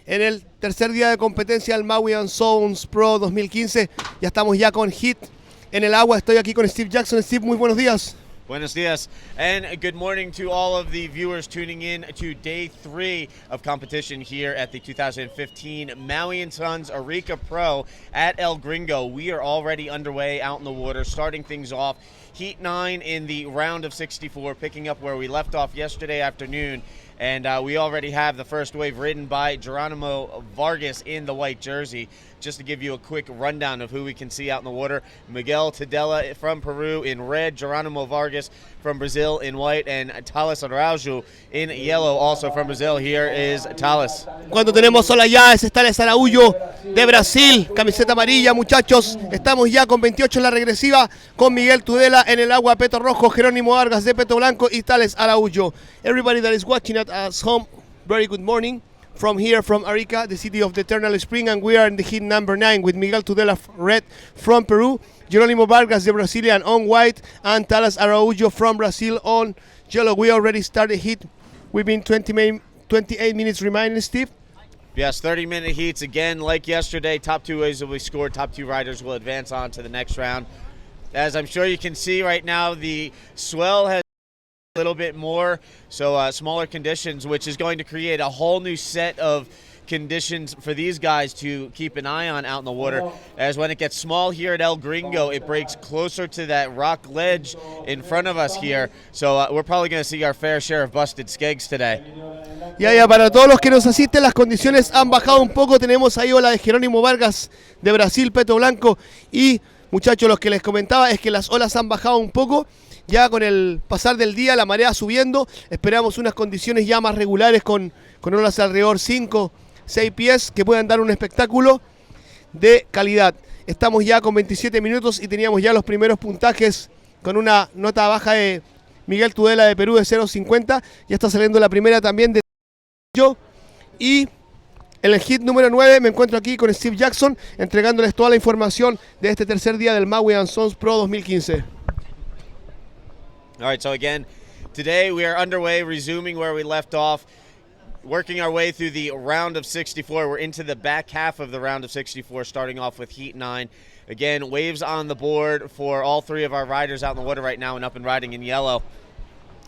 en el tercer día de competencia del Maui and Sons Pro 2015. Ya estamos ya con Heat en el agua. Estoy aquí con Steve Jackson. Steve, muy buenos días. Buenos dias, and good morning to all of the viewers tuning in to day 3 of competition here at the 2015 Maui and Sons Arica Pro at El Gringo. We are already underway out in the water, starting things off. Heat 9 in the round of 64, picking up where we left off yesterday afternoon. And we already have the first wave ridden by Geronimo Vargas in the white jersey. Just to give you a quick rundown of who we can see out in the water: Miguel Tadella from Peru in red, Geronimo Vargas from Brazil in white, and Thales Araujo in yellow, also from Brazil. Here is Thales. Cuando tenemos sola ya es Thales Araujo de Brasil, camiseta amarilla, muchachos. Estamos ya con 28 en la regresiva, con Miguel Tudela en el agua, peto rojo, Jerónimo Vargas de peto blanco y Thales Araujo. Everybody that is watching at us home, very good morning. From here, from Arica, the city of the eternal spring, and we are in the heat number 9 with Miguel Tudela red from Peru, Geronimo Vargas, the Brazilian, on white, and Thales Araujo from Brazil on yellow. We already started heat. We've been 28 minutes remaining, Steve. Yes, 30-minute heats again, like yesterday. Top 2 waves will be scored. Top 2 riders will advance on to the next round. As I'm sure you can see right now, the swell has a little bit more, so smaller conditions, which is going to create a whole new set of conditions for these guys to keep an eye on out in the water. As when it gets small here at El Gringo, it breaks closer to that rock ledge in front of us here, so we're probably going to see our fair share of busted skegs today. Ya, para todos los que nos asisten, las condiciones han bajado un poco. Tenemos ahí ola de Jerónimo Vargas de Brasil, peto blanco, y muchachos, los que les comentaba es que las olas han bajado un poco. Ya con el pasar del día, la marea subiendo, esperamos unas condiciones ya más regulares con olas alrededor 5, 6 pies que puedan dar un espectáculo de calidad. Estamos ya con 27 minutos y teníamos ya los primeros puntajes con una nota baja de Miguel Tudela de Perú de 0.50. Ya está saliendo la primera también de yo. Y en el hit número 9 me encuentro aquí con Steve Jackson entregándoles toda la información de este tercer día del Maui and Sons Pro 2015. All right, so again, today we are underway, resuming where we left off, working our way through the round of 64. We're into the back half of the round of 64, starting off with Heat 9. Again, waves on the board for all 3 of our riders out in the water right now and up and riding in yellow.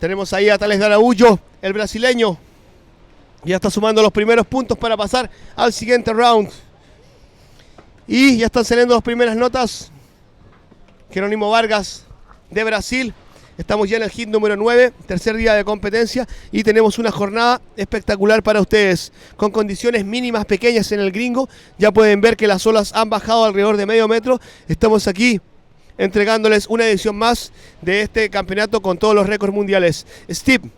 Tenemos ahí a Thales Araujo, el brasileño. Ya está sumando los primeros puntos para pasar al siguiente round. Y ya están saliendo las primeras notas. Jerónimo Vargas de Brasil. Estamos ya en el hit número 9, tercer día de competencia, y tenemos una jornada espectacular para ustedes, con condiciones mínimas pequeñas en el gringo. Ya pueden ver que las olas han bajado alrededor de medio metro. Estamos aquí entregándoles una edición más de este campeonato con todos los récords mundiales. Steve,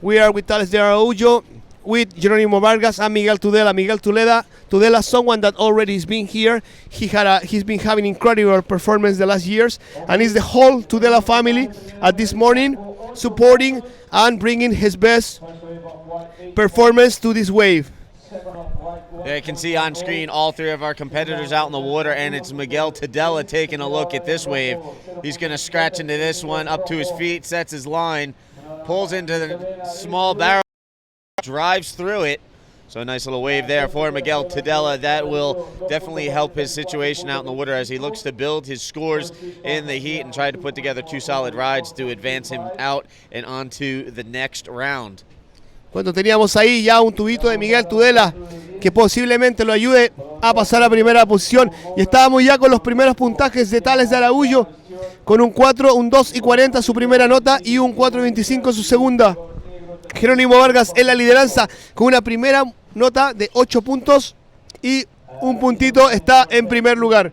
we are with Thales Araujo, with Geronimo Vargas and Miguel Tudela. Miguel Tudela, someone that already has been here. He's been having incredible performance the last years, and is the whole Tudela family at this morning supporting and bringing his best performance to this wave. There you can see on screen all 3 of our competitors out in the water, and it's Miguel Tadella taking a look at this wave. He's going to scratch into this one, up to his feet, sets his line, pulls into the small barrel, drives through it. So a nice little wave there for Miguel Tadella. That will definitely help his situation out in the water as he looks to build his scores in the heat and try to put together 2 solid rides to advance him out and onto the next round. Bueno, teníamos ahí ya un tubito de Miguel Tudela que posiblemente lo ayude a pasar a primera posición. Y estábamos ya con los primeros puntajes de Thales Araujo, con un 4, un 2 y 40 su primera nota y un 4 y 25 su segunda. Jerónimo Vargas en la lideranza con una primera nota de 8 puntos y un puntito está en primer lugar.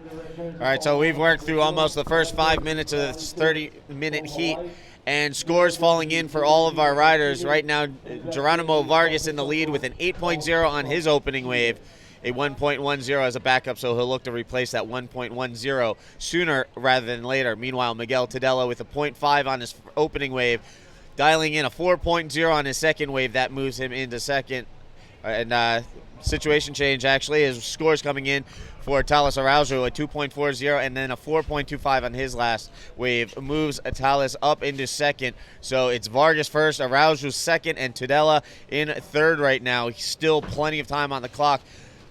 All right, so we've worked through almost the first 5 minutes of this 30-minute heat, and scores falling in for all of our riders. Right now, Geronimo Vargas in the lead with an 8.0 on his opening wave, a 1.10 as a backup, so he'll look to replace that 1.10 sooner rather than later. Meanwhile, Miguel Tadella with a 0.5 on his opening wave, dialing in a 4.0 on his second wave. That moves him into second. And situation change actually is scores coming in for Thales Araujo, a 2.40 and then a 4.25 on his last wave. Moves Thales up into second. So it's Vargas first, Araujo second, and Tudela in third right now. Still plenty of time on the clock.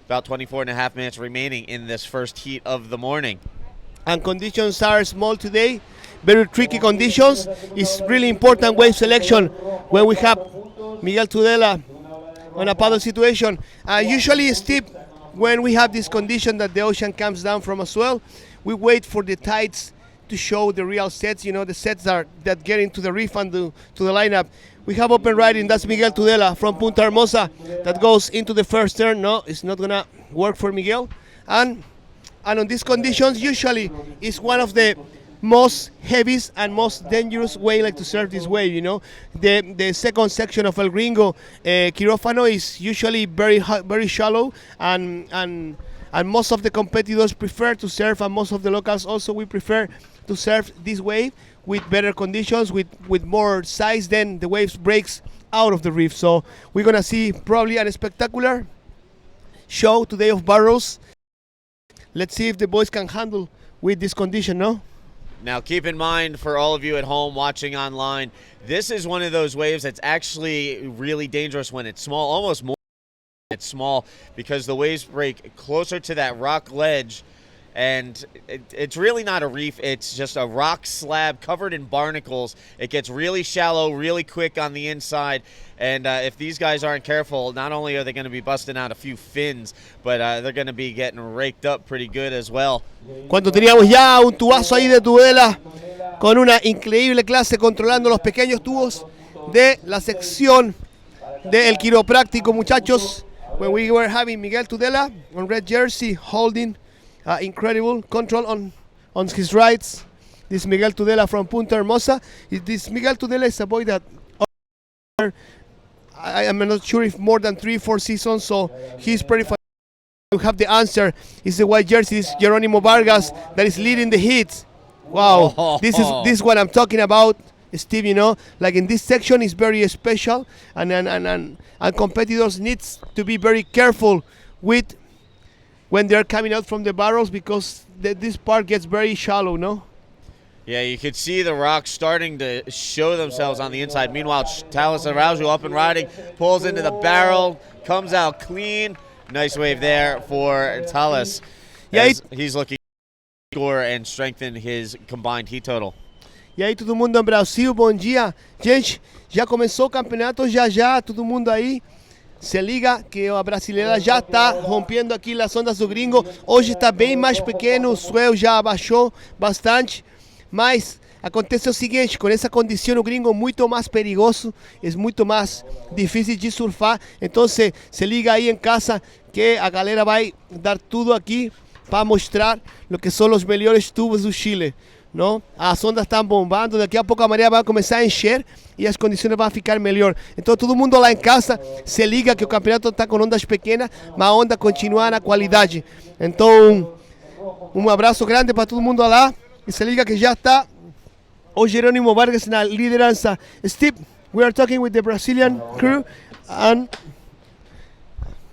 About 24 and a half minutes remaining in this first heat of the morning. And conditions are small today. Very tricky conditions. It's really important wave selection when we have Miguel Tudela on a paddle situation. Usually it's steep when we have this condition that the ocean comes down from a swell. We wait for the tides to show the real sets, you know, the sets that get into the reef and to the lineup. We have open riding, that's Miguel Tudela from Punta Hermosa that goes into the first turn. No, it's not gonna work for Miguel. And on these conditions, usually it's one of the most heaviest and most dangerous way like to surf this wave, you know. The second section of El Gringo, Quirófano, is usually very shallow, and most of the competitors prefer to surf, and most of the locals also, we prefer to surf this wave with better conditions, with more size, then the waves breaks out of the reef. So we're gonna see probably a spectacular show today of barrels. Let's see if the boys can handle with this condition, no? Now, keep in mind, for all of you at home watching online, this is one of those waves that's actually really dangerous when it's small, almost more when it's small, because the waves break closer to that rock ledge, and it's really not a reef. It's just a rock slab covered in barnacles. It gets really shallow really quick on the inside, and if these guys aren't careful, not only are they going to be busting out a few fins, but they're going to be getting raked up pretty good as well. Cuando teníamos ya un tubazo ahí de Tudela con una increíble clase controlando los pequeños tubos de la sección del quiropráctico, muchachos. When we were having Miguel Tudela on red jersey holding incredible control on his rides. This Miguel Tudela from Punta Hermosa. This Miguel Tudela is a boy that I am not sure if more than 3-4 seasons, so he's pretty fun. You have the answer. It's the white jersey. It's Jerónimo Vargas that is leading the heats. Wow, this is what I'm talking about, Steve. You know, like in this section is very special, and competitors needs to be very careful with when they're coming out from the barrels, because this part gets very shallow, no? Yeah, you could see the rocks starting to show themselves on the inside. Meanwhile, Thales Araujo up and riding, pulls into the barrel, comes out clean. Nice wave there for Thales. Yeah, he's looking to score and strengthen his combined heat total. E aí todo mundo em Brasil, bom dia. Gente, já começou o campeonato, já, todo mundo aí. Se liga que a brasileira já está rompendo aqui as ondas do gringo. Hoje está bem mais pequeno, o swell já abaixou bastante. Mas acontece o seguinte, com essa condição o gringo é muito mais perigoso, é muito mais difícil de surfar. Então se liga aí em casa que a galera vai dar tudo aqui para mostrar o que são os melhores tubos do Chile. ¿No? As ondas están bombando, daqui a pouco a maré vai começar a encher e as condições vão ficar melhor. Então todo mundo lá em casa se liga que o campeonato está com ondas pequenas, mas a onda continua na qualidade. Então um abraço grande para todo mundo lá e se liga que já está o Jerónimo Vargas na liderança. Steve, we are talking with the Brazilian crew and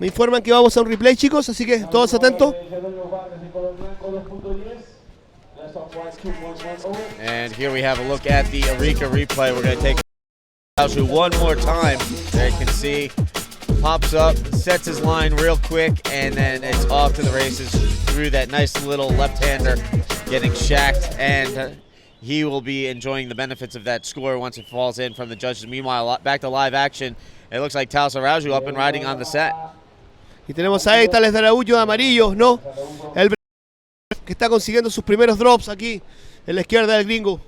me informan que vamos a un replay, chicos, así que todos atentos. And here we have a look at the Arica replay. We're going to take Araujo one more time. There you can see, pops up, sets his line real quick, and then it's off to the races through that nice little left-hander getting shacked, and he will be enjoying the benefits of that score once it falls in from the judges. Meanwhile, back to live action. It looks like Thales Araujo up and riding on the set. Y tenemos ahí Thales Araujo de amarillo, ¿no? El que está consiguiendo sus primeros drops aquí en la izquierda del gringo.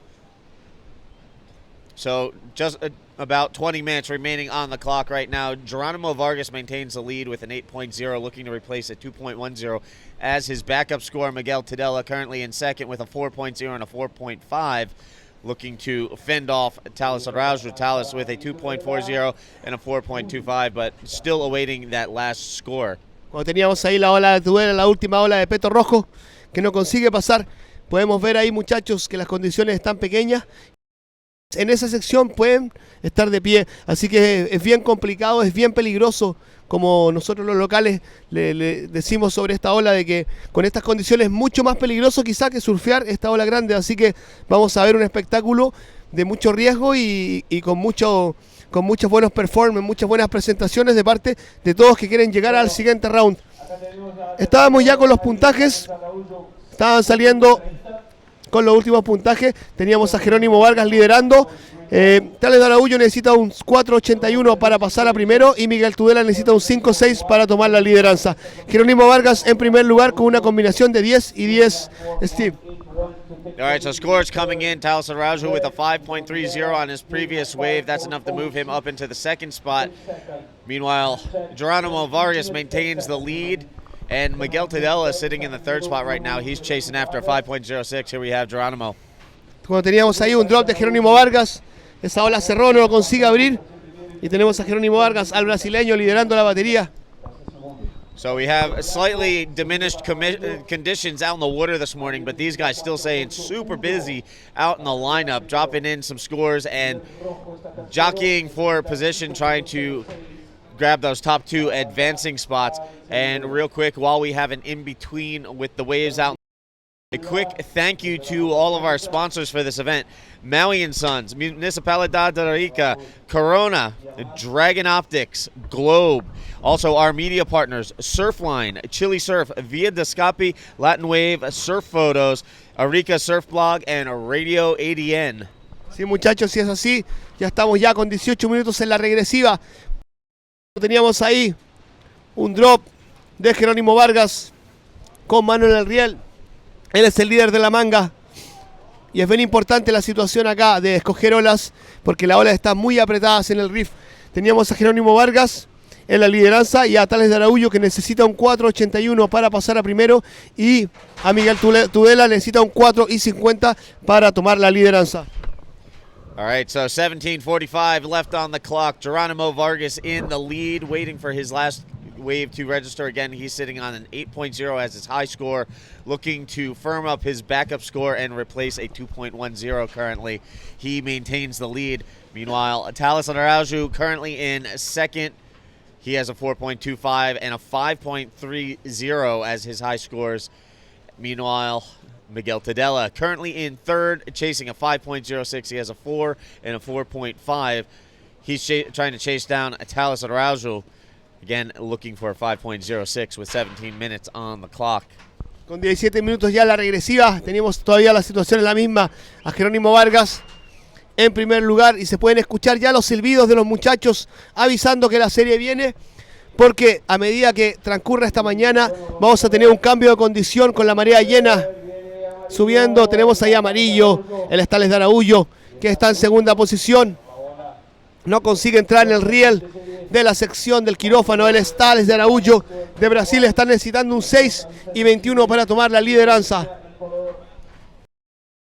So just about 20 minutes remaining on the clock right now. Jerónimo Vargas maintains the lead with an 8.0, looking to replace a 2.10 as his backup score. Miguel Tudela currently in second with a 4.0 and a 4.5, looking to fend off Thales Araujo. Thales with a 2.40 and a 4.25, but still awaiting that last score. Cuando teníamos ahí la ola de Tudela, la última ola de Peto Rojo, que no consigue pasar, podemos ver ahí, muchachos, que las condiciones están pequeñas. en esa sección pueden estar de pie, así que es bien complicado, es bien peligroso, como nosotros los locales le decimos sobre esta ola, de que con estas condiciones es mucho más peligroso quizá que surfear esta ola grande, así que vamos a ver un espectáculo de mucho riesgo y con muchos buenos performances, muchas buenas presentaciones de parte de todos que quieren llegar al siguiente round. Estábamos ya con los puntajes, estaban saliendo con los últimos puntajes, teníamos a Jerónimo Vargas liderando, Tales de Araújo necesita un 4.81 para pasar a primero y Miguel Tudela necesita un 5.6 para tomar la lideranza. Jerónimo Vargas en primer lugar con una combinación de 10 y 10, Steve. All right, so scores coming in. Tales de Araújo with a 5.30 on his previous wave. That's enough to move him up into the second spot. Meanwhile, Geronimo Vargas maintains the lead. And Miguel Tudela sitting in the third spot right now. He's chasing after a 5.06. Here we have Geronimo. Cuando teníamos ahí un drop de Jerónimo Vargas, esa ola cerró, no lo consigue abrir. Y tenemos a Jerónimo Vargas, al brasileño, liderando la batería. So we have slightly diminished conditions out in the water this morning, but these guys still staying super busy out in the lineup, dropping in some scores and jockeying for position, trying to grab those top two advancing spots. And real quick, while we have an in-between with the waves out, a quick thank you to all of our sponsors for this event. Maui and Sons, Municipalidad de Arica, Corona, Dragon Optics, Globe. Also our media partners, Surfline, Chili Surf, Via Descapi, Latin Wave, Surf Photos, Arica Surf Blog, and Radio ADN. Sí, muchachos, si es así, ya estamos ya con 18 minutos en la regresiva. Teníamos ahí un drop de Jerónimo Vargas con mano en el riel. Él es el líder de la manga y es bien importante la situación acá de escoger olas porque las olas están muy apretadas en el riff. Teníamos a Jerónimo Vargas en la lideranza y a Tales de Araújo que necesita un 4.81 para pasar a primero y a Miguel Tudela necesita un 4.50 para tomar la lideranza. All right, so 17:45 left on the clock. Geronimo Vargas in the lead, waiting for his last wave to register. Again, he's sitting on an 8.0 as his high score, looking to firm up his backup score and replace a 2.10 currently. He maintains the lead. Meanwhile, Tales de Araújo currently in second. He has a 4.25 and a 5.30 as his high scores. Meanwhile, Miguel Tudela currently in third, chasing a 5.06. He has a 4 and a 4.5. He's trying to chase down Tales de Araújo. Again, looking for a 5.06 with 17 minutes on the clock. Con 17 minutos ya la regresiva, tenemos todavía la situación en la misma. A Jerónimo Vargas en primer lugar y se pueden escuchar ya los silbidos de los muchachos avisando que la serie viene, porque a medida que transcurra esta mañana vamos a tener un cambio de condición con la marea llena subiendo. Tenemos ahí amarillo, el Tales de Araújo que está en segunda posición. No consigue entrar en el riel de la sección del quirófano. El Tales de Araújo de Brasil está necesitando un 6.21 para tomar la lideranza.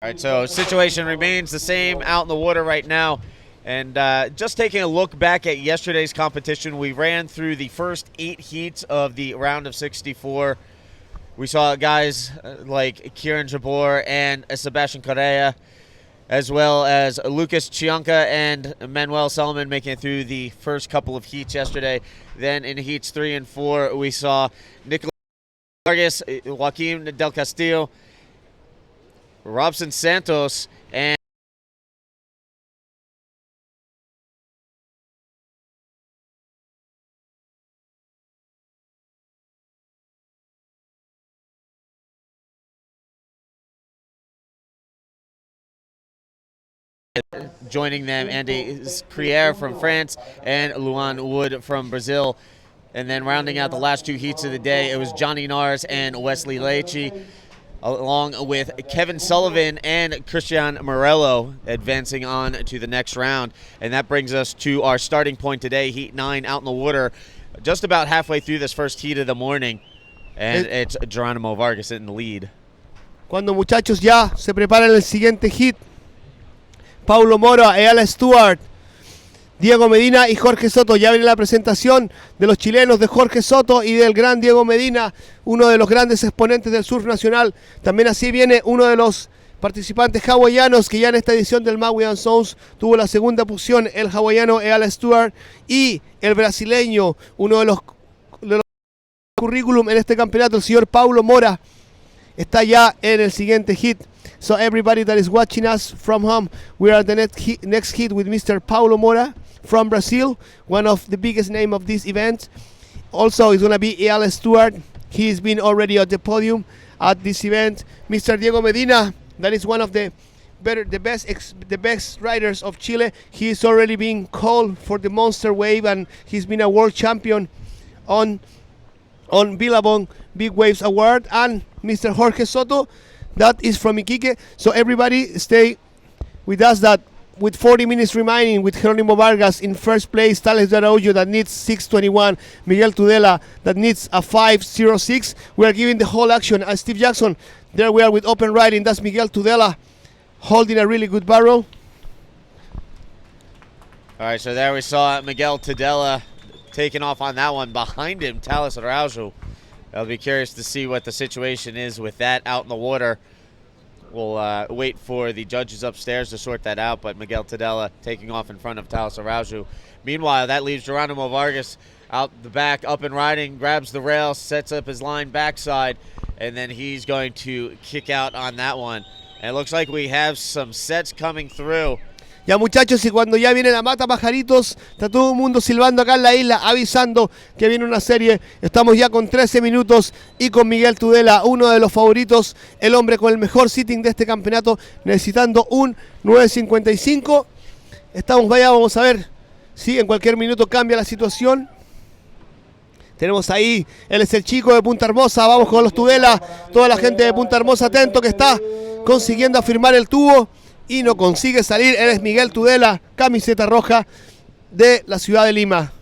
All right, so situation remains the same out in the water right now. And just taking a look back at yesterday's competition, we ran through the first 8 heats of the round of 64. We saw guys like Kieran Jabor and Sebastian Correa, as well as Lucas Chianca and Manuel Solomon making it through the first couple of heats yesterday. Then in heats 3 and 4, we saw Nicolas Vargas, Joaquim Del Castillo, Robson Santos, and joining them, Andy Crier from France and Luan Wood from Brazil. And then rounding out the last 2 heats of the day, it was Johnny Nars and Wesley Leite, along with Kevin Sullivan and Christian Morello advancing on to the next round. And that brings us to our starting point today, Heat 9 out in the water, just about halfway through this first heat of the morning. And it's Geronimo Vargas in the lead. Cuando muchachos ya se preparan el siguiente hit, Paulo Mora, Eala Stewart, Diego Medina y Jorge Soto. Ya viene la presentación de los chilenos, de Jorge Soto y del gran Diego Medina, uno de los grandes exponentes del surf nacional. También así viene uno de los participantes hawaianos que ya en esta edición del Maui and Sons tuvo la segunda posición, el hawaiano Eala Stewart y el brasileño, uno de los currículum en este campeonato, el señor Paulo Mora, está ya en el siguiente hit. So everybody that is watching us from home, we are the next hit with Mr. Paulo Mora from Brazil, one of the biggest name of this event. Also, it's going to be Eala Stewart. He's been already at the podium at this event. Mr. Diego Medina, that is one of the best riders of Chile. He's already been called for the Monster Wave, and he's been a world champion on Billabong Big Waves Award. And Mr. Jorge Soto, that is from Iquique. So everybody stay with us, that with 40 minutes remaining, with Jerónimo Vargas in first place, Tales de Araújo that needs 6:21, Miguel Tudela that needs a 5:06. We are giving the whole action as Steve Jackson. There we are with open riding. That's Miguel Tudela holding a really good barrel. All right, so there we saw Miguel Tudela taking off on that one. Behind him, Tales de Araújo. I'll be curious to see what the situation is with that out in the water. We'll wait for the judges upstairs to sort that out, but Miguel Tudela taking off in front of Tales de Araújo. Meanwhile, that leaves Geronimo Vargas out the back, up and riding, grabs the rail, sets up his line backside, and then he's going to kick out on that one. And it looks like we have some sets coming through. Ya muchachos, y cuando ya viene la mata pajaritos, está todo el mundo silbando acá en la isla, avisando que viene una serie. Estamos ya con 13 minutos y con Miguel Tudela, uno de los favoritos, el hombre con el mejor sitting de este campeonato, necesitando un 9.55. Vamos a ver si en cualquier minuto cambia la situación. Tenemos ahí, él es el chico de Punta Hermosa, vamos con los Tudela, toda la gente de Punta Hermosa atento, que está consiguiendo afirmar el tubo y no consigue salir. Él es Miguel Tudela, camiseta roja de la ciudad de Lima.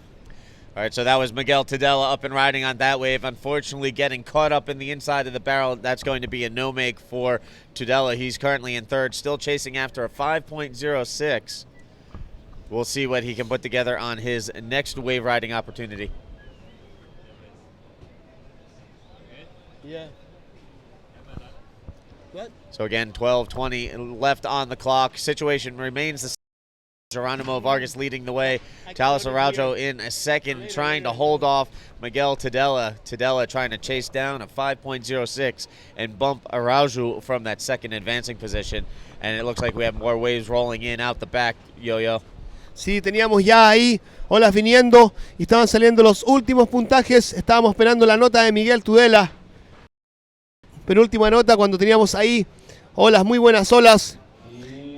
All right, so that was Miguel Tudela up and riding on that wave. Unfortunately, getting caught up in the inside of the barrel. That's going to be a no-make for Tudela. He's currently in third, still chasing after a 5.06. We'll see what he can put together on his next wave riding opportunity. Yeah. What? So again, 12:20 left on the clock. Situation remains the same. Geronimo Vargas leading the way. Tales de Araújo in a second, trying to hold off Miguel Tudela. Tudela trying to chase down a 5.06 and bump Araújo from that second advancing position. And it looks like we have more waves rolling in out the back, Yo-Yo. Sí, teníamos ya ahí olas viniendo y estaban saliendo los últimos puntajes. Estábamos esperando la nota de Miguel Tudela. Penúltima nota cuando teníamos ahí olas, muy buenas olas.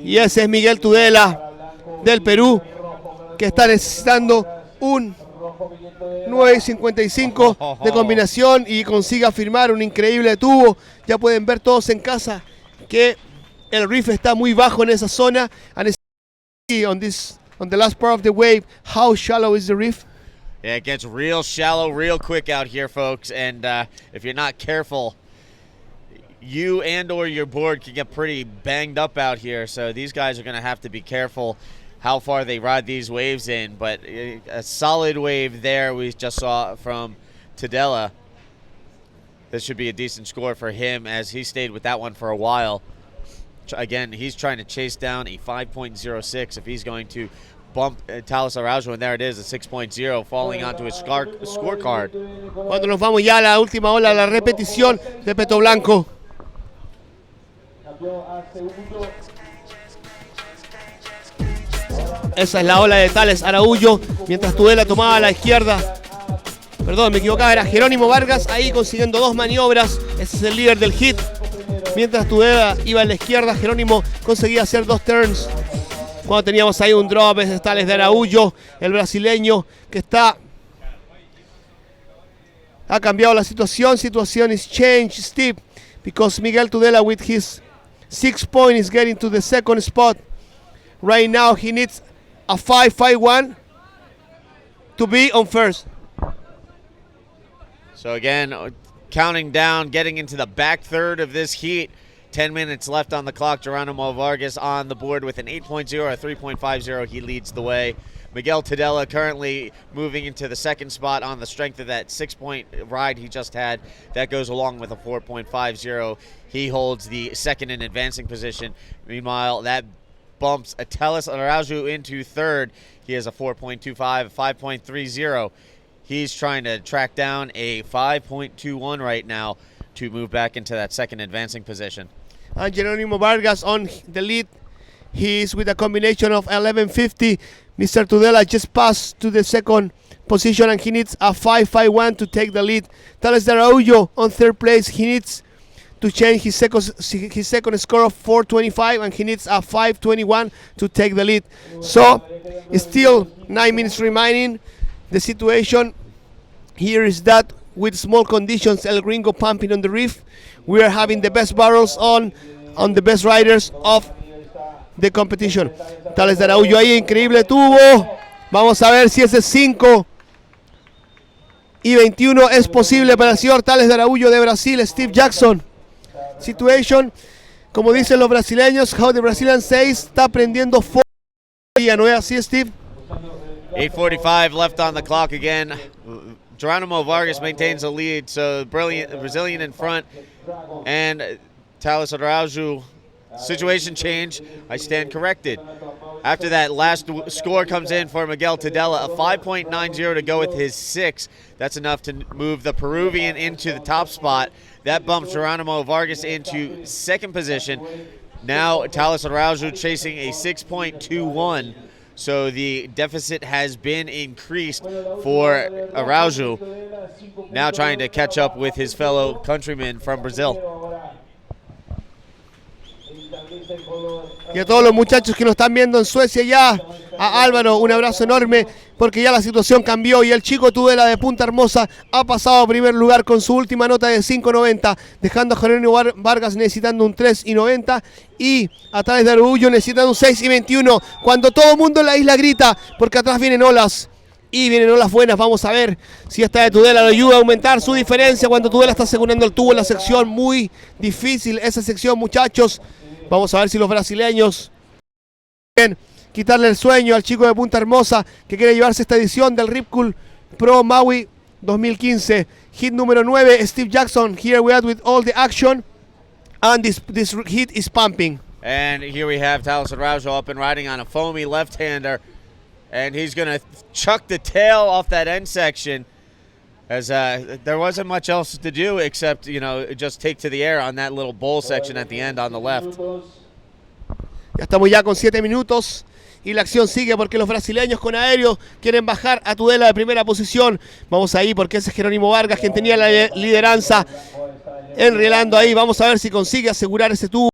Y ese es Miguel Tudela del Perú, que está necesitando un 9.55 de combinación y consigue afirmar un increíble tubo. Ya pueden ver todos en casa que el reef está muy bajo en esa zona. And on the last part of the wave, how shallow is the reef? Yeah, it gets real shallow real quick out here, folks. And if you're not careful, you and or your board can get pretty banged up out here. So these guys are going to have to be careful how far they ride these waves in. But a solid wave there we just saw from Tudela. This should be a decent score for him as he stayed with that one for a while. Again, he's trying to chase down a 5.06 if he's going to bump Tales de Araújo, and there it is, a 6.0 falling onto his scorecard. Cuando nos vamos ya a la última ola, la repetición de Peto Blanco. Esa es la ola de Tales Araújo, mientras Tudela tomaba a la izquierda. Perdón, me equivocaba, era Jerónimo Vargas ahí consiguiendo dos maniobras. Ese es el líder del hit. Mientras Tudela iba a la izquierda, Jerónimo conseguía hacer dos turns. Cuando teníamos ahí un drop, ese es Tales de Araújo, el brasileño que ha cambiado la situación. Situation is changed, Steve, because Miguel Tudela with his 6 point is getting to the second spot. Right now he needs a 5.51 to be on first. So again, counting down, getting into the back third of this heat. 10 minutes left on the clock. Geronimo Vargas on the board with an 8.0, a 3.50. He leads the way. Miguel Tudela currently moving into the second spot on the strength of that 6-point ride he just had. That goes along with a 4.50. He holds the second and advancing position. Meanwhile, that bumps Atelis Araujo into third. He has a 4.25, 5.30. He's trying to track down a 5.21 right now to move back into that second advancing position. And Jeronimo Vargas on the lead. He is with a combination of 11.50. Mr. Tudela just passed to the second position and he needs a 5.51 to take the lead. Tales de Araujo on third place. He needs to change his second score of 4.25 and he needs a 5.21 to take the lead. So still 9 minutes remaining. The situation here is that with small conditions, El Gringo pumping on the reef, we are having the best barrels on the best riders of the competition. Tales de Araujo ahí, increíble tubo. Vamos a ver si ese 5 y 21 es posible para el señor Tales de Araujo de Brasil, Steve Jackson. Situation, como dicen los brasileños, how the Brazilian says, está prendiendo fuego. ¿No es así, Steve? 8:45 left on the clock again. Geronimo Vargas maintains the lead, so Brazilian in front. And Tales Araujo, situation change. I stand corrected. After that last score comes in for Miguel Tudela, a 5.90 to go with his 6. That's enough to move the Peruvian into the top spot. That bumps Geronimo Vargas into second position. Now Tales Araujo chasing a 6.21. So the deficit has been increased for Araujo, now trying to catch up with his fellow countrymen from Brazil. Y a todos los muchachos que nos están viendo en Suecia ya, a Álvaro un abrazo enorme porque ya la situación cambió y el chico Tudela de Punta Hermosa ha pasado a primer lugar con su última nota de 5.90, dejando a Jerónimo Vargas necesitando un 3.90 y a Tales de Araujo necesitando un 6.21, cuando todo el mundo en la isla grita porque atrás vienen olas. Y vienen olas buenas. Vamos a ver si esta de Tudela le ayuda a aumentar su diferencia cuando Tudela está asegurando el tubo en la sección. Muy difícil esa sección, muchachos. Vamos a ver si los brasileños quieren quitarle el sueño al chico de Punta Hermosa que quiere llevarse esta edición del Ripcool Pro Maui 2015. Hit número 9, Steve Jackson. Here we are with all the action. And this hit is pumping. And here we have Tales Araujo up and riding on a foamy left-hander. And he's going to chuck the tail off that end section, as there wasn't much else to do except, just take to the air on that little bowl section at the end on the left. Ya estamos ya con 7 minutos y la acción sigue porque los brasileños con aéreo quieren bajar a Tudela de primera posición. Vamos ahí porque ese es Jerónimo Vargas quien tenía la lideranza enrielando ahí. Vamos a ver si consigue asegurar ese tubo.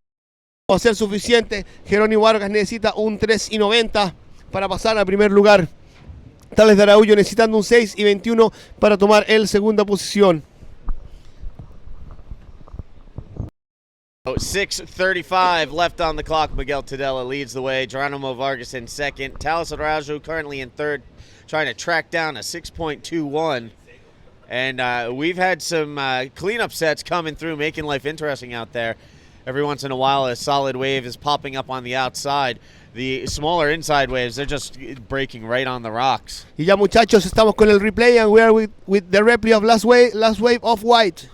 Va a ser suficiente. Jerónimo Vargas necesita un 3.90 para pasar al primer lugar. Tales de Araujo necesitando un 6.21 para tomar el segunda posición. 6:35 left on the clock. Miguel Tudela leads the way. Geronimo Vargas in second. Tales Araujo currently in third, trying to track down a 6.21. And we've had some cleanup sets coming through, making life interesting out there. Every once in a while, a solid wave is popping up on the outside. The smaller inside waves, they're just breaking right on the rocks. Y ya, muchachos, estamos con el replay and we are with the replay of last wave of white.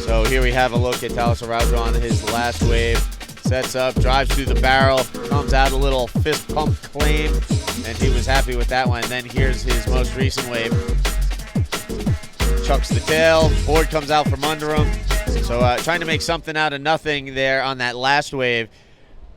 So here we have a look at Tales Araujo on his last wave. Sets up, drives through the barrel, comes out a little fist pump claim, and he was happy with that one. And then here's his most recent wave. Chucks the tail, board comes out from under him. So trying to make something out of nothing there on that last wave.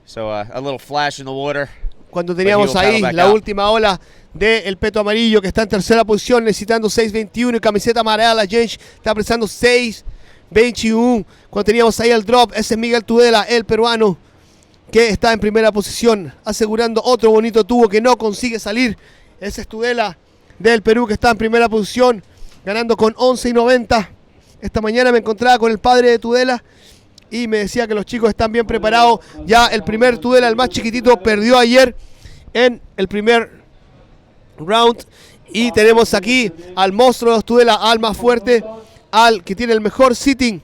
So a little flash in the water. Cuando teníamos ahí la última ola del peto amarillo que está en tercera posición necesitando 6.21 y camiseta amarela, James está prestando 6.21. Cuando teníamos ahí el drop, ese es Miguel Tudela, el peruano, que está en primera posición, asegurando otro bonito tubo que no consigue salir. Ese es Tudela del Perú que está en primera posición, ganando con 11.90. Esta mañana me encontraba con el padre de Tudela y me decía que los chicos están bien preparados. Ya el primer Tudela, el más chiquitito, perdió ayer en el primer round. Y tenemos aquí al monstruo de los Tudela, al más fuerte, al que tiene el mejor sitting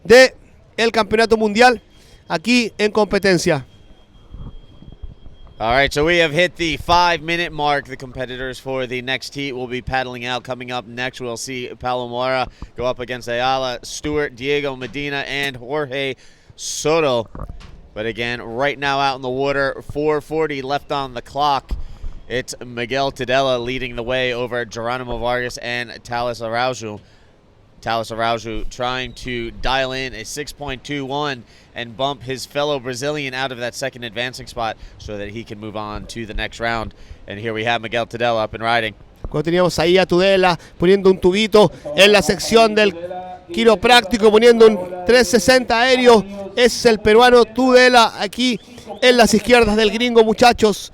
del campeonato mundial, aquí en competencia. All right, so we have hit the 5-minute mark. The competitors for the next heat will be paddling out. Coming up next, we'll see Palomora go up against Ayala, Stewart, Diego Medina, and Jorge Soto. But again, right now out in the water, 4:40 left on the clock. It's Miguel Tudela leading the way over Geronimo Vargas and Talis Araujo. Talis Araujo trying to dial in a 6.21 and bump his fellow Brazilian out of that second advancing spot so that he can move on to the next round. And here we have Miguel Tudela up and riding. Cuando teníamos ahí a Tudela poniendo un tubito en la sección del quiropráctico, poniendo un 360 aéreo, es el peruano Tudela aquí en las izquierdas del gringo, muchachos.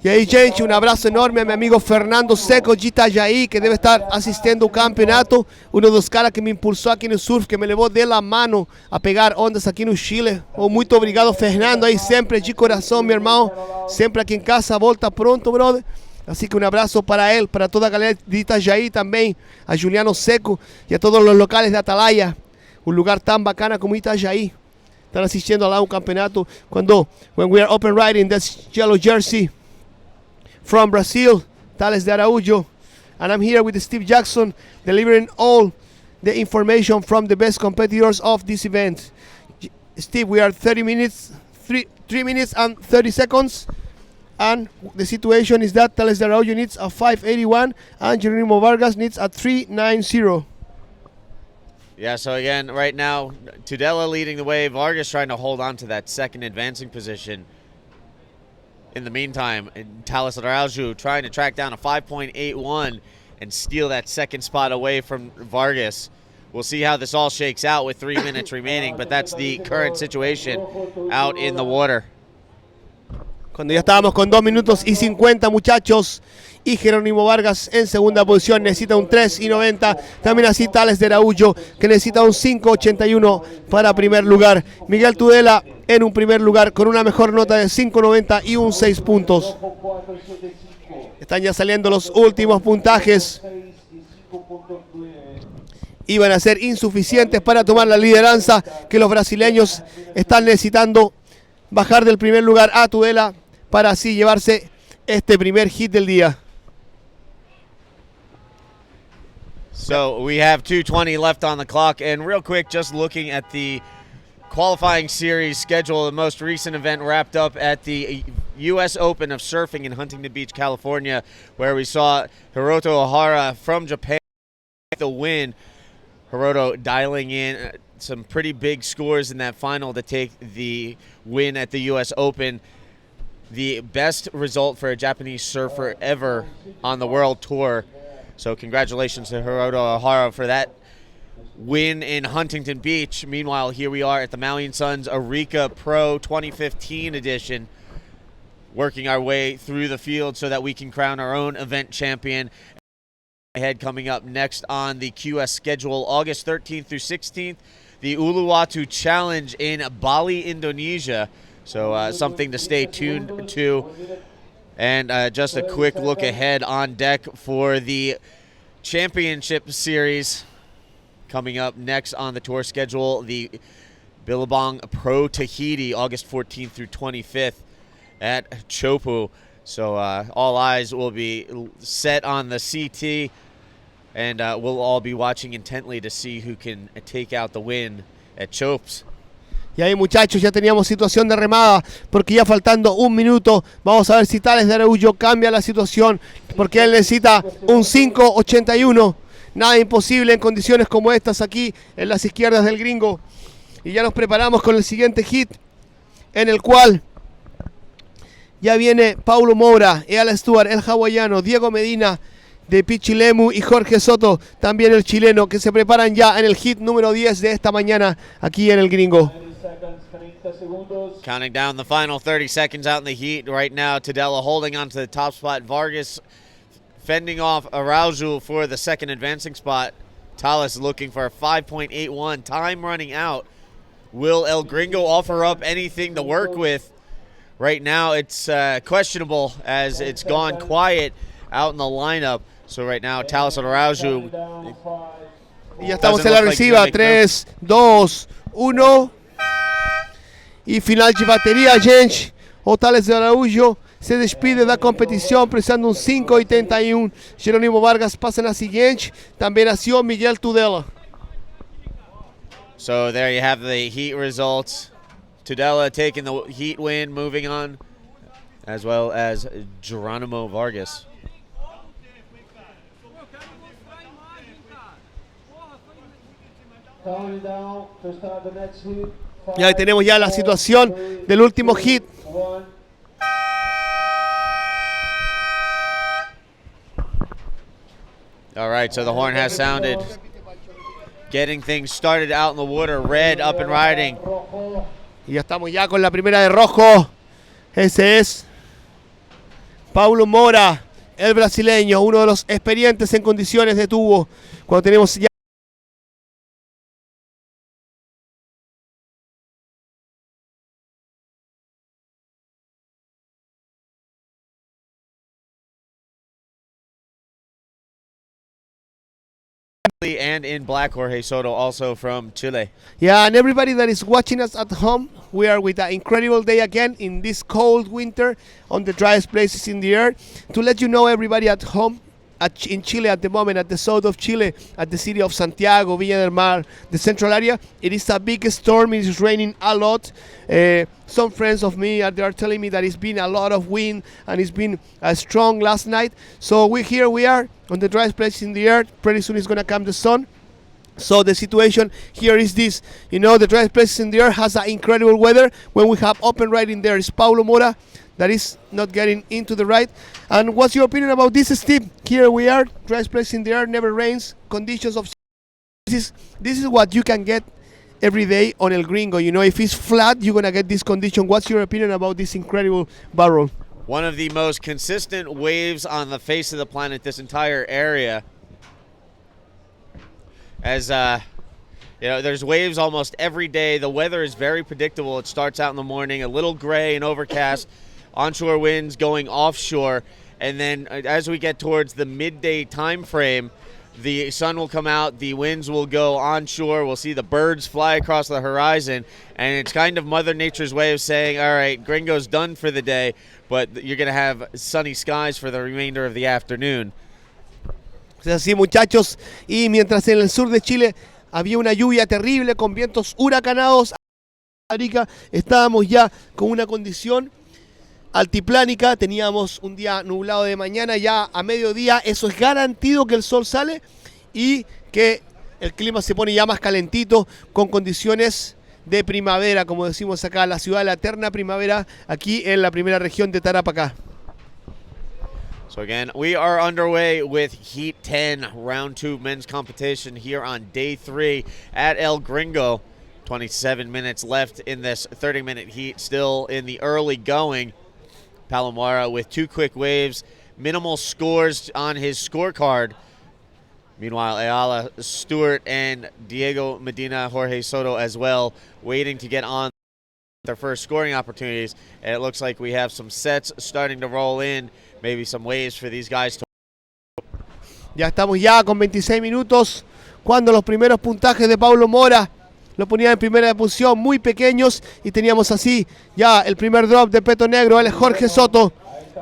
Y ahí, gente, un abrazo enorme a mi amigo Fernando Seco de Itajaí, que debe estar asistiendo al campeonato. Uno dos caras que me impulsó aquí no surf, que me levou de la mano a pegar ondas aqui no Chile. Muito obrigado, Fernando, aí sempre de coração, meu irmão. Sempre aqui em casa, volta pronto, brother. Así que un abrazo para él, para toda la galera de Itajaí también, a Juliano Seco y a todos los locales de Atalaya. Un lugar tan bacana como Itajaí. Están asistiendo a un campeonato when we are open riding this yellow jersey from Brazil, Tales de Araújo. And I'm here with Steve Jackson, delivering all the information from the best competitors of this event. Steve, we are 3 minutes and 30 seconds. And the situation is that Tales de Araújo needs a 581 and Geronimo Vargas needs a 390. Yeah, so again, right now, Tudela leading the way. Vargas trying to hold on to that second advancing position. In the meantime, Talis Araujo trying to track down a 5.81 and steal that second spot away from Vargas. We'll see how this all shakes out with 3 minutes remaining, but that's the current situation out in the water. Cuando ya estábamos con 2 minutos y 50, muchachos, y Geronimo Vargas en segunda posición necesita un 3.90. También así Tales de Araújo, que necesita un 5.81 para primer lugar. Miguel Tudela en un primer lugar con una mejor nota de 5.90 y un 6 puntos. Están ya saliendo los últimos puntajes. Iban a ser insuficientes para tomar la lideranza, que los brasileños están necesitando bajar del primer lugar a Tudela para así llevarse este primer hit del día. So we have 2:20 left on the clock, and real quick, just looking at the qualifying series schedule, the most recent event wrapped up at the U.S. Open of Surfing in Huntington Beach, California, where we saw Hiroto Ohara from Japan the win. Hiroto dialing in some pretty big scores in that final to take the win at the U.S. Open. The best result for a Japanese surfer ever on the World Tour. So congratulations to Hiroto Ohara for that win in Huntington Beach. Meanwhile, here we are at the Maui Suns Arica Pro 2015 edition, working our way through the field so that we can crown our own event champion. Ahead coming up next on the QS schedule, August 13th through 16th, the Uluwatu Challenge in Bali, Indonesia. So something to stay tuned to. And just a quick look ahead on deck for the championship series coming up next on the tour schedule, the Billabong Pro Tahiti, August 14th through 25th at Chopu. So all eyes will be set on the CT, and we'll all be watching intently to see who can take out the win at Chops. Y ahí, muchachos, ya teníamos situación de remada, porque ya faltando 1 minuto, vamos a ver si Tales de Araújo cambia la situación, porque él necesita un 5.81. Nada imposible en condiciones como estas aquí en las izquierdas del gringo. Y ya nos preparamos con el siguiente hit, en el cual ya viene Paulo Moura, Eala Stewart, el hawaiano, Diego Medina de Pichilemu y Jorge Soto, también el chileno, que se preparan ya en el hit número 10 de esta mañana aquí en el gringo. Counting down the final 30 seconds out in the heat right now. Tudela holding on to the top spot. Vargas fending off Araujo for the second advancing spot. Talis looking for a 5.81. Time running out. Will El Gringo offer up anything to work with? Right now it's questionable as it's gone quiet out in the lineup. So right now Talis Araujo. Y ya estamos en la reciba. 3, 2, 1. E final de bateria, gente. O Thales de Araújo se despide da competição, precisando um 5,81. Jerônimo Vargas passa na seguinte. Também nasceu Miguel Tudela. So there you have the heat results. Tudela taking the heat win, moving on, as well as Geronimo Vargas. Y ahí tenemos ya la situación del último hit. All right, so the horn has sounded. Getting things started out in the water. Red up and riding. Y ya estamos ya con la primera de rojo. Ese es Paulo Mora, el brasileño, uno de los experientes en condiciones de tubo. Cuando tenemos ya and in black, Jorge Soto, also from Chile. Yeah, and everybody that is watching us at home, we are with an incredible day again in this cold winter on the driest places in the earth. To let you know, everybody at home, in Chile at the moment, at the south of Chile, at the city of Santiago, Villa del Mar, the central area, it is a big storm. It is raining a lot. Some friends of me they are telling me that it's been a lot of wind and it's been strong last night. So we are on the driest place in the earth. Pretty soon it's gonna come the sun. So the situation here is this. You know, the driest places in the earth has an incredible weather. When we have open right in there is Paulo Mora. That is not getting into the right. And what's your opinion about this, Steve? Here we are, driest place in the earth, never rains, conditions of... This is what you can get every day on El Gringo. You know, if it's flat, you're going to get this condition. What's your opinion about this incredible barrel? One of the most consistent waves on the face of the planet, this entire area. As, you know, there's waves almost every day. The weather is very predictable. It starts out in the morning, a little gray and overcast. Onshore winds going offshore, and then as we get towards the midday time frame, the sun will come out, the winds will go onshore, we'll see the birds fly across the horizon, and it's kind of Mother Nature's way of saying, all right, Gringo's done for the day, but you're going to have sunny skies for the remainder of the afternoon. Es así, muchachos, y mientras en el sur de Chile había una lluvia terrible con vientos huracanados, Arica, estábamos ya con una condición altiplánica, teníamos un día nublado de mañana, ya a mediodía eso es garantido que el sol sale y que el clima se pone ya más calentito con condiciones de primavera, como decimos acá, la ciudad de la eterna primavera, aquí en la primera región de Tarapacá. So again, we are underway with Heat 10, Round 2 men's competition here on Day 3 at El Gringo. 27 minutes left in this 30-minute heat, still in the early going. Palomara with two quick waves, minimal scores on his scorecard. Meanwhile, Ayala, Stewart, and Diego Medina, Jorge Soto as well, waiting to get on their first scoring opportunities. And it looks like we have some sets starting to roll in, maybe some waves for these guys to... Ya estamos ya con 26 minutos cuando los primeros puntajes de Paulo Mora lo ponía en primera posición, muy pequeños, y teníamos así ya el primer drop de Peto Negro, él es Jorge Soto,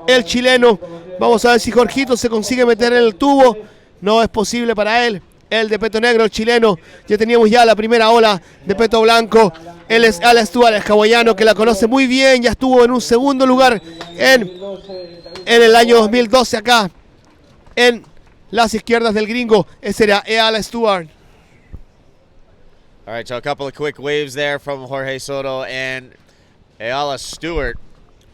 el chileno. Vamos a ver si Jorgito se consigue meter en el tubo. No es posible para él. El de Peto Negro, el chileno. Ya teníamos ya la primera ola de Peto Blanco. Él es Alex Tual, el hawaiano, que la conoce muy bien. Ya estuvo en un segundo lugar en el año 2012 acá, en las izquierdas del Gringo. Ese era Alex Stewart. All right, so a couple of quick waves there from Jorge Soto and Ayala Stewart.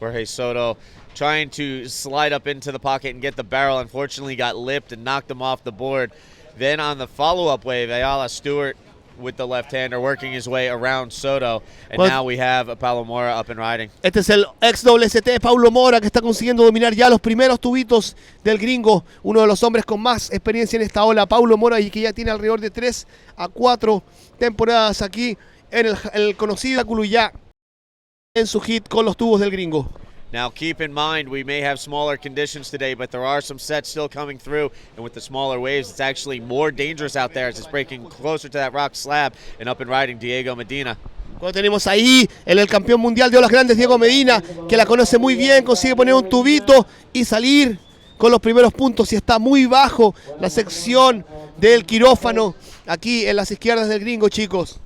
Jorge Soto trying to slide up into the pocket and get the barrel. Unfortunately, got lipped and knocked him off the board. Then on the follow-up wave, Ayala Stewart with the left-hander working his way around Soto. And Well, now we have Paulo Mora up and riding. Este es el ex WST Paulo Mora, que está consiguiendo dominar ya los primeros tubitos del Gringo. Uno de los hombres con más experiencia en esta ola, Paulo Mora, y que ya tiene alrededor de 3 a 4 temporadas aquí en el conocido ya en su hit con los tubos del Gringo. Now keep in mind, we may have smaller conditions today, but there are some sets still coming through, and with the smaller waves, it's actually more dangerous out there as it's breaking closer to that rock slab and up and riding Diego Medina. Cuando tenemos ahí el campeón mundial de olas grandes, Diego Medina, que la conoce muy bien, consigue poner un tubito y salir con los primeros puntos. Y está muy bajo la sección del quirófano aquí en las izquierdas del gringo, chicos.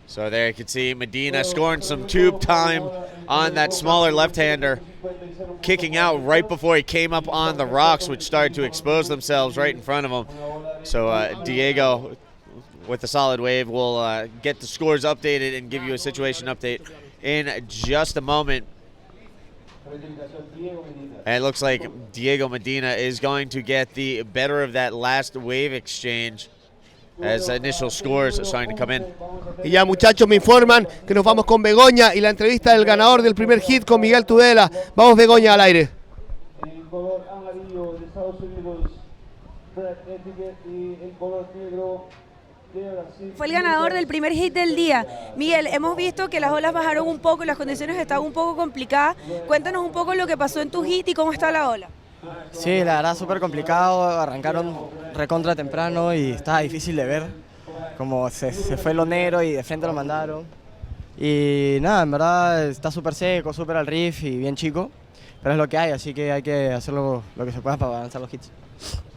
So there you can see Medina scoring some tube time on that smaller left-hander, kicking out right before he came up on the rocks, which started to expose themselves right in front of him. So Diego, with a solid wave, will get the scores updated and give you a situation update in just a moment. And it looks like Diego Medina is going to get the better of that last wave exchange as initial scores are starting to come in. Y ya, muchachos, me informan que nos vamos con Begoña y la entrevista del ganador del primer hit con Miguel Tudela. Vamos, Begoña, al aire. El color amarillo de Estados Unidos, Brad Etiquette, y el color negro de Brasil. Fue el ganador del primer hit del día. Miguel, hemos visto que las olas bajaron un poco y las condiciones estaban un poco complicadas. Cuéntanos un poco lo que pasó en tu hit y cómo está la ola. Sí, la verdad súper complicado, arrancaron recontra temprano y estaba difícil de ver, como se fue lo negro y de frente lo mandaron. Y nada, en verdad está súper seco, súper al riff y bien chico, pero es lo que hay que hacer lo que se pueda para avanzar los hits.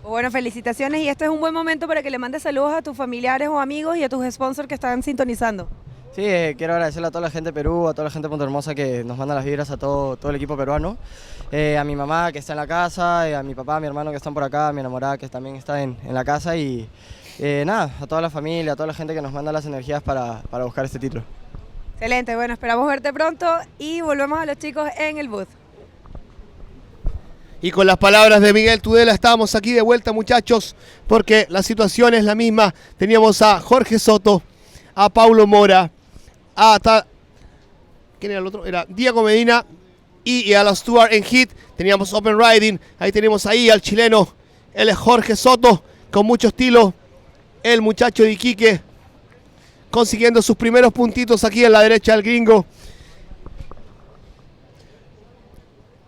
Bueno, felicitaciones y este es un buen momento para que le mandes saludos a tus familiares o amigos y a tus sponsors que están sintonizando. Sí, quiero agradecerle a toda la gente de Perú, a toda la gente de Punta Hermosa que nos manda las vibras, a todo el equipo peruano, a mi mamá que está en la casa, a mi papá, a mi hermano que están por acá, a mi enamorada que también está en la casa y nada, a toda la familia, a toda la gente que nos manda las energías para buscar este título. Excelente, bueno, esperamos verte pronto y volvemos a los chicos en el booth. Y con las palabras de Miguel Tudela estábamos aquí de vuelta, muchachos, porque la situación es la misma. Teníamos a Jorge Soto, a Paulo Mora, ¿quién era el otro? Era Diego Medina y a la Stuart en hit. Teníamos Open Riding, ahí tenemos ahí al chileno, él es Jorge Soto, con mucho estilo, el muchacho de Iquique, consiguiendo sus primeros puntitos aquí en la derecha del gringo.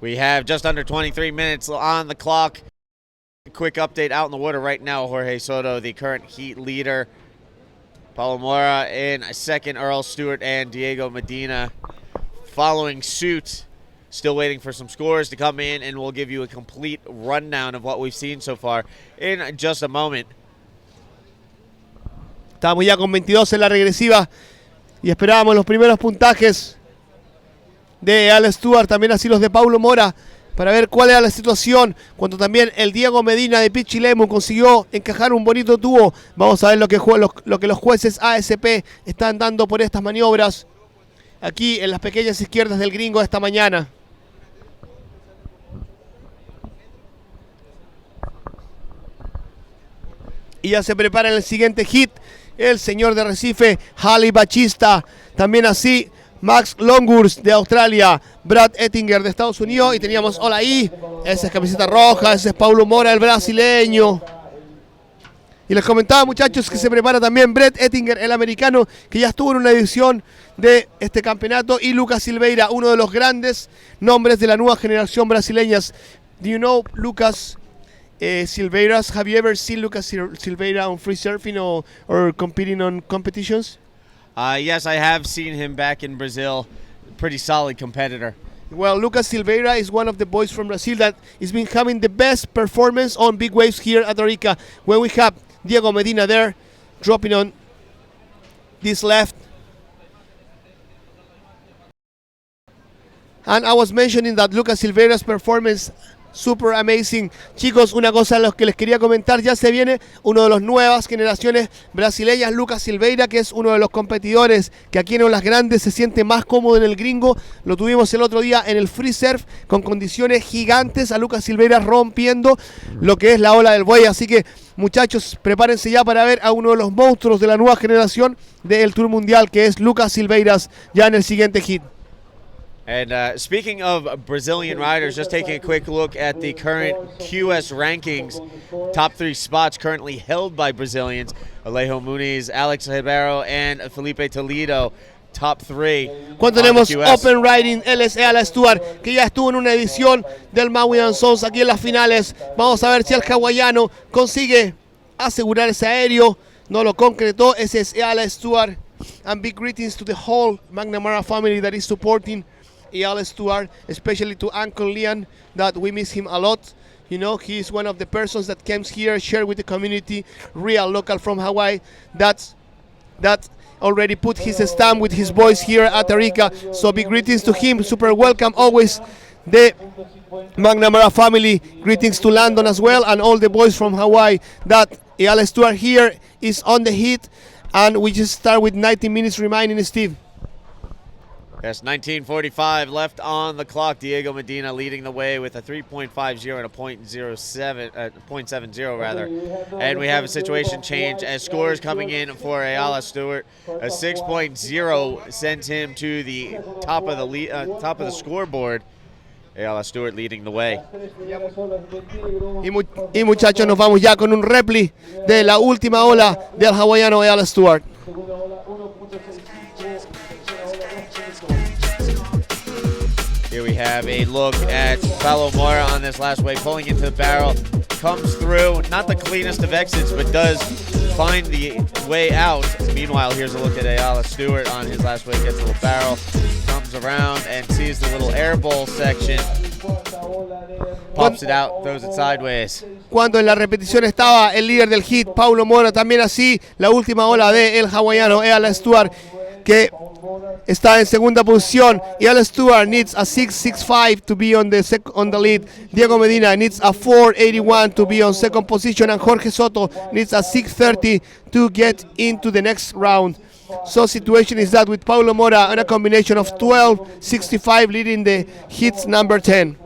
We have just under 23 minutes on the clock. A quick update out in the water right now. Jorge Soto, the current heat leader. Paulo Mora in second, Earl Stewart and Diego Medina following suit. Still waiting for some scores to come in, and we'll give you a complete rundown of what we've seen so far in just a moment. Estamos ya con 22 en la regresiva y esperábamos los primeros puntajes de Al Stewart, también así los de Paulo Mora, para ver cuál era la situación, cuando también el Diego Medina de Pichilemu consiguió encajar un bonito tubo. Vamos a ver lo que los jueces ASP están dando por estas maniobras aquí en las pequeñas izquierdas del gringo esta mañana. Y ya se prepara en el siguiente hit el señor de Recife, Halley Bachista, también así Max Longhurst de Australia, Brad Ettinger de Estados Unidos, y teníamos hola ahí, esa es camiseta roja, ese es Paulo Mora, el brasileño. Y les comentaba, muchachos, que se prepara también Brett Ettinger, el americano, que ya estuvo en una edición de este campeonato, y Lucas Silveira, uno de los grandes nombres de la nueva generación brasileñas. Do you know Lucas Silveira? Have you ever seen Lucas Silveira on free surfing or competing on competitions? Yes, I have seen him back in Brazil. Pretty solid competitor. Well, Lucas Silveira is one of the boys from Brazil that has been having the best performance on big waves here at Arica. When we have Diego Medina there, dropping on this left. And I was mentioning that Lucas Silveira's performance super amazing. Chicos, una cosa que les quería comentar, ya se viene uno de las nuevas generaciones brasileñas, Lucas Silveira, que es uno de los competidores que aquí en Olas Grandes se siente más cómodo en el gringo. Lo tuvimos el otro día en el free surf con condiciones gigantes, a Lucas Silveira rompiendo lo que es la ola del buey. Así que, muchachos, prepárense ya para ver a uno de los monstruos de la nueva generación del Tour Mundial, que es Lucas Silveira, ya en el siguiente hit. And speaking of Brazilian riders, just taking a quick look at the current QS rankings. Top 3 spots currently held by Brazilians. Alejo Muniz, Alex Ribeiro, and Felipe Toledo. Top 3. Cuando tenemos Open Riding LSE a la Stuart, que ya estuvo en una edición del Maui and Sons aquí en las finales. Vamos a ver si el hawaiano consigue asegurar ese aéreo. No lo concretó, ese es Al Stewart. And big greetings to the whole McNamara family that is supporting Eyal Stewart, especially to Uncle Leon, that we miss him a lot. You know, he is one of the persons that comes here, share with the community, real local from Hawaii, that already put his stamp with his voice here at Arica. So big greetings to him, super welcome always. The McNamara family, greetings to Landon as well, and all the boys from Hawaii. That Eyal Stewart here is on the hit, and we just start with 90 minutes remaining, Steve. Yes, 19:45 left on the clock. Diego Medina leading the way with a 3.50 and a .70 rather. And we have a situation change as scores coming in for Eyal Stewart. A 6.0 sends him to the top of the scoreboard. Eyal Stewart leading the way. Y muchachos, nos vamos ya con un repli de la última ola del hawaiano Eyal Stewart. Here we have a look at Paulo Moura on this last wave, pulling into the barrel, comes through, not the cleanest of exits, but does find the way out. Meanwhile, here's a look at Eyal Stewart on his last wave, gets a little barrel, comes around and sees the little air bowl section, pops it out, throws it sideways. Cuando en la repetición estaba el líder del hit, Paulo Moura, también así, la última ola de el hawaiano Eyal Stewart, que está en segunda posición. Eyal Stewart needs a 6.65 to be on the lead. Diego Medina needs a 4.81 to be on second position, and Jorge Soto needs a 6.30 to get into the next round. So situation is that with Paulo Moura on a combination of 12.65 leading the hits number 10.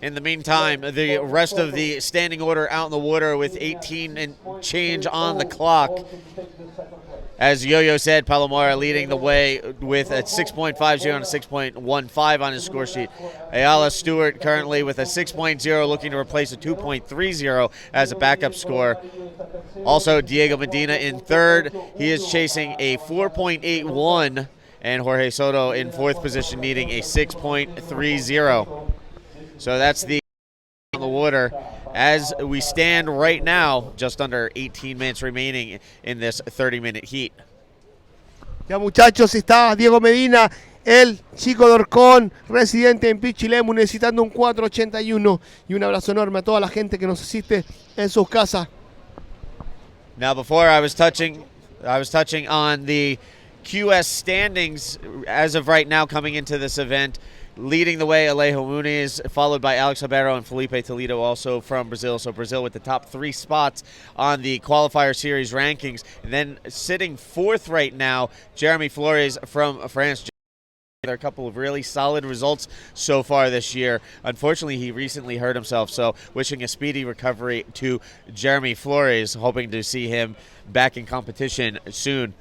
In the meantime, the rest of the standing order out in the water with 18 and change on the clock. As Yo-Yo said, Paulo Moura leading the way with a 6.50 and a 6.15 on his score sheet. Eyal Stewart currently with a 6.0 looking to replace a 2.30 as a backup score. Also, Diego Medina in third. He is chasing a 4.81, and Jorge Soto in fourth position needing a 6.30. So that's the on the water as we stand right now, just under 18 minutes remaining in this 30-minute heat. Ya muchachos, está Diego Medina, el chico de Orcón, residente en Pichilemu, necesitando un 4.81. Y un abrazo enorme a toda la gente que nos asiste en sus casas. Now, before I was touching on the QS standings as of right now coming into this event. Leading the way, Alejo Muniz, followed by Alex Ribeiro and Felipe Toledo, also from Brazil. So Brazil with the top 3 spots on the qualifier series rankings. And then sitting fourth right now, Jeremy Flores from France. There are a couple of really solid results so far this year. Unfortunately, he recently hurt himself, so wishing a speedy recovery to Jeremy Flores, hoping to see him back in competition soon.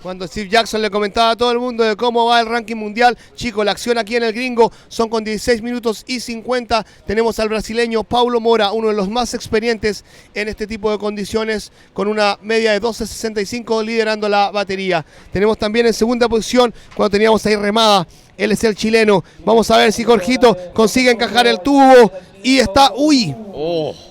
Cuando Steve Jackson le comentaba a todo el mundo de cómo va el ranking mundial, chicos, la acción aquí en el gringo son con 16 minutos y 50. Tenemos al brasileño Paulo Moura, uno de los más experientes en este tipo de condiciones, con una media de 12.65 liderando la batería. Tenemos también en segunda posición, cuando teníamos ahí remada, él es el chileno. Vamos a ver si Jorgito consigue encajar el tubo. Y está,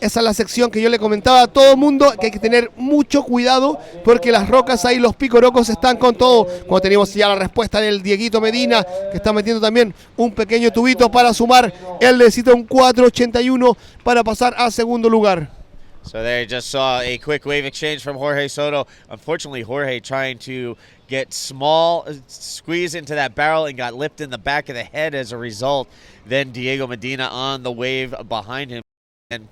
esa es la sección que yo le comentaba a todo el mundo, que hay que tener mucho cuidado porque las rocas ahí, los picorocos están con todo. Cuando tenemos ya la respuesta del Dieguito Medina, que está metiendo también un pequeño tubito para sumar, él necesita un 4.81 para pasar a segundo lugar. So there you just saw a quick wave exchange from Jorge Soto. Unfortunately, Jorge trying to get small, squeeze into that barrel and got lipped in the back of the head as a result. Then Diego Medina on the wave behind him. And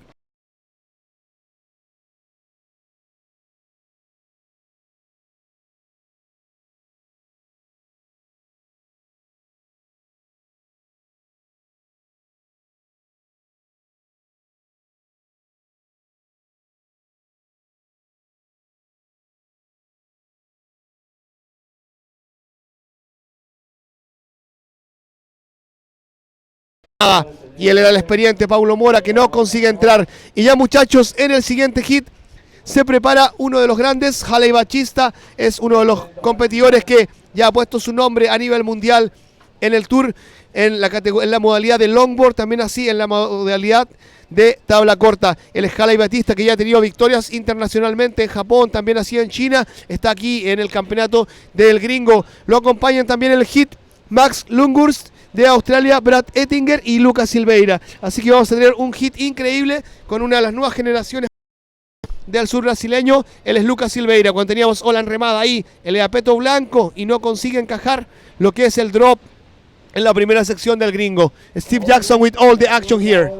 y él era el experiente Paulo Moura, que no consigue entrar. Y ya muchachos, en el siguiente hit se prepara uno de los grandes. Haley Bachista es uno de los competidores que ya ha puesto su nombre a nivel mundial en el Tour, en la modalidad de longboard, también así en la modalidad de tabla corta. El Jalai Batista, que ya ha tenido victorias internacionalmente en Japón, también así en China, está aquí en el campeonato del gringo. Lo acompañan también el hit Max Lungurst de Australia, Brad Ettinger y Lucas Silveira. Así que vamos a tener un hit increíble con una de las nuevas generaciones del sur brasileño. Él es Lucas Silveira. Cuando teníamos ola en remada ahí, el Eapeto blanco y no consigue encajar lo que es el drop en la primera sección del gringo. Steve Jackson with all the action here.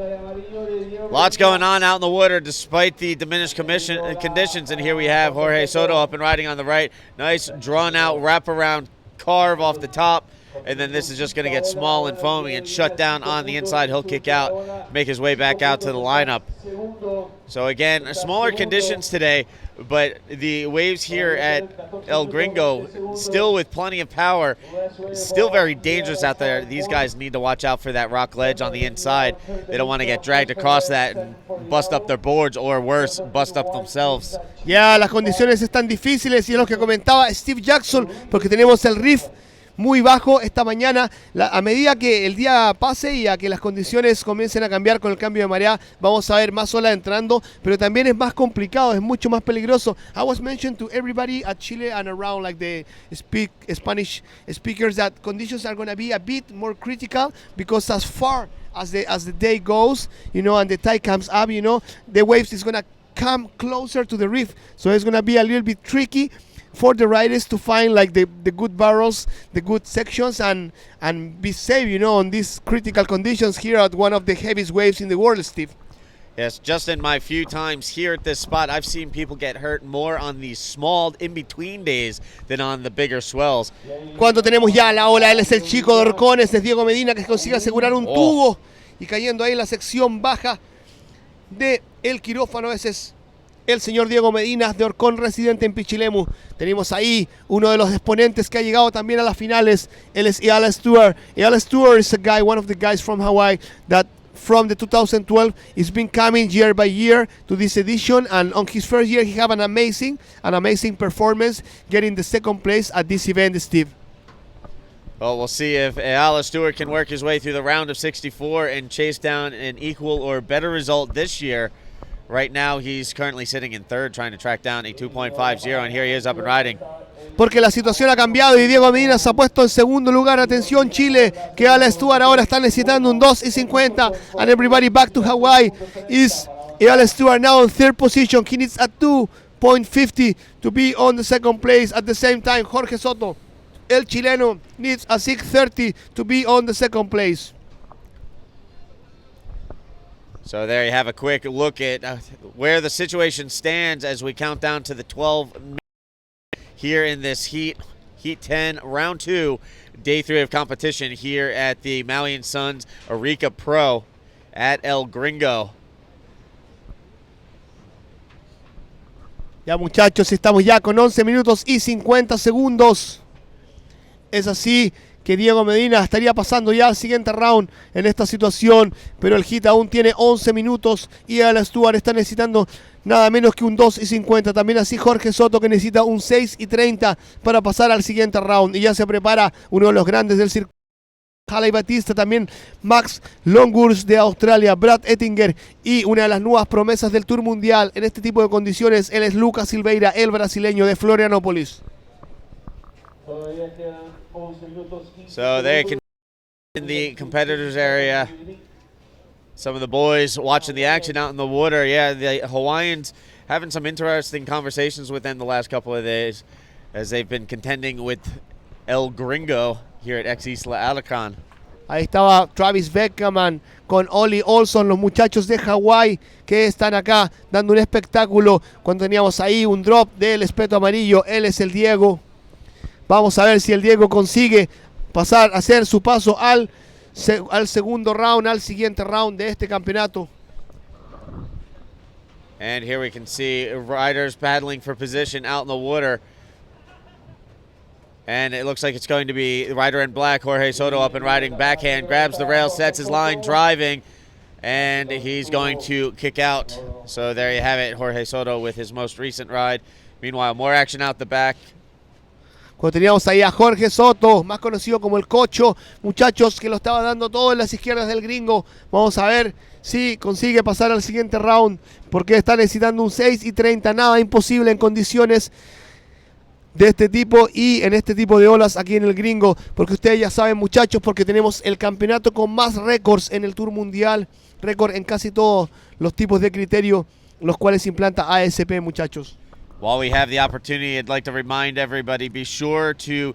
Lots going on out in the water despite the diminished conditions. And here we have Jorge Soto up and riding on the right. Nice drawn out wraparound carve off the top. And then this is just going to get small and foamy and shut down on the inside. He'll kick out, make his way back out to the lineup. So again, smaller conditions today, but the waves here at El Gringo still with plenty of power, still very dangerous out there. These guys need to watch out for that rock ledge on the inside. They don't want to get dragged across that and bust up their boards, or worse, bust up themselves. Ya las condiciones están difíciles y es lo que comentaba Steve Jackson, porque tenemos el riff muy bajo esta mañana. A medida que el día pase y a que las condiciones comiencen a cambiar con el cambio de marea, vamos a ver más ola entrando, pero también es más complicado, es mucho más peligroso. I was mentioning to everybody at Chile and around, like the Spanish speakers, that conditions are going to be a bit more critical, because as far as the day goes, you know, and the tide comes up, you know, the waves is going to come closer to the reef, so it's going to be a little bit tricky for the riders to find like the good barrels, the good sections, and be safe, you know, on these critical conditions here at one of the heaviest waves in the world, Steve. Yes, just in my few times here at this spot, I've seen people get hurt more on these small in-between days than on the bigger swells. Cuando tenemos ya la ola, él es el chico de Orcones, es Diego Medina, que consigue asegurar un tubo y cayendo ahí en la sección baja de el quirófano. Ese es el señor Diego Medina de Orcón, residente en Pichilemu. Tenemos ahí uno de los exponentes que ha llegado también a las finales. Él es Eala Stewart. Eala Stewart is a guy, one of the guys from Hawaii that from the 2012 is been coming year by year to this edition, and on his first year he have an amazing performance, getting the second place at this event, Steve. Well, we'll see if Eala Stewart can work his way through the round of 64 and chase down an equal or better result this year. Right now, he's currently sitting in third, trying to track down a 2.50, and here he is up and riding. Porque la situación ha cambiado y Diego Medina se ha puesto en segundo lugar. Atención, Chile, que Eala Stewart ahora está necesitando un 2.50. And everybody back to Hawaii. Is Eala Stewart now in third position. He needs a 2.50 to be on the second place. At the same time, Jorge Soto, el chileno, needs a 6.30 to be on the second place. So there you have a quick look at where the situation stands as we count down to the 12 here in this Heat 10, Round 2, Day 3 of competition here at the Maui and Sons Arica Pro at El Gringo. Ya, muchachos, estamos ya con 11 minutos y 50 segundos. Es así que Diego Medina estaría pasando ya al siguiente round en esta situación, pero el hit aún tiene 11 minutos y Eala Stewart está necesitando nada menos que un 2.50. También así Jorge Soto, que necesita un 6.30 para pasar al siguiente round, y ya se prepara uno de los grandes del circuito, Jalai Batista, también Max Longurs de Australia, Brad Ettinger, y una de las nuevas promesas del Tour Mundial en este tipo de condiciones, él es Lucas Silveira, el brasileño de Florianópolis. So they can in the competitors area. Some of the boys watching the action out in the water. Yeah, the Hawaiians having some interesting conversations with them the last couple of days as they've been contending with El Gringo here at Ex Isla Alacan. Ahí estaba Travis Beckerman con Ollie Olson, los muchachos de Hawái que están acá dando un espectáculo. Cuando teníamos ahí un drop del espeto amarillo, él es el Diego. Vamos a ver si el Diego consigue pasar, hacer su paso al segundo round, al siguiente round de este campeonato. And here we can see riders battling for position out in the water. And it looks like it's going to be rider in black, Jorge Soto, up and riding backhand, grabs the rail, sets his line, driving, and he's going to kick out. So there you have it, Jorge Soto with his most recent ride. Meanwhile, more action out the back. Cuando teníamos ahí a Jorge Soto, más conocido como el Cocho, muchachos, que lo estaba dando todo en las izquierdas del gringo. Vamos a ver si consigue pasar al siguiente round, porque está necesitando un 6:30, nada imposible en condiciones de este tipo y en este tipo de olas aquí en el gringo, porque ustedes ya saben, muchachos, porque tenemos el campeonato con más récords en el Tour Mundial, récord en casi todos los tipos de criterio, los cuales implanta ASP, muchachos. While we have the opportunity, I'd like to remind everybody, be sure to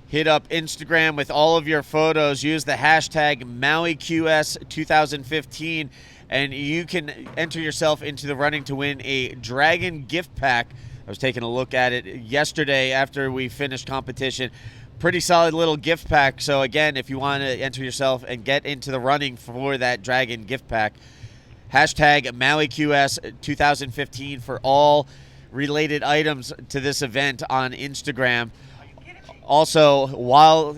hit up Instagram with all of your photos. Use the hashtag MauiQS2015, and you can enter yourself into the running to win a Dragon gift pack. I was taking a look at it yesterday after we finished competition. Pretty solid little gift pack. So again, if you want to enter yourself and get into the running for that Dragon gift pack, hashtag MauiQS2015 for all related items to this event on Instagram. Also, while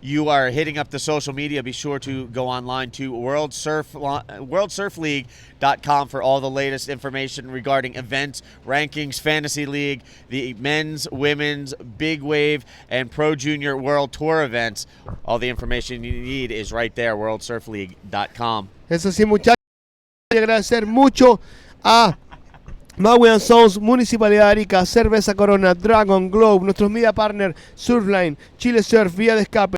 you are hitting up the social media, be sure to go online to worldsurfleague.com for all the latest information regarding events, rankings, fantasy league, the men's, women's, big wave, and pro junior world tour events. All the information you need is right there, worldsurfleague.com. Eso sí, muchachos, agradecer mucho a Maui and Sons, Municipalidad de Arica, Cerveza Corona, Dragon Globe, nuestros media partner, Surfline, Chile Surf, Vía de Escape,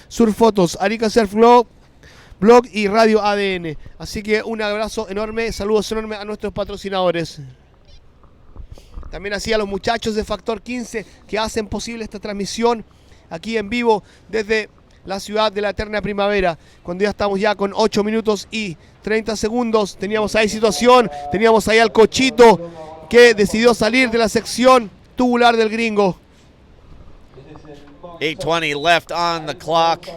Surf Fotos, Arica Surf Blog y Radio ADN. Así que un abrazo enorme, saludos enormes a nuestros patrocinadores. También así a los muchachos de Factor 15 que hacen posible esta transmisión aquí en vivo desde la ciudad de la eterna primavera, cuando ya estamos ya con 8 minutos y 30 segundos. Teníamos ahí situación, teníamos ahí al Cochito que decidió salir de la sección tubular del gringo. 8:20 left on the clock,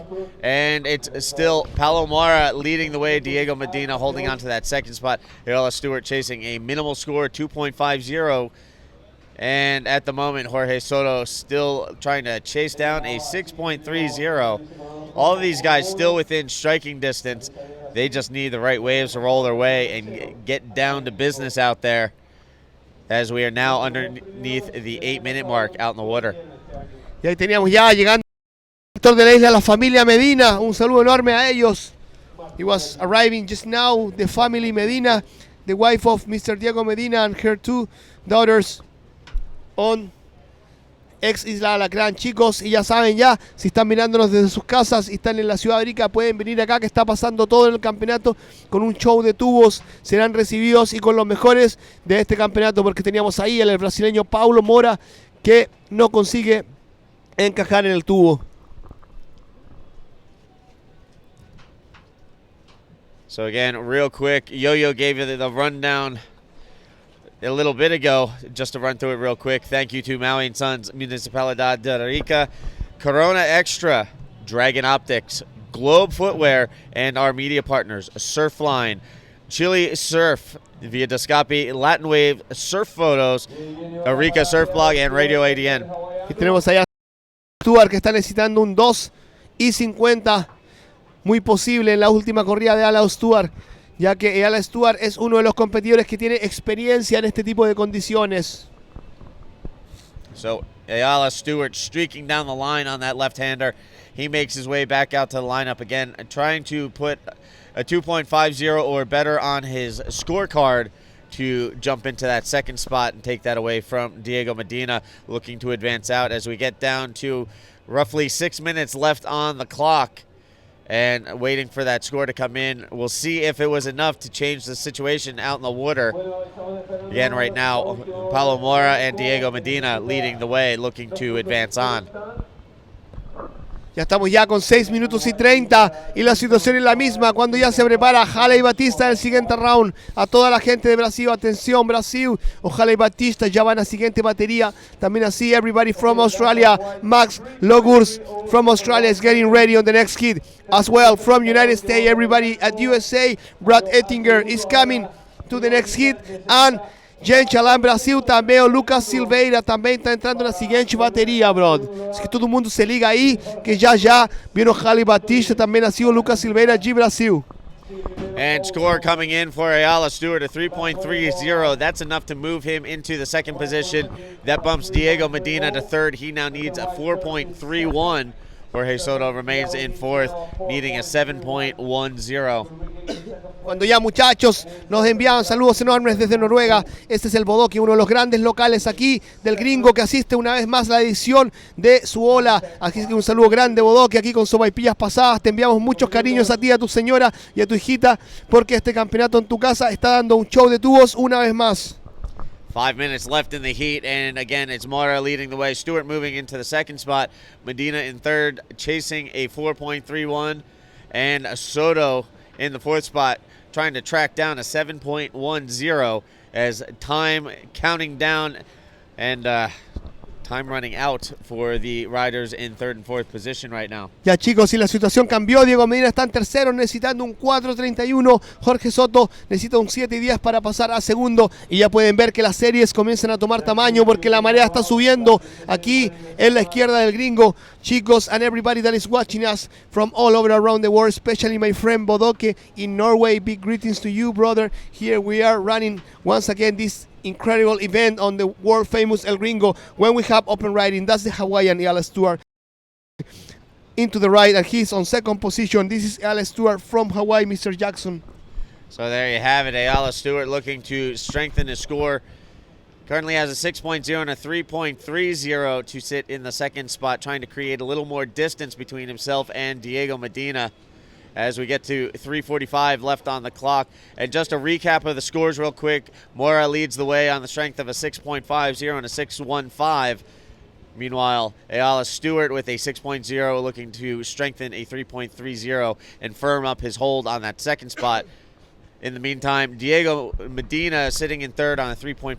and it's still Palomara leading the way. Diego Medina holding on to that second spot. Ella Stewart chasing a minimal score, 2.50. And at the moment, Jorge Soto still trying to chase down a 6.30. All of these guys still within striking distance. They just need the right waves to roll their way and get down to business out there, as we are now underneath the 8-minute mark out in the water. Y ahí teníamos ya llegando al sector de la isla la familia Medina. Un saludo enorme a ellos. He was arriving just now, the family Medina, the wife of Mr. Diego Medina and her 2 daughters on ex Isla Alacrán, chicos, y ya saben ya, si están mirándonos desde sus casas y están en la ciudad de Arica, pueden venir acá que está pasando todo en el campeonato con un show de tubos, serán recibidos y con los mejores de este campeonato, porque teníamos ahí el brasileño Paulo Mora que no consigue encajar en el tubo. So again, real quick, Yo-Yo gave you the rundown a little bit ago. Just to run through it real quick, thank you to Maui and Sons, Municipalidad de Arica, Corona Extra, Dragon Optics, Globe Footwear, and our media partners, Surfline, Chile Surf, Via Descape, Latin Wave, Surf Photos, Arica Surf Blog, and Radio ADN. Y tenemos allá a Stuart que está necesitando un 2:50, muy posible en la última corrida de Ala Stuart, ya que Ala Stuart es uno de los competidores que tiene experiencia en este tipo de condiciones. So Ayala Stewart streaking down the line on that left-hander. He makes his way back out to the lineup again, trying to put a 2.50 or better on his scorecard to jump into that second spot and take that away from Diego Medina, looking to advance out as we get down to roughly 6 minutes left on the clock. And waiting for that score to come in. We'll see if it was enough to change the situation out in the water. Again, right now, Paulo Mora and Diego Medina leading the way, looking to advance on. Ya estamos ya con 6 minutos y 30 y la situación es la misma cuando ya se prepara Haley Batista en el siguiente round. A toda la gente de Brasil, atención Brasil, Haley Batista ya van a siguiente batería. También así everybody from Australia, Max Logurs from Australia is getting ready on the next hit. As well from United States, everybody at USA, Brad Ettinger is coming to the next hit. And gente lá em Brasil também, o Lucas Silveira também está entrando na seguinte bateria, bro. Así que todo mundo se liga aí, que já já viram Haley Batista, também nasceu o Lucas Silveira de Brasil. And score coming in for Ayala Stewart, a 3.30. That's enough to move him into the second position. That bumps Diego Medina to third. He now needs a 4.31. Jorge Soto remains in fourth, needing a 7.10. Cuando ya, muchachos, nos enviaban saludos enormes desde Noruega. Este es el Bodoque, uno de los grandes locales aquí del gringo que asiste una vez más a la edición de su ola. Así que un saludo grande, Bodoque, aquí con sopaipillas pasadas. Te enviamos muchos cariños a ti, a tu señora y a tu hijita, porque este campeonato en tu casa está dando un show de tubos una vez más. 5 minutes left in the heat, and again, it's Mora leading the way. Stewart moving into the second spot. Medina in third, chasing a 4.31. And Soto in the fourth spot, trying to track down a 7.10 as time counting down and time running out for the riders in third and fourth position right now. Ya, chicos, y la situación cambió. Diego Medina está en tercero necesitando un 4.31. Jorge Soto necesita un 7.10 para pasar a segundo. Y ya pueden ver que las series comienzan a tomar tamaño porque la marea está subiendo aquí en la izquierda del gringo. Chicos, and everybody that is watching us from all over around the world, especially my friend Bodoque in Norway, big greetings to you, brother. Here we are running once again this incredible event on the world famous El Gringo when we have open riding. That's the Hawaiian Ayala Stewart into the right, and he's on second position. This is Ayala Stewart from Hawaii, Mr. Jackson. So there you have it. Ayala Stewart looking to strengthen his score. Currently has a 6.0 and a 3.30 to sit in the second spot, trying to create a little more distance between himself and Diego Medina as we get to 3:45 left on the clock. And just a recap of the scores real quick. Mora leads the way on the strength of a 6.50 and a 6.15. Meanwhile, Ayala Stewart with a 6.0 looking to strengthen a 3.30 and firm up his hold on that second spot. In the meantime, Diego Medina sitting in third on a 3.50,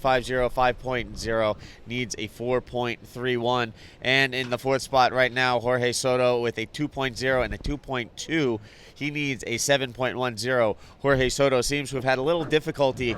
5.0, needs a 4.31. And in the fourth spot right now, Jorge Soto with a 2.0 and a 2.2. He needs a 7.10. Jorge Soto seems to have had a little difficulty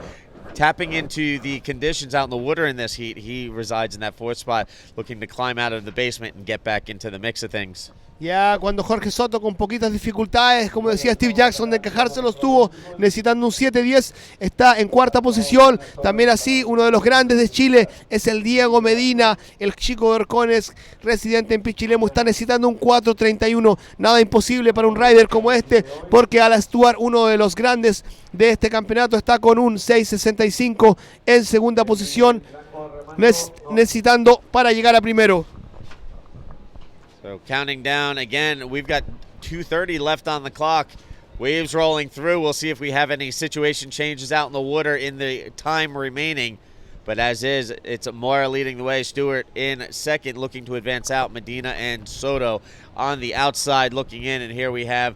tapping into the conditions out in the water in this heat. He resides in that fourth spot, looking to climb out of the basement and get back into the mix of things. Ya cuando Jorge Soto con poquitas dificultades, como decía Steve Jackson, de encajarse los tuvo, necesitando un 7.10, está en cuarta posición. También así, uno de los grandes de Chile es el Diego Medina, el chico de Orcones, residente en Pichilemu, está necesitando un 4.31. Nada imposible para un rider como este, porque Ayala Stewart, uno de los grandes de este campeonato, está con un 6.65 en segunda posición, necesitando para llegar a primero. So counting down again, we've got 2:30 left on the clock. Waves rolling through. We'll see if we have any situation changes out in the water in the time remaining. But as is, it's Mora leading the way. Stewart in second, looking to advance out. Medina and Soto on the outside looking in. And here we have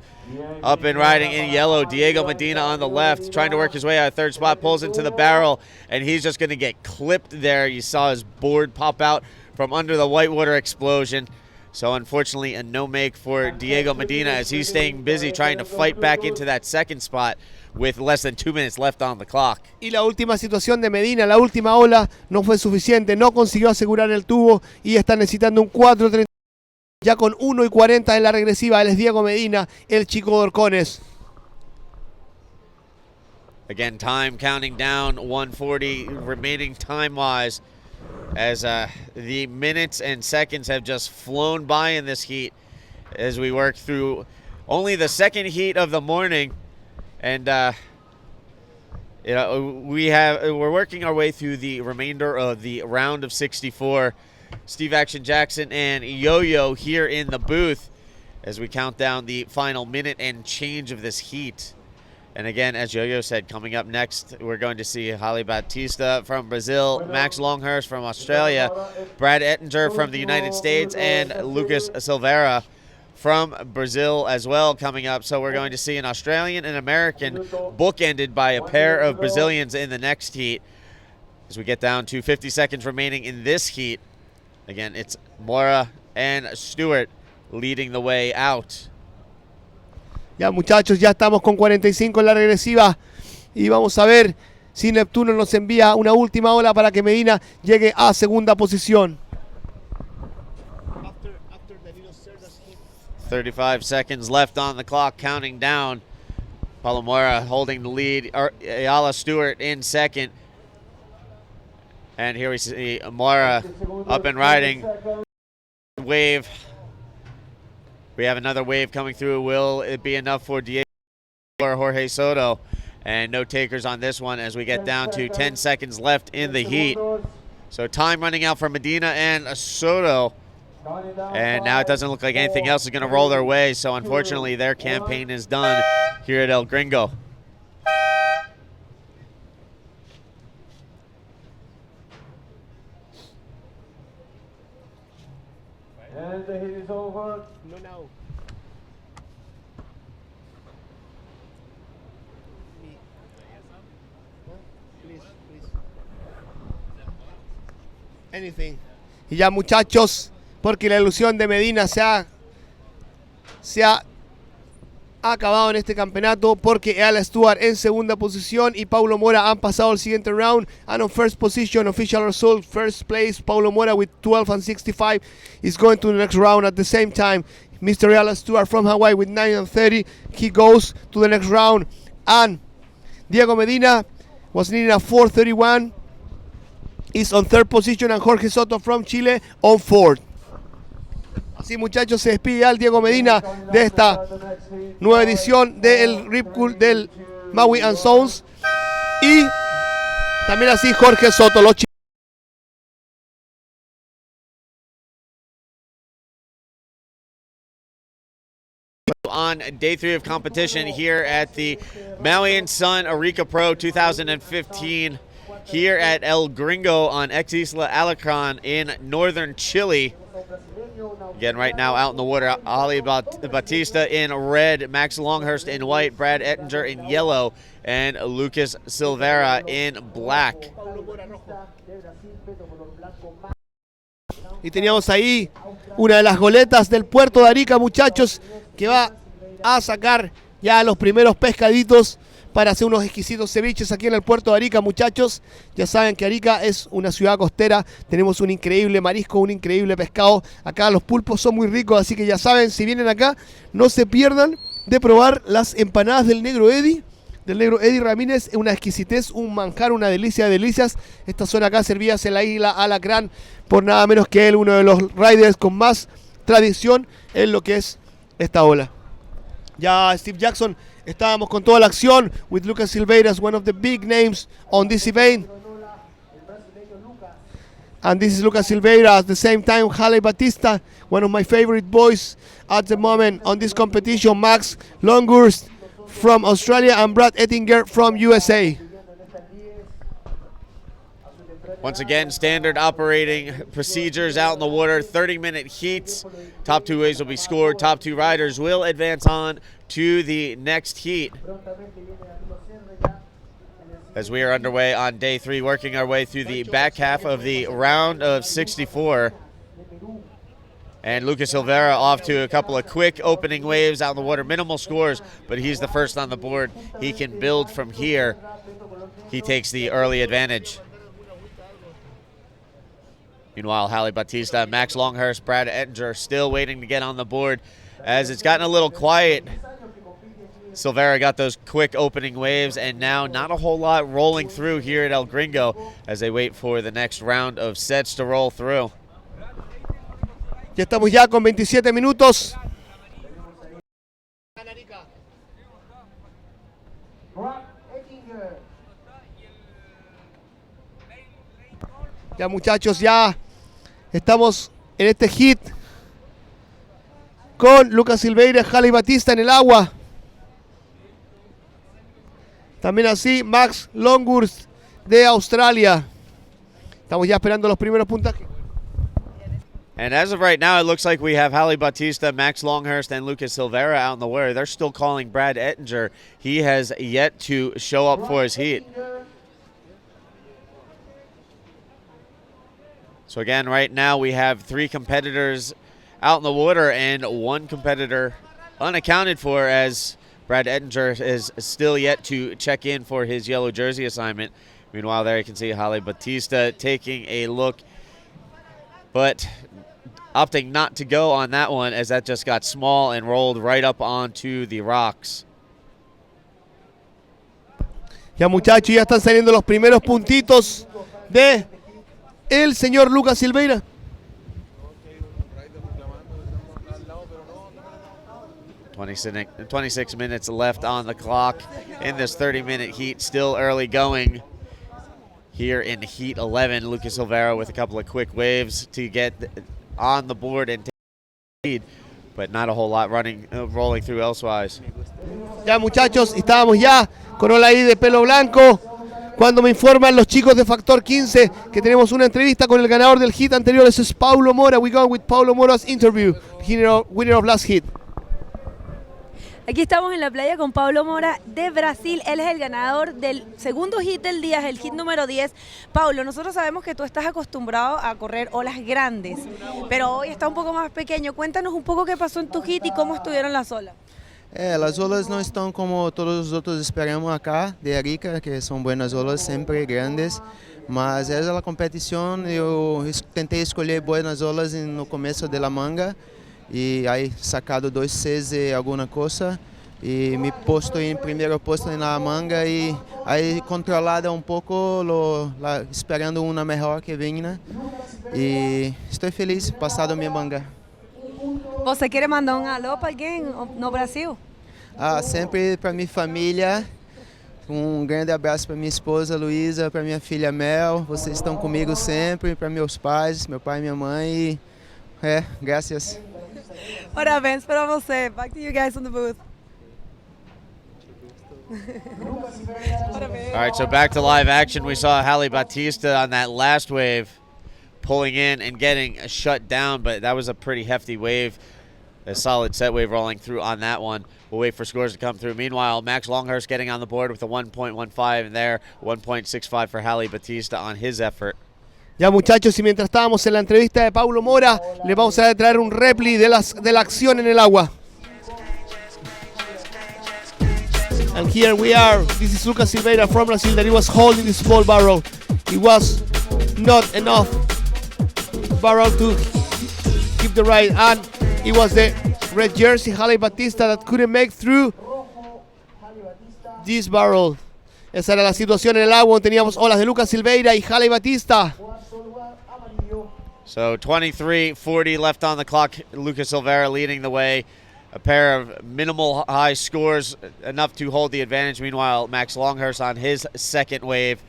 up and riding in yellow, Diego Medina on the left, trying to work his way out of third spot, pulls into the barrel, and he's just going to get clipped there. You saw his board pop out from under the whitewater explosion. So unfortunately, a no-make for Diego Medina as he's staying busy trying to fight back into that second spot with less than 2 minutes left on the clock. Y la última situación de Medina, la última ola, no fue suficiente, no consiguió asegurar el tubo y está necesitando un 4.30. Ya con 1.40 en la regresiva, él es Diego Medina, el chico de Orcones. Again, time counting down, 1:40 remaining time-wise, as the minutes and seconds have just flown by in this heat as we work through only the second heat of the morning. And we're working our way through the remainder of the round of 64. Steve Action Jackson and Yo-Yo here in the booth as we count down the final minute and change of this heat. And again, as Yo-Yo said, coming up next, we're going to see Holly Batista from Brazil, Max Longhurst from Australia, Brad Ettinger from the United States, and Lucas Silveira from Brazil as well coming up. So we're going to see an Australian and American bookended by a pair of Brazilians in the next heat. As we get down to 50 seconds remaining in this heat, again, it's Mora and Stewart leading the way out. Ya, muchachos, ya estamos con 45 en la regresiva y vamos a ver si Neptuno nos envía una última ola para que Medina llegue a segunda posición. 35 seconds left on the clock, counting down. Palomora holding the lead. Ayala Stewart in second. And here we see Mora up and riding. Wave. We have another wave coming through. Will it be enough for Diego or Jorge Soto? And no takers on this one as we get down to 10 seconds left in the heat. So time running out for Medina and Soto. And now it doesn't look like anything else is going to roll their way. So unfortunately, their campaign is done here at El Gringo. And the heat is over. No. Please. Anything. Y ya, muchachos, porque la ilusión de Medina se ha acabado en este campeonato, porque Al Stewart en segunda posición y Paulo Mora han pasado al siguiente round. And on first position, official result, first place, Paulo Mora with 12 and 65 is going to the next round. At the same time, Mr. Al Stewart from Hawaii with 9 and 30, he goes to the next round. And Diego Medina was needing a 431, is on third position, and Jorge Soto from Chile on fourth. Así, muchachos, se despide al Diego Medina de esta nueva edición del Rip Curl del Maui and Sons. Y también así Jorge Soto, los chilenos. On day 3 of competition here at the Maui and Son Arica Pro 2015 here at El Gringo on Ex Isla Alarcon in northern Chile. Again, right now out in the water, Ali Batista in red, Max Longhurst in white, Brad Ettinger in yellow, and Lucas Silveira in black. Y teníamos ahí una de las goletas del puerto de Arica, muchachos, que va a sacar ya los primeros pescaditos para hacer unos exquisitos ceviches aquí en el puerto de Arica, muchachos. Ya saben que Arica es una ciudad costera, tenemos un increíble marisco, un increíble pescado. Acá los pulpos son muy ricos, así que ya saben, si vienen acá, no se pierdan de probar las empanadas del negro Eddie Ramírez. Una exquisitez, un manjar, una delicia de delicias. Estas son acá servidas en la isla Alacrán por nada menos que él, uno de los riders con más tradición en lo que es esta ola. Ya Steve Jackson, estábamos con toda la acción with Lucas Silveira as one of the big names on this event. And this is Lucas Silveira at the same time, Halle Batista, one of my favorite boys at the moment on this competition, Max Longhurst from Australia and Brad Ettinger from USA. Once again, standard operating procedures out in the water, 30-minute heats. Top 2 waves will be scored. Top 2 riders will advance on to the next heat. As we are underway on day 3, working our way through the back half of the round of 64. And Lucas Silveira off to a couple of quick opening waves out in the water. Minimal scores, but he's the first on the board. He can build from here. He takes the early advantage. Meanwhile, Halle Batista, Max Longhurst, Brad Ettinger still waiting to get on the board as it's gotten a little quiet. Silveira got those quick opening waves, and now not a whole lot rolling through here at El Gringo as they wait for the next round of sets to roll through. Ya estamos ya con 27 minutos. Ya, muchachos, ya estamos en este hit con Lucas Silveira, Halle Batista en el agua. También así Max Longhurst de Australia. Estamos ya esperando los primeros puntajes. And as of right now, it looks like we have Halle Batista, Max Longhurst, and Lucas Silveira out in the water. They're still calling Brad Ettinger. He has yet to show up for his heat. So again, right now we have 3 competitors out in the water and 1 competitor unaccounted for, as Brad Ettinger is still yet to check in for his yellow jersey assignment. Meanwhile, there you can see Halle Batista taking a look, but opting not to go on that one as that just got small and rolled right up onto the rocks. Ya muchachos, ya están saliendo los primeros puntitos de el señor Lucas Silveira. 26 minutes left on the clock in this 30-minute heat. Still early going here in heat 11. Lucas Silveira with a couple of quick waves to get on the board and take the lead, but not a whole lot rolling through elsewise. Ya muchachos, estábamos ya con Ola ahí de pelo blanco cuando me informan los chicos de Factor 15 que tenemos una entrevista con el ganador del hit anterior. Eso es Paulo Mora. We go with Paulo Mora's interview, winner of last hit. Aquí estamos en la playa con Paulo Mora de Brasil. Él es el ganador del segundo hit del día, es el hit número 10. Paulo, nosotros sabemos que tú estás acostumbrado a correr olas grandes, pero hoy está un poco más pequeño. Cuéntanos un poco qué pasó en tu hit y cómo estuvieron las olas. As olas não estão como todos os outros esperamos acá de Arica, que são buenas olas, sempre grandes, mas essa é a competição. Eu tentei escolher buenas olas no começo da manga e aí sacado 2 Cs e alguma coisa e me posto em primeiro posto na manga e aí controlada um pouco, esperando uma melhor que venha e estou feliz passado minha manga. Você quer mandar um alô para alguém no Brasil? Sempre para minha família, um grande abraço para minha esposa Luísa, para minha filha Mel, vocês estão comigo sempre, para meus pais, meu pai e minha mãe, graças. Parabéns para você. Back to you guys on the booth. All right, so back to live action. We saw Halle Batista on that last wave pulling in and getting shut down, but that was a pretty hefty wave. A solid set wave rolling through on that one. We'll wait for scores to come through. Meanwhile, Max Longhurst getting on the board with a 1.15 there, 1.65 for Halle Batista on his effort. Ya muchachos, y mientras estábamos en la entrevista de Paulo Mora, les vamos a traer un replay de la acción en el agua. And here we are. This is Lucas Silveira from Brazil that he was holding this small barrel. It was not enough barrel to keep the ride, and it was the red jersey Halle Batista that couldn't make through this barrel. Esa era la situación en el agua. Teníamos olas de Lucas Silveira y Halle Batista. So 23:40 left on the clock. Lucas Silveira leading the way. A pair of minimal high scores, enough to hold the advantage. Meanwhile, Max Longhurst on his second wave.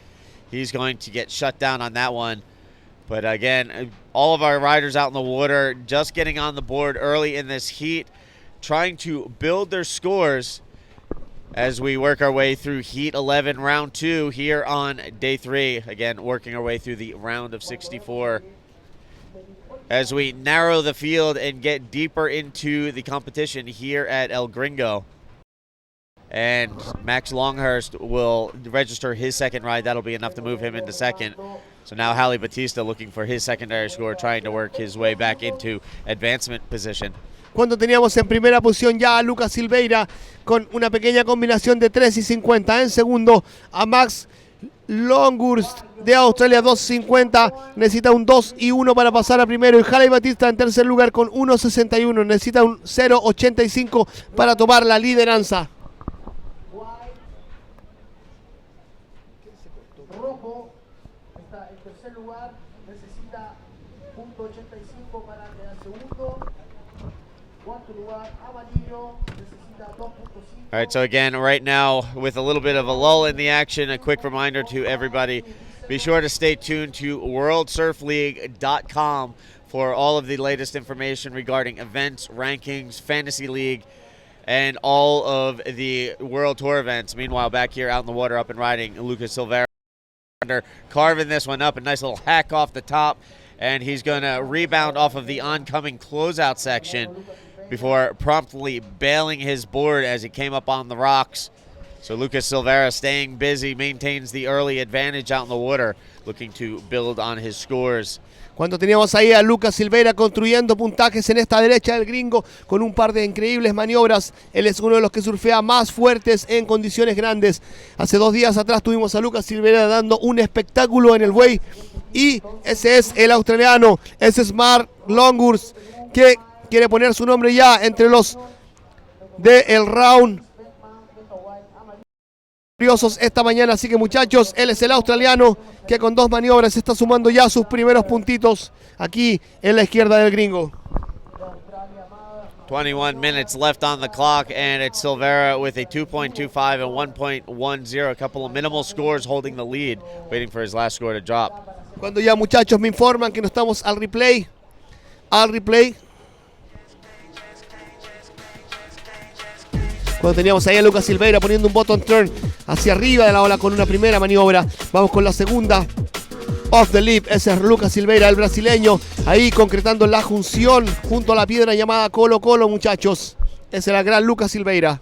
He's going to get shut down on that one. But again, all of our riders out in the water just getting on the board early in this heat, trying to build their scores as we work our way through heat 11, round 2 here on day 3. Again, working our way through the round of 64. As we narrow the field and get deeper into the competition here at El Gringo. And Max Longhurst will register his second ride. That'll be enough to move him into second. So now Halle Batista looking for his secondary score, trying to work his way back into advancement position. Cuando teníamos en primera posición ya a Lucas Silveira con una pequeña combinación de 3:50. En segundo a Max Longhurst de Australia, 2:50. Necesita un 2:1 para pasar a primero. Y Halle Batista en tercer lugar con 1:61. Necesita un 0:85 para tomar la lideranza. Rojo está en tercer lugar, necesita .85 para quedar segundo. Cuarto lugar, amarillo, necesita 2.5. All right, so again, right now, with a little bit of a lull in the action, a quick reminder to everybody, be sure to stay tuned to worldsurfleague.com for all of the latest information regarding events, rankings, fantasy league, and all of the World Tour events. Meanwhile, back here out in the water, up and riding, Lucas Silveira carving this one up, a nice little hack off the top, and he's going to rebound off of the oncoming closeout section before promptly bailing his board as he came up on the rocks. So Lucas Silveira staying busy, maintains the early advantage out in the water, looking to build on his scores. Cuando teníamos ahí a Lucas Silveira construyendo puntajes en esta derecha del gringo con un par de increíbles maniobras. Él es uno de los que surfea más fuertes en condiciones grandes. Hace 2 días atrás tuvimos a Lucas Silveira dando un espectáculo en el buey. Y ese es el australiano, ese es Max Longhurst, que quiere poner su nombre ya entre los del round curiosos esta mañana, así que muchachos, él es el australiano que con 2 maniobras está sumando ya sus primeros puntitos aquí en la izquierda del gringo. 21 minutes left on the clock, and it's Silvera with a 2.25 and 1.10, a couple of minimal scores holding the lead, waiting for his last score to drop. Cuando ya muchachos me informan que no estamos al replay. Cuando teníamos ahí a Lucas Silveira poniendo un bottom turn hacia arriba de la ola con una primera maniobra. Vamos con la segunda. Off the lip, ese es Lucas Silveira, el brasileño, ahí concretando la junción junto a la piedra llamada Colo Colo, muchachos. Ese era el gran Lucas Silveira.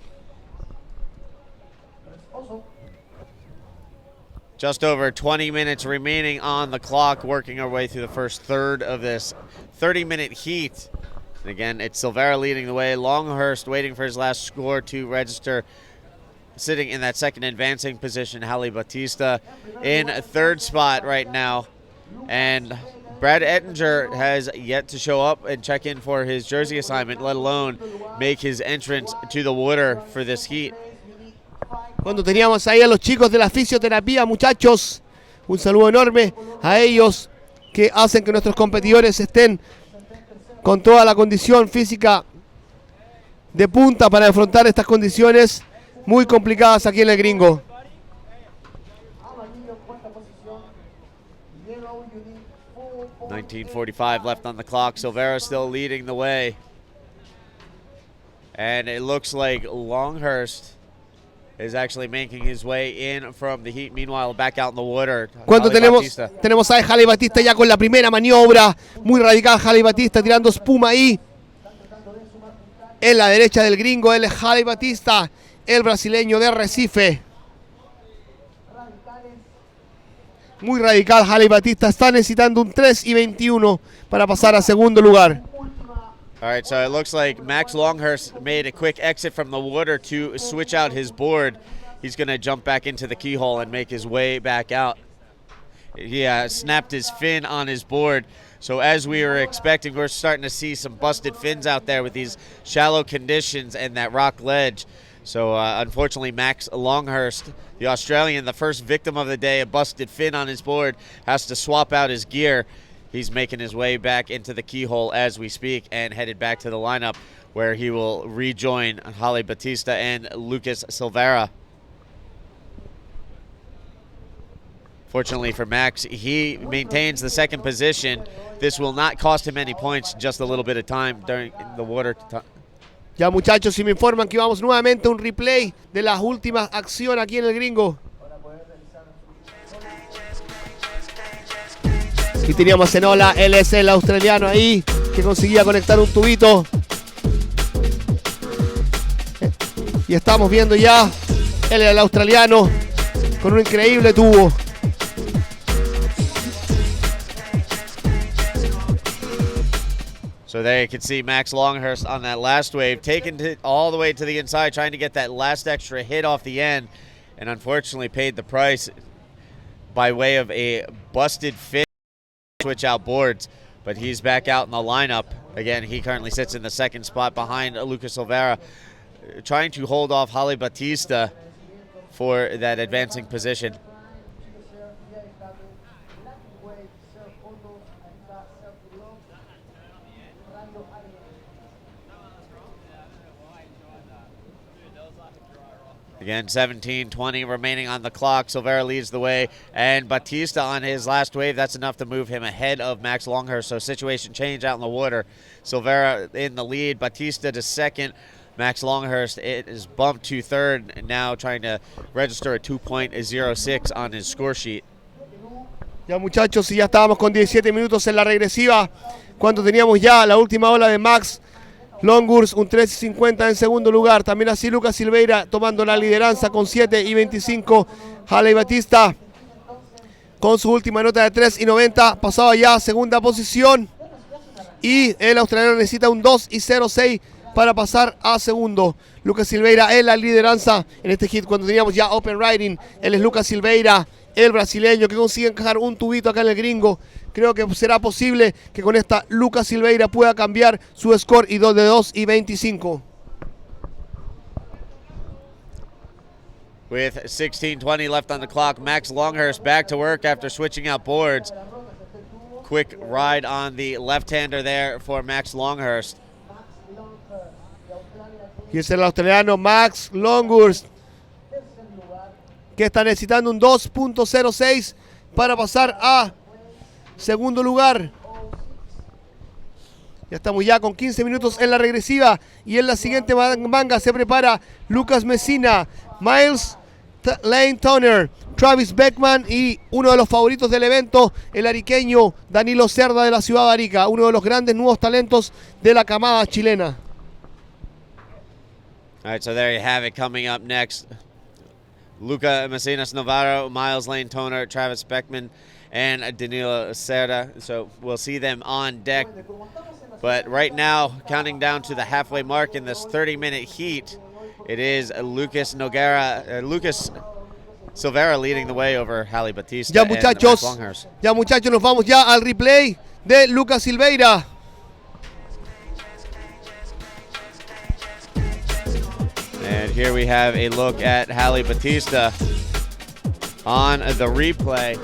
Just over 20 minutes remaining on the clock, working our way through the first third of this 30-minute heat. And again, it's Silvera leading the way. Longhurst waiting for his last score to register. Sitting in that second advancing position, Halle Batista in third spot right now. And Brad Ettinger has yet to show up and check in for his jersey assignment, let alone make his entrance to the water for this heat. Cuando teníamos ahí a los chicos de la fisioterapia, muchachos, un saludo enorme a ellos que hacen que nuestros competidores estén con toda la condición física de punta para afrontar estas condiciones muy complicadas aquí en el gringo. $19:45 left on the clock. Silvera still leading the way. And it looks like Longhurst is actually making his way in from the heat. Meanwhile, back out in the water. Cuando tenemos a Halle Batista ya con la primera maniobra, muy radical Halle Batista tirando espuma ahí. En la derecha del gringo, él es Halle Batista, el brasileño de Recife. Muy radical Halle Batista, está necesitando un 3:21 para pasar a segundo lugar. All right, so it looks like Max Longhurst made a quick exit from the water to switch out his board. He's going to jump back into the keyhole and make his way back out. He snapped his fin on his board. So as we were expecting, we're starting to see some busted fins out there with these shallow conditions and that rock ledge. So unfortunately, Max Longhurst, the Australian, the first victim of the day, a busted fin on his board, has to swap out his gear. He's making his way back into the keyhole as we speak and headed back to the lineup where he will rejoin Halle Batista and Lucas Silvera. Fortunately for Max, he maintains the second position. This will not cost him any points, just a little bit of time during the water. Ya muchachos, si me informan que vamos nuevamente a un replay de las últimas acciones aquí en el gringo. Y teníamos en ola, él es el australiano ahí, que conseguía conectar un tubito. Y estamos viendo ya, él era el australiano, con un increíble tubo. So there you can see Max Longhurst on that last wave, taking it all the way to the inside, trying to get that last extra hit off the end, and unfortunately paid the price by way of a busted fin. Switch out boards, but he's back out in the lineup. Again, he currently sits in the second spot behind Lucas Silvera, trying to hold off Halle Batista for that advancing position. Again, 17:20 remaining on the clock. Silvera leads the way, and Batista on his last wave. That's enough to move him ahead of Max Longhurst. So situation change out in the water. Silvera in the lead, Batista to second. Max Longhurst is bumped to third, and now trying to register a 2.06 on his score sheet. Ya muchachos, y ya estábamos con 17 minutos en la regresiva, cuando teníamos ya la última ola de Max Longhurst, un 3:50 en segundo lugar. También así Lucas Silveira tomando la lideranza con 7:25. Halle Batista con su última nota de 3:90 pasaba ya a segunda posición. Y el australiano necesita un 2:06 para pasar a segundo. Lucas Silveira en la lideranza en este hit cuando teníamos ya Open Riding. Él es Lucas Silveira, el brasileño que consigue encajar un tubito acá en el gringo. Creo que será posible que con esta Lucas Silveira pueda cambiar su score y de 2:25. With 16:20 left on the clock, Max Longhurst back to work after switching out boards. Quick ride on the left-hander there for Max Longhurst. Y es el australiano Max Longhurst, que está necesitando un 2.06 para pasar a segundo lugar. Ya estamos ya con 15 minutos en la regresiva y en la siguiente manga se prepara Lucas Messina, Miles Lane Toner, Travis Beckman y uno de los favoritos del evento, el ariqueño Danilo Cerda de la ciudad de Arica, uno de los grandes nuevos talentos de la camada chilena. All right, so there you have it. Coming up next, Luca Messinas Navarro, Miles Lane Toner, Travis Beckman, and Danilo Cerda. So we'll see them on deck. But right now, counting down to the halfway mark in this 30-minute heat, it is Lucas Silvera leading the way over Halle Batista. Ya muchachos, nos vamos ya al replay de Lucas Silveira. And here we have a look at Halle Batista on the replay.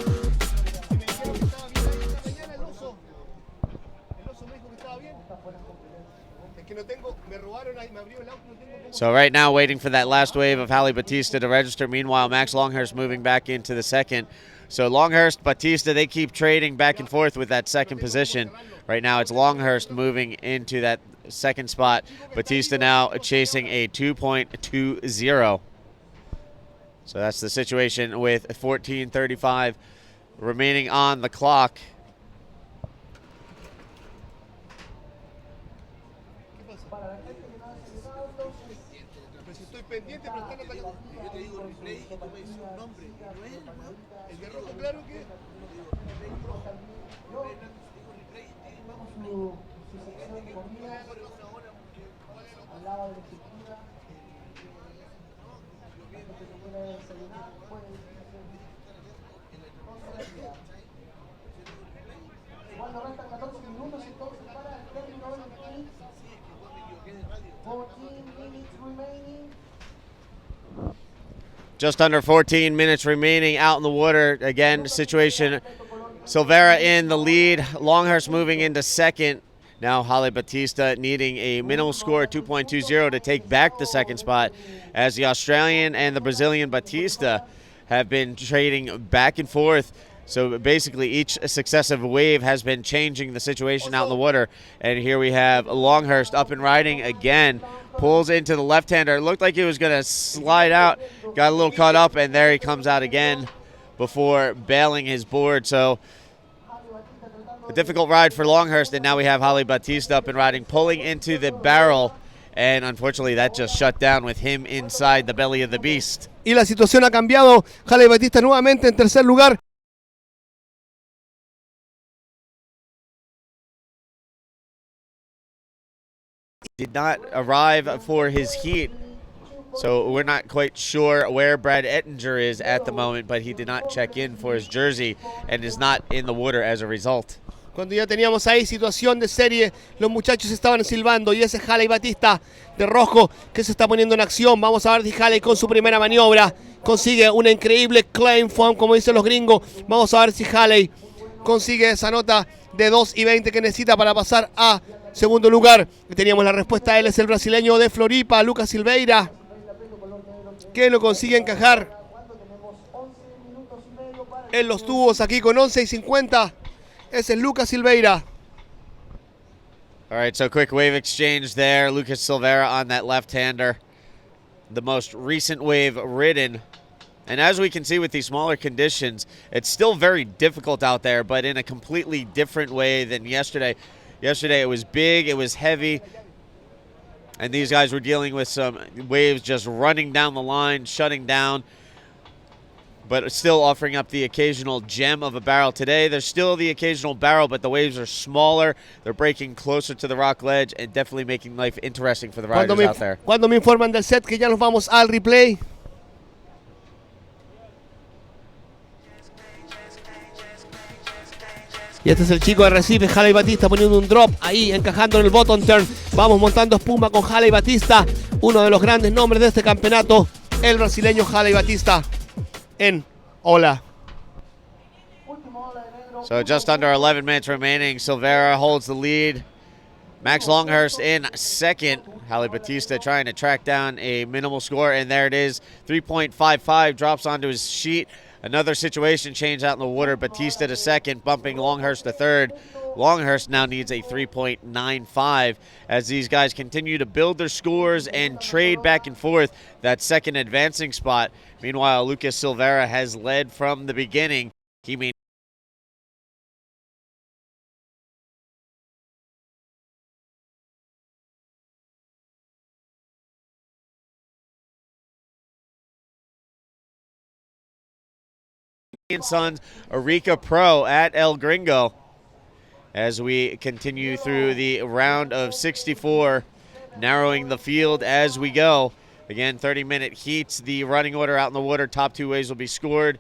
So right now waiting for that last wave of Halle Batista to register. Meanwhile, Max Longhurst moving back into the second. So Longhurst, Batista, they keep trading back and forth with that second position. Right now it's Longhurst moving into that second spot. Batista now chasing a 2.20. So that's the situation with 14:35 remaining on the clock. Just under 14 minutes remaining out in the water. Again, situation, Silvera in the lead. Longhurst moving into second. Now Halle Batista needing a minimal score, 2.20, to take back the second spot, as the Australian and the Brazilian Batista have been trading back and forth. So basically each successive wave has been changing the situation out in the water. And here we have Longhurst up and riding again. Pulls into the left-hander. It looked like he was going to slide out. Got a little caught up, and there he comes out again before bailing his board. So a difficult ride for Longhurst, and now we have Halle Batista up and riding, pulling into the barrel. And unfortunately, that just shut down with him inside the belly of the beast. Y la situación ha cambiado. Halle Batista nuevamente en tercer lugar. Did not arrive for his heat, so we're not quite sure where Brad Ettinger is at the moment, but he did not check in for his jersey and is not in the water as a result. Cuando ya teníamos ahí situación de serie, los muchachos estaban silbando y ese es Halle Batista de rojo que se está poniendo en acción. Vamos a ver si Halle con su primera maniobra consigue una increíble claim form, como dicen los gringos. Vamos a ver si Halle consigue esa nota de 2:20 que necesita para pasar a segundo lugar. Teníamos la respuesta, él es el brasileño de Floripa, Lucas Silveira, que lo consigue encajar en los tubos aquí con 11:50. Ese es Lucas Silveira. All right, so quick wave exchange there. Lucas Silveira on that left-hander. The most recent wave ridden. And as we can see with these smaller conditions, it's still very difficult out there, but in a completely different way than yesterday. Yesterday it was big, it was heavy, and these guys were dealing with some waves just running down the line, shutting down, but still offering up the occasional gem of a barrel. Today there's still the occasional barrel, but the waves are smaller, they're breaking closer to the rock ledge, and definitely making life interesting for the riders out there. Cuando me informan del set que ya nos vamos al replay. Y este es el chico de Recife, Halle Batista, poniendo un drop ahí, encajando en el bottom turn. Vamos montando espuma con Halle Batista, uno de los grandes nombres de este campeonato el brasileño Haley Batista en ola. So just under 11 minutes remaining. Silveira holds the lead. Max Longhurst in second. Haley Batista trying to track down a minimal score, and there it is. 3.55 drops onto his sheet. Another situation change out in the water. Batista to second, bumping Longhurst to third. Longhurst now needs a 3.95 as these guys continue to build their scores and trade back and forth that second advancing spot. Meanwhile, Lucas Silveira has led from the beginning. He made Sons Arica Pro at El Gringo as we continue through the round of 64, narrowing the field as we go. Again, 30-minute heats, the running order out in the water. Top two waves will be scored.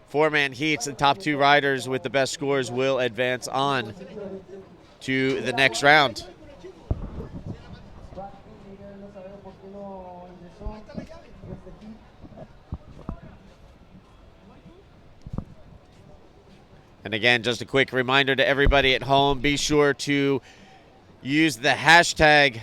Four-man heats, the top two riders with the best scores will advance on to the next round. And again, just a quick reminder to everybody at home, be sure to use the hashtag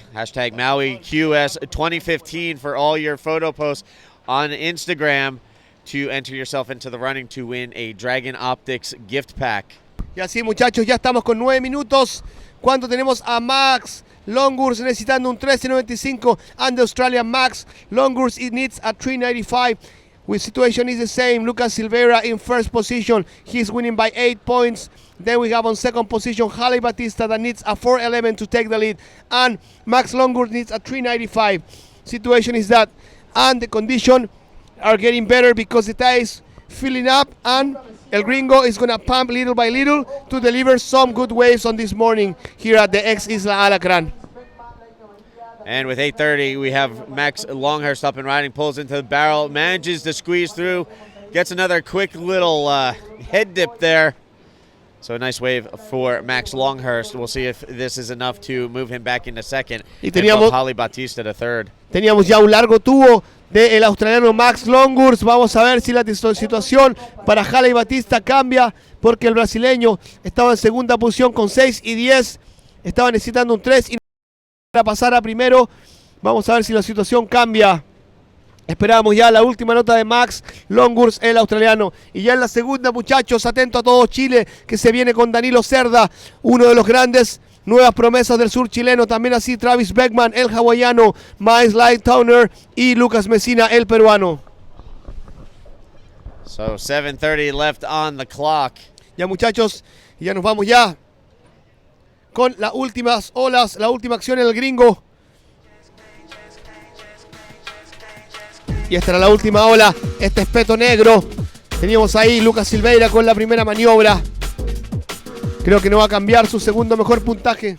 Maui QS 2015 for all your photo posts on Instagram to enter yourself into the running to win a Dragon Optics gift pack. Y así, muchachos, ya estamos con 9 minutos. Cuando tenemos a Max Longhurst necesitando un 13.95 and the Australian Max Longhurst it needs a 3.95. With situation is the same. Lucas Silveira in first position. He's winning by 8 points. Then we have on second position Haley Batista that needs a 4.11 to take the lead. And Max Longhurst needs a 3.95. Situation is that. And the condition are getting better because the tide is filling up. And El Gringo is going to pump little by little to deliver some good waves on this morning here at the ex-Isla Alacran. And with 8:30, we have Max Longhurst up and riding, pulls into the barrel, manages to squeeze through, gets another quick little head dip there. So a nice wave for Max Longhurst. We'll see if this is enough to move him back into second. Y teníamos, and Haley Batista to third. Teníamos ya un largo tubo del australiano Max Longhurst. Vamos a ver si la situación para Haley Batista cambia, porque el brasileño estaba en segunda posición con 6 y 10. Estaba necesitando un 3 y para pasar a primero. Vamos a ver si la situación cambia. Esperamos ya la última nota de Max Longhurst, el australiano. Y ya en la segunda, muchachos, atento a todo Chile, que se viene con Danilo Cerda, uno de los grandes nuevas promesas del sur chileno. También así Travis Beckman, el hawaiano, Miles Lightoner y Lucas Messina, el peruano. So 7:30 left on the clock. Ya, muchachos, ya nos vamos ya con las últimas olas, la última acción en el Gringo. Y esta era la última ola, este espeto negro. Teníamos ahí Lucas Silveira con la primera maniobra. Creo que no va a cambiar su segundo mejor puntaje.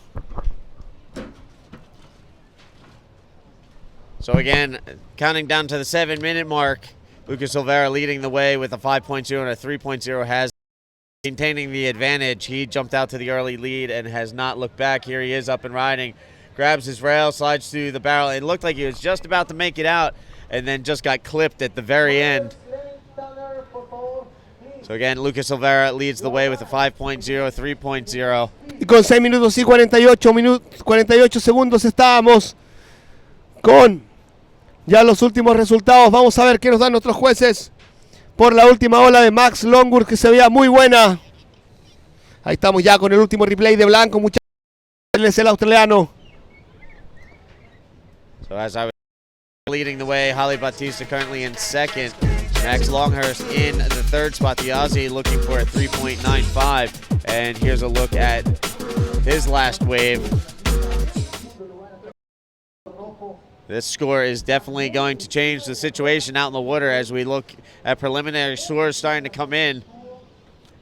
So again, counting down to the 7-minute mark, Lucas Silveira leading the way with a 5.0 and a 3.0 has maintaining the advantage. He jumped out to the early lead and has not looked back. Here he is up and riding. Grabs his rail, slides through the barrel. It looked like he was just about to make it out and then just got clipped at the very end. So again, Lucas Silveira leads the way with a 5.0, 3.0. Y con 6 minutos y 48 segundos estábamos con ya los últimos resultados. Vamos a ver qué nos dan nuestros jueces por la última ola de Max Longhurst, que se veía muy buena. Ahí estamos ya con el último replay de blanco, muchachos. Él es el australiano. So as I was leading the way, Haley Batista currently in second. Max Longhurst in the third spot. The Aussie looking for a 3.95. And here's a look at his last wave. This score is definitely going to change the situation out in the water as we look at preliminary scores starting to come in.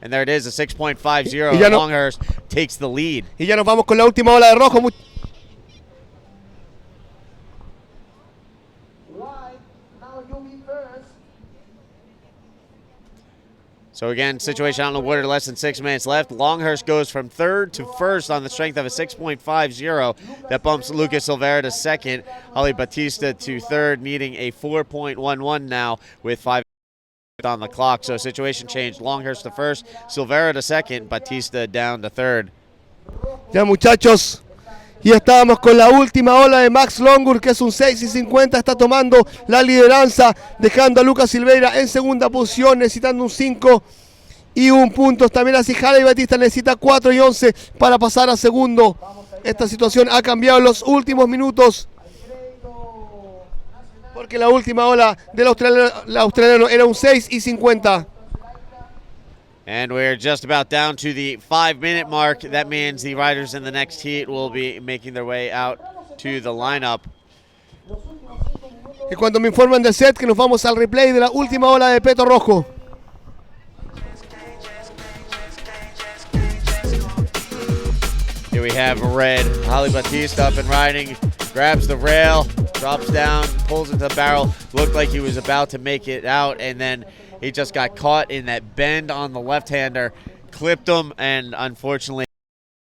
And there it is, a 6.50. Longhurst takes the lead. Y ya nos vamos con la última ola de rojo. So again, situation on the water, less than 6 minutes left. Longhurst goes from third to first on the strength of a 6.50. That bumps Lucas Silveira to second. Holly Batista to third, needing a 4.11 now with 5 on the clock. So situation changed. Longhurst to first, Silveira to second, Batista down to third. Ya muchachos, y estábamos con la última ola de Max Longhurst, que es un 6:50, está tomando la lideranza, dejando a Lucas Silveira en segunda posición, necesitando un 5 y un punto. También así Holly Batista necesita 4 y 11 para pasar a segundo. Esta situación ha cambiado en los últimos minutos, porque la última ola del australiano era un 6:50. And we're just about down to the 5-minute mark. That means the riders in the next heat will be making their way out to the lineup. Y cuando me informan del set, que nos vamos al replay de la última ola de Peto Rojo. Here we have red. Holly Batista up and riding, grabs the rail, drops down, pulls into the barrel. Looked like he was about to make it out, and then he just got caught in that bend on the left-hander, clipped him, and unfortunately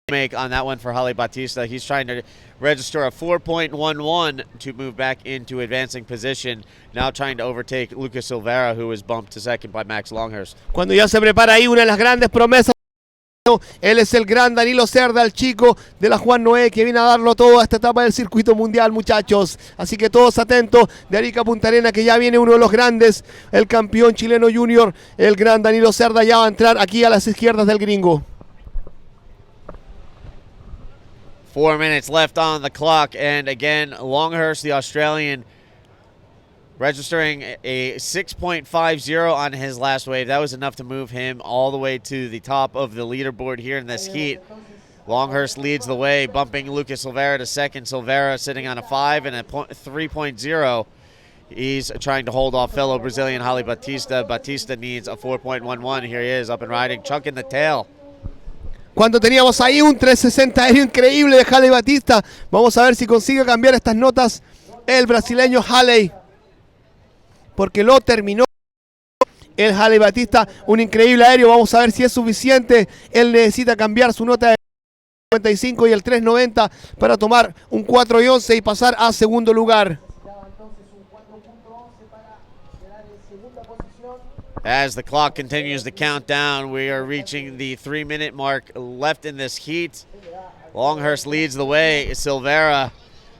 make on that one for Holly Batista. He's trying to register a 4.11 to move back into advancing position, now trying to overtake Lucas Silveira, who was bumped to second by Max Longhurst. Cuando ya se prepara ahí una de las grandes promesas, él es el gran Danilo Cerda, el chico de la Juan Noé, que viene a darlo todo a esta etapa del circuito mundial, muchachos. Así que todos atentos, de Arica a Punta Arenas, que ya viene uno de los grandes, el campeón chileno junior, el gran Danilo Cerda, ya va a entrar aquí a las izquierdas del gringo. 4 minutes left on the clock, and again, Longhurst, the Australian, registering a 6.50 on his last wave. That was enough to move him all the way to the top of the leaderboard here in this heat. Longhurst leads the way, bumping Lucas Silveira to second. Silveira sitting on a 5 and a 3.0. He's trying to hold off fellow Brazilian Holly Batista. Batista needs a 4.11. Here he is, up and riding, chunking the tail. Cuando teníamos ahí un 360 aéreo increíble de Holly Batista, vamos a ver si consigue cambiar estas notas el brasileño Holly, porque lo terminó el Holly Batista, un increíble aéreo. Vamos a ver si es suficiente. Él necesita cambiar su nota de 55 y el 390 para tomar un 4 y 11 y pasar a segundo lugar. As the clock continues to count down, we are reaching the 3-minute mark left in this heat. Longhurst leads the way. Silveira,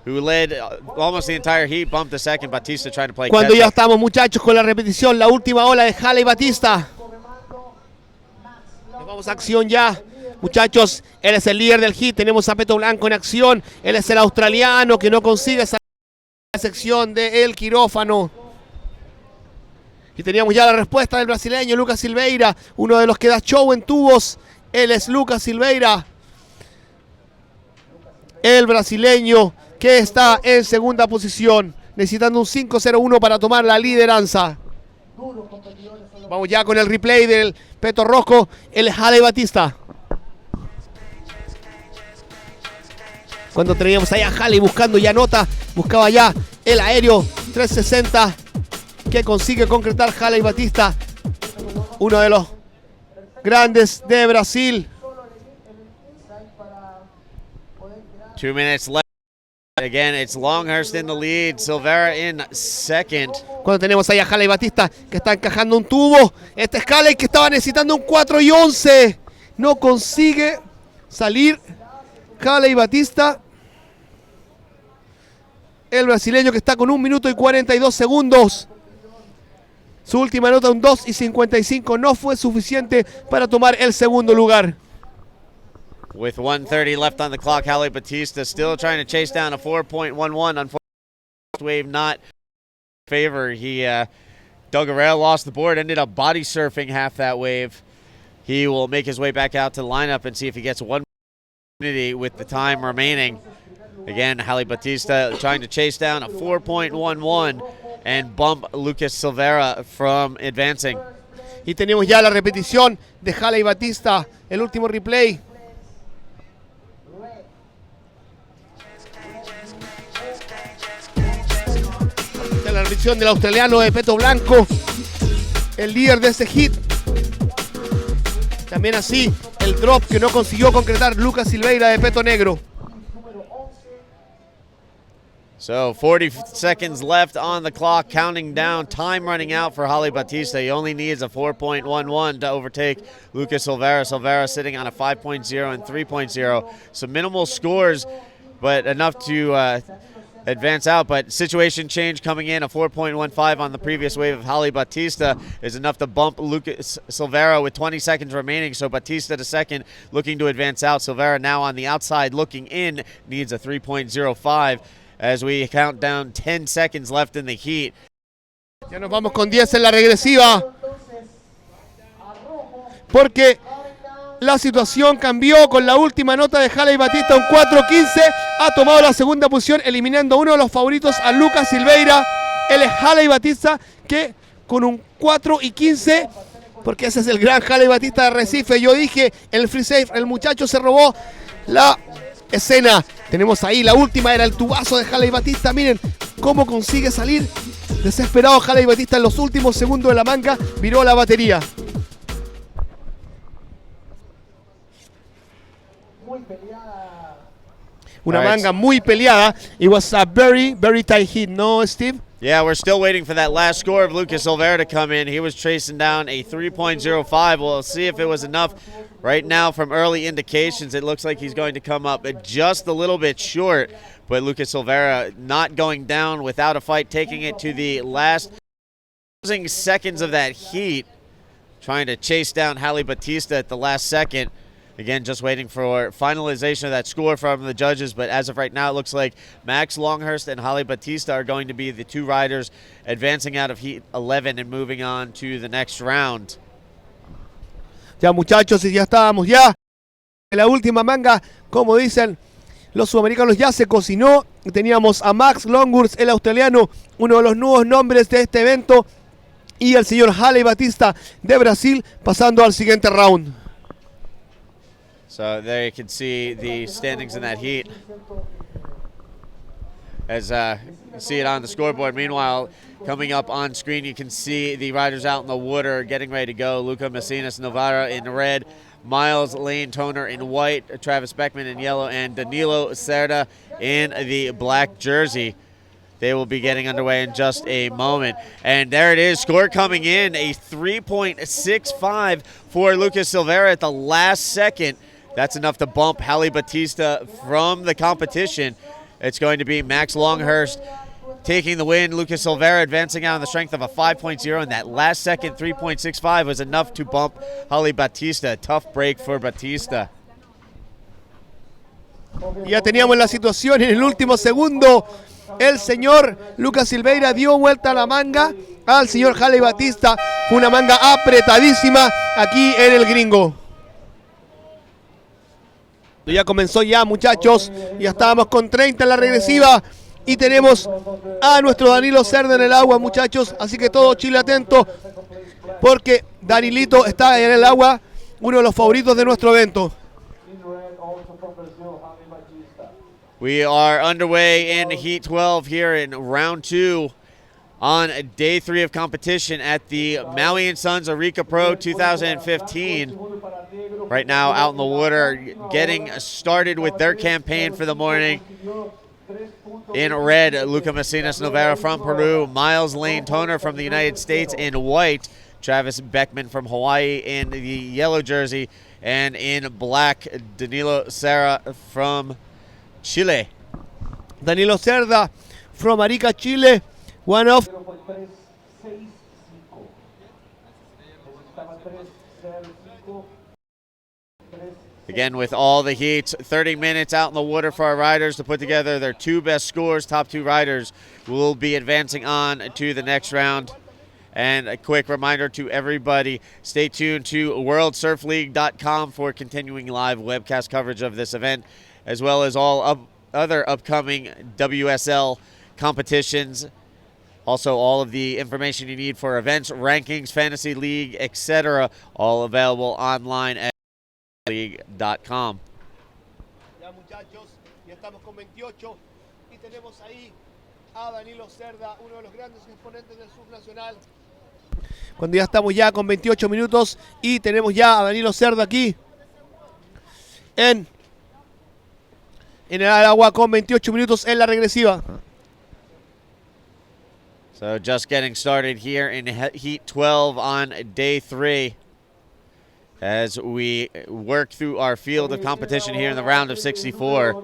who led almost the entire heat, bumped to second. Batista trying to play Cuando catch ya up. estamos, muchachos, con la repetición, la última ola de Holly Batista. Nos vamos a acción ya. Muchachos, él es el líder del hit. Tenemos a Peto Blanco en acción. Él es el australiano que no consigue esa sección del quirófano. Y teníamos ya la respuesta del brasileño Lucas Silveira, uno de los que da show en tubos. Él es Lucas Silveira, el brasileño que está en segunda posición, necesitando un 5.01 para tomar la lideranza. Vamos ya con el replay del Peto Rojo, el Holly Batista. Cuando teníamos ahí a Holly buscando ya nota, buscaba ya el aéreo 360 que consigue concretar Holly Batista, uno de los grandes de Brasil. 2 minutes left. Again, it's Longhurst in the lead, Silveira in second. Cuando tenemos ahí a Holly Batista que está encajando un tubo. Este es Holly que estaba necesitando un 4 y 11. No consigue salir Holly Batista. El brasileño que está con 1 minuto y 42 segundos. Su última nota, un 2 y 55, no fue suficiente para tomar el segundo lugar. With 1:30 left on the clock, Holly Batista still trying to chase down a 4.11. Unfortunately, wave not in favor. He dug a rail, lost the board, ended up body surfing half that wave. He will make his way back out to the lineup and see if he gets one opportunity with the time remaining. Again, Holly Batista trying to chase down a 4.11 and bump Lucas Silveira from advancing. Y tenemos ya la repetición de Holly Batista, el último replay. De la repetición del australiano de Peto Blanco, el líder de ese hit. También así el drop que no consiguió concretar Lucas Silveira de peto negro. So 40 seconds left on the clock, counting down, time running out for Holly Batista. He only needs a 4.11 to overtake Lucas Silveira. Silveira sitting on a 5.0 and 3.0. So minimal scores, but enough to advance out. But situation change coming in, a 4.15 on the previous wave of Holly Batista is enough to bump Lucas Silveira with 20 seconds remaining. So Batista to second, looking to advance out. Silveira now on the outside looking in, needs a 3.05. As we count down 10 seconds left in the heat. Ya nos vamos con 10 en la regresiva. Porque la situación cambió con la última nota de Holly Batista, un 4.15. Ha tomado la segunda posición, eliminando a uno de los favoritos, a Lucas Silveira. Él es Holly Batista, que con un 4.15, porque ese es el gran Holly Batista de Recife. Yo dije, el free safe, el muchacho se robó la escena. Tenemos ahí la última, era el tubazo de Holly Batista. Miren cómo consigue salir desesperado Holly Batista en los últimos segundos de la manga. Viró la batería. Una manga muy peleada. It was a very, very tight hit, ¿no, Steve? Yeah, we're still waiting for that last score of Lucas Silveira to come in. He was chasing down a 3.05. We'll see if it was enough. Right now, from early indications, it looks like he's going to come up just a little bit short. But Lucas Silveira not going down without a fight, taking it to the last seconds of that heat, trying to chase down Holly Batista at the last second. Again, just waiting for finalization of that score from the judges. But as of right now, it looks like Max Longhurst and Holly Batista are going to be the two riders advancing out of Heat 11 and moving on to the next round. Ya, muchachos, y ya estábamos ya en la última manga. Como dicen los sudamericanos, ya se cocinó. Teníamos a Max Longhurst, el australiano, uno de los nuevos nombres de este evento, y el señor Holly Batista de Brasil pasando al siguiente round. So there you can see the standings in that heat. As you see it on the scoreboard. Meanwhile, coming up on screen, you can see the riders out in the water getting ready to go. Luca Messinas Navarra in red, Miles Lane Toner in white, Travis Beckman in yellow, and Danilo Cerda in the black jersey. They will be getting underway in just a moment. And there it is, score coming in, a 3.65 for Lucas Silveira at the last second. That's enough to bump Holly Batista from the competition. It's going to be Max Longhurst taking the win. Lucas Silveira advancing out on the strength of a 5.0, and that last second 3.65 was enough to bump Holly Batista. Tough break for Batista. Ya teníamos la situación en el último segundo. El señor Lucas Silveira dio vuelta a la manga al señor Holly Batista. Fue una manga apretadísima aquí en el gringo. Ya comenzó ya, muchachos. Ya estábamos con 30 en la regresiva. Y tenemos a nuestro Danilo Cerda en el agua, muchachos. Así que todo Chile atento, porque Danilito está en el agua, uno de los favoritos de nuestro evento. We are underway in Heat 12 here in round 2 on day 3 of competition at the Maui and Sons Arica Pro 2015. Right now out in the water, getting started with their campaign for the morning. In red, Luca Messinas Navarra from Peru, Miles Lane Toner from the United States in white, Travis Beckman from Hawaii in the yellow jersey, and in black, Danilo Cerda from Chile. Danilo Cerda from Arica, Chile, one of. Again, with all the heats, 30 minutes out in the water for our riders to put together their two best scores. Top two riders will be advancing on to the next round. And a quick reminder to everybody, stay tuned to worldsurfleague.com for continuing live webcast coverage of this event, as well as all other upcoming WSL competitions. Also, all of the information you need for events, rankings, fantasy league, etc., all available online at league.com. Ya, muchachos, ya estamos con 28 y tenemos ahí a Danilo Cerda, uno de los grandes exponentes del surf nacional. Cuando ya estamos ya con 28 minutos y tenemos ya a Danilo Cerda aquí en el agua con 28 minutos en la regresiva. So just getting started here in Heat 12 on day 3 as we work through our field of competition here in the round of 64.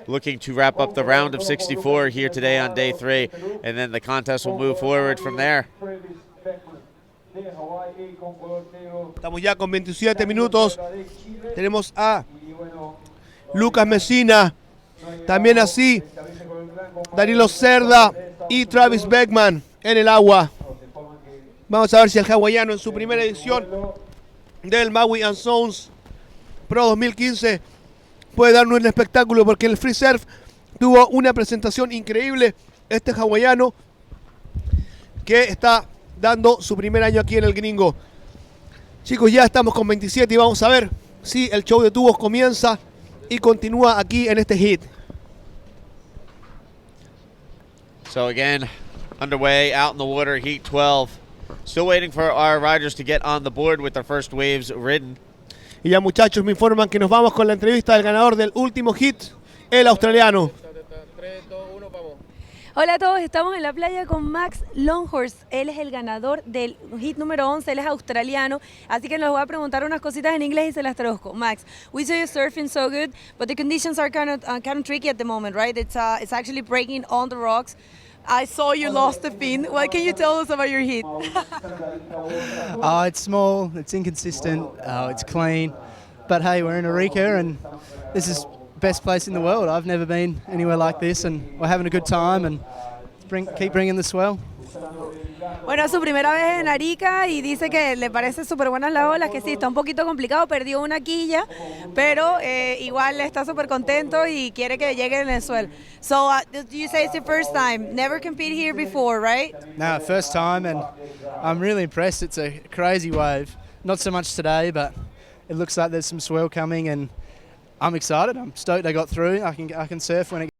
Looking to wrap up the round of 64 here today on day 3, and then the contest will move forward from there. Estamos ya con 27 minutos. Tenemos a Lucas Messina, también así Danilo Cerda y Travis Beckman en el agua. Vamos a ver si el hawaiano en su primera edición del Maui and Sons Pro 2015 puede darnos un espectáculo, porque el free surf tuvo una presentación increíble. Este hawaiano que está dando su primer año aquí en el gringo. Chicos, ya estamos con 27 y vamos a ver si el show de tubos comienza y continúa aquí en este hit. So again, underway out in the water, Heat 12. Still waiting for our riders to get on the board with their first waves ridden. Y ya, muchachos, me informan que nos vamos con la entrevista del ganador del último hit, el australiano. 3, 2, 1, vamos. Hola a todos, estamos en la playa con Max Longhorst. Él es el ganador del hit número 11, él es australiano, así que les voy a preguntar unas cositas en inglés y se las traduzco. Max, we saw you surfing so good, but the conditions are kind of tricky at the moment, right? It's actually breaking on the rocks. I saw you lost the fin. What can you tell us about your hit? It's small, it's inconsistent, it's clean, but hey, we're in Arica and this is the best place in the world. I've never been anywhere like this, and we're having a good time and keep bringing the swell. Bueno, es su primera vez en Arica y dice que le parece súper buenas las olas, que sí, está un poquito complicado, perdió una quilla, pero igual está súper contento y quiere que llegue en el suelo. So, you say it's your first time, never competed here before, right? No, first time, and I'm really impressed. It's a crazy wave. Not so much today, but it looks like there's some swell coming, and I'm excited. I'm stoked I got through. I can surf when it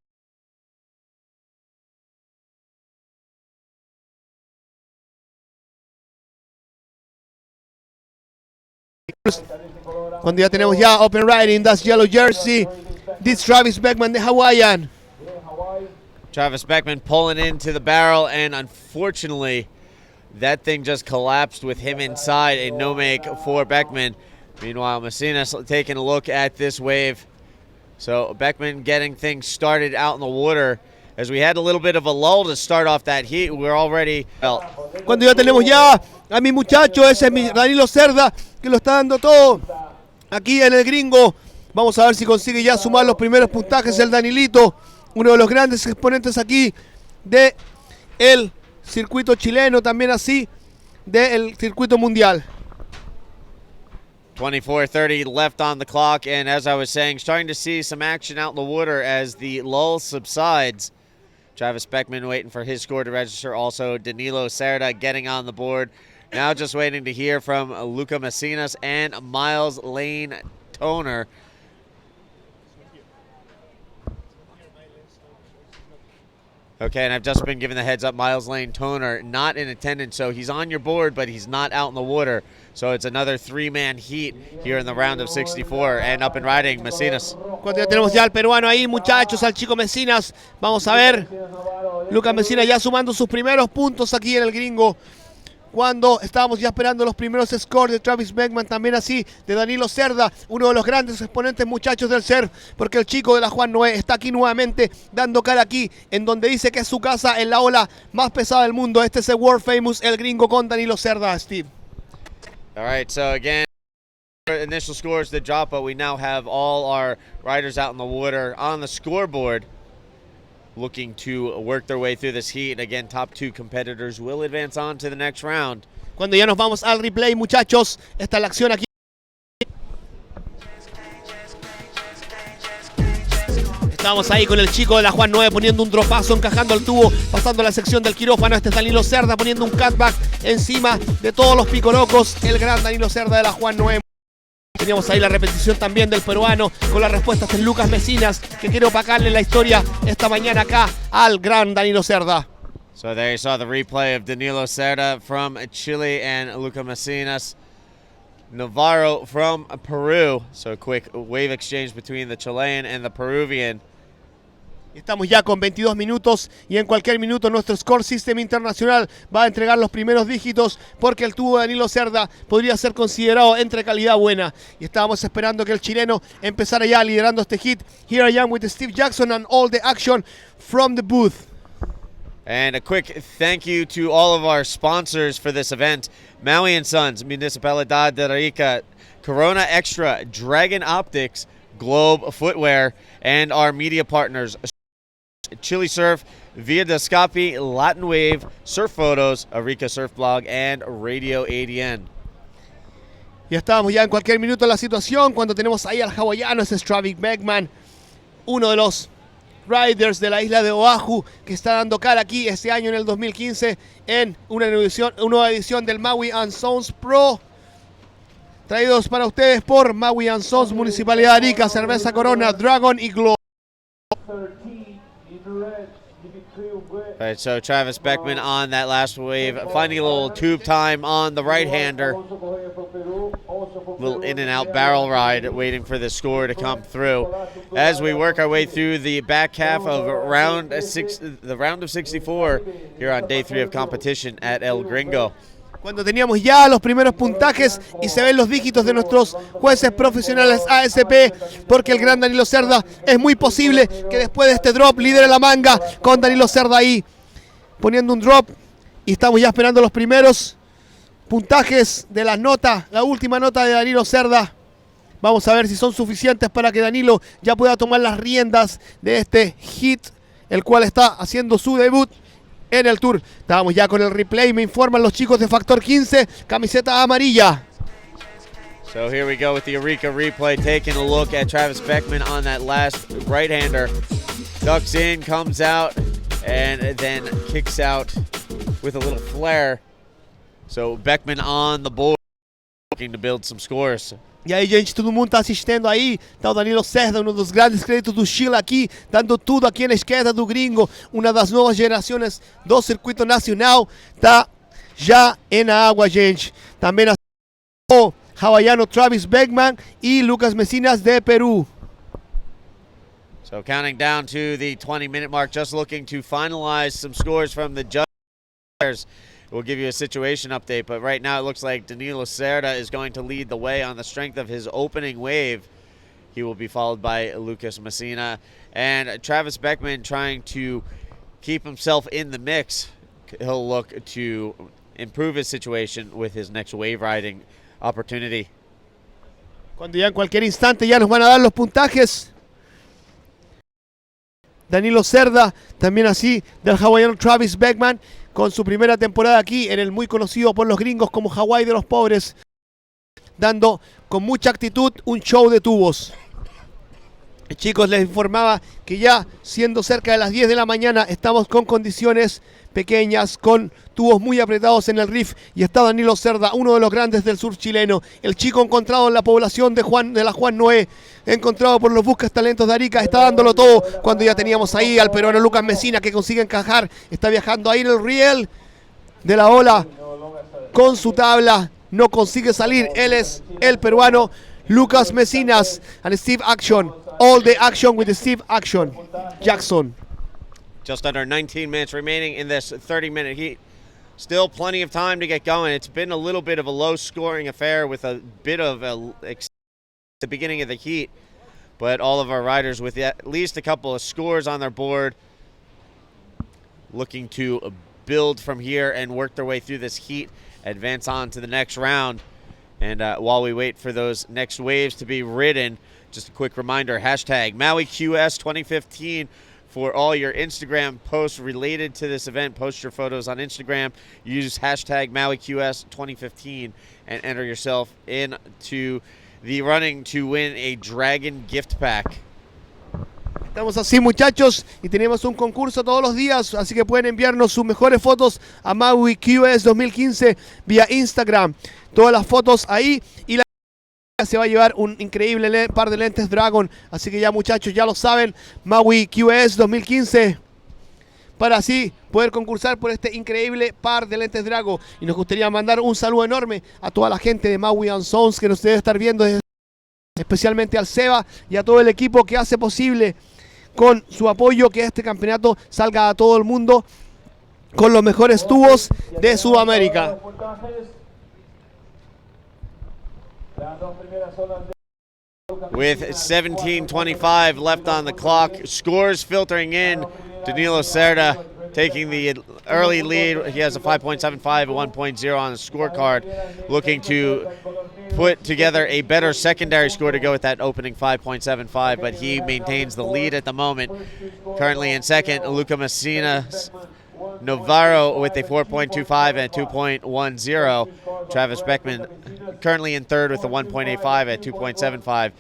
Cuando ya tenemos ya Open Riding, that's Yellow Jersey, this Travis Beckman, the Hawaiian. Travis Beckman pulling into the barrel, and unfortunately, that thing just collapsed with him inside. A no-make for Beckman. Meanwhile, Messina's taking a look at this wave. So Beckman getting things started out in the water. As we had a little bit of a lull to start off that heat, we're already felt. Cuando ya tenemos ya a mi muchacho, ese es mi Danilo Cerda, que lo está dando todo aquí en el gringo. Vamos a ver si consigue ya sumar los primeros puntajes el Danilito, uno de los grandes exponentes aquí de el circuito chileno, también así del circuito mundial. 24:30 left on the clock, and as I was saying, starting to see some action out in the water as the lull subsides. Travis Beckman waiting for his score to register. Also, Danilo Cerda getting on the board. Now just waiting to hear from Luca Messinas and Miles Lane Toner. Okay, and I've just been given the heads up, Miles Lane Toner not in attendance, so he's on your board, but he's not out in the water. So it's another three-man heat here in the round of 64, and up and riding, Messinas. Cuando ya tenemos ya al peruano ahí, muchachos, al chico Messinas. Vamos a ver, Lucas Messinas ya sumando sus primeros puntos aquí en el gringo. Cuando estábamos ya esperando los primeros scores de Travis Beckman, también así de Danilo Cerda, uno de los grandes exponentes, muchachos, del surf, porque el chico de la Juan Noé está aquí nuevamente dando cara aquí, en donde dice que es su casa en la ola más pesada del mundo. Este es el World Famous, el gringo con Danilo Cerda, Steve. All right, so again, initial scores to drop, but we now have all our riders out in the water on the scoreboard, looking to work their way through this heat. And again, top two competitors will advance on to the next round. Cuando ya nos vamos al replay, muchachos, está la acción aquí. Estamos ahí con el chico de la Juan 9 poniendo un dropazo, encajando el tubo, pasando a la sección del quirófano. Este es Danilo Cerda poniendo un cutback encima de todos los picorocos. El gran Danilo Cerda de la Juan 9. Teníamos ahí la repetición también del peruano con las respuestas de Lucas Messinas, que quiere opacarle la historia esta mañana acá al gran Danilo Cerda. So there you saw the replay of Danilo Cerda from Chile and Luca Messinas Navarro from Peru. So a quick wave exchange between the Chilean and the Peruvian. Estamos ya con 22 minutos y en cualquier minuto nuestro Score System Internacional va a entregar los primeros dígitos porque el tubo de Danilo Cerda podría ser considerado entre calidad buena. Y estábamos esperando que el chileno empezara ya liderando este hit. Here I am with Steve Jackson and all the action from the booth. And a quick thank you to all of our sponsors for this event. Maui & Sons, Municipalidad de Arica, Corona Extra, Dragon Optics, Globe Footwear, and our media partners, Chili Surf, Via Descapi, Latin Wave, Surf Photos, Arica Surf Blog, and Radio ADN. Ya estábamos ya en cualquier minuto en la situación cuando tenemos ahí al hawaiano, ese Stravic Beckman, uno de los riders de la isla de Oahu, que está dando cara aquí este año en el 2015 en una nueva edición del Maui & Sons Pro, traídos para ustedes por Maui & Sons, Municipalidad de Arica, Cerveza Corona, Dragon y Globe. All right, so Travis Beckman on that last wave, finding a little tube time on the right-hander. Little in and out barrel ride, waiting for the score to come through. As we work our way through the back half of round of 64 here on day 3 of competition at El Gringo. Cuando teníamos ya los primeros puntajes y se ven los dígitos de nuestros jueces profesionales ASP, porque el gran Danilo Cerda es muy posible que después de este drop lidere la manga con Danilo Cerda ahí poniendo un drop, y estamos ya esperando los primeros puntajes de las notas, la última nota de Danilo Cerda. Vamos a ver si son suficientes para que Danilo ya pueda tomar las riendas de este hit, el cual está haciendo su debut en el Tour. Estábamos ya con el replay, me informan los chicos de Factor 15, camiseta amarilla. So here we go with the Arica replay, taking a look at Travis Beckman on that last right-hander. Ducks in, comes out, and then kicks out with a little flare. So Beckman on the board, looking to build some scores. E aí, gente, todo mundo está assistindo aí. Tá o Danilo Cerda, um dos grandes créditos do Chile aqui, dando tudo aqui na esquerda do gringo. Uma das novas gerações do circuito nacional. Tá já na água, gente. Também o hawaiano Travis Beckman e Lucas Messinas de Peru. So counting down to the 20-minute mark, just looking to finalize some scores from the judges. We'll give you a situation update, but right now it looks like Danilo Cerda is going to lead the way on the strength of his opening wave. He will be followed by Lucas Messina. And Travis Beckman trying to keep himself in the mix. He'll look to improve his situation with his next wave riding opportunity. Cuando ya en cualquier instante ya nos van a dar los puntajes. Danilo Cerda, también así del hawaiano Travis Beckman, con su primera temporada aquí en el muy conocido por los gringos como Hawái de los pobres, dando con mucha actitud un show de tubos. Chicos, les informaba que ya siendo cerca de las 10 de la mañana estamos con condiciones pequeñas, con tubos muy apretados en el riff, y está Danilo Cerda, uno de los grandes del sur chileno, el chico encontrado en la población de la Juan Noé, encontrado por los buscas talentos de Arica, está dándolo todo cuando ya teníamos ahí al peruano Lucas Messina, que consigue encajar, está viajando ahí en el riel de la ola con su tabla, no consigue salir. Él es el peruano Lucas Messinas and Steve Action, all the action with the Steve Action Jackson. Just under 19 minutes remaining in this 30-minute heat. Still plenty of time to get going. It's been a little bit of a low-scoring affair with a bit of the beginning of the heat, but all of our riders with at least a couple of scores on their board, looking to build from here and work their way through this heat, advance on to the next round. And while we wait for those next waves to be ridden, just a quick reminder, hashtag MauiQS2015 for all your Instagram posts related to this event. Post your photos on Instagram. Use hashtag MauiQS2015 and enter yourself into the running to win a Dragon gift pack. Estamos así, muchachos, y tenemos un concurso todos los días, así que pueden enviarnos sus mejores fotos a MauiQS 2015 vía Instagram. Todas las fotos ahí, y la se va a llevar un increíble par de lentes Dragon. Así que ya, muchachos, ya lo saben, MauiQS 2015 para así poder concursar por este increíble par de lentes Drago. Y nos gustaría mandar un saludo enorme a toda la gente de Maui and Sons que nos debe estar viendo, especialmente al Seba y a todo el equipo que hace posible con su apoyo que este campeonato salga a todo el mundo con los mejores tubos de Sudamérica. With 17:25 left on the clock, scores filtering in. Danilo Cerda taking the early lead. He has a 5.75, a 1.0 on the scorecard, looking to put together a better secondary score to go with that opening 5.75, but he maintains the lead at the moment. Currently in second, Luca Messina Navarro with a 4.25 and 2.10. Travis Beckman currently in third with a 1.85 at 2.75.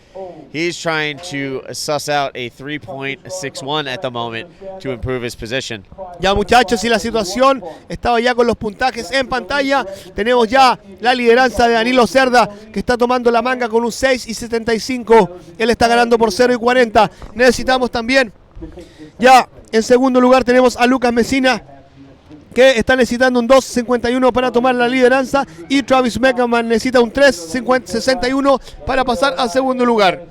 He's trying to suss out a 3.61 at the moment to improve his position. Ya muchachos, y la situación estaba ya con los puntajes en pantalla. Tenemos ya la lideranza de Danilo Cerda, que está tomando la manga con un 6.75. Él está ganando por 0.40. Necesitamos también, ya en segundo lugar tenemos a Lucas Messina, que está necesitando un 2.51 para tomar la lideranza, y Travis Beckman necesita un 3.61 para pasar al segundo lugar.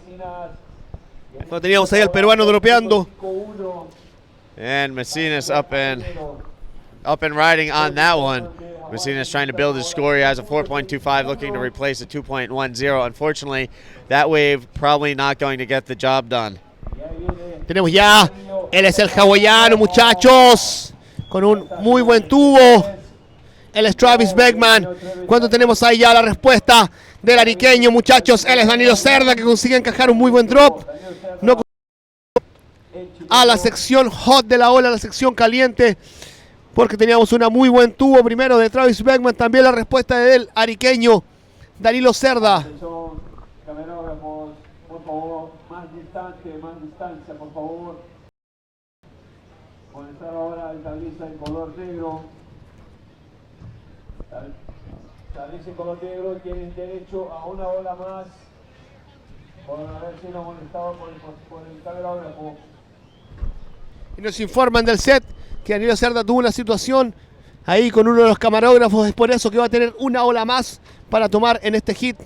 Lo teníamos ahí al peruano dropeando. And Messina's up and riding on that one. Messina's trying to build his score. He has a 4.25, looking to replace a 2.10. Unfortunately, that wave probably not going to get the job done. Tenemos ya, él es el hawaiano, muchachos, con un muy buen tubo. Él es Travis Beckman. Cuando tenemos ahí ya la respuesta del ariqueño, muchachos, él es Danilo Cerda, que consigue encajar un muy buen drop. No a la sección hot de la ola, la sección caliente, porque teníamos una muy buen tubo primero de Travis Beckman. También la respuesta del ariqueño Danilo Cerda. Por favor, más distancia, por favor. Comenzar ahora el tabliza en color negro. Tabliza en color negro, tienes derecho a una ola más por haber sido molestado por el camarógrafo. Y nos informan del set que Danilo Cerda tuvo una situación ahí con uno de los camarógrafos. Es por eso que va a tener una ola más para tomar en este hit.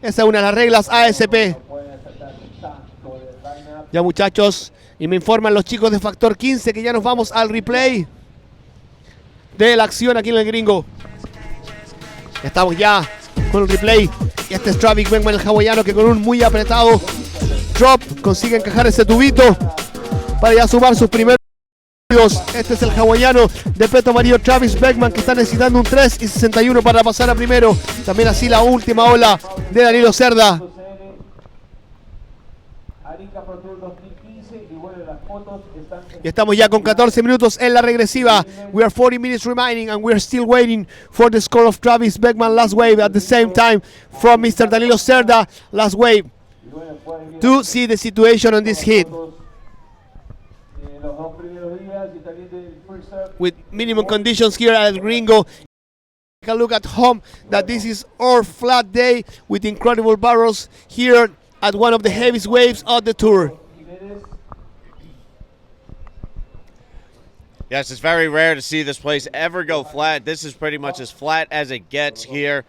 Esa es una de las reglas ASP. Ya muchachos, y me informan los chicos de Factor 15 que ya nos vamos al replay de la acción aquí en el gringo. Estamos ya con el replay. Y este es Travis Beckman, el hawaiano, que con un muy apretado drop consigue encajar ese tubito para ya sumar sus primeros. Este es el hawaiano de peto amarillo Travis Beckman, que está necesitando un 3.61 para pasar a primero. También así la última ola de Danilo Cerda. Y estamos ya con 14 minutos en la regresiva. We are 40 minutes remaining and we are still waiting for the score of Travis Beckman last wave, at the same time from Mr. Danilo Cerda last wave, to see the situation on this hit. With minimum conditions here at El Gringo. Take a look at home that this is our flat day with incredible barrels here at one of the heaviest waves of the tour. Yes, it's very rare to see this place ever go flat. This is pretty much as flat as it gets here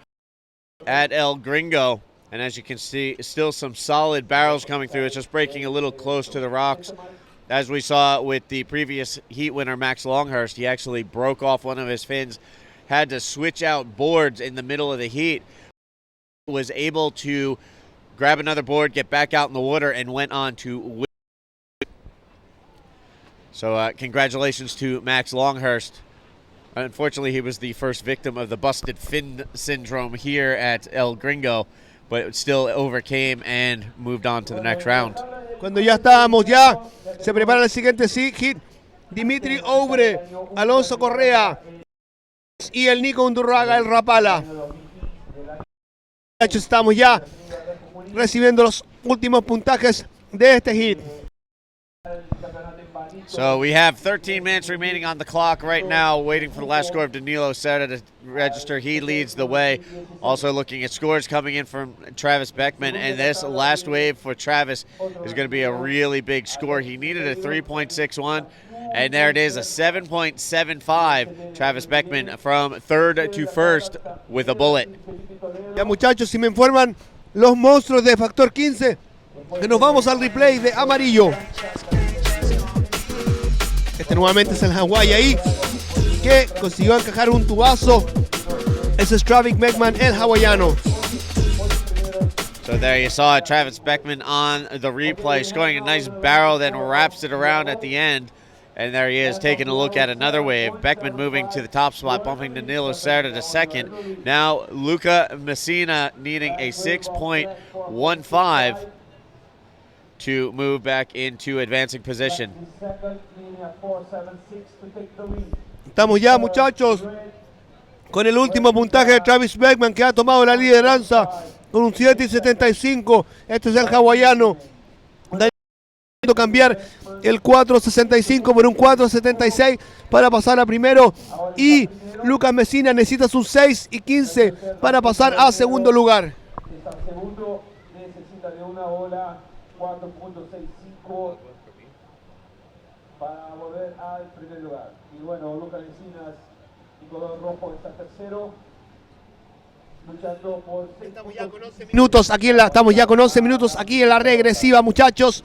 at El Gringo. And as you can see, still some solid barrels coming through. It's just breaking a little close to the rocks. As we saw with the previous heat winner, Max Longhurst, he actually broke off one of his fins, had to switch out boards in the middle of the heat, was able to grab another board, get back out in the water, and went on to win. So congratulations to Max Longhurst. Unfortunately, he was the first victim of the busted fin syndrome here at El Gringo, but still overcame and moved on to the next round. Cuando ya estábamos, ya se prepara el siguiente hit. Dimitri Obre, Alonso Correa y el Nico Undurraga, el Rapala. Estamos ya recibiendo los últimos puntajes de este hit. So we have 13 minutes remaining on the clock right now, waiting for the last score of Danilo Serra to register. He leads the way. Also looking at scores coming in from Travis Beckman, and this last wave for Travis is going to be a really big score. He needed a 3.61, and there it is, a 7.75. Travis Beckman from third to first with a bullet. Ya muchachos, si me informan los monstruos de Factor 15, que nos vamos al replay de amarillo. Este nuevamente es el Hawái ahí, que consiguió encajar un tubazo. Ese es Travis Beckman, el hawaiano. So there you saw it, Travis Beckman on the replay, scoring a nice barrel, then wraps it around at the end. And there he is, taking a look at another wave. Beckman moving to the top spot, bumping Danilo Serra to second. Now Luca Messina needing a 6.15 to move back into advancing position. Estamos ya, muchachos, con el último puntaje de Travis Beckman, que ha tomado la lideranza con un 7.75. Este es el hawaiano. Cambiar el 4.65 por un 4.76 para pasar a primero, y Lucas Messina necesita sus 6.15 para pasar a segundo lugar. Segundo necesita de una ola 4.65 para volver al primer lugar. Y bueno, Lucas Messina y color rojo está tercero, luchando por 6 minutos aquí estamos ya con 11 minutos aquí en la regresiva, muchachos.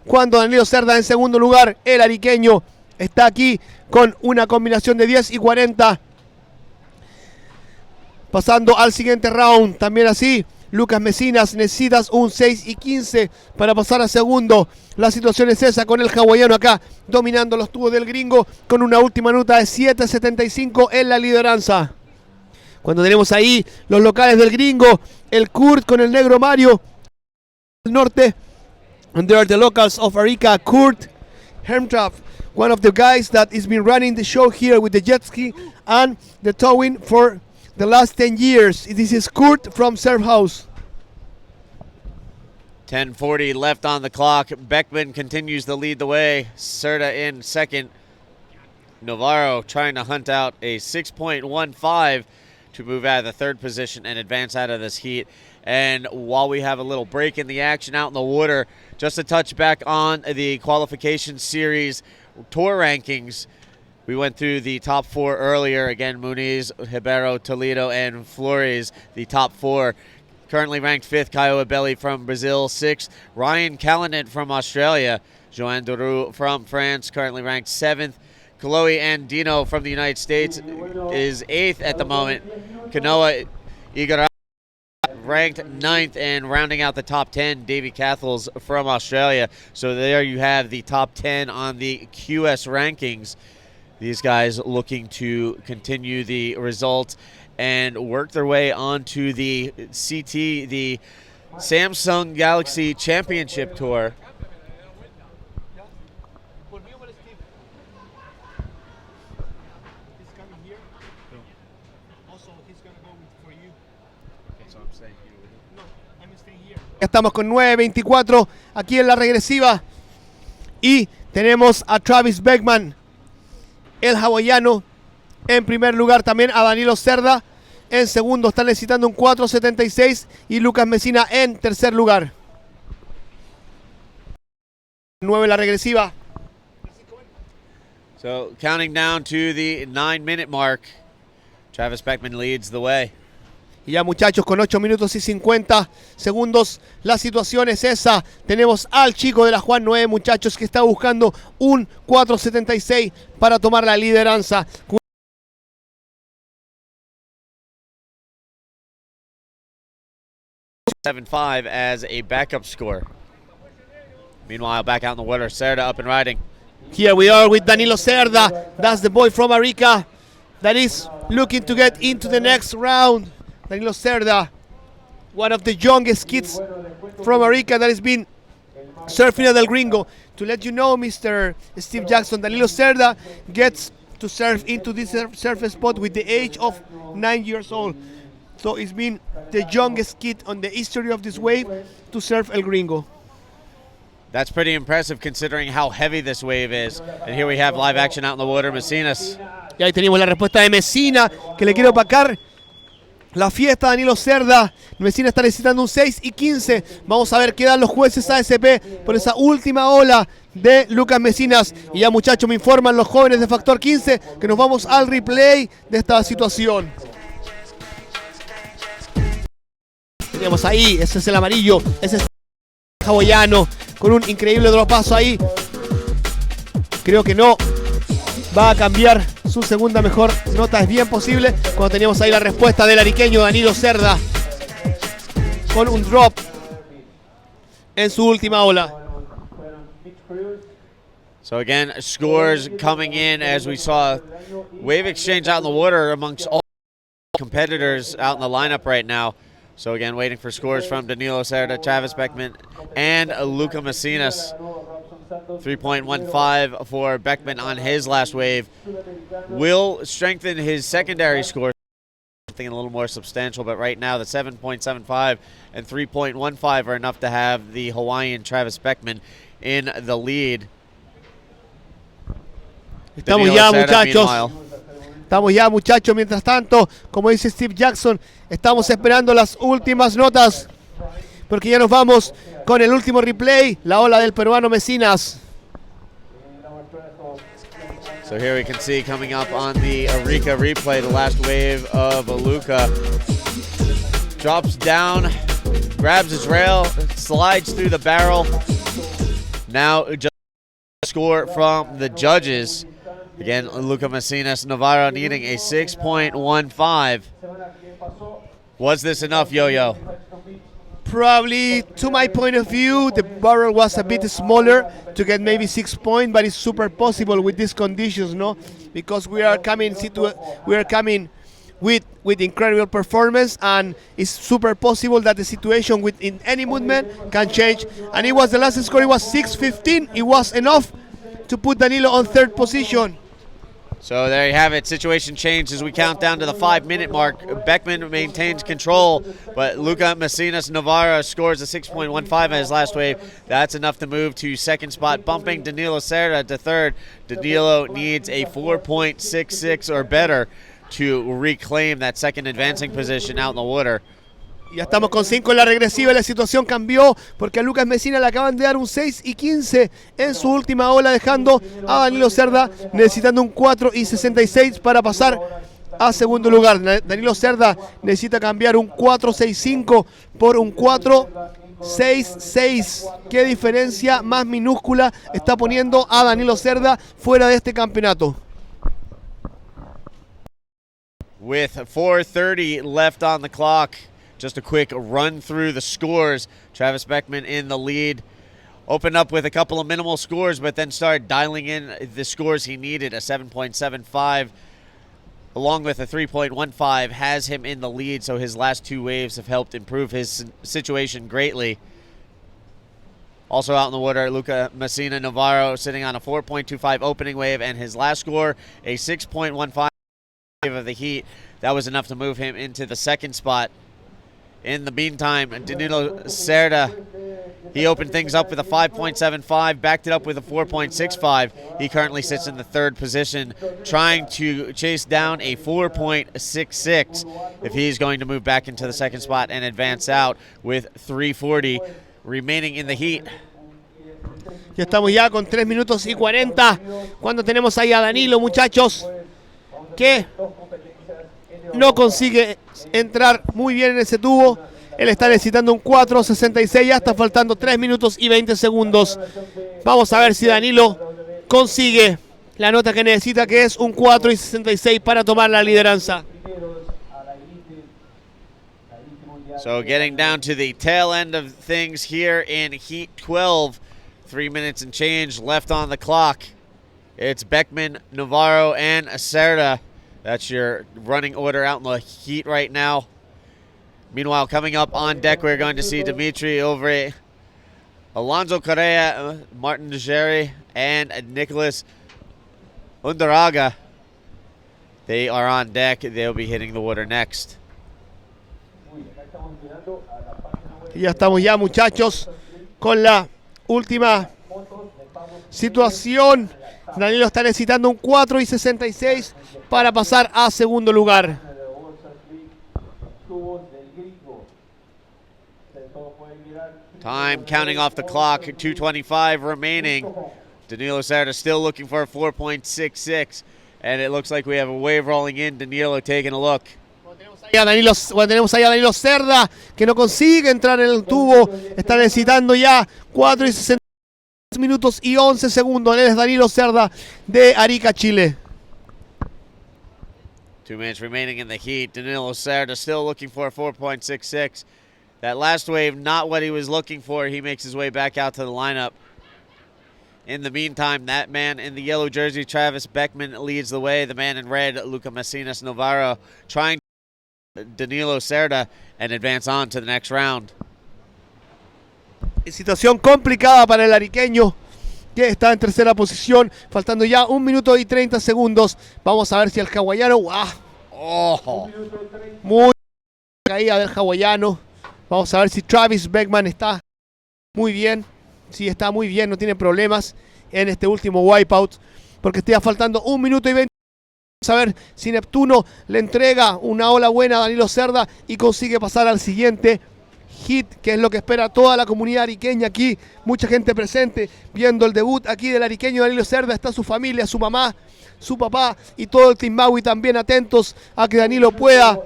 Cuando Danilo Cerda en segundo lugar, el ariqueño está aquí con una combinación de 10 y 40. Pasando al siguiente round, también así, Lucas Messinas, necesitas un 6 y 15 para pasar a segundo. La situación es esa, con el hawaiano acá dominando los tubos del gringo con una última nota de 7.75 en la lideranza. Cuando tenemos ahí los locales del gringo, el Kurt con el negro Mario del norte. And there are the locals of Arica, Kurt Hermtraff, one of the guys that has been running the show here with the jet ski and the towing for the last 10 years. This is Kurt from Surf House. 10:40 left on the clock. Beckman continues to lead the way. Serta in second. Navarro trying to hunt out a 6.15 to move out of the third position and advance out of this heat. And while we have a little break in the action out in the water, just to touch back on the qualification series tour rankings, we went through the top four earlier. Again, Muniz, Ribeiro, Toledo, and Flores, the top four. Currently ranked fifth, Caio Abelli from Brazil. Sixth, Ryan Callanan from Australia. Joanne Doru from France, currently ranked seventh. Chloe Andino from the United States is eighth at the moment. Kanoa Igara ranked ninth, and rounding out the top 10, Davey Cathles from Australia. So there you have the top 10 on the QS rankings. These guys looking to continue the results and work their way onto the CT, the Samsung Galaxy Championship Tour. Estamos con 9.24 aquí en la regresiva y tenemos a Travis Beckman, el hawaiano, en primer lugar. También a Danilo Cerda en segundo, está necesitando un 4.76, y Lucas Messina en tercer lugar. 9 la regresiva. So counting down to the 9-minute mark, Travis Beckman leads the way. Y ya, muchachos, con 8 minutos y 50 segundos, la situación es esa. Tenemos al chico de la Juan Noé, muchachos, que está buscando un 4.76 para tomar la lideranza. 7.5 as a backup score. Meanwhile, back out in the water, Serda up and riding. Here we are with Danilo Cerda. That's the boy from Arica that is looking to get into the next round. Danilo Cerda, one of the youngest kids from Arica that has been surfing at El Gringo. To let you know, Mr. Steve Jackson, Danilo Cerda gets to surf into this surf spot with the age of 9 years old. So he's been the youngest kid on the history of this wave to surf El Gringo. That's pretty impressive considering how heavy this wave is. And here we have live action out in the water, Messinas. Y ahí tenemos la respuesta de Messina, que le quiere opacar la fiesta a Danilo Cerda. Messina está necesitando un 6 y 15. Vamos a ver qué dan los jueces ASP por esa última ola de Lucas Messinas. Y ya, muchachos, me informan los jóvenes de Factor 15 que nos vamos al replay de esta situación. Tenemos ahí, ese es el amarillo, ese es el hawaiano, con un increíble dropazo ahí. Creo que no va a cambiar su segunda mejor nota, es bien posible, cuando teníamos ahí la respuesta del ariqueño Danilo Cerda con un drop en su última ola. So again, scores coming in as we saw wave exchange out in the water amongst all competitors out in the lineup right now. So again, waiting for scores from Danilo Cerda, Travis Beckman, and Luca Messinas. 3.15 for Beckman on his last wave. Will strengthen his secondary score, something a little more substantial, but right now the 7.75 and 3.15 are enough to have the Hawaiian Travis Beckman in the lead. Estamos ya, muchachos. Estamos ya, muchachos. Mientras tanto, como dice Steve Jackson, estamos esperando las últimas notas, porque ya nos vamos con el último replay, la ola del peruano Messinas. So here we can see coming up on the Arica replay, the last wave of Luca. Drops down, grabs his rail, slides through the barrel. Now just score from the judges. Again, Luca Messinas Navarro needing a 6.15. Was this enough, Yo-Yo? Probably, to my point of view, the barrel was a bit smaller to get maybe 6 points, but it's super possible with these conditions, no? Because we are coming with incredible performance, and it's super possible that the situation in any movement can change. And it was the last score, it was 6-15. It was enough to put Danilo on third position. So there you have it. Situation changed as we count down to the 5-minute mark. Beckman maintains control, but Luca Messinas Navarro scores a 6.15 in his last wave. That's enough to move to second spot, bumping Danilo Cerda to third. Danilo needs a 4.66 or better to reclaim that second advancing position out in the water. Ya estamos con 5 en la regresiva y la situación cambió porque a Lucas Messina le acaban de dar un 6 y 15 en su última ola, dejando a Danilo Cerda necesitando un 4 y 66 para pasar a segundo lugar. Danilo Cerda necesita cambiar un 4.65 por un 4.66. ¿Qué diferencia más minúscula está poniendo a Danilo Cerda fuera de este campeonato? With 4:30 left on the clock, just a quick run through the scores. Travis Beckman in the lead. Opened up with a couple of minimal scores, but then started dialing in the scores he needed. A 7.75 along with a 3.15 has him in the lead, so his last two waves have helped improve his situation greatly. Also out in the water, Luca Messina Navarro sitting on a 4.25 opening wave, and his last score, a 6.15 wave of the heat. That was enough to move him into the second spot. In the meantime, Danilo Cerda, he opened things up with a 5.75, backed it up with a 4.65. He currently sits in the third position, trying to chase down a 4.66 if he's going to move back into the second spot and advance out with 3:40 remaining in the heat. Ya estamos ya con 3 minutos y 40, cuando tenemos ahí a Danilo, muchachos, que no consigue entrar muy bien en ese tubo. Él está necesitando un 4.66, ya está faltando 3 minutos y 20 segundos. Vamos a ver si Danilo consigue la nota que necesita, que es un 4.66 para tomar la lideranza. So getting down to the tail end of things here in Heat 12. 3 minutes and change left on the clock. It's Beckman, Navarro, and Cerda. That's your running order out in the heat right now. Meanwhile, coming up on deck, we're going to see Dimitri Ovre, Alonso Correa, Martin Degeri, and Nicholas Undaraga. They are on deck. They'll be hitting the water next. Y ya estamos ya, muchachos, con la última situación. Danilo está necesitando un 4:66 para pasar a segundo lugar. Time counting off the clock, 2:25 remaining. Danilo Cerda still looking for a 4.66, and it looks like we have a wave rolling in. Danilo taking a look. Tenemos ahí a Danilo Cerda, que no consigue entrar en el tubo. Está necesitando ya 4:60 minutos y 11 segundos. Él es Danilo Cerda de Arica, Chile. 2 minutes remaining in the heat. Danilo Cerda still looking for a 4.66. That last wave, not what he was looking for. He makes his way back out to the lineup. In the meantime, that man in the yellow jersey, Travis Beckman, leads the way. The man in red, Luca Messinas Navarro, trying to Danilo Cerda and advance on to the next round. Situación complicada para el ariqueño, que está en tercera posición, faltando ya 1 minuto y 30 segundos. Vamos a ver si el hawaiano... ¡Oh! Muy caída del hawaiano. Vamos a ver si Travis Beckman está muy bien. Sí, está muy bien, no tiene problemas en este último wipeout, porque está faltando 1 minuto y 20. Vamos a ver si Neptuno le entrega una ola buena a Danilo Cerda y consigue pasar al siguiente hit, que es lo que espera toda la comunidad ariqueña aquí. Mucha gente presente viendo el debut aquí del ariqueño Danilo Cerda. Está su familia, su mamá, su papá y todo el Team Maui también atentos a que Danilo pueda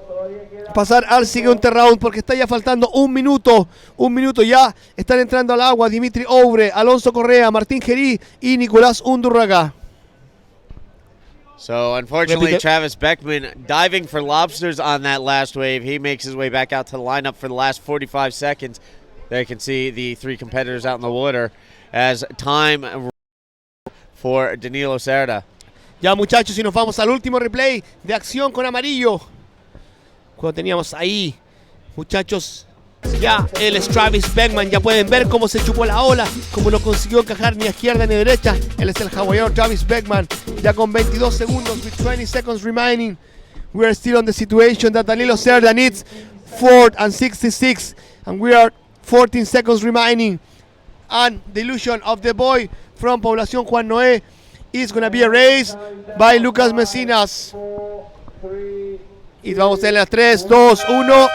pasar al siguiente round, porque está ya faltando 1 minuto. 1 minuto ya. Están entrando al agua Dimitri Obre, Alonso Correa, Martín Gerí y Nicolás Undurraga. So, unfortunately, Travis Beckman diving for lobsters on that last wave. He makes his way back out to the lineup for the last 45 seconds. There you can see the 3 competitors out in the water as time for Danilo Cerda. Ya, muchachos, y nos vamos al último replay de acción con amarillo. Cuando teníamos ahí, muchachos, ya él es Travis Beckman. Ya pueden ver cómo se chupó la ola, cómo no consiguió encajar ni a izquierda ni a derecha. Él es el hawaiano Travis Beckman. Ya con 22 segundos, with 20 seconds remaining, we are still on the situation that Danilo Cerda needs 4:66, and we are 14 seconds remaining. And the illusion of the boy from Población Juan Noé is going to be erased by Lucas Messinas. Y vamos a las 3, 2, 1.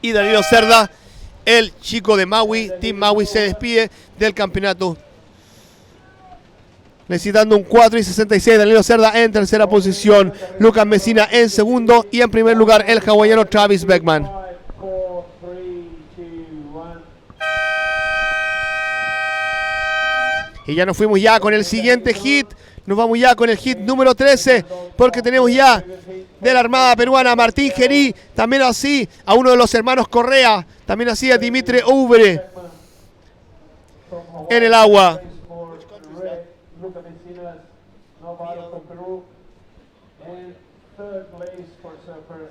Y Danilo Cerda, el chico de Maui, Team Maui, se despide del campeonato. Necesitando un 4:66, Danilo Cerda en tercera posición, Lucas Messina en segundo y en primer lugar el hawaiano Travis Beckman. Y ya nos fuimos ya con el siguiente hit. Nos vamos ya con el hit número 13, porque tenemos ya de la Armada Peruana a Martín Gerí, también así a uno de los hermanos Correa, también así a Dimitri Obre en el agua.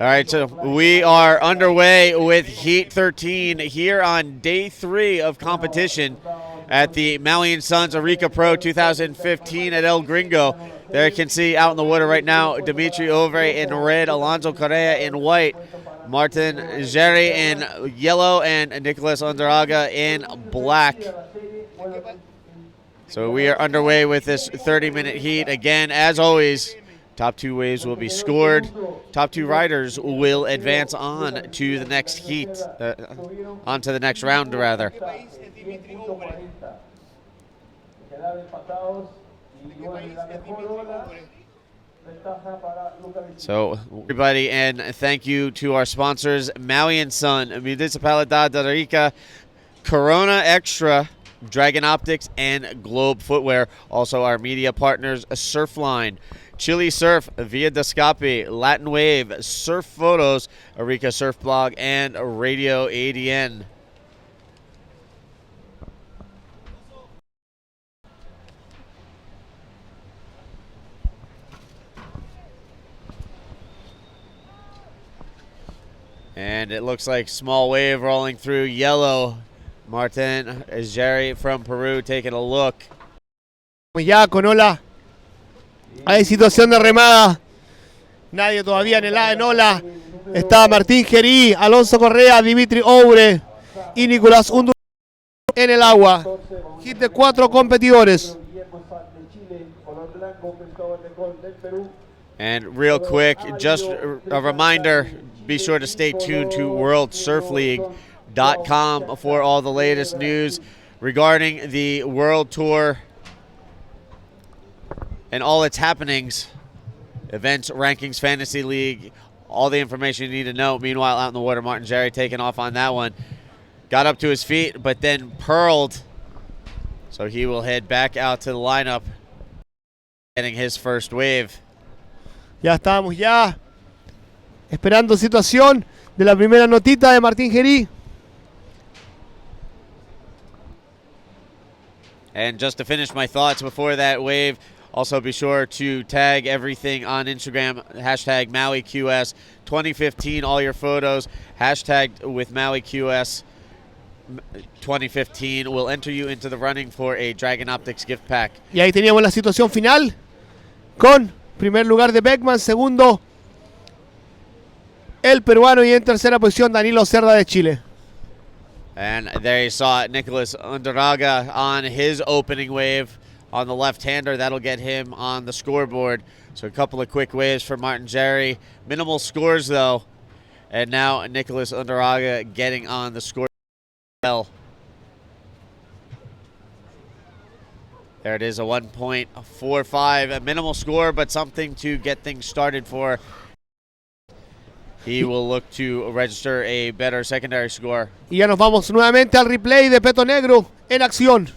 All right, so we are underway with Heat 13 here on day 3 of competition at the Maui Suns Arica Pro 2015 at El Gringo. There you can see out in the water right now, Dimitri Ovre in red, Alonso Correa in white, Martin Geri in yellow, and Nicolas Unduraga in black. So we are underway with this 30-minute heat. Again, as always, top 2 waves will be scored. Top 2 riders will advance on to the next heat, on to the next round, rather. So, everybody, and thank you to our sponsors, Maui and Sun, Municipalidad de Arica, Corona Extra, Dragon Optics, and Globe Footwear. Also, our media partners, Surfline, Chili Surf, Via Descape, Latin Wave, Surf Photos, Arica Surf Blog, and Radio ADN. And it looks like small wave rolling through yellow. Martin Geri from Peru taking a look. Ya con ola. Hay situación de remada. Nadie todavía en ola. Está Martín Gerí, Alonso Correa, Dimitri Obre y Nicolás Unduraga en el agua. Hit de 4 competidores. And real quick, just a reminder, be sure to stay tuned to WorldSurfLeague.com for all the latest news regarding the World Tour and all its happenings, events, rankings, fantasy league, all the information you need to know. Meanwhile, out in the water, Martin Jerry taking off on that one. Got up to his feet, but then purled. So he will head back out to the lineup, getting his first wave. Ya estamos ya esperando situación de la primera notita de Martín Gerí. And just to finish my thoughts before that wave, also be sure to tag everything on Instagram, hashtag MauiQS 2015, all your photos, hashtagged with MauiQS 2015 will enter you into the running for a Dragon Optics gift pack. Y ahí teníamos la situación final con primer lugar de Beckman, segundo el peruano y en tercera posición Danilo Cerda de Chile. And there you saw Nicholas Undaraga on his opening wave on the left-hander. That'll get him on the scoreboard. So a couple of quick waves for Martin Jerry. Minimal scores, though. And now Nicholas Undaraga getting on the scoreboard. There it is, a 1.45, a minimal score, but something to get things started for. He will look to register a better secondary score. Y ya nos vamos nuevamente al replay de Peto Negro en acción.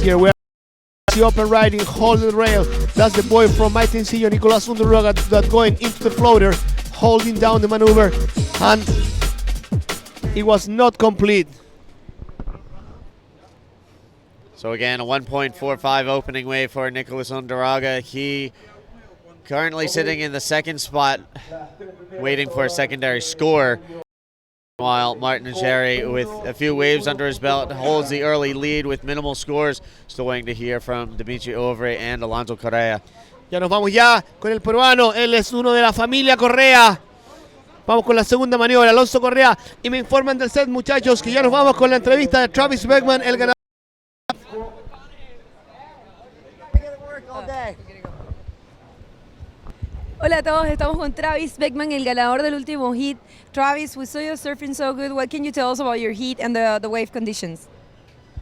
Here we are the open riding, hold the rail. That's the boy from Maitencillo, Nicolás Undaraga, that going into the floater, holding down the maneuver, and it was not complete. So again, a 1.45 opening wave for Nicholas Undaraga. He currently sitting in the second spot, waiting for a secondary score. While Martin Jerry, with a few waves under his belt, holds the early lead with minimal scores. Still waiting to hear from Dimitri Ovre and Alonso Correa. Ya nos vamos ya con el peruano. Él es uno de la familia Correa. Vamos con la segunda maniobra, Alonso Correa. Y me informan del set, muchachos, que ya nos vamos con la entrevista de Travis Beckman, el ganador. Hola a todos, estamos con Travis Beckman, el ganador del último heat. Travis, we saw you surfing so good. What can you tell us about your heat and the wave conditions?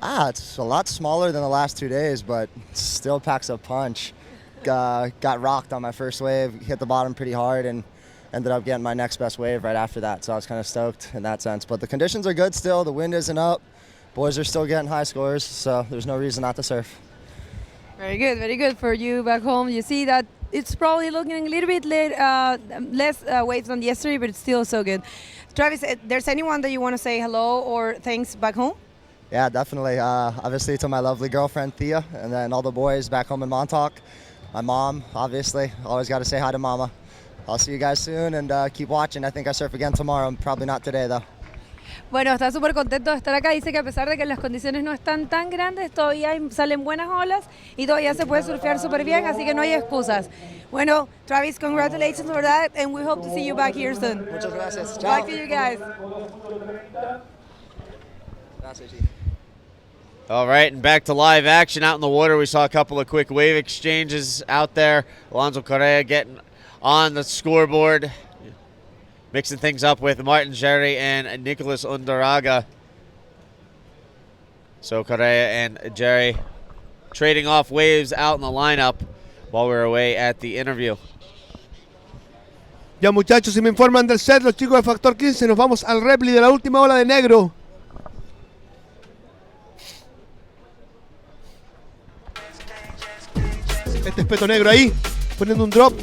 It's a lot smaller than the last 2 days, but still packs a punch. Got rocked on my first wave, hit the bottom pretty hard, and ended up getting my next best wave right after that. So I was kind of stoked in that sense. But the conditions are good still. The wind isn't up. Boys are still getting high scores, so there's no reason not to surf. Very good for you back home. You see that it's probably looking a little bit less waves than yesterday, but it's still so good. Travis, there's anyone that you want to say hello or thanks back home? Yeah, definitely. Obviously to my lovely girlfriend, Thea, and then all the boys back home in Montauk. My mom, obviously. Always got to say hi to Mama. I'll see you guys soon and keep watching. I think I surf again tomorrow. Probably not today, though. Bueno, está súper contento de estar acá. Dice que a pesar de que las condiciones no están tan grandes, todavía salen buenas olas y todavía se puede surfear súper bien, así que no hay excusas. Bueno, Travis, congratulations for that, and we hope to see you back here soon. Muchas gracias. Ciao. Back to you guys. Gracias. All right, and back to live action out in the water. We saw a couple of quick wave exchanges out there. Alonso Correa getting on the scoreboard, mixing things up with Martin Jerry and Nicholas Undaraga. So Correa and Jerry trading off waves out in the lineup while we're away at the interview. Ya, muchachos, si me informan del set, los chicos de Factor 15, nos vamos al replay de la última ola de negro. Este es Peto Negro ahí, poniendo un drop.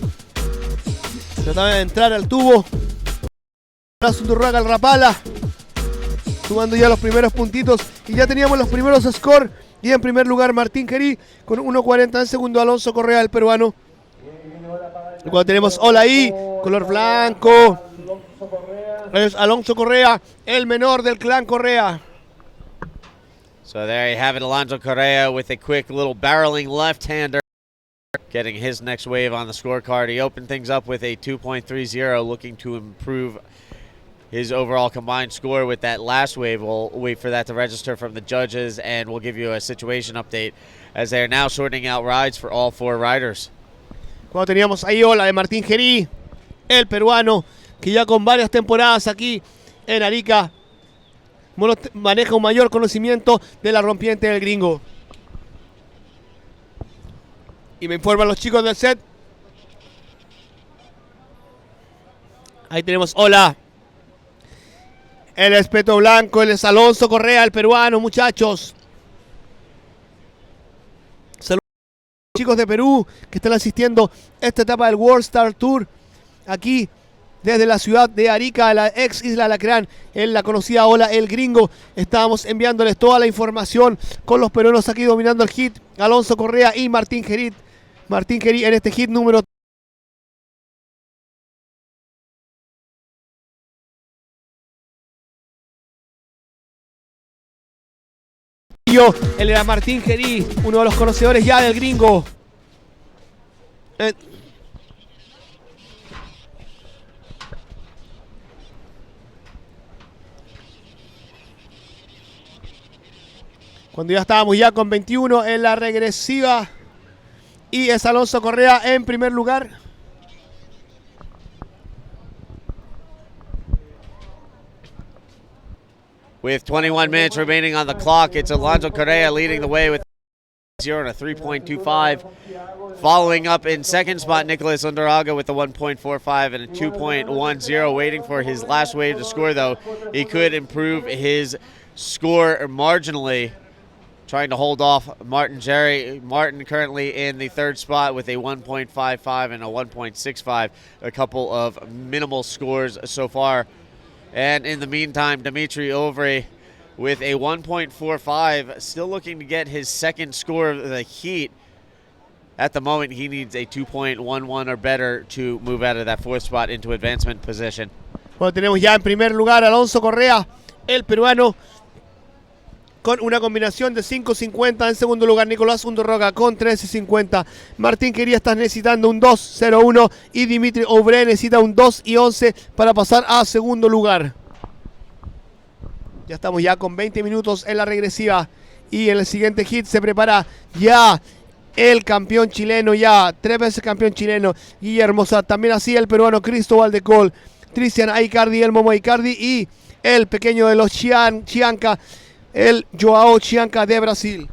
Trataba de entrar al tubo. Undaraga al Rapala, sumando ya los primeros puntitos. Y ya teníamos los primeros scores. Y en primer lugar Martín Gerí con 1.40. En segundo Alonso Correa, el peruano. Y cuando tenemos ola ahí, color blanco, es Alonso Correa, el menor del clan Correa. So there you have it, Alonso Correa with a quick little barreling left-hander, getting his next wave on the scorecard. He opened things up with a 2.30, looking to improve his overall combined score with that last wave. We'll wait for that to register from the judges, and we'll give you a situation update as they are now sorting out rides for all 4 riders. Cuando teníamos ahí ola de Martín Gerí, el peruano, que ya con varias temporadas aquí en Arica maneja un mayor conocimiento de la rompiente del gringo. Y me informan los chicos del set. Ahí tenemos ola. El espeto blanco, él es Alonso Correa, el peruano, muchachos. Saludos a los chicos de Perú que están asistiendo a esta etapa del World Star Tour. Aquí, desde la ciudad de Arica, la ex isla Alacrán, en la conocida ola El Gringo. Estábamos enviándoles toda la información con los peruanos aquí dominando el hit. Alonso Correa y Martín Gerí. Martín Gerí en este hit número 3. Él era Martín Gerí, uno de los conocedores ya del gringo. Cuando ya estábamos ya con 21 en la regresiva. Y es Alonso Correa en primer lugar. With 21 minutes remaining on the clock, it's Alonso Correa leading the way with 0 and a 3.25. Following up in second spot, Nicholas Undaraga with a 1.45 and a 2.10. Waiting for his last wave to score, though. He could improve his score marginally, trying to hold off Martin Jerry. Martin currently in the third spot with a 1.55 and a 1.65. A couple of minimal scores so far. And in the meantime, Dimitri Ovre with a 1.45, still looking to get his second score of the heat. At the moment, he needs a 2.11 or better to move out of that 4th spot into advancement position. Bueno, tenemos ya en primer lugar a Alonso Correa, el peruano, con una combinación de 5.50. En segundo lugar, Nicolás Undurraga con 13.50. Martín Gerí está necesitando un 2.01 y Dimitri Ovre necesita un 2.11 para pasar a segundo lugar. Ya estamos ya con 20 minutos en la regresiva y en el siguiente hit se prepara ya el campeón chileno, ya 3 veces campeón chileno, Guillermo Sad. También así el peruano Cristóbal de Col, Cristian Aicardi, el Momo Aicardi y el pequeño de los Chianca, el Joao Chianca de Brasil.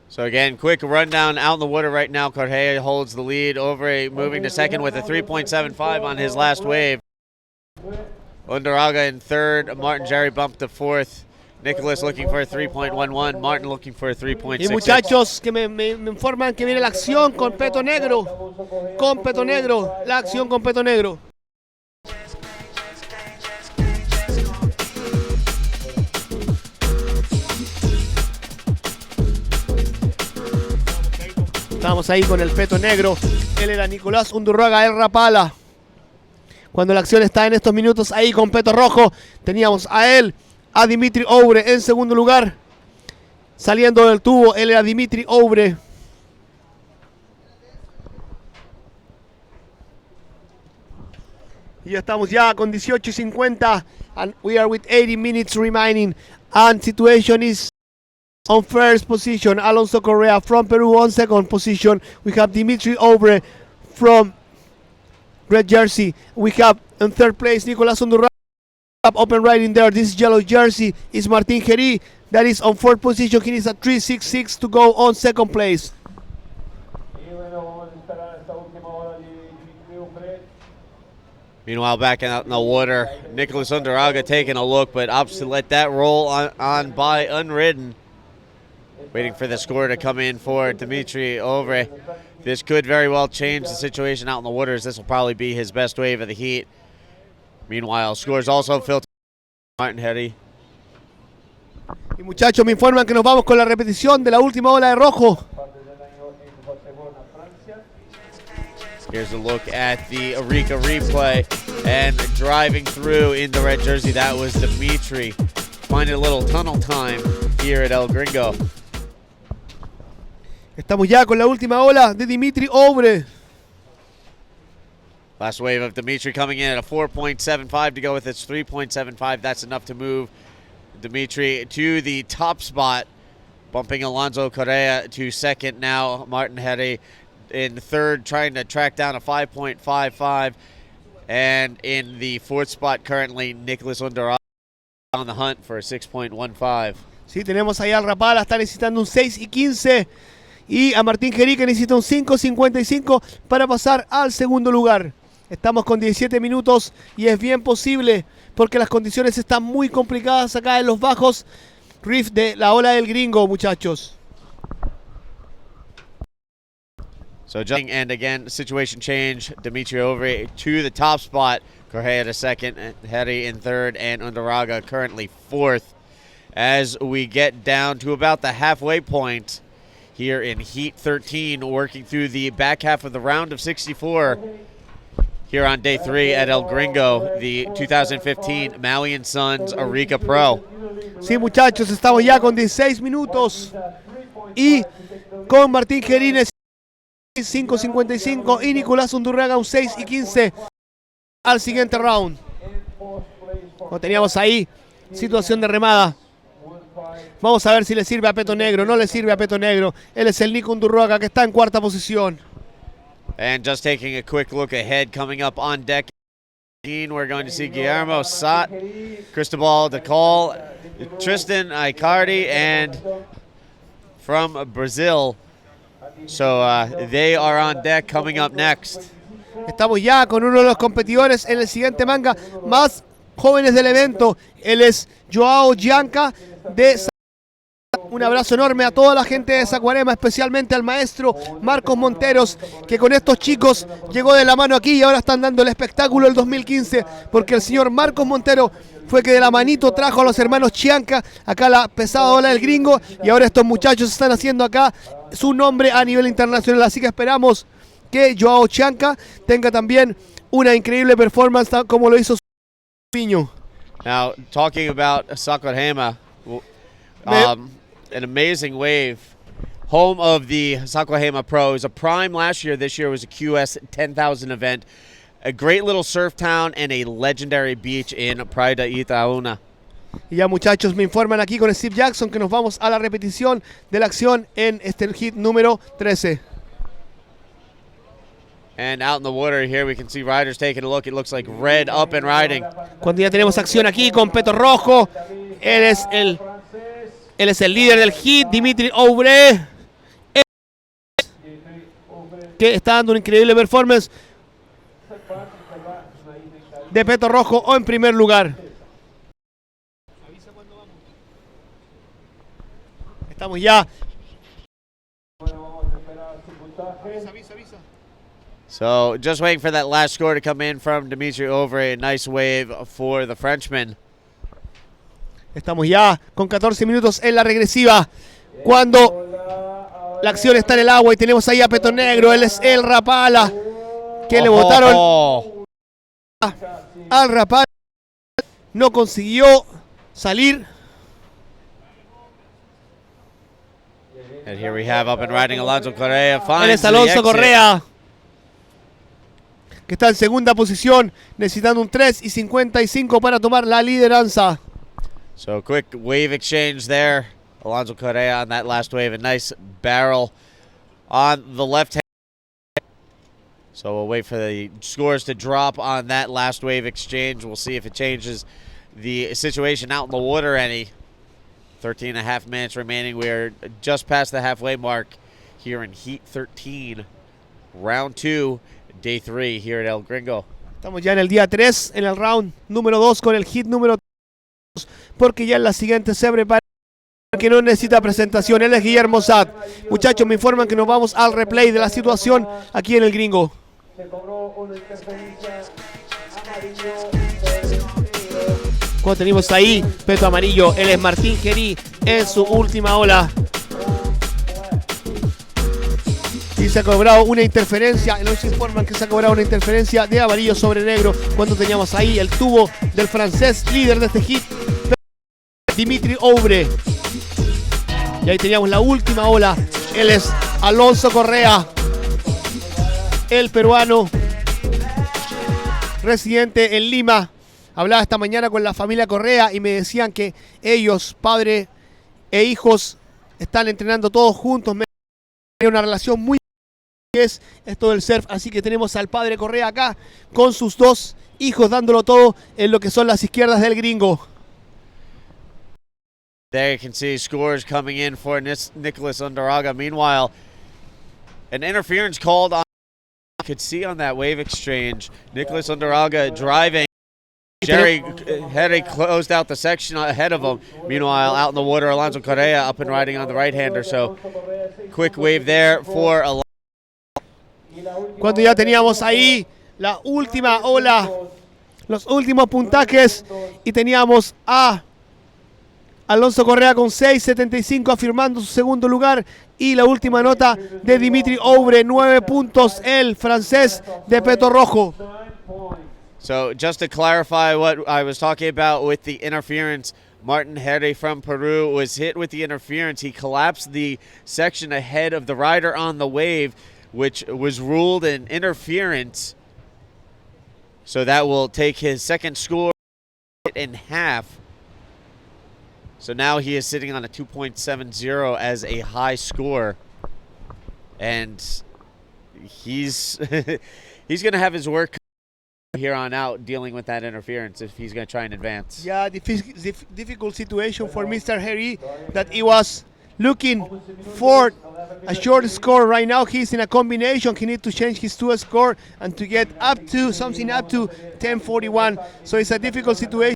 So again, quick rundown out in the water right now. Correa holds the lead. Ovre moving to second with a 3.75 on his last wave. Undaraga in third. Martin Jerry bumped to fourth. Nicholas looking for a 3.11. Martin looking for a 3.66. Y muchachos que me informan que viene la acción con Peto Negro. Con Peto Negro. La acción con Peto Negro. Estamos ahí con el Peto Negro. Él era Nicolás Undurraga, el Rapala. Cuando la acción está en estos minutos ahí con Peto Rojo, teníamos a él, a Dimitri Ovre en segundo lugar. Saliendo del tubo, él era Dimitri Ovre. Y ya estamos ya con 18:50. And we are with 80 minutes remaining. And situation is on first position, Alonso Correa from Peru. On second position, we have Dimitri Ovre from red jersey. We have in third place Nicolás Undurraga. Open right in there. This yellow jersey is Martín Gerí. That is on fourth position. He needs a 3.66 to go on second place. Meanwhile, back out in the water, Nicholas Undaraga taking a look, but opts to let that roll on by unridden. Waiting for the score to come in for Dimitri Ovre. This could very well change the situation out in the waters. This will probably be his best wave of the heat. Meanwhile, scores also filtered Martin Gerí. Y muchachos, me informan que nos vamos con la repetición de la última ola de rojo. Here's a look at the Arica replay, and driving through in the red jersey, that was Dimitri. Finding a little tunnel time here at El Gringo. Estamos ya con la última ola de Dimitri Obre. Last wave of Dimitri coming in at a 4.75 to go with its 3.75. That's enough to move Dimitri to the top spot, bumping Alonso Correa to second now. Martin Heri in third, trying to track down a 5.55. And in the fourth spot currently, Nicholas Undaraga on the hunt for a 6.15. Sí, tenemos ahí al Rapala, está necesitando un 6 y 15. Y a Martín Heri que necesita un 5.55 para pasar al segundo lugar. Estamos con 17 minutos y es bien posible porque las condiciones están muy complicadas acá en los bajos riff de la ola del gringo, muchachos. So jumping, and again, situation change. Dimitri Obre to the top spot. Correa to second, Heri in third, and Undaraga currently fourth. As we get down to about the halfway point here in Heat 13, working through the back half of the round of 64 here on day 3 at El Gringo, the 2015 Maui and Sons Arica Pro. Sí, muchachos, estamos ya con 16 minutos y con Martín Heri 5.55 y Nicolás Undurraga un 6 y 15 al siguiente round. Lo teníamos ahí, situación de remada. Vamos a ver si le sirve a Peto Negro. No le sirve a Peto Negro. Él es el Nico Undurraga que está en cuarta posición. And just taking a quick look ahead, coming up on deck, we're going to see Guillermo Sat, Cristobal Decol, Tristan Icardi, and from Brazil. So they are on deck coming up next. Estamos ya con uno de los competidores en el siguiente manga más jóvenes del evento. Él es Joao Gianca de Saquarema. Un abrazo enorme a toda la gente de Saquarema, especialmente al maestro Marcos Monteros, que con estos chicos llegó de la mano aquí y ahora están dando el espectáculo del 2015, porque el señor Marcos Montero fue que de la manito trajo a los hermanos Chianca acá a la pesada ola del gringo, y ahora estos muchachos están haciendo acá su nombre a nivel internacional, así que esperamos que Joao Chianca tenga también una increíble performance como lo hizo su piño. Now, talking about Saquarema, an amazing wave. Home of the Saquarema Pro. It was a prime last year. This year was a QS 10,000 event. A great little surf town and a legendary beach in Praia de Itaúna. Y ya, muchachos, me informan aquí con Steve Jackson que nos vamos a la repetición de la acción en este hit número 13. And out in the water here we can see riders taking a look. It looks like Red up and riding. Cuando ya tenemos acción aquí con Peto Rojo, él es el líder del hit, Dimitri Obre, que está dando una increíble performance de Peto Rojo o en primer lugar. Estamos ya. So just waiting for that last score to come in from Dimitri Obre. A nice wave for the Frenchman. Estamos ya con 14 minutos en la regresiva, cuando la acción está en el agua y tenemos ahí a Peto Negro. Él es el Rapala, que le botaron al Rapala. No consiguió salir. And here we have up and riding Alonso Correa. Él es Alonso Correa, que está en segunda posición, necesitando un 3 y 55 para tomar la lideranza. So quick wave exchange there. Alonso Correa on that last wave. A nice barrel on the left hand. So we'll wait for the scores to drop on that last wave exchange. We'll see if it changes the situation out in the water any. 13 and a half minutes remaining. We're just past the halfway mark here in Heat 13. Round 2, Day 3 here at El Gringo. Estamos ya en el día 3, en el round número 2 con el hit número 2, porque ya en la siguiente se prepara, que no necesita presentación. Él es Guillermo Sad. Muchachos, me informan que nos vamos al replay de la situación aquí en El Gringo. Cuando tenemos ahí Peto Amarillo, él es Martín Heri en su última ola. Y se ha cobrado una interferencia, nos informan que se ha cobrado una interferencia de amarillo sobre negro, cuando teníamos ahí el tubo del francés líder de este hit, Dimitri Obre. Y ahí teníamos la última ola, él es Alonso Correa, el peruano residente en Lima. Hablaba esta mañana con la familia Correa y me decían que ellos, padre e hijos, están entrenando todos juntos. Una relación muy es esto del surf, así que tenemos al padre Correa acá con sus dos hijos dándolo todo en lo que son las izquierdas del gringo. There you can see scores coming in for Nicholas Undaraga. Meanwhile, an interference called on. You could see on that wave exchange, Nicholas Undaraga driving. Jerry closed out the section ahead of him. Meanwhile, out in the water, Alonso Correa up and riding on the right-hander. So, quick wave there for Alonso. Cuando ya teníamos ahí la última ola, los últimos puntajes, y teníamos a Alonso Correa con 6.75 afirmando su segundo lugar, y la última nota de Dimitri Oure, 9 puntos, el francés de peto rojo. So just to clarify what I was talking about with the interference, Martin Herre from Peru was hit with the interference. He collapsed the section ahead of the rider on the wave, which was ruled an interference. So that will take his second score in half. So now he is sitting on a 2.70 as a high score. And he's he's going to have his work here on out dealing with that interference if he's going to try and advance. Yeah, difficult situation for Mr. Harry that he was looking for a short score. Right now he's in a combination. He needs to change his two score and to get up to 1041. So it's a difficult situation.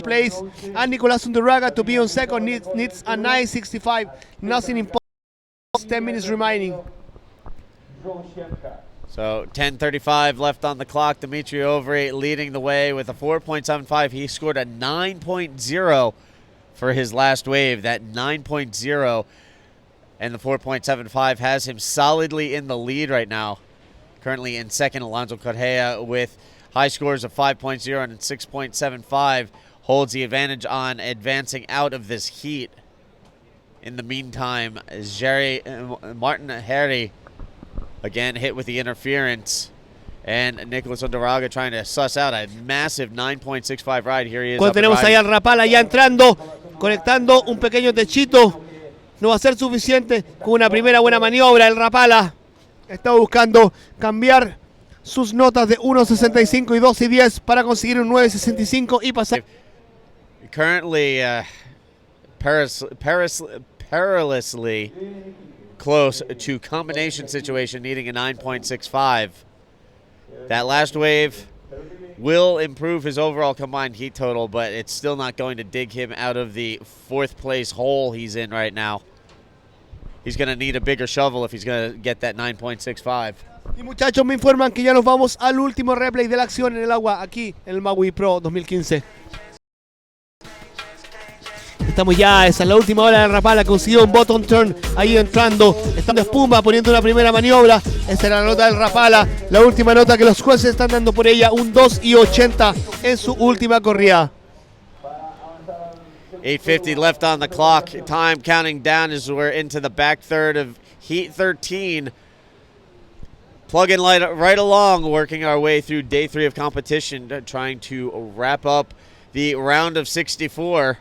Place and Nicolas Undaraga to be on second needs a 965. Nothing impossible. 10 minutes remaining. So 10:35 left on the clock. Dimitri Ovre leading the way with a 4.75. He scored a 9.0 for his last wave. That 9.0 and the 4.75 has him solidly in the lead right now. Currently in second, Alonso Correa with high scores of 5.0 and 6.75 holds the advantage on advancing out of this heat. In the meantime, Martin Herre again hit with the interference, and Nicholas Undaraga trying to suss out a massive 9.65 ride. Here he is. Cuando tenemos ahí al Rapala ya entrando, conectando un pequeño techito. No va a ser suficiente con una primera buena maniobra. El Rapala está buscando cambiar sus notas de 1.65 y 2.10 para conseguir un 9.65 y pasar. Currently perilously close to combination situation, needing a 9.65. That last wave will improve his overall combined heat total, but it's still not going to dig him out of the fourth place hole he's in right now. He's going to need a bigger shovel if he's going to get that 9.65. Y muchachos, me informan que ya nos vamos al último replay de la acción en el agua aquí en el Maui Pro 2015. Estamos ya, esa es la última hora del Rapala, consiguió un bottom turn ahí entrando, estando espuma, poniendo una primera maniobra. Esa era la nota del Rapala, la última nota que los jueces están dando por ella, un 2.80 en su última corrida. 8:50 left on the clock, time counting down as we're into the back third of Heat 13. Plugging right along, working our way through day 3 of competition, trying to wrap up the round of 64.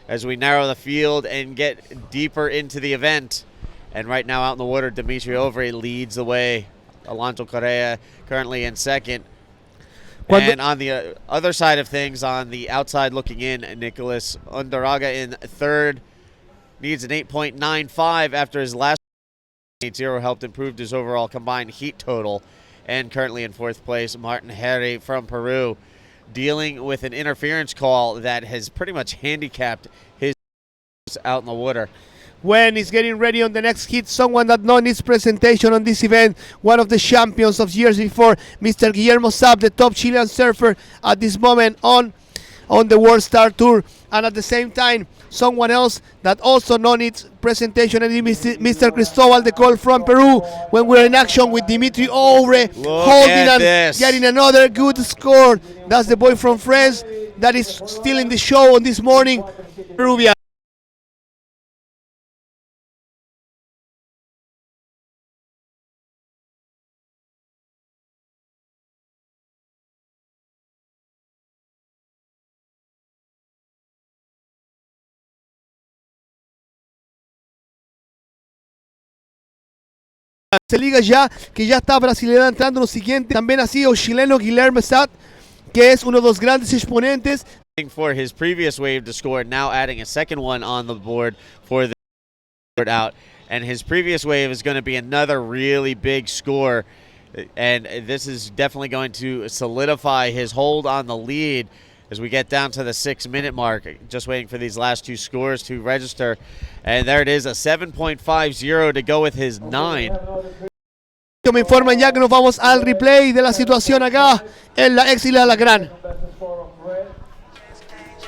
As we narrow the field and get deeper into the event. And right now out in the water, Dimitri Ovre leads the way. Alonso Correa currently in second. And on the other side of things, on the outside looking in, Nicholas Undaraga in third. Needs an 8.95 after his last 8.0 helped improve his overall combined heat total. And currently in fourth place, Martin Herre from Peru, dealing with an interference call that has pretty much handicapped his out in the water. When he's getting ready on the next hit, someone that known his presentation on this event, one of the champions of years before, Mr. Guillermo Saab, the top Chilean surfer at this moment on the World Star Tour, and at the same time, someone else that also known its presentation, and Mr. Cristobal de Col from Peru, when we're in action with Dimitri Oure, holding and getting another good score. That's the boy from France that is still in the show on this morning, Peruvian. se liga ya, que ya está brasileña entrando en lo siguiente. También ha sido chileno Guilherme Sat, que es uno de los grandes exponentes. For his previous wave to score, now adding a second one on the board for the board out. And his previous wave is going to be another really big score. And this is definitely going to solidify his hold on the lead as we get down to the 6-minute mark. Just waiting for these last two scores to register. And there it is, a 7.50 to go with his 9. Me informan ya que nos vamos al replay de la situación acá en la ex Isla La Gran.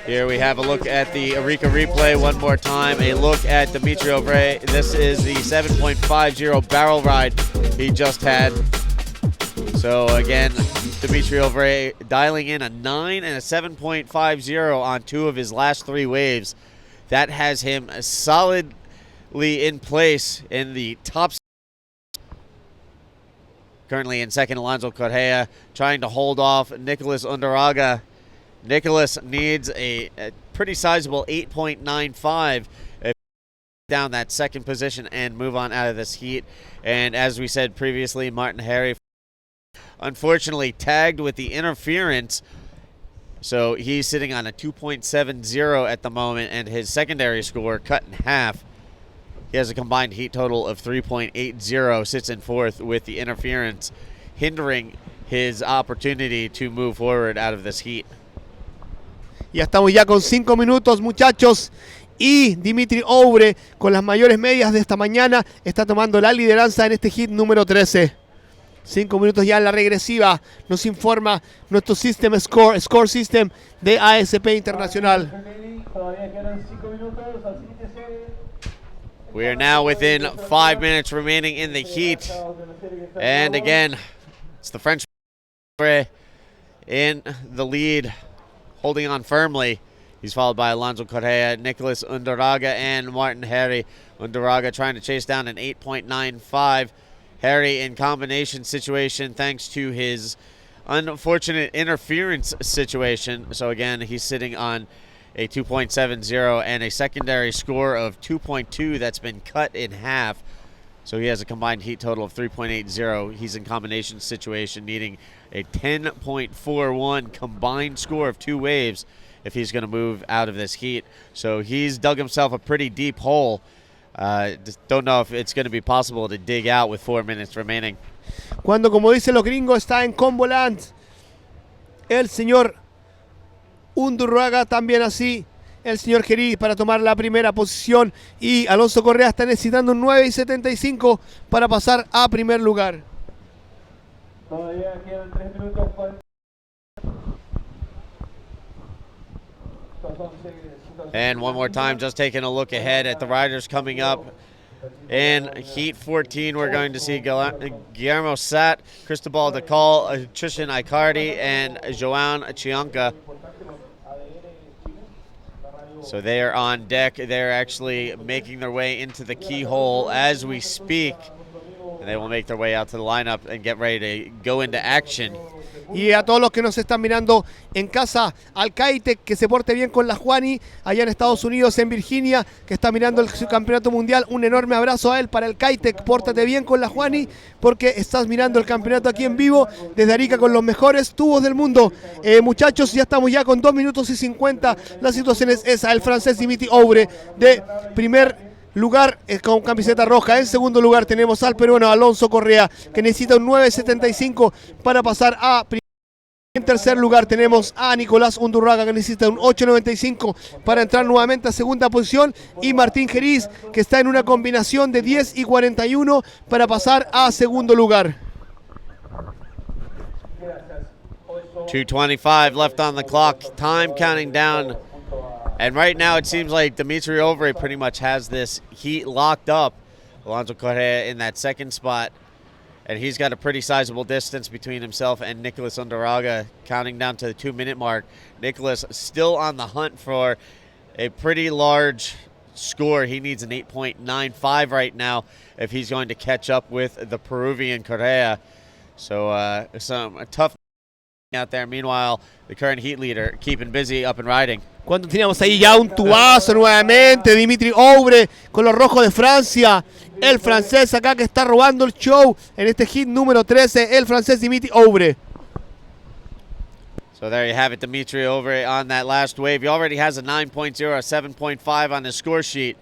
Here we have a look at the Arica replay one more time. A look at Dimitri Ovray. This is the 7.50 barrel ride he just had. So again, Dimitri Ovray dialing in a 9 and a 7.50 on two of his last three waves. That has him solidly in place in the top. Currently in second, Alonso Correa trying to hold off Nicolas Undaraga. Nicholas needs a pretty sizable 8.95 down that second position and move on out of this heat. And as we said previously, Martin Harry unfortunately tagged with the interference. So he's sitting on a 2.70 at the moment, and his secondary score cut in half. He has a combined heat total of 3.80, sits in fourth with the interference, hindering his opportunity to move forward out of this heat. Ya estamos ya con 5 minutos, muchachos, y Dimitri Ovray, con las mayores medias de esta mañana, está tomando la lideranza en este hit número 13. 5 minutos ya en la regresiva, nos informa nuestro score system de ASP Internacional. We are now within 5 minutes remaining in the heat. And again, it's the French in the lead, holding on firmly. He's followed by Alonso Correa, Nicolas Undaraga, and Martin Harry. Undaraga trying to chase down an 8.95. Harry in combination situation thanks to his unfortunate interference situation. So again, he's sitting on a 2.70 and a secondary score of 2.2 that's been cut in half. So he has a combined heat total of 3.80. He's in combination situation, needing a 10.41 combined score of two waves if he's going to move out of this heat. So he's dug himself a pretty deep hole. Just don't know if it's going to be possible to dig out with 4 minutes remaining. Cuando, como dicen los gringos, está en combo land el señor Undaraga, también así el señor Geri para tomar la primera posición, y Alonso Correa está necesitando un 9.75 para pasar a primer lugar. Todavía quedan 3 minutos. And one more time, just taking a look ahead at the riders coming up. In Heat 14, we're going to see Guillermo Sat, Cristobal Dacal, Trishan Icardi, and Joan Chianca. So they are on deck. They're actually making their way into the keyhole as we speak. And they will make their way out to the lineup and get ready to go into action. Y a todos los que nos están mirando en casa, al Kaitek, que se porte bien con la Juani, allá en Estados Unidos, en Virginia, que está mirando el campeonato mundial. Un enorme abrazo a él para el Kaitek. Pórtate bien con la Juani, porque estás mirando el campeonato aquí en vivo desde Arica con los mejores tubos del mundo. Muchachos, ya estamos ya con 2 minutos y 50. La situación es esa. El francés Dimitri Ovray de primer lugar con camiseta roja. En segundo lugar tenemos al peruano Alonso Correa, que necesita un 9.75 para pasar a primer. En tercer lugar tenemos a Nicolás Undaraga, que necesita un 8.95 para entrar nuevamente a segunda posición, y Martín Geriz, que está en una combinación de 10 y 41 para pasar a segundo lugar. 2:25 left on the clock, time counting down. And right now it seems like Dimitri Ovray pretty much has this heat locked up. Alonso Correa in that second spot. And he's got a pretty sizable distance between himself and Nicolas Undaraga, counting down to the 2-minute mark. Nicolas still on the hunt for a pretty large score. He needs an 8.95 right now if he's going to catch up with the Peruvian Correa. So some tough out there. Meanwhile, the current heat leader keeping busy up and riding. Cuando teníamos ahí ya un tubazo nuevamente, Dimitri Ouvre con los rojos de Francia. El francés acá que está robando el show en este hit número 13, el francés Dimitri Ouvre. So there you have it, Dimitri Ouvre on that last wave. He already has a 9.0, a 7.5 on his score sheet.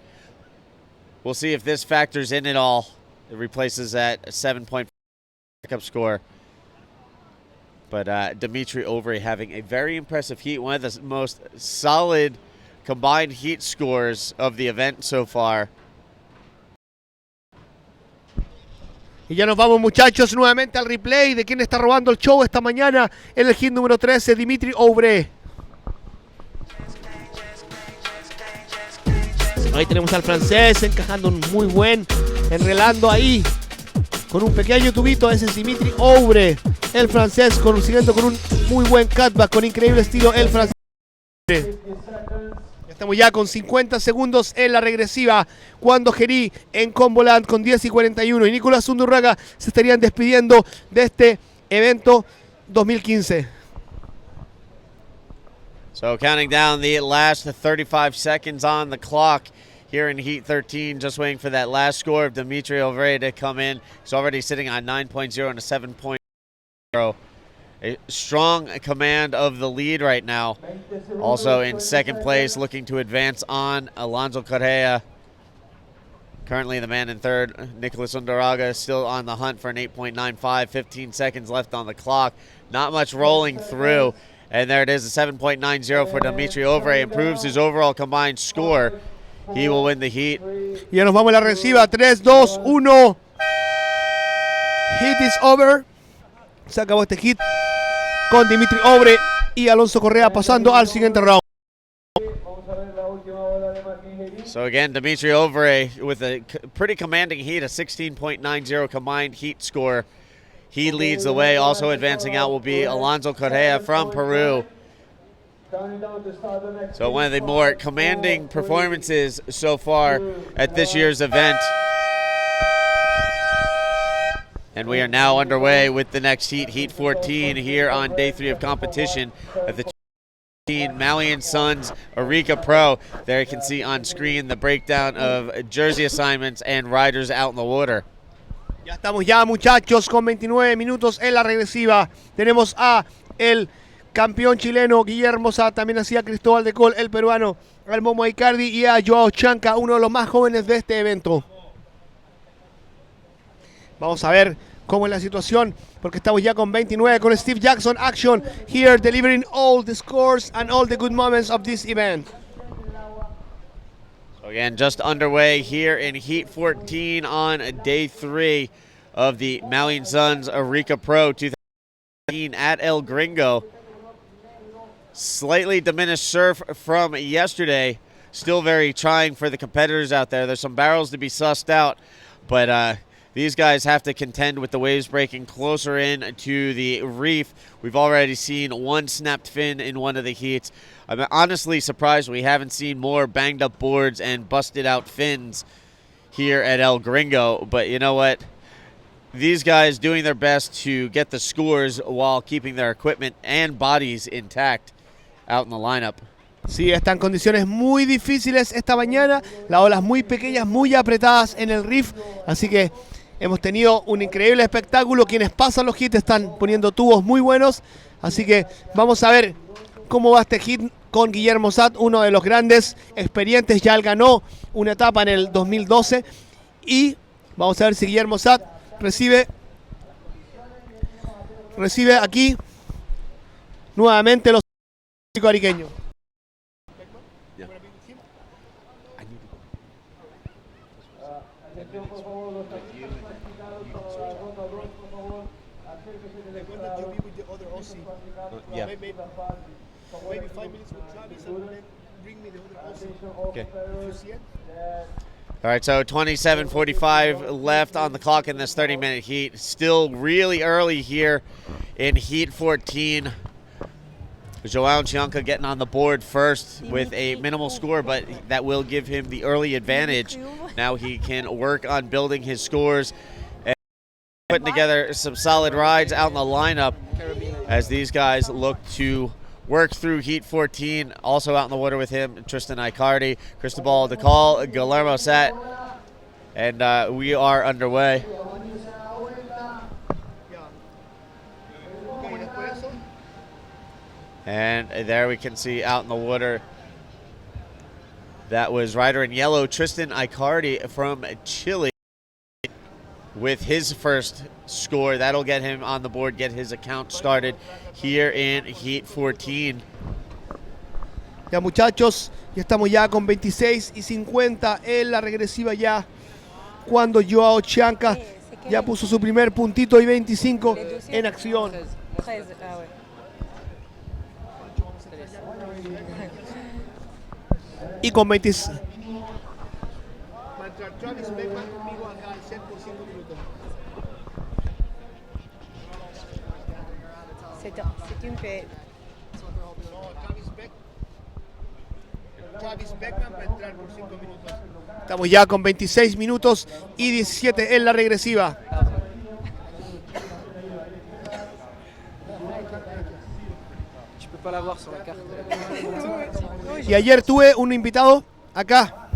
We'll see if this factors in at all. It replaces that 7.5 backup score. But Dimitri Ouvre having a very impressive heat, one of the most solid combined heat scores of the event so far. Y ya nos vamos, muchachos, nuevamente al replay de quién está robando el show esta mañana en el hit número 13, Dimitri Ouvre. Ahí tenemos al francés encajando un muy buen, enrelando ahí con un pequeño tubito. Ese es Dimitri Ouvre, el francés, siguiendo con un muy buen cutback, con increíble estilo, el francés. Estamos ya con 50 segundos en la regresiva, cuando Gerí en Comboland con 10 y 41 y Nicolás Undurraga se estarían despidiendo de este evento 2015. So counting down the last 35 seconds on the clock here in Heat 13, just waiting for that last score of Dimitri Ouvre to come in. He's already sitting on 9.0 and a 7.0. A strong command of the lead right now. Also in second place, looking to advance on Alonso Correa. Currently the man in third, Nicolas Undurraga, still on the hunt for an 8.95. 15 seconds left on the clock. Not much rolling through. And there it is, a 7.90 for Dimitri Ouvre. Improves his overall combined score. He will win the heat. Ya nos vamos a la regresiva. 3, 2, 1. Heat is over. Se acabó este hit con Dimitri Ouvre y Alonso Correa pasando al siguiente round. So again, Dimitri Ouvre with a pretty commanding heat, a 16.90 combined heat score. He leads the way. Also advancing out will be Alonso Correa from Peru. So one of the more commanding performances so far at this year's event. And we are now underway with the next heat, Heat 14, here on day 3 of competition at the Maui and Sons Arica Pro. There you can see on screen the breakdown of jersey assignments and riders out in the water. Ya estamos ya, muchachos, con 29 minutos en la regresiva. Tenemos a el campeón chileno Guillermo Sá, también hacía Cristóbal de Col, el peruano, al Momo Icardi y a Joao Chanca, uno de los más jóvenes de este evento. Vamos a ver cómo es la situación, porque estamos ya con 29, con Steve Jackson Action here, delivering all the scores and all the good moments of this event. So again, just underway here in Heat 14 on day 3 of the Maui and Sons Arica Pro 2019 at El Gringo. Slightly diminished surf from yesterday. Still very trying for the competitors out there. There's some barrels to be sussed out, but these guys have to contend with the waves breaking closer in to the reef. We've already seen one snapped fin in one of the heats. I'm honestly surprised we haven't seen more banged up boards and busted out fins here at El Gringo. But you know what? These guys doing their best to get the scores while keeping their equipment and bodies intact out in the lineup. Sí, están condiciones muy difíciles esta mañana. Las olas muy pequeñas, muy apretadas en el reef. Así que hemos tenido un increíble espectáculo. Quienes pasan los hits están poniendo tubos muy buenos. Así que vamos a ver cómo va este hit con Guillermo Sá, uno de los grandes experientes. Ya él ganó una etapa en el 2012. Y vamos a ver si Guillermo Sá recibe aquí nuevamente los ariqueños. Yeah. Maybe 5 minutes with Travis and then bring me the other Aussie. Okay. If you see it. All right, so 27:45 left on the clock in this 30-minute heat. Still really early here in Heat 14. Joao Chianca getting on the board first with a minimal score, but that will give him the early advantage. Now he can work on building his scores and putting together some solid rides out in the lineup. as these guys look to work through Heat 14. Also out in the water with him, Tristan Icardi, Cristobal DeCall, Guillermo Sat, and we are underway. And there we can see out in the water, that was rider in yellow, Tristan Icardi from Chile, with his first score. That'll get him on the board, get his account started here in Heat 14. Ya muchachos, ya estamos ya con 26 y 50 en la regresiva ya, cuando Joao Chianca ya puso su primer puntito y 25 en acción. Y con 26. Estamos ya con 26 minutos y 17 en la regresiva. Y ayer tuve un invitado acá.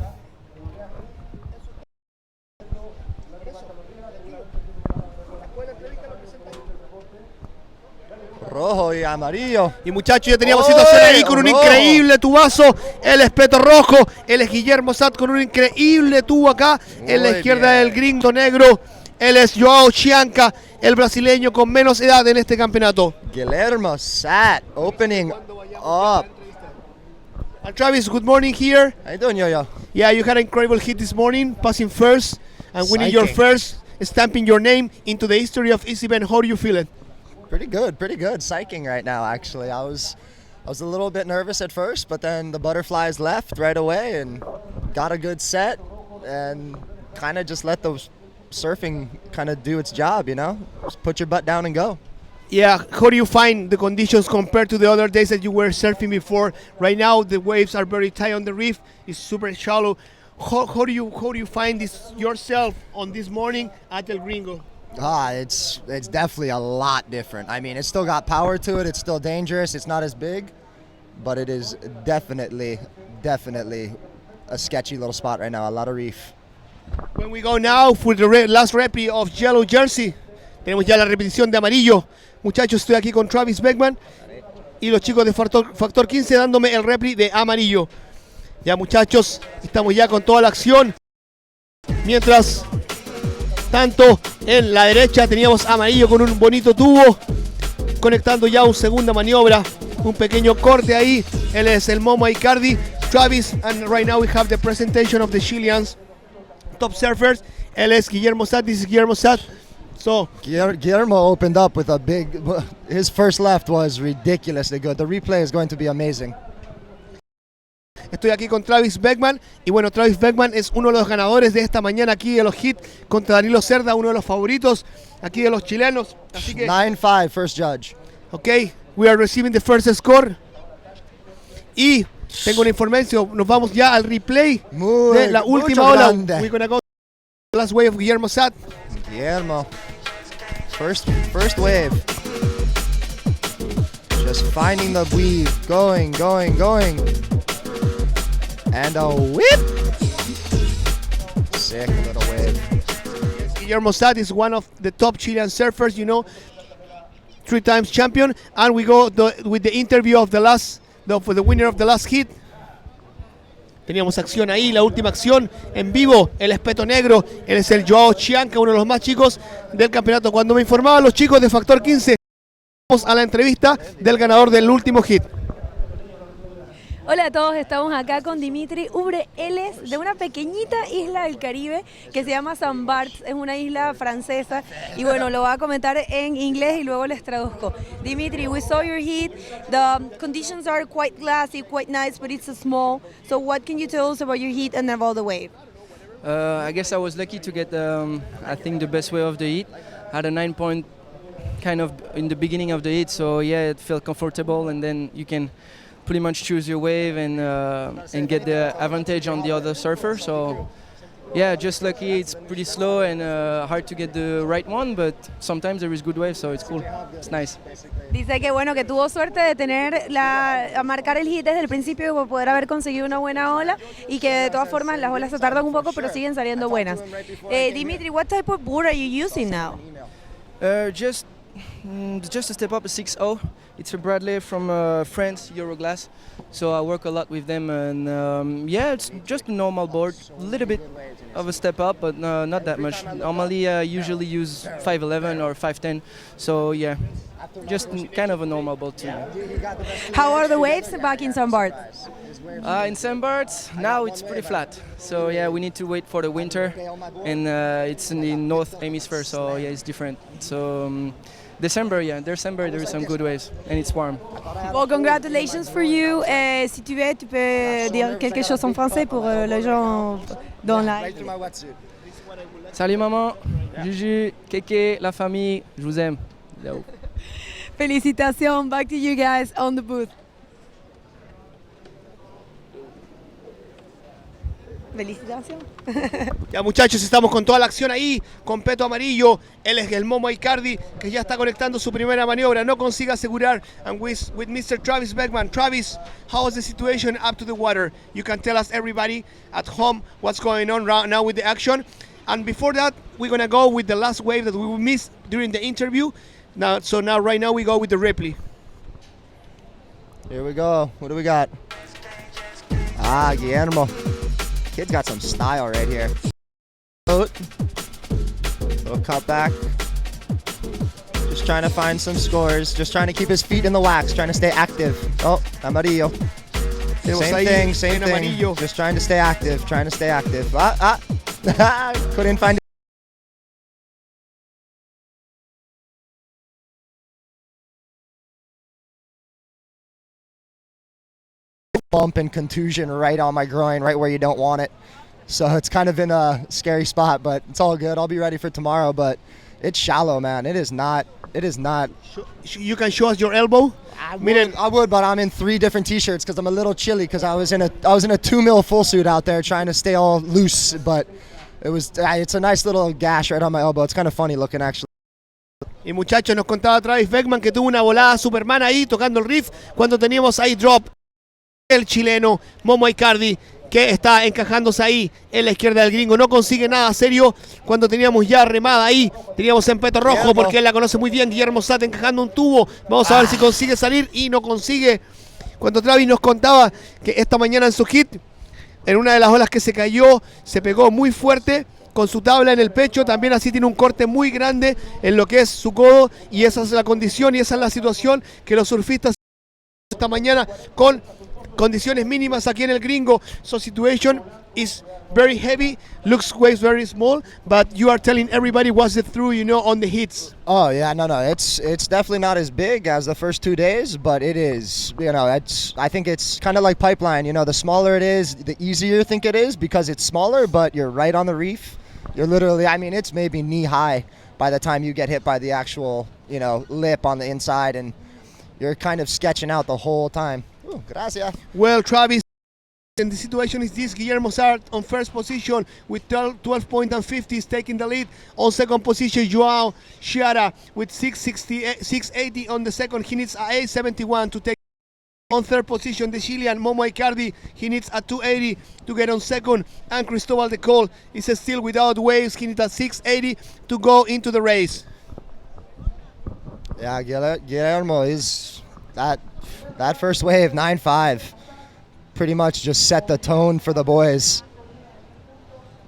Rojo y amarillo. Y muchachos, ya teníamos situación ahí con un increíble tubazo. Él es Peto Rojo, él es Guillermo Sat con un increíble tubo acá. En la izquierda del gringo negro, él es Joao Chianca, el brasileño con menos edad en este campeonato. Guillermo Sat opening up. And Travis, good morning here. How you doing, Yo-Yo? Yeah, you had an incredible hit this morning, passing first and winning your first, stamping your name into the history of this event. How do you feel it? Pretty good. Psyching right now, actually. I was a little bit nervous at first, but then the butterflies left right away and got a good set and kind of just let the surfing kind of do its job, you know? Just put your butt down and go. Yeah, how do you find the conditions compared to the other days that you were surfing before? Right now, the waves are very tight on the reef. It's super shallow. How do you find this yourself on this morning at El Gringo? It's definitely a lot different. I mean, it's still got power to it. It's still dangerous. It's not as big, but it is definitely a sketchy little spot right now. A lot of reef. When we go now for the last repli of yellow jersey, tenemos ya la repetición de amarillo. Muchachos, estoy aquí con Travis Beckman y los chicos de Factor 15 dándome el repli de amarillo. Ya muchachos, estamos ya con toda la acción. Mientras tanto, en la derecha teníamos amarillo con un bonito tubo, conectando ya una segunda maniobra, un pequeño corte ahí. Él es el Momo Icardi, Travis, and right now we have the presentation of the Chileans top surfers. Él es Guillermo Sat, this is Guillermo Sat. So Guillermo opened up with a big, his first left was ridiculously good. The replay is going to be amazing. Estoy aquí con Travis Beckman y bueno, Travis Beckman es uno de los ganadores de esta mañana aquí de los hits contra Danilo Cerda, uno de los favoritos aquí de los chilenos. Así que 9-5 first judge. Ok, we are receiving the first score. Y tengo una información, nos vamos ya al replay de la última ola. We're gonna go the last wave of Guillermo Sat. Guillermo, first wave. Just finding the weave, going. And a whip! Sick little wave. Guillermo Sat is one of the top Chilean surfers, you know, 3 times champion. And we go with the interview of for the winner of the last hit. Teníamos acción ahí, la última acción en vivo, el espeto negro, él es el Joao Chianca, uno de los más chicos del campeonato. Cuando me informaban los chicos de Factor 15, vamos a la entrevista del ganador del último hit. Hola a todos, estamos acá con Dimitri Ubre. Él es de una pequeñita isla del Caribe que se llama San Barts, es una isla francesa y bueno, lo voy a comentar en inglés y luego les traduzco. Dimitri, we saw your heat. The conditions are quite glassy, quite nice, but it's small. So what can you tell us about your heat and about the wave? I guess I was lucky to get, I think, the best wave of the heat. Had a 9-point kind of in the beginning of the heat, so yeah, it felt comfortable, and then you can pretty much choose your wave and get the advantage on the other surfer. So yeah, just lucky. It's pretty slow and hard to get the right one, but sometimes there is good waves, so it's cool. It's nice. Dice que bueno, que tuvo suerte de tener a marcar el hit desde el principio para poder haber conseguido una buena ola y que de todas formas las olas se tardan un poco pero siguen saliendo buenas. Dimitri, what type of board are you using now? Just to step up a 6.0. It's a Bradley from France, Euroglass. So I work a lot with them, and yeah, it's just a normal board. A little bit of a step up, but not that much. Normally, I usually use 5.11 or 5.10. So yeah, just kind of a normal board too. How are the waves back in Sandbar? In Sandbars, now it's pretty flat. So yeah, we need to wait for the winter, and it's in the north hemisphere, so yeah, it's different. So December there is some good waves, and it's warm. Well, congratulations for you. Si tu veux, tu peux dire quelque chose en français pour les gens dans la... Salut maman, Juju, Keke, la famille, je vous aime. Yo. Felicitations, back to you guys on the booth. Felicitaciones. Ya muchachos, estamos con toda la acción ahí, con peto amarillo. Él es el Momo Icardi, que ya está conectando su primera maniobra. No consigue asegurar. And with Mr. Travis Beckman. Travis, how is the situation up to the water? You can tell us, everybody at home, what's going on right now with the action. And before that, we're going to go with the last wave that we missed during the interview. Right now we go with the replay. Here we go. What do we got? Guillermo. Kid's got some style right here. Little cut back. Just trying to find some scores. Just trying to keep his feet in the wax. Trying to stay active. Oh, amarillo. Same thing. Just trying to stay active. Couldn't find it. Bump and contusion right on my groin, right where you don't want it. So it's kind of in a scary spot, but it's all good. I'll be ready for tomorrow, but it's shallow, man. It is not. You can show us your elbow? I would, but I'm in 3 different t-shirts because I'm a little chilly because I was in a 2 mil full suit out there trying to stay all loose, but it's a nice little gash right on my elbow. It's kind of funny looking, actually. Y muchachos, nos contaba Travis Beckman que tuvo una volada Superman ahí tocando el riff cuando teníamos ahí drop. El chileno Momo Icardi, que está encajándose ahí en la izquierda del gringo, no consigue nada serio cuando teníamos ya remada ahí, teníamos en peto rojo porque él la conoce muy bien. Guillermo Sat encajando un tubo, vamos a ver si consigue salir y no consigue. Cuando Travis nos contaba que esta mañana en su hit, en una de las olas que se cayó, se pegó muy fuerte con su tabla en el pecho, también así tiene un corte muy grande en lo que es su codo, y esa es la condición y esa es la situación que los surfistas esta mañana con condiciones mínimas aquí en el gringo. So situation is very heavy, looks waves very small, but you are telling everybody what's it through, on the hits. Oh yeah, no, it's definitely not as big as the first 2 days, but it is, I think it's kind of like pipeline, the smaller it is, the easier you think it is because it's smaller, but you're right on the reef. You're literally, it's maybe knee high by the time you get hit by the actual, lip on the inside, and you're kind of sketching out the whole time. Gracias. Well, Travis, and the situation is this: Guillermo Sart on first position with 12.50 is taking the lead. On second position, Joao Chiara with 680 on the second. He needs a 871 to take. On third position, the Chilean Momo Icardi. He needs a 280 to get on second. And Cristobal de Col is still without waves. He needs a 680 to go into the race. Yeah, Guillermo is that first wave, 9.5, pretty much just set the tone for the boys.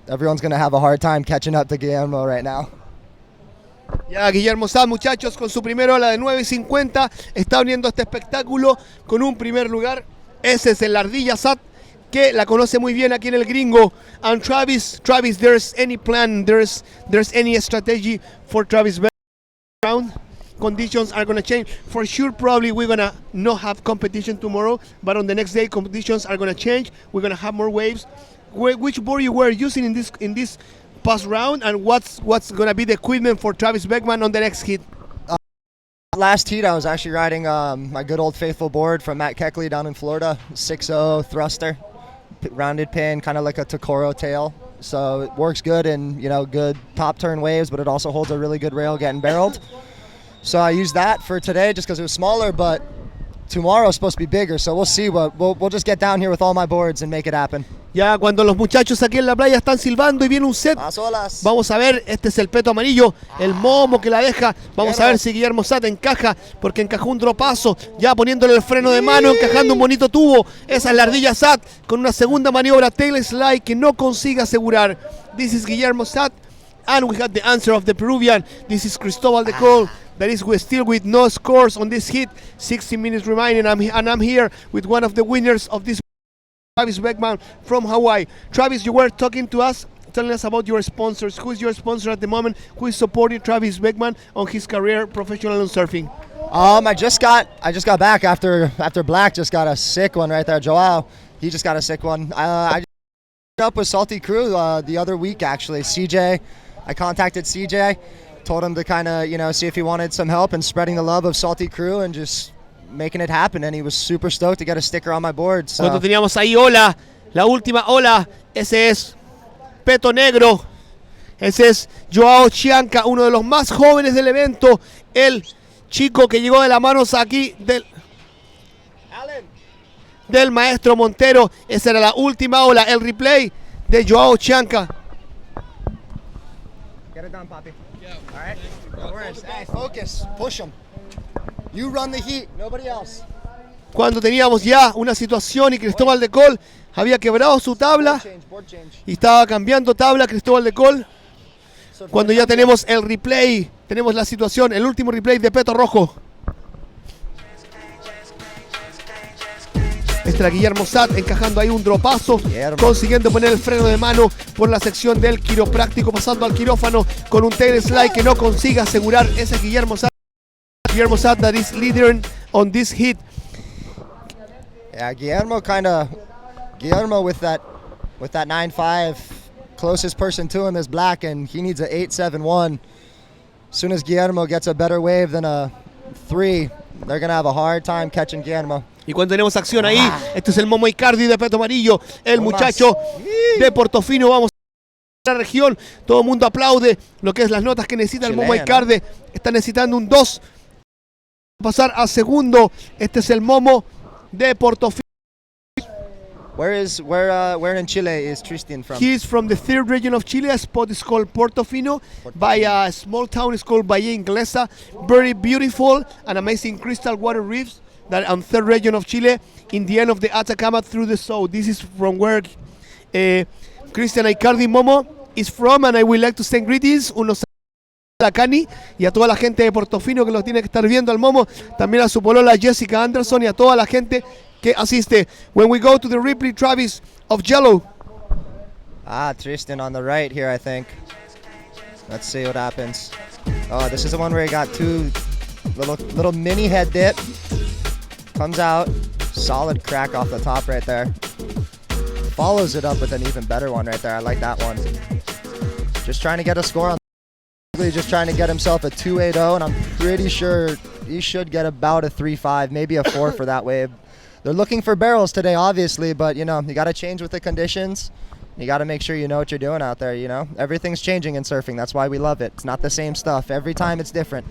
Everyone's going to have a hard time catching up to Guillermo right now. Ya Guillermo Sá, muchachos, con su primera ola de 9.50, está uniendo este espectáculo con un primer lugar. Ese es el Ardilla Sat, que la conoce muy bien aquí en el gringo. And Travis, there's any plan, there's any strategy for Travis round? Conditions are going to change. For sure, probably we're going to not have competition tomorrow, but on the next day, conditions are going to change. We're going to have more waves. Which board you were using in this past round, and what's going to be the equipment for Travis Beckman on the next hit? Last heat, I was actually riding my good old faithful board from Matt Keckley down in Florida, 6.0 thruster, rounded pin, kind of like a Tokoro tail. so it works good in, good top turn waves, but it also holds a really good rail getting barreled. So I used that for today just because it was smaller, but tomorrow is supposed to be bigger, so we'll see. We'll just get down here with all my boards and make it happen. Ya cuando los muchachos aquí en la playa están silbando y viene un set, Más olas. vamos a ver, este es el peto amarillo, el momo que la deja, vamos a ver si Guillermo Sat encaja, porque encajó un dropazo, ya poniéndole el freno de mano, encajando un bonito tubo, esa es la ardilla Sat, con una segunda maniobra tail slide que no consigue asegurar. This is Guillermo Sat, and we have the answer of the Peruvian, this is Cristobal de Cole. That is, we're still with no scores on this hit, 60 minutes remaining, and I'm here with one of the winners of this, Travis Beckman from Hawaii. Travis, you were talking to us, telling us about your sponsors. Who is your sponsor at the moment? Who is supporting Travis Beckman on his career professional on surfing? I just got back after Black just got a sick one right there. Joao, he just got a sick one. I just up with Salty Crew the other week actually. CJ, I contacted CJ, told him to kind of see if he wanted some help in spreading the love of Salty Crew and just making it happen, and he was super stoked to get a sticker on my board. So. Cuando teníamos ahí Ola, la última Ola, ese es Peto Negro, ese es Joao Chianca, uno de los más jóvenes del evento, el chico que llegó de las manos aquí del maestro Montero. Esa era la última Ola, el replay de Joao Chianca. Get it done, Papi. Yeah. All right. No worries. Hey, focus. Push him. You run the heat, nobody else. Cuando teníamos ya una situación y Cristóbal de Col había quebrado su tabla Board change. y estaba cambiando tabla Cristóbal de Col. Cuando ya tenemos el replay, tenemos la situación, el último replay de Peto Rojo. Este era Guillermo Sat encajando ahí un dropazo, consiguiendo poner el freno de mano por la sección del quiropráctico, pasando al quirófano con un tail slide que no consigue asegurar. Ese es Guillermo Sat. Guillermo Sat that is leader on this hit. Yeah, Guillermo with that 9.5, closest person to him is Black, and he needs a 8.71. As soon as Guillermo gets a better wave than a 3, they're gonna have a hard time catching Guillermo. Y cuando tenemos acción ahí, este es el Momo Icardi de Peto Amarillo, el muchacho de Portofino. Vamos a la región, todo el mundo aplaude lo que es las notas que necesita el Momo Icardi. Está necesitando un 2. Pasar a segundo. Este es el Momo de Portofino. Where in Chile is Tristan from? He is from the 3rd region of Chile. A spot is called Portofino. By a small town is called Bahía Inglesa. Very beautiful and amazing crystal water reefs that on 3rd region of Chile in the end of the Atacama through the south. This is from where Christian Icardi Momo is from, and I would like to send greetings a Cani y a toda la gente de Portofino que los tiene que estar viendo al Momo, también a su polola Jessica Anderson y a toda la gente que asiste. When we go to the replay, Travis, of Yellow. Tristan on the right here, I think. Let's see what happens. Oh, this is the one where he got 2 little mini head dip. Comes out, solid crack off the top right there. Follows it up with an even better one right there. I like that one. Just trying to get a score on. Just trying to get himself a 2.80, and I'm pretty sure he should get about a 3.5, maybe a 4 for that wave. They're looking for barrels today, obviously, but you got to change with the conditions. You got to make sure you know what you're doing out there. Everything's changing in surfing. That's why we love it. It's not the same stuff. Every time it's different.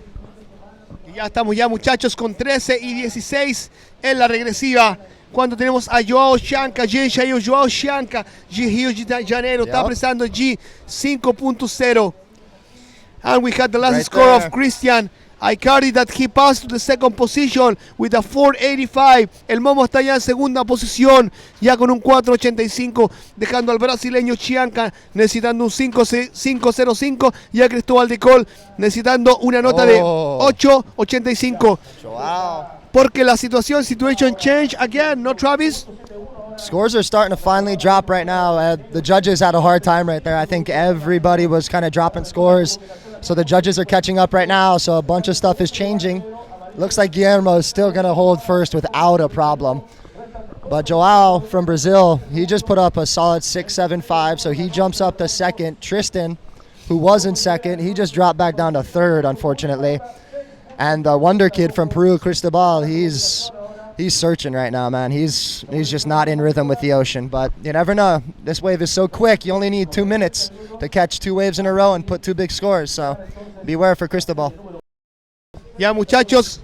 Y ya estamos ya, muchachos, con 13 y 16 en la regresiva. Cuando tenemos a Joao Chianca, Joao Chianca, Rio de Janeiro, está presando G 5.0. And we had the last score of Christian Icardi that he passed to the second position with a 4.85. El Momo está ya en segunda posición, ya con un 4.85, dejando al brasileño Chianca necesitando un 5.05 y a Cristóbal de Col necesitando una nota de 8.85. Wow. Porque la situation change again, ¿no, Travis? Scores are starting to finally drop right now. The judges had a hard time right there. I think everybody was kind of dropping scores. So the judges are catching up right now. So a bunch of stuff is changing. Looks like Guillermo is still going to hold first without a problem. But Joao from Brazil, he just put up a solid 6.75. So he jumps up to second. Tristan, who was in second, he just dropped back down to third, unfortunately. And the wonder kid from Peru, Cristobal, he's he's searching right now, man. He's just not in rhythm with the ocean. But you never know. This wave is so quick. You only need 2 minutes to catch 2 waves in a row and put 2 big scores. So beware for Cristobal. Ya, muchachos,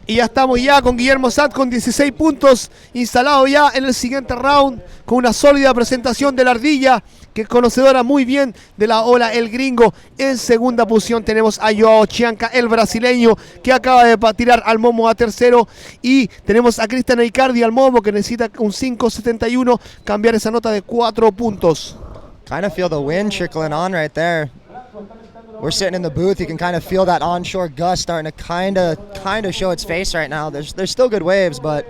y ya estamos ya con Guillermo Satt con 16 puntos, instalado ya en el siguiente round, con una sólida presentación de la ardilla, que es conocedora muy bien de la ola el gringo. En segunda posición tenemos a Joao Chianca, el brasileño, que acaba de tirar al Momo a tercero, y tenemos a Cristian Icardi al Momo, que necesita un 5.71, cambiar esa nota de 4 puntos. Kind of feel the wind trickling on right there. We're sitting in the booth. You can kind of feel that onshore gust starting to kind of show its face right now. There's still good waves, but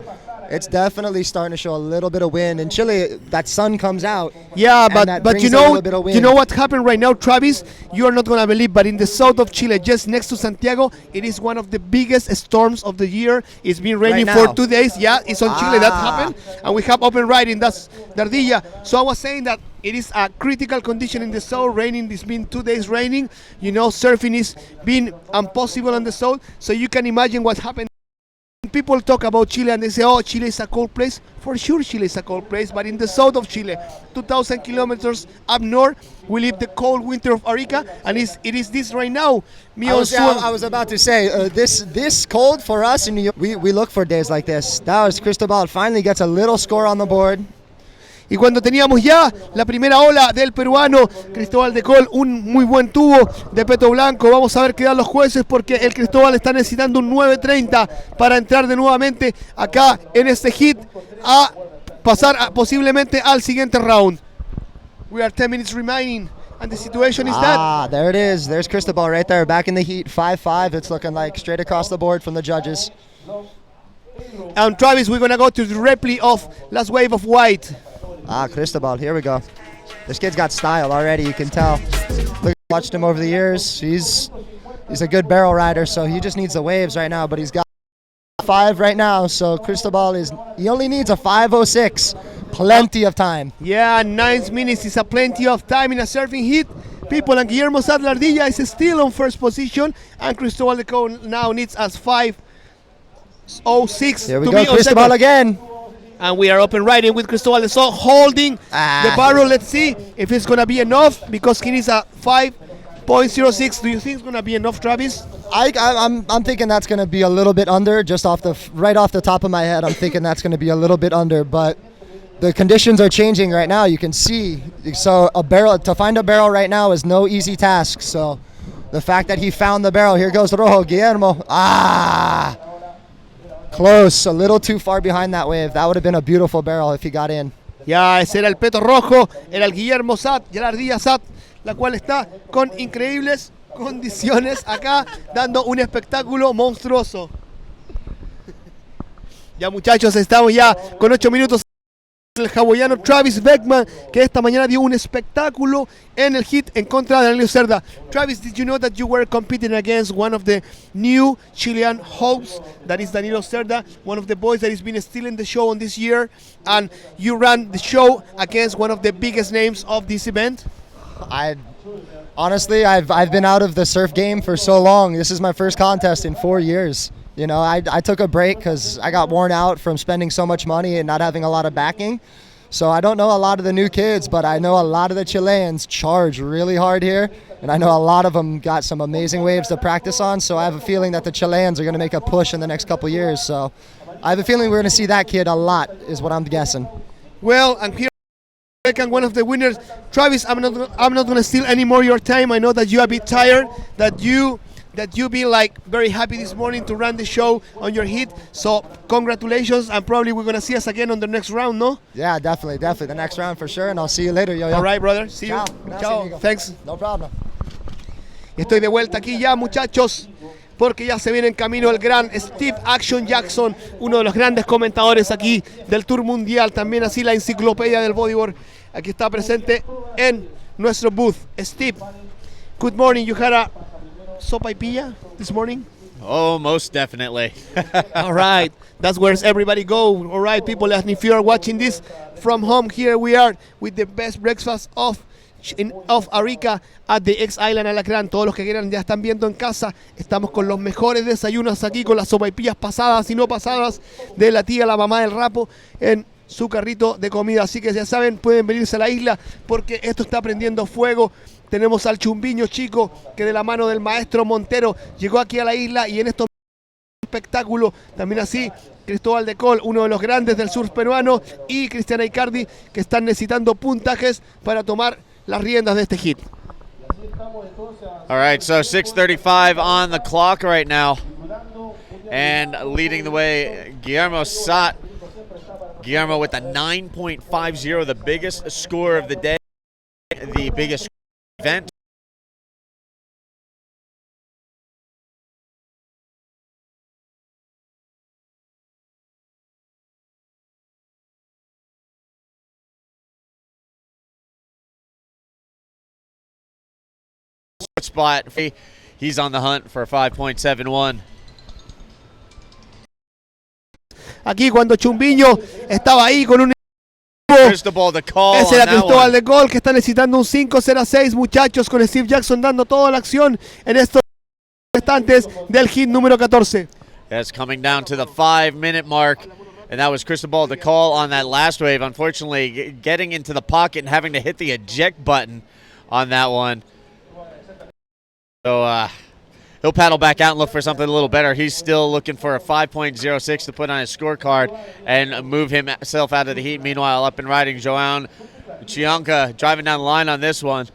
it's definitely starting to show a little bit of wind. In Chile, that sun comes out. Yeah, but you know what happened right now, Travis? You are not gonna believe, but in the south of Chile, just next to Santiago, it is one of the biggest storms of the year. It's been raining Right now. for 2 days. Yeah, it's on Chile that happened, and we have open riding. That's the ardilla. So I was saying that it is a critical condition in the south. Raining. It's been 2 days raining. You know, surfing is being impossible on the south. So you can imagine what happened. People talk about Chile and they say, oh, Chile is a cold place. For sure, Chile is a cold place, but in the south of Chile, 2,000 kilometers up north, we live the cold winter of Arica, and it is this right now. I was about to say, this cold for us in New York, we look for days like this. That was Cristobal finally gets a little score on the board. Y cuando teníamos ya la primera ola del peruano Cristóbal de Col, un muy buen tubo de peto blanco. Vamos a ver qué dan los jueces, porque el Cristóbal está necesitando un 9.30 para entrar de nuevamente acá en este hit, a pasar posiblemente al siguiente round. We are 10 minutes remaining, and the situation is that. There it is. There's Cristobal right there, back in the heat, 5-5. It's looking like straight across the board from the judges. And Travis, we're gonna go to the replay of Last Wave of White. Cristobal, here we go. This kid's got style already, you can tell. Look, watched him over the years. He's a good barrel rider, so he just needs the waves right now, but he's got 5 right now, so Cristobal he only needs a 5.06. Plenty of time. Yeah, 9 minutes is a plenty of time in a surfing heat. People, and Guillermo Satt Ardilla is still on first position, and Cristobal de Col now needs us 5.06. Here we go, Cristobal again. And we are open riding with Cristobal de Sol holding the barrel. Let's see if it's gonna be enough, because he needs a 5.06. Do you think it's gonna be enough, Travis? I'm thinking that's gonna be a little bit under, just right off the top of my head. I'm thinking that's gonna be a little bit under, but the conditions are changing right now. You can see, so to find a barrel right now is no easy task. So the fact that he found the barrel, here goes Rojo, Guillermo. Close, a little too far behind that wave. That would have been a beautiful barrel if he got in. Ya, ese era el peto rojo, era el Guillermo Satt, ya la ardilla Satt, la cual está con increíbles condiciones acá, dando un espectáculo monstruoso. Ya, muchachos, estamos ya con 8 minutos. El hawaiano Travis Beckman, que esta mañana dio un espectáculo en el hit en contra de Danilo Cerda. Travis, did you know that you were competing against one of the new Chilean hosts, that is Danilo Cerda, one of the boys that has been stealing the show on this year, and you ran the show against one of the biggest names of this event? Honestly, I've been out of the surf game for so long. This is my first contest in 4 years. You know, I took a break because I got worn out from spending so much money and not having a lot of backing. So I don't know a lot of the new kids, but I know a lot of the Chileans charge really hard here. And I know a lot of them got some amazing waves to practice on. So I have a feeling that the Chileans are going to make a push in the next couple years. So I have a feeling we're going to see that kid a lot, is what I'm guessing. Well, I'm here. One of the winners. Travis, I'm not going to steal any more of your time. I know that you're a bit tired, that you be like very happy this morning to run the show on your hit. So congratulations, and probably we're gonna see us again on the next round, no? Yeah, definitely the next round for sure, and I'll see you later, yo. All right, brother. See you. Ciao. Thanks. No problem. Estoy de vuelta aquí ya, muchachos, porque ya se viene en camino el gran Steve Action Jackson, uno de los grandes comentadores aquí del Tour Mundial, también así la enciclopedia del bodyboard. Aquí está presente en nuestro booth. Steve, good morning. You had a sopa y pilla this morning? Oh, most definitely. All right, that's where everybody go. All right, people, and if you are watching this from home, here we are with the best breakfast of of Arica at the X Island Alacrán. Todos los que quieran ya están viendo en casa. Estamos con los mejores desayunos aquí, con las sopaipillas pasadas y no pasadas de la tía, la mamá del rapo, en su carrito de comida. Así que ya saben, pueden venirse a la isla porque esto está prendiendo fuego. Tenemos al chumbiño chico que de la mano del maestro Montero llegó aquí a la isla, y en estos espectáculo también así Cristóbal de Col, uno de los grandes del surf peruano, y Cristiana Icardi, que están necesitando puntajes para tomar las riendas de este hit. All right, so 6:35 on the clock right now, and leading the way, Guillermo Sat. Guillermo with a 9.50, the biggest score of the day, the biggest event. Spot. He's on the hunt for a 5.71. Aquí cuando Chumbiño estaba ahí con un Cristobal de Col. ese era Cristóbal de Col, que está necesitando un 5.06, muchachos, con Steve Jackson dando toda la acción en estos restantes del hit número 14. That's coming down to the 5-minute mark, and that was Cristobal de Col on that last wave. Unfortunately, getting into the pocket and having to hit the eject button on that one. So he'll paddle back out and look for something a little better. He's still looking for a 5.06 to put on his scorecard and move himself out of the heat. Meanwhile, up and riding, João Chianca driving down the line on this one.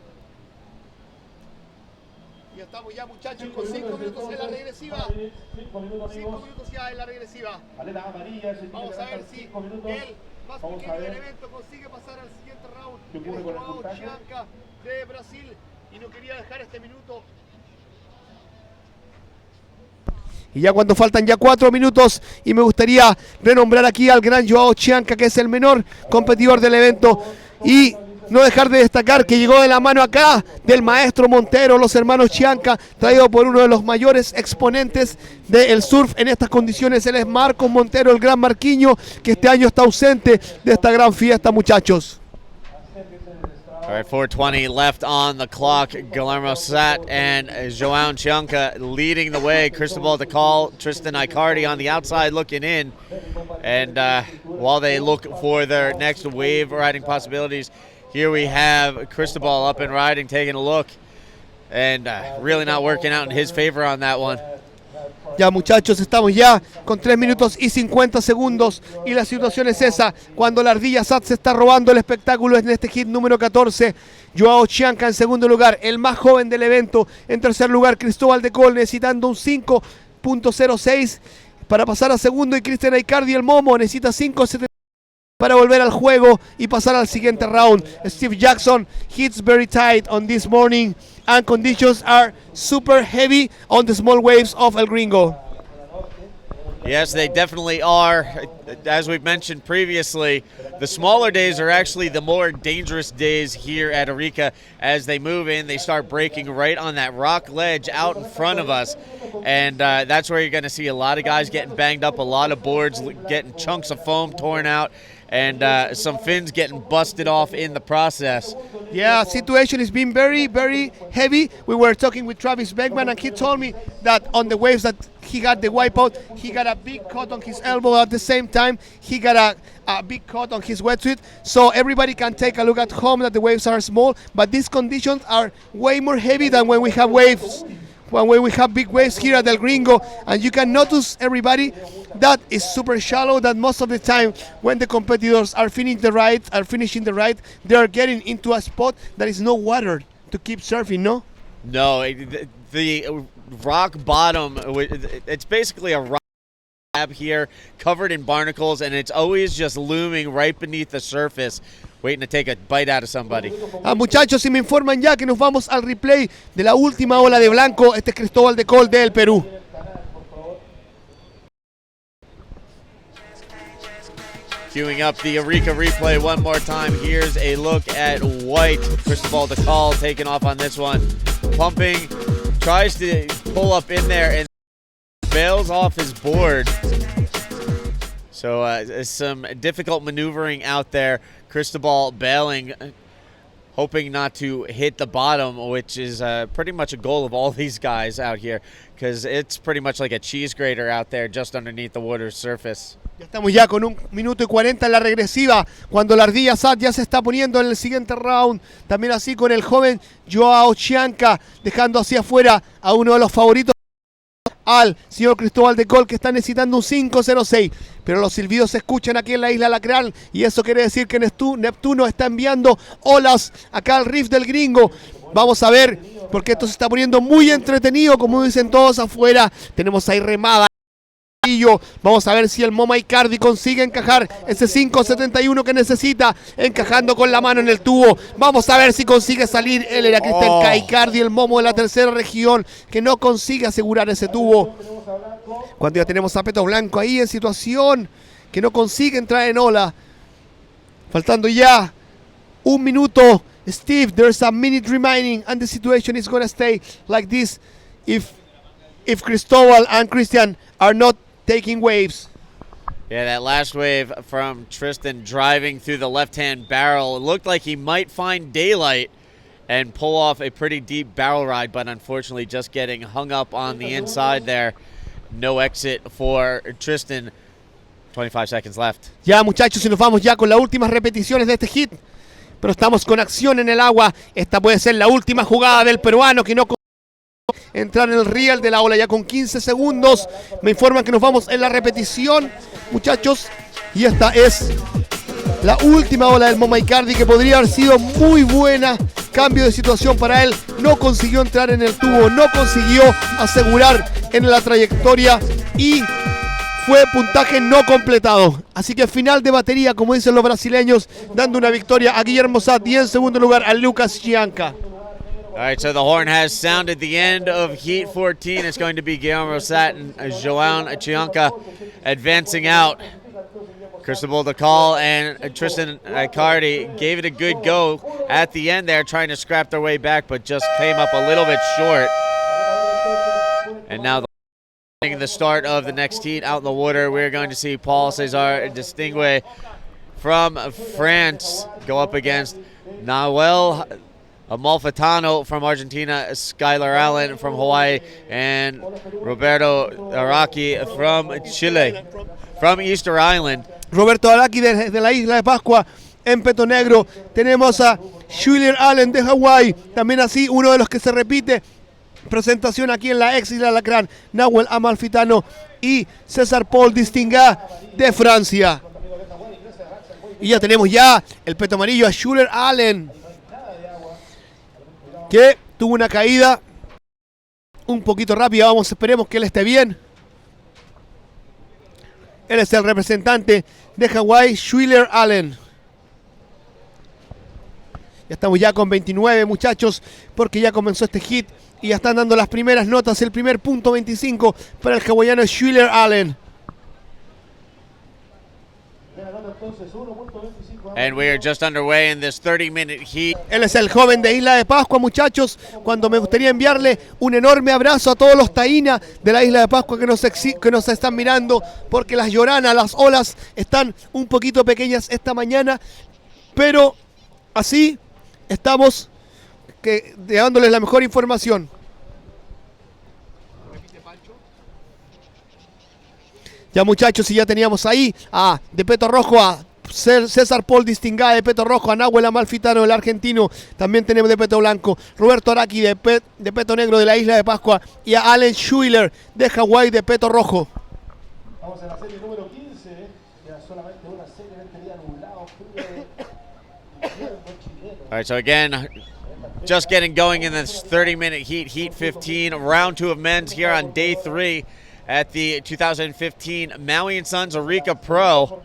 Y estamos ya, muchachos, con 5 minutos en la regresiva. 5 minutos ya en la regresiva. Vamos a ver si el más pequeño del evento consigue pasar al siguiente round. El João Chianca de Brasil. Y no quería dejar este minuto. Y ya cuando faltan ya 4 minutos, y me gustaría renombrar aquí al gran João Chianca, que es el menor competidor del evento, y no dejar de destacar que llegó de la mano acá del maestro Montero, los hermanos Chianca, traído por uno de los mayores exponentes del surf en estas condiciones. Él es Marcos Montero, el gran marquiño, que este año está ausente de esta gran fiesta, muchachos. All right, 4:20 left on the clock. Guillermo Sat and João Chianca leading the way. Cristobal de Col, Tristan Icardi on the outside looking in. And while they look for their next wave riding possibilities, here we have Cristobal up and riding, taking a look. And really not working out in his favor on that one. Ya, muchachos, estamos ya con 3 minutos y 50 segundos, y la situación es esa, cuando la ardilla Sat se está robando el espectáculo en este hit número 14. João Chianca en segundo lugar, el más joven del evento. En tercer lugar, Cristóbal de Col, necesitando un 5.06 para pasar a segundo, y Cristian Icardi, el Momo, necesita 5.70 para volver al juego y pasar al siguiente round. Steve Jackson hits very tight on this morning, and conditions are super heavy on the small waves of El Gringo. Yes, they definitely are. As we've mentioned previously, the smaller days are actually the more dangerous days here at Arica. As they move in, they start breaking right on that rock ledge out in front of us. And that's where you're going to see a lot of guys getting banged up, a lot of boards getting chunks of foam torn out, and some fins getting busted off in the process. Yeah, situation is being very, very heavy. We were talking with Travis Beckman, and he told me that on the waves that he got the wipeout, he got a big cut on his elbow. At the same time, he got a big cut on his wetsuit. So everybody can take a look at home that the waves are small, but these conditions are way more heavy than when we have waves. When we have big waves here at El Gringo, and you can notice, everybody, that is super shallow, that most of the time when the competitors are finishing the ride, they are getting into a spot that is no water to keep surfing, no? No, the rock bottom, it's basically a rock slab here covered in barnacles, and it's always just looming right beneath the surface, waiting to take a bite out of somebody. Muchachos, si me informan ya que nos vamos al replay de la última ola de blanco. Este es Cristóbal de Col del Perú. Queuing up the Arica replay one more time. Here's a look at White. Cristobal de Col taking off on this one. Pumping, tries to pull up in there and bails off his board. So some difficult maneuvering out there. Cristobal bailing, hoping not to hit the bottom, which is pretty much a goal of all these guys out here, because it's pretty much like a cheese grater out there just underneath the water's surface. Ya estamos ya con 1 minuto y 40 en la regresiva, cuando la ardilla Sad ya se está poniendo en el siguiente round. También así con el joven Joao Chianca, dejando hacia afuera a uno de los favoritos, al señor Cristóbal de Col, que está necesitando un 5-0-6. Pero los silbidos se escuchan aquí en la isla Lacrán, y eso quiere decir que Neptuno está enviando olas acá al Reef del Gringo. Vamos a ver, porque esto se está poniendo muy entretenido, como dicen todos afuera. Tenemos ahí remada. Vamos a ver si el Moma Icardi consigue encajar ese 5.71 que necesita, encajando con la mano en el tubo. Vamos a ver si consigue salir. Él era Cristian Icardi, el Momo de la tercera región, que no consigue asegurar ese tubo. Cuando ya tenemos a Peto Blanco ahí en situación que no consigue entrar en ola. Faltando ya 1 minuto. Steve, there's a minute remaining and the situation is going to stay like this if Cristóbal and Christian are not taking waves. Yeah, that last wave from Tristan driving through the left-hand barrel. It looked like he might find daylight and pull off a pretty deep barrel ride, but unfortunately just getting hung up on the inside there. No exit for Tristan. 25 seconds left. Ya, muchachos, y nos vamos ya con las últimas repeticiones de este hit. Pero estamos con acción en el agua. Esta puede ser la última jugada del peruano, que no entrar en el riel de la ola. Ya con 15 segundos me informan que nos vamos en la repetición, muchachos, y esta es la última ola del Moma Icardi, que podría haber sido muy buena. Cambio de situación para él, no consiguió entrar en el tubo, no consiguió asegurar en la trayectoria y fue puntaje no completado. Así que final de batería, como dicen los brasileños, dando una victoria a Guillermo Sad y en segundo lugar a Lucas Chianca. All right, so the horn has sounded the end of Heat 14. It's going to be Guillermo Sat and João Chianca advancing out. Cristobal de Col and Tristan Icardi gave it a good go at the end there, trying to scrap their way back, but just came up a little bit short. And now the start of the next heat out in the water. We're going to see Paul César Distingue from France go up against Nahuel Amalfitano from Argentina, Skylar Allen from Hawaii, and Roberto Araki from Chile, from Easter Island. Roberto Araki de la isla de Pascua en Peto Negro. Tenemos a Skylar Allen de Hawái, también así uno de los que se repite presentación aquí en la ex isla Lacrán, Nahuel Amalfitano y César Paul Distinga de Francia. Y ya tenemos ya el peto amarillo a Skylar Allen, que tuvo una caída un poquito rápida. Esperemos que él esté bien. Él es el representante de Hawái, Skylar Allen. Ya estamos ya con 29, muchachos, porque ya comenzó este hit y ya están dando las primeras notas. El primer punto 25 para el hawaiano Skylar Allen. And we are just underway in this 30-minute heat. Él es el joven de Isla de Pascua, muchachos. Cuando me gustaría enviarle un enorme abrazo a todos los taínas de la Isla de Pascua que nos están mirando, porque las lloranas, las olas están un poquito pequeñas esta mañana, pero así estamos dándoles la mejor información. Ya, muchachos, y ya teníamos ahí de peto rojo a César Paul Distinga de peto rojo, a Nahuel Amalfitano, el argentino. También tenemos de peto blanco Roberto Araki de peto negro de la isla de Pascua, y a Allen Skylar de Hawái de peto rojo. Vamos a la serie número 15, ya solamente una serie de día nublado, All right, so again, just getting going in this 30-minute heat, Heat 15, round 2 of men's here on day 3 at the 2015 Maui and Sons Arica Pro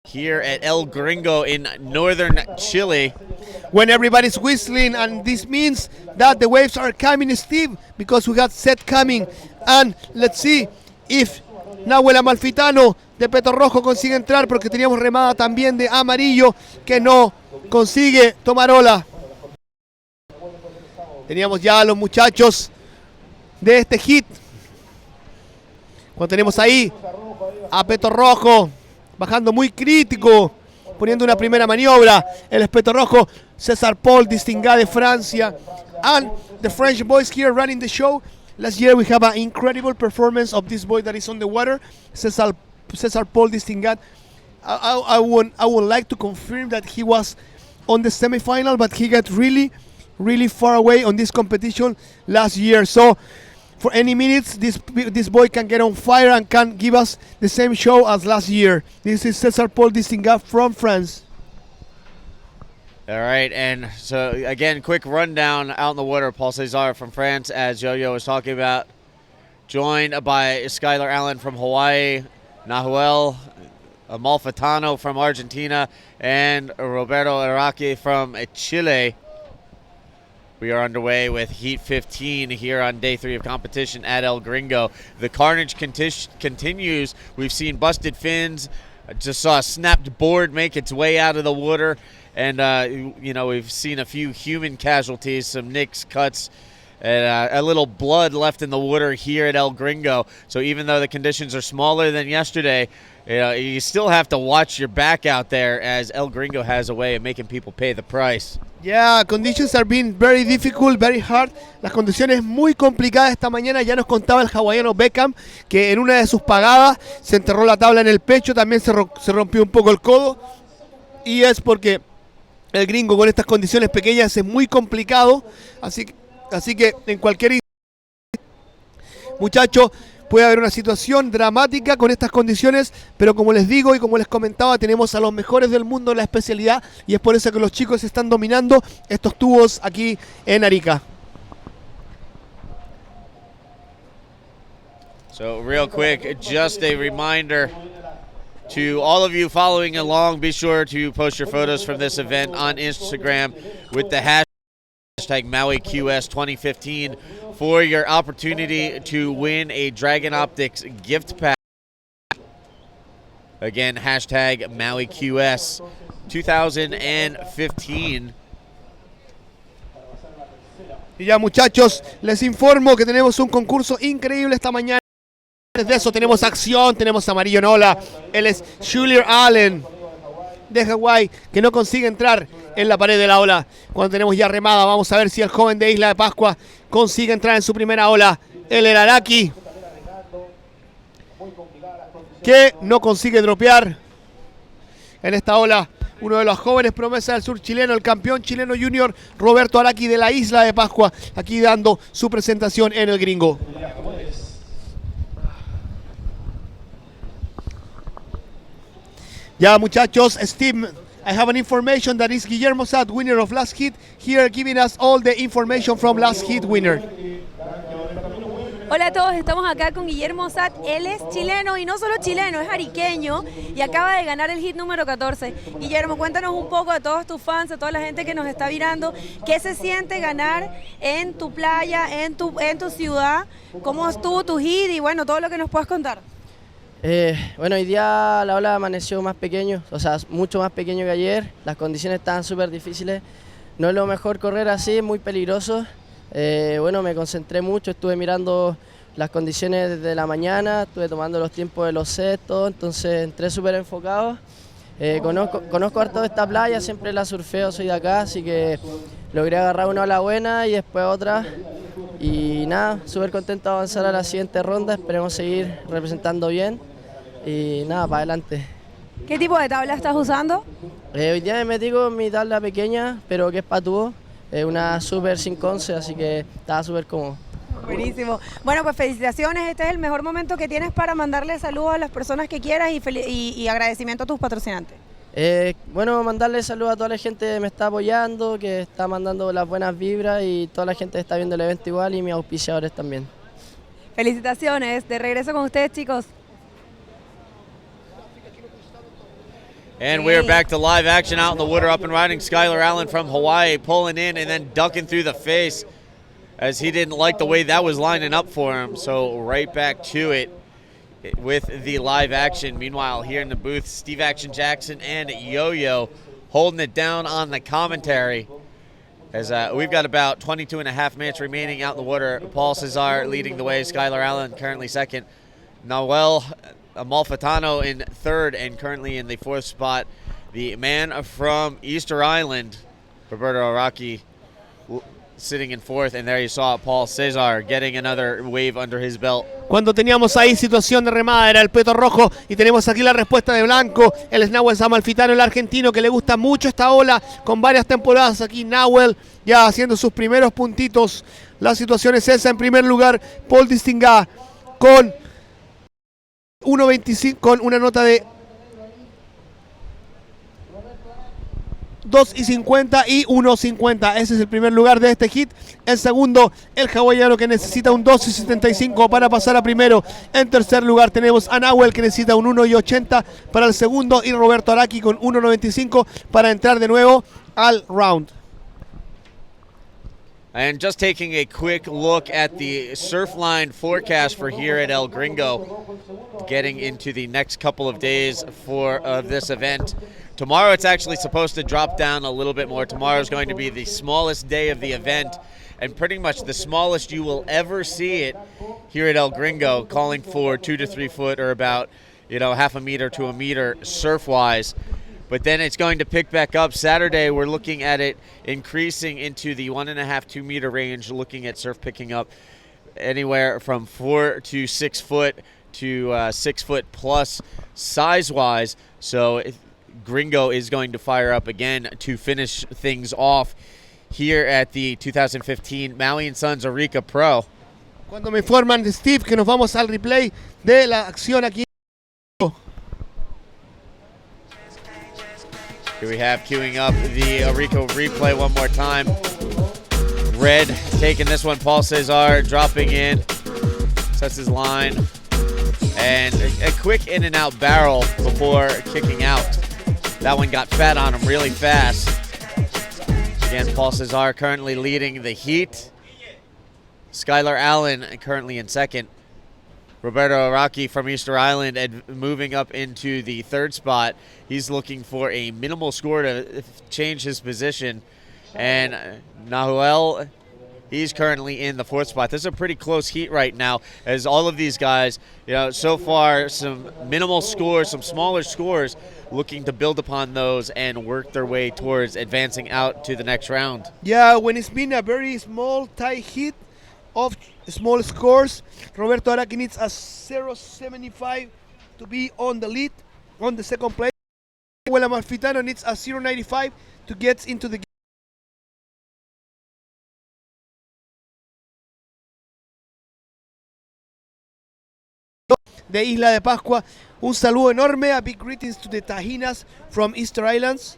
here at El Gringo in northern Chile. When everybody's whistling, and this means that the waves are coming, Steve, because we got set coming. And let's see if Nahuel Amalfitano de peto rojo consigue entrar, porque teníamos remada también de amarillo que no consigue tomar ola. Teníamos ya a los muchachos de este hit. Cuando tenemos ahí a peto rojo bajando muy crítico poniendo una primera maniobra. El espeto rojo, César Paul Distingat de Francia. And the French boys here running the show. Last year we have an incredible performance of this boy that is on the water, César Paul Distingat. I would like to confirm that he was on the semifinal, but he got really far away on this competition last year. So for any minutes, this boy can get on fire and can give us the same show as last year. This is César Paul Distingat from France. All right, and so again, quick rundown out in the water. Paul César from France, as Yo-Yo was talking about, joined by Skylar Allen from Hawaii, Nahuel Amalfitano from Argentina, and Roberto Araque from Chile. We are underway with Heat 15 here on day 3 of competition at El Gringo. The carnage continues. We've seen busted fins. Just saw a snapped board make its way out of the water. And, we've seen a few human casualties, some nicks, cuts, and a little blood left in the water here at El Gringo. So even though the conditions are smaller than yesterday, you still have to watch your back out there, as El Gringo has a way of making people pay the price. Yeah, conditions are being very difficult, very hard. Las condiciones muy complicadas esta mañana. Ya nos contaba el hawaiano Beckham que en una de sus pagadas se enterró la tabla en el pecho, también se rompió un poco el codo. Y es porque el gringo con estas condiciones pequeñas es muy complicado. Así que en cualquier muchacho puede haber una situación dramática con estas condiciones, pero como les digo y como les comentaba, tenemos a los mejores del mundo en la especialidad y es por eso que los chicos están dominando estos tubos aquí en Arica. So real quick, just a reminder to all of you following along, be sure to post your photos from this event on Instagram with the hashtag MauiQS 2015 for your opportunity to win a Dragon Optics gift pack. Again, hashtag MauiQS 2015. Y ya, muchachos, les informo que tenemos un concurso increíble esta mañana. De eso tenemos acción, tenemos amarillo en ola. Él es Julian Allen de Hawái, que no consigue entrar en la pared de la ola. Cuando tenemos ya remada, vamos a ver si el joven de Isla de Pascua consigue entrar en su primera ola. El Araki, que no consigue dropear en esta ola. Uno de los jóvenes promesas del sur chileno, el campeón chileno junior Roberto Araki de la Isla de Pascua, aquí dando su presentación en el Gringo. Ya, muchachos, Steve, I have an information that is Guillermo Sad, winner of last hit, here giving us all the information from last hit winner. Hola a todos, estamos acá con Guillermo Sad. Él es chileno y no solo chileno, es ariqueño y acaba de ganar el hit número 14. Guillermo, cuéntanos un poco a todos tus fans, a toda la gente que nos está mirando, ¿qué se siente ganar en tu playa, en tu ciudad? ¿Cómo estuvo tu hit y bueno, todo lo que nos puedas contar? Bueno, hoy día la ola amaneció más pequeño, o sea, mucho más pequeño que ayer. Las condiciones estaban súper difíciles. No es lo mejor correr así, es muy peligroso. Bueno, me concentré mucho, estuve mirando las condiciones desde la mañana, estuve tomando los tiempos de los sets, todo, entonces entré súper enfocado. Conozco harto de esta playa, siempre la surfeo, soy de acá, así que logré agarrar una ola buena y después otra. Y nada, súper contento de avanzar a la siguiente ronda, esperemos seguir representando bien y nada, para adelante. ¿Qué tipo de tabla estás usando? Hoy día me metí con mi tabla pequeña, pero que es para tubo, una Super 511, así que estaba súper cómodo. Buenísimo. Bueno, pues felicitaciones, este es el mejor momento que tienes para mandarle saludos a las personas que quieras y agradecimiento a tus patrocinantes. Bueno, mandarle saludos a toda la gente que me está apoyando, que está mandando las buenas vibras y toda la gente que está viendo el evento igual y mis auspiciadores también. Felicitaciones, de regreso con ustedes, chicos. And we're back to live action out in the water, up and riding. Skylar Allen from Hawaii pulling in and then ducking through the face as he didn't like the way that was lining up for him. So right back to it with the live action. Meanwhile, here in the booth, Steve Action Jackson and Yo-Yo holding it down on the commentary. As we've got about 22 and a half minutes remaining out in the water. Paul César leading the way. Skylar Allen currently second. Noel Amalfitano in third and currently in the fourth spot. the man from Easter Island, Roberto Araki, sitting in fourth, and there you saw Paul Cesar getting another wave under his belt. Cuando teníamos ahí situación de remada era el Peto Rojo y tenemos aquí la respuesta de Blanco, el Nahuel Amalfitano, el argentino que le gusta mucho esta ola con varias temporadas aquí. Nahuel ya haciendo sus primeros puntitos. La situación es esa. En primer lugar, Paul Distingá con 1.25, con una nota de 2.50 y 1.50. Ese es el primer lugar de este hit. El segundo, el hawaiano, que necesita un 2.75 para pasar a primero. En tercer lugar tenemos a Nahuel, que necesita un 1.80 para el segundo, y Roberto Araki con 1.95 para entrar de nuevo al round. And just taking a quick look at the surf line forecast for here at El Gringo, getting into the next couple of days for this event. Tomorrow it's actually supposed to drop down a little bit more. Tomorrow is going to be the smallest day of the event, and pretty much the smallest you will ever see it here at El Gringo, calling for 2 to 3 foot, or about, half a meter to a meter surf-wise. But then it's going to pick back up. Saturday, we're looking at it increasing into the 1.5 2 meter range, looking at surf picking up anywhere from 4 to 6 foot to 6 foot plus size-wise. So Gringo is going to fire up again to finish things off here at the 2015 Maui & Sons Arica Pro. Cuando me informan de Steve que nos vamos al replay de la acción aquí. Here we have queuing up the Arica replay one more time. Red taking this one. Paul Cesar dropping in. Sets his line. And a quick in and out barrel before kicking out. That one got fat on him really fast. Again, Paul Cesar currently leading the heat. Skylar Allen currently in second. Roberto Araki from Easter Island moving up into the third spot. He's looking for a minimal score to change his position. And Nahuel, he's currently in the fourth spot. This is a pretty close heat right now, as all of these guys, so far some minimal scores, some smaller scores, looking to build upon those and work their way towards advancing out to the next round. Yeah, when it's been a very small tie hit of small scores, Roberto Araki needs a 0.75 to be on the lead, on the second place. Well, Amalfitano needs a 0.95 to get into the game. De Isla de Pascua, un saludo enorme, a big greetings to the Tahinas from Easter Islands.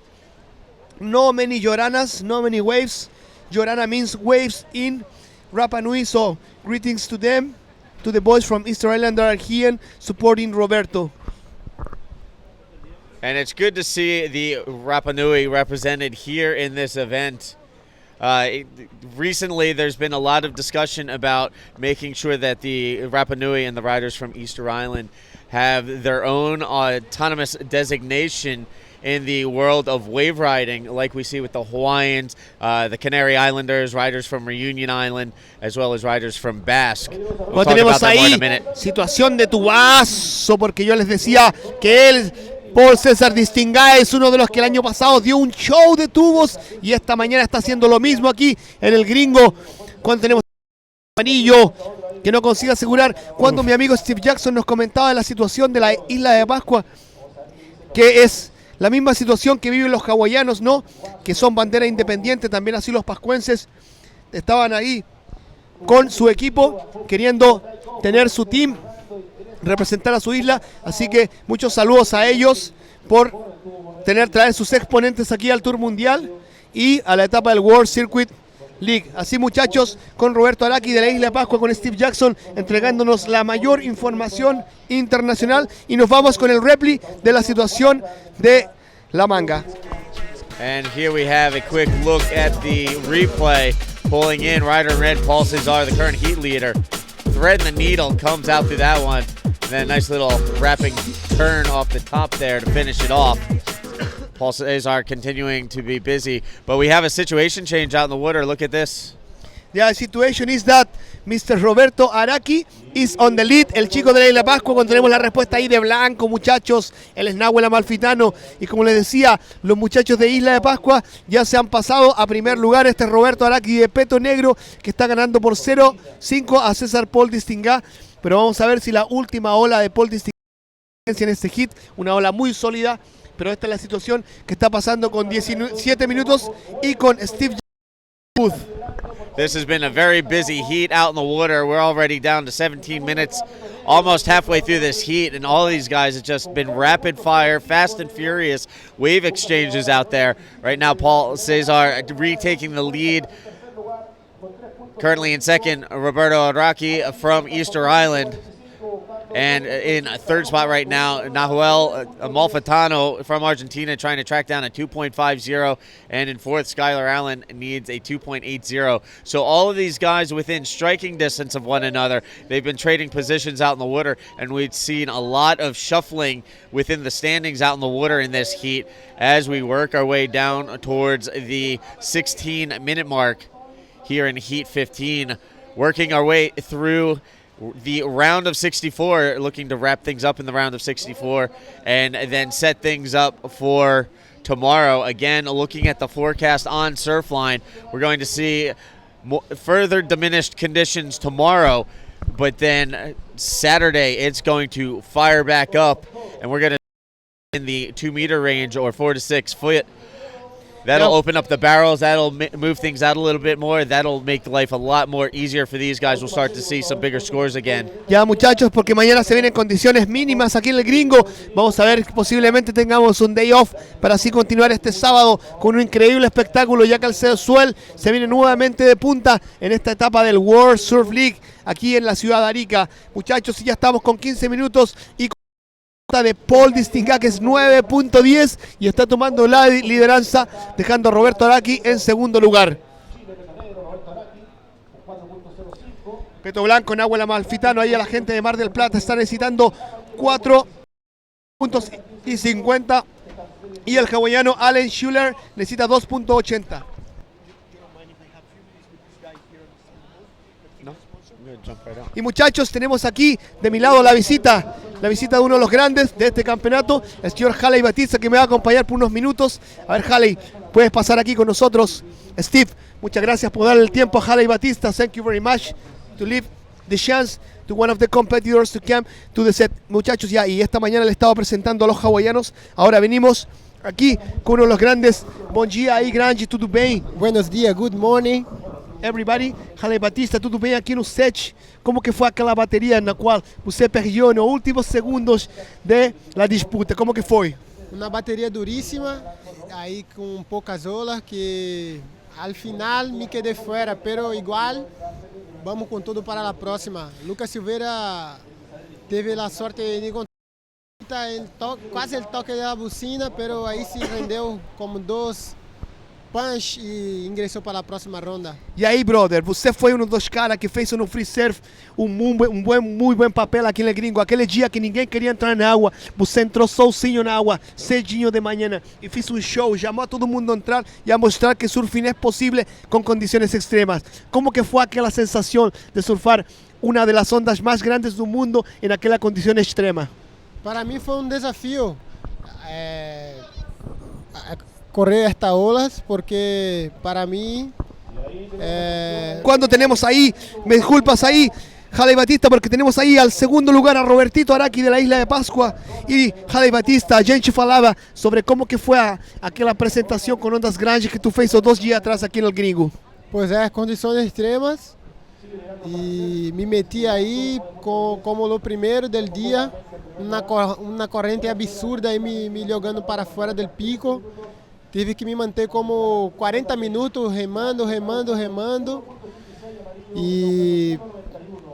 No many Yoranas, no many waves. Yorana means waves in Rapa Nui, so greetings to them, to the boys from Easter Island that are here supporting Roberto. And it's good to see the Rapa Nui represented here in this event. Recently, there's been a lot of discussion about making sure that the Rapa Nui and the riders from Easter Island have their own autonomous designation in the world of wave riding, like we see with the Hawaiians, the Canary Islanders, riders from Reunion Island, as well as riders from Basque. We'll talk about that more in a minute. Situación de tubazo, porque yo les decía que él, Paul César Distingá, es uno de los que el año pasado dio un show de tubos y esta mañana está haciendo lo mismo aquí en el Gringo, cuando tenemos un anillo que no consigue asegurar. Cuando mi amigo Steve Jackson nos comentaba la situación de la Isla de Pascua, que es la misma situación que viven los hawaianos, ¿no? Que son bandera independiente, también así los pascuenses estaban ahí con su equipo, queriendo tener su team, representar a su isla. Así que muchos saludos a ellos por traer sus exponentes aquí al Tour Mundial y a la etapa del World Circuit League. Así, muchachos, con Roberto Araki de la Isla de Pascua, con Steve Jackson entregándonos la mayor información internacional, y nos vamos con el repli de la situación de la manga. And here we have a quick look at the replay. Pulling in, rider in red, Paul Cesar, the current heat leader. Threading the needle, comes out through that one. And then a nice little wrapping turn off the top there to finish it off. Paul Cesar continuing to be busy, but we have a situation change out in the water. Look at this. The situation is that Mr. Roberto Araki is on the lead, el chico de la Isla Pascua, cuando tenemos la respuesta ahí de blanco, muchachos, el Snahuel Amalfitano, y como les decía, los muchachos de Isla de Pascua ya se han pasado a primer lugar. Este es Roberto Araki de Peto Negro, que está ganando por 0-5 a César Paul Distinga, pero vamos a ver si la última ola de Paul Distinga en este hit, una ola muy sólida, pero esta es la situación que está pasando con 17 minutos y con Steve Booth. This has been a very busy heat out in the water. We're already down to 17 minutes, almost halfway through this heat, and all of these guys have just been rapid fire, fast and furious wave exchanges out there. Right now, Paul Cesar retaking the lead. Currently in second, Roberto Araki from Easter Island. And in third spot right now, Nahuel Amalfitano from Argentina trying to track down a 2.50. And in fourth, Skylar Allen needs a 2.80. So all of these guys within striking distance of one another. They've been trading positions out in the water, and we've seen a lot of shuffling within the standings out in the water in this heat as we work our way down towards the 16-minute mark here in Heat 15. Working our way through the round of 64, looking to wrap things up in the round of 64 and then set things up for tomorrow. Again, looking at the forecast on Surfline, we're going to see further diminished conditions tomorrow, but then Saturday it's going to fire back up, and we're going to in the 2-meter range or 4 to 6 foot. That'll open up the barrels. That'll move things out a little bit more. That'll make life a lot more easier for these guys. We'll start to see some bigger scores again. Ya, muchachos, porque mañana se vienen condiciones mínimas aquí en el Gringo. Vamos a ver, posiblemente tengamos un day off para así continuar este sábado con un increíble espectáculo, ya que el Suel se viene nuevamente de punta en esta etapa del World Surf League aquí en la ciudad de Arica. Muchachos, ya estamos con 15 minutos y de Paul Distinga, que es 9.10 y está tomando la lideranza, dejando a Roberto Araki en segundo lugar. Peto Blanco, Nahuel Amalfitano, ahí a la gente de Mar del Plata está necesitando 4.50 y el hawaiano Allen Schuller necesita 2.80. Y muchachos, tenemos aquí de mi lado la visita de uno de los grandes de este campeonato, el señor Haley Batista, que me va a acompañar por unos minutos. A ver, Haley, puedes pasar aquí con nosotros. Steve, muchas gracias por darle el tiempo a Haley Batista. Thank you very much to leave the chance to one of the competitors to come to the set. Muchachos, ya, y esta mañana le estaba presentando a los hawaianos. Ahora venimos aquí con uno de los grandes. Bom dia aí, grande, tudo bem? Buenos dias, good morning. Everybody, Haley Batista, tudo bem aqui no set? Como que foi aquela bateria na qual você perdeu nos últimos segundos da disputa? Como que foi? Uma bateria duríssima, aí com poucas olas, que al final me quedei fora, pero igual, vamos com tudo para a próxima. Lucas Silveira teve a sorte de encontrar quase o toque da buzina, pero aí se rendeu como 2 punch e ingressou para a próxima ronda. E aí, brother, você foi um dos caras que fez no free surf muito bom papel aqui no Gringo. Aquele dia que ninguém queria entrar na água, você entrou sozinho na água, cedinho de manhã, e fez um show, chamou a todo mundo a entrar e a mostrar que surfing é possível com condições extremas. Como que foi aquela sensação de surfar uma das ondas mais grandes do mundo em aquela condição extrema? Para mim foi um desafio. Correr estas olas, porque para mí... Cuando tenemos ahí, me disculpas ahí, Haley Batista, porque tenemos ahí al segundo lugar a Robertito Araki de la Isla de Pascua. Y Haley Batista, a gente falava sobre como que foi aquela apresentação com ondas grandes que tu fez 2 dias atrás aqui no Gringo. Pois é, condições extremas, e me meti aí como o primeiro del dia, uma corrente absurda e me jogando para fora do pico. Tive que me manter como 40 minutos remando. E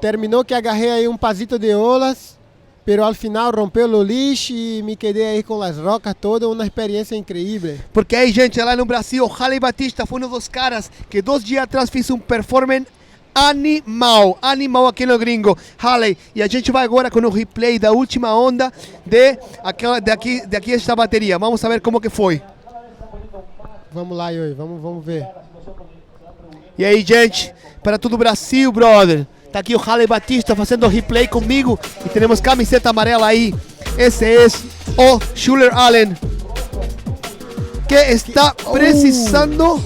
terminou que agarrei aí pasito de olas, pero al final rompeu o lixo e me quedei aí com as rocas todas, uma experiência incrível. Porque aí, gente, lá no Brasil, Haley Batista foi um dos caras que 2 dias atrás fez um performance animal aqui no Gringo. Haley, e a gente vai agora com o replay da última onda daqui esta bateria. Vamos ver como que foi. Vamos lá, Yoi, vamos ver. E aí, gente, para todo o Brasil, brother. Tá aqui o Halley Batista fazendo o replay comigo. E temos camiseta amarela aí. Esse é o Schuler Allen, que está precisando.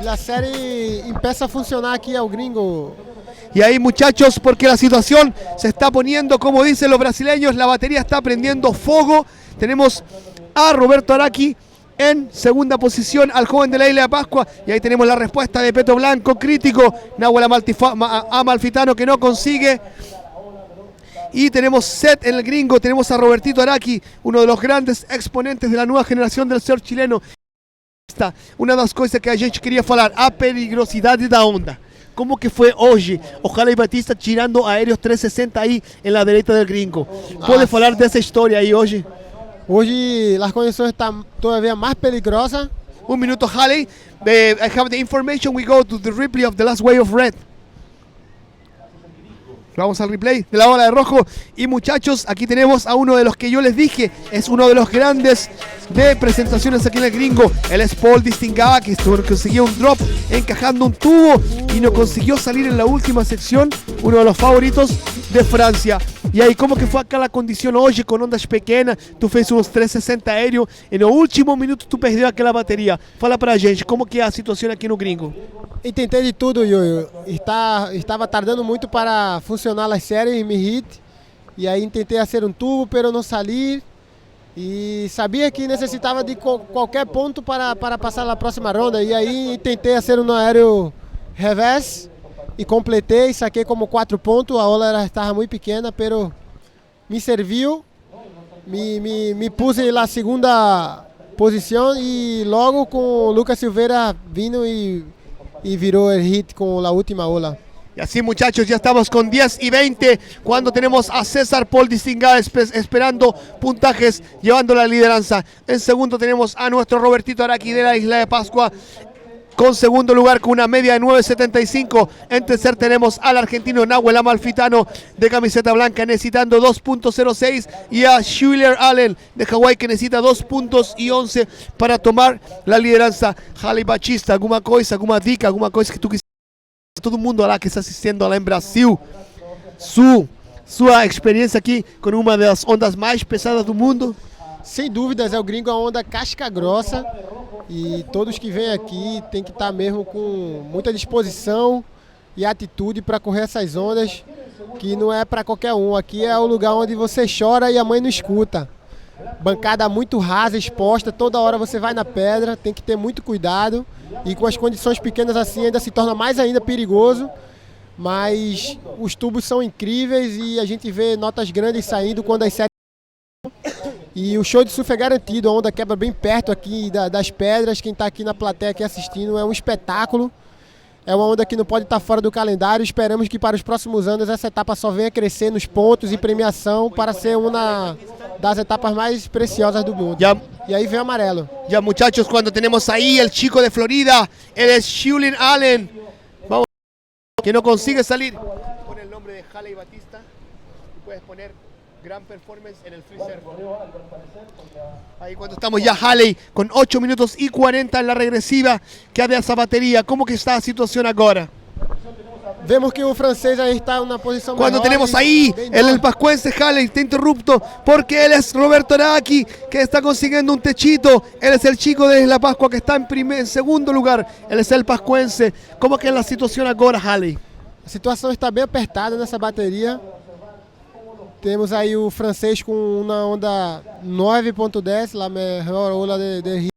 E a série empieza a funcionar aqui ao gringo. Y ahí, muchachos, porque la situación se está poniendo, como dicen los brasileños, la batería está prendiendo fuego. Tenemos a Roberto Araki en segunda posición, al joven de la Isla de Pascua. Y ahí tenemos la respuesta de Peto Blanco, crítico. Nahuel Amalfitano, que no consigue. Y tenemos set en el gringo, tenemos a Robertito Araki, uno de los grandes exponentes de la nueva generación del surf chileno. Uma das coisas que a gente queria falar, a perigosidade da onda. Como que foi hoje o Halley Batista tirando aéreos 360 aí na direita do gringo? Pode falar dessa história aí hoje? Hoje as condições estão todavía mais peligrosas. Un minuto, Halley. I have the information. We go to the replay of the last wave of red. Vamos al replay de la ola de rojo. Y muchachos, aquí tenemos a uno de los que yo les dije, es uno de los grandes de presentaciones aquí en el gringo. Él es Paul Distingaba, que consiguió un drop encajando un tubo y no consiguió salir en la última sección. Uno de los favoritos de Francia. E aí, como que foi aquela condição hoje com ondas pequenas? Tu fez uns 360 aéreo e no último minuto tu perdeu aquela bateria. Fala pra gente, como que é a situação aqui no gringo? E tentei de tudo, Yoyo. Estava tardando muito para funcionar as séries, me hit. E aí tentei fazer um tubo, pero não sair. E sabia que necessitava de qualquer ponto para passar na próxima ronda. E aí tentei fazer um aéreo reverse. E completei, saquei como 4 pontos, a ola estava muito pequena, pero me serviu, me pus na segunda posição e logo com o Lucas Silveira vindo e virou o hit com a última ola. Y así, muchachos, ya estamos con 10 y 20 cuando tenemos a César Paul Distingada esperando puntajes, llevando la lideranza. En segundo tenemos a nuestro Robertito Araki de la Isla de Pascua, con segundo lugar con una media de 9.75. En tercer tenemos al argentino Nahuel Amalfitano de camiseta blanca necesitando 2.06 y a Schuler Allen de Hawái que necesita 2 puntos y 11 para tomar la lideranza. Halley Batista, alguma coisa, alguma dica, alguma coisa que tú quisieras? Todo mundo lá que está assistindo lá em Brasil, sua experiência aqui com uma das ondas mais pesadas do mundo? Sem dúvidas, é o gringo, a onda casca grossa. E todos que vêm aqui tem que estar mesmo com muita disposição e atitude para correr essas ondas, que não é para qualquer um. Aqui é o lugar onde você chora e a mãe não escuta. Bancada muito rasa, exposta, toda hora você vai na pedra, tem que ter muito cuidado. E com as condições pequenas assim ainda se torna mais ainda perigoso. Mas os tubos são incríveis e a gente vê notas grandes saindo quando as séries... E o show de surf é garantido, a onda quebra bem perto aqui das pedras. Quem está aqui na plateia aqui assistindo é um espetáculo. É uma onda que não pode estar fora do calendário. Esperamos que para os próximos anos essa etapa só venha crescer nos pontos e premiação para ser uma das etapas mais preciosas do mundo. E aí vem o amarelo. Ya, muchachos, quando temos aí o chico de Florida, ele é Schuler Allen. Vamos, que não consigue salir. Pon o nome de Halley Batista e puedes poner gran performance en el freezer. Ahí cuando estamos ya Halley con 8 minutos y 40 en la regresiva, que ha de esa batería. ¿Cómo que está la situación ahora? Vemos que o francés ahí está en una posición cuando mejor. Tenemos ahí el pascuense Halley, te interrupto, porque él es Roberto Araki, que está consiguiendo un techito. Él es el chico de La Pascua que está en segundo lugar. Él es el pascuense. ¿Cómo que es la situación ahora, Halley? A situação está bem apertada nessa bateria. Temos aí o francês com uma onda 9.10, a melhor ola de Rio.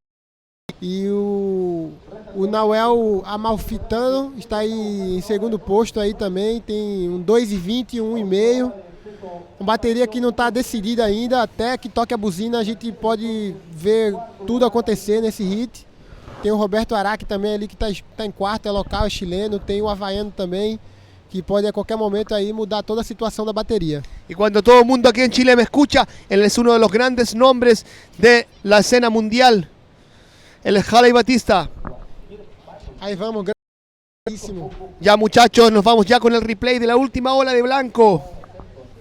E o Nahuel Amalfitano está aí em segundo posto aí também, tem um 2,20 e 1,5. Uma bateria que não está decidida ainda, até que toque a buzina a gente pode ver tudo acontecer nesse hit. Tem o Roberto Araki também ali que está em quarto, é local, é chileno, tem o havaiano também, que pode a qualquer momento aí mudar toda a situação da bateria. Y cuando todo el mundo aquí en Chile me escucha, él es uno de los grandes nombres de la escena mundial. Él es Halley Batista. Ahí vamos, grandísimo. Ya, muchachos, nos vamos ya con el replay de la última ola de blanco.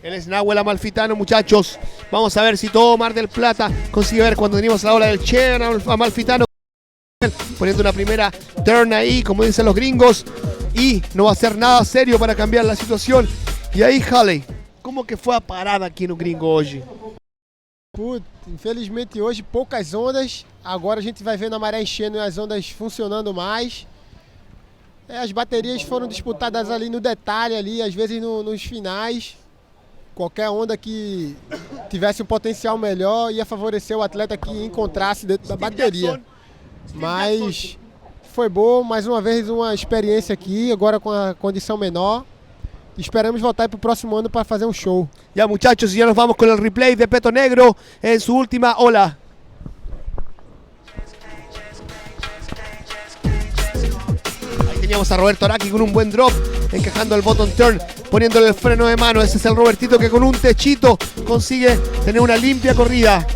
Él es Nahuel Amalfitano, muchachos. Vamos a ver si todo Mar del Plata consigue ver cuando teníamos la ola del Che Amalfitano. poniendo una primera turn ahí, como dicen los gringos, y no va a ser nada serio para cambiar la situación. E aí, Halley, como que foi a parada aqui no gringo hoje? Putz, infelizmente hoje poucas ondas, agora a gente vai vendo a maré enchendo e as ondas funcionando mais. As baterias foram disputadas ali no detalhe, ali, às vezes nos finais. Qualquer onda que tivesse um potencial melhor ia favorecer o atleta que encontrasse dentro da bateria. Mas foi bom, mais uma vez uma experiência aqui, agora com a condição menor. Esperamos voltar para o próximo ano para fazer um show. Ya muchachos, ya nos vamos con el replay de Peto Negro en su última ola. Ahí teníamos a Roberto Araki con un buen drop, encajando el bottom turn, poniéndole el freno de mano. Ese es el Robertito que con un techito consigue tener una limpia corrida.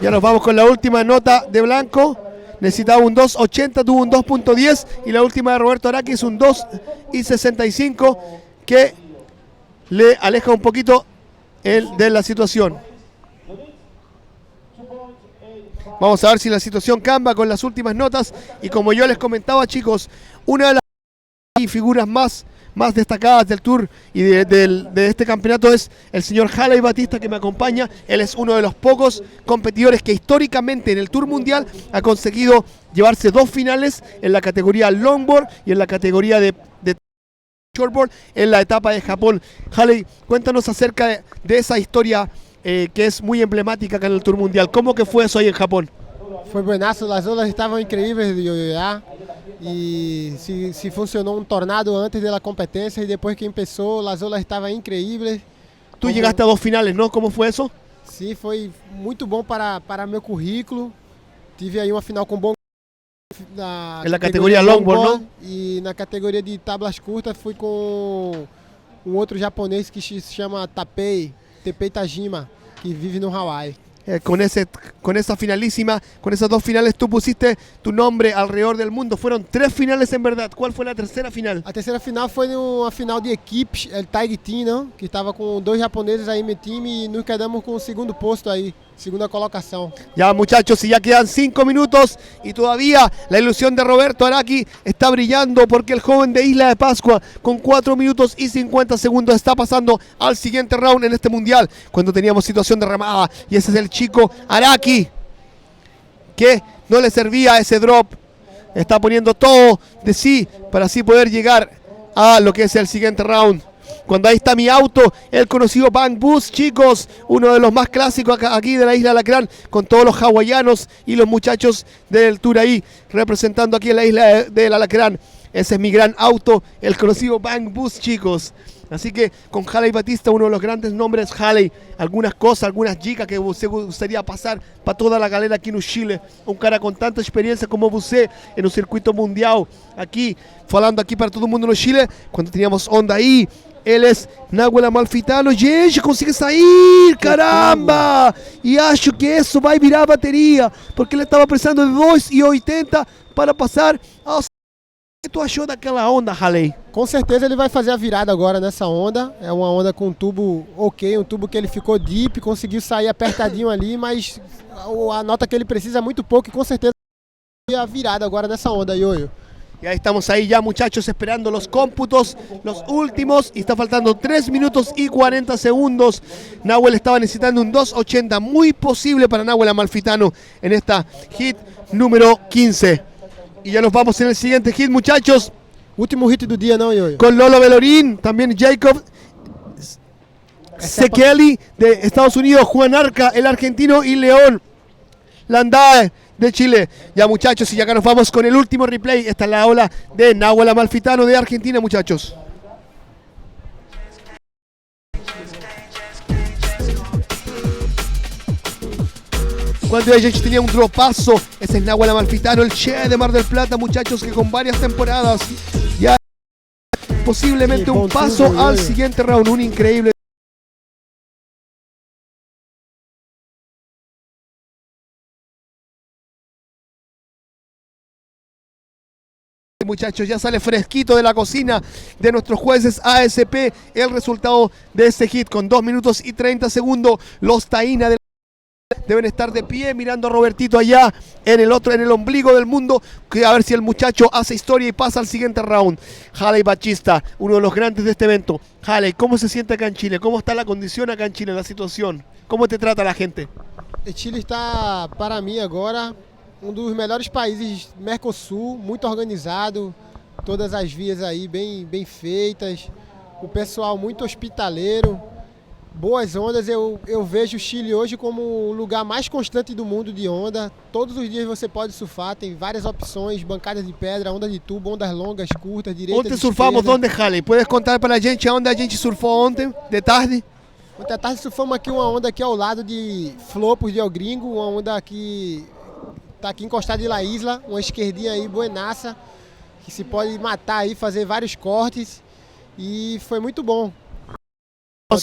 Ya nos vamos con la última nota de Blanco. Necesitaba un 2.80, tuvo un 2.10 y la última de Roberto Araki es un 2.65 que le aleja un poquito de la situación. Vamos a ver si la situación cambia con las últimas notas y como yo les comentaba, chicos, una de las figuras más destacadas del Tour y de este campeonato es el señor Halley Batista, que me acompaña. Él es uno de los pocos competidores que históricamente en el Tour Mundial ha conseguido llevarse 2 finales en la categoría longboard y en la categoría de shortboard en la etapa de Japón. Halley, cuéntanos acerca de esa historia que es muy emblemática acá en el Tour Mundial. ¿Cómo que fue eso ahí en Japón? Foi buenaço, as olas estavam incríveis de Yoyoyá. E se funcionou um tornado antes da competência e depois que começou, as olas estavam incríveis. Tú llegaste a 2 finales, ¿no? ¿Cómo fue eso? Sim, foi muito bom para meu currículo. Tive aí uma final com bom na categoria longboard, não? E na categoria de tablas curtas fui com um outro japonês que se chama Tepei Tajima, que vive no Hawaii. Con esa finalísima, con esas 2 finales tú pusiste tu nombre alrededor del mundo. Fueron 3 finales en verdad. ¿Cuál fue la tercera final? A terceira final foi uma final de equipes, o Tag Team, não? Que estava com 2 japoneses aí no time e nos quedamos com o segundo posto aí, segunda colocação. Ya muchachos, y ya quedan 5 minutos y todavía la ilusión de Roberto Araki está brillando porque el joven de Isla de Pascua con 4 minutos y 50 segundos está pasando al siguiente round en este mundial cuando teníamos situación de remada, y ese es el chico Araki que no le servía ese drop, está poniendo todo de sí para así poder llegar a lo que es el siguiente round. Cuando ahí está mi auto, el conocido Bang Bus, chicos, uno de los más clásicos aquí de la isla Alacrán, con todos los hawaianos y los muchachos del tour ahí, representando aquí en la isla del Alacrán. Ese es mi gran auto, el conocido Bang Bus, chicos. Así que con Halley Batista, uno de los grandes nombres, Halley, algunas cosas, algunas dicas que você gustaría pasar para toda la galera aquí en Chile. Un cara con tanta experiencia como você en un circuito mundial, aquí, falando aquí para todo el mundo en Chile, cuando teníamos onda ahí. Él es Nahuel Amalfitano. Gente, consigue sair, caramba! E acho que isso vai virar a bateria, porque ele estava precisando de 2,80 para passar aos... O que tu achou daquela onda, Halley? Com certeza ele vai fazer a virada agora nessa onda. É uma onda com um tubo ok, um tubo que ele ficou deep, conseguiu sair apertadinho ali, mas a nota que ele precisa é muito pouco e com certeza vai a virada agora nessa onda, Yoyo. Y ahí estamos ahí ya, muchachos, esperando los cómputos, los últimos, y está faltando 3 minutos y 40 segundos. Nahuel estaba necesitando un 2.80, muy posible para Nahuel Amalfitano en esta hit número 15. Y ya nos vamos en el siguiente hit, muchachos. Último hit do dia, ¿no, Yoyo? Con Lolo Belorín, también Jacob Sekeli de Estados Unidos, Juan Arica, el argentino, y León Landae de Chile. Ya, muchachos, y acá nos vamos con el último replay. Esta es la ola de Nahuel Amalfitano de Argentina, muchachos. Cuando a gente tenía un dropazo, ese es Nahuel Amalfitano, el Che de Mar del Plata, muchachos, que con varias temporadas ya posiblemente un paso al siguiente round, un increíble. Muchachos, ya sale fresquito de la cocina de nuestros jueces ASP el resultado de este hit con 2 minutos y 30 segundos. Los Taína deben estar de pie mirando a Robertito allá en el ombligo del mundo, a ver si el muchacho hace historia y pasa al siguiente round. Haley Batista, uno de los grandes de este evento. Haley, ¿cómo se siente acá en Chile? ¿Cómo está la condición acá en Chile, la situación? ¿Cómo te trata la gente? Chile está, para mim agora, dos melhores países do Mercosul, muito organizado, todas as vias aí bem feitas, o pessoal muito hospitaleiro, boas ondas. Eu vejo o Chile hoje como o lugar mais constante do mundo de onda. Todos os dias você pode surfar, tem várias opções, bancadas de pedra, ondas de tubo, ondas longas, curtas, direitas, Ontem surfamos esquerda. onde, Haley? Puedes contar para a gente onde a gente surfou ontem, de tarde? Ontem à tarde surfamos aqui uma onda aqui ao lado de Flopos de El Gringo, uma onda que tá aqui encostada de La Isla, uma esquerdinha aí, buenaça, que se pode matar aí, fazer vários cortes, e foi muito bom.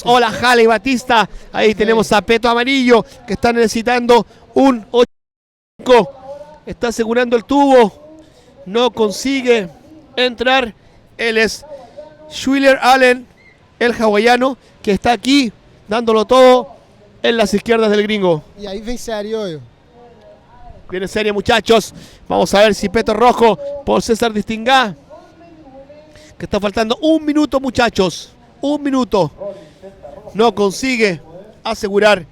Hola, Haley Batista. Ahí tenemos a Peto Amarillo que está necesitando un 8. Está asegurando el tubo. No consigue entrar. Él es Schuyler Allen, el hawaiano, que está aquí dándolo todo en las izquierdas del gringo. E aí vem sério, Ioio. Viene serie, muchachos. Vamos a ver si Peto Rojo por César Distingá. Que está faltando un minuto, muchachos. Un minuto. No consigue asegurar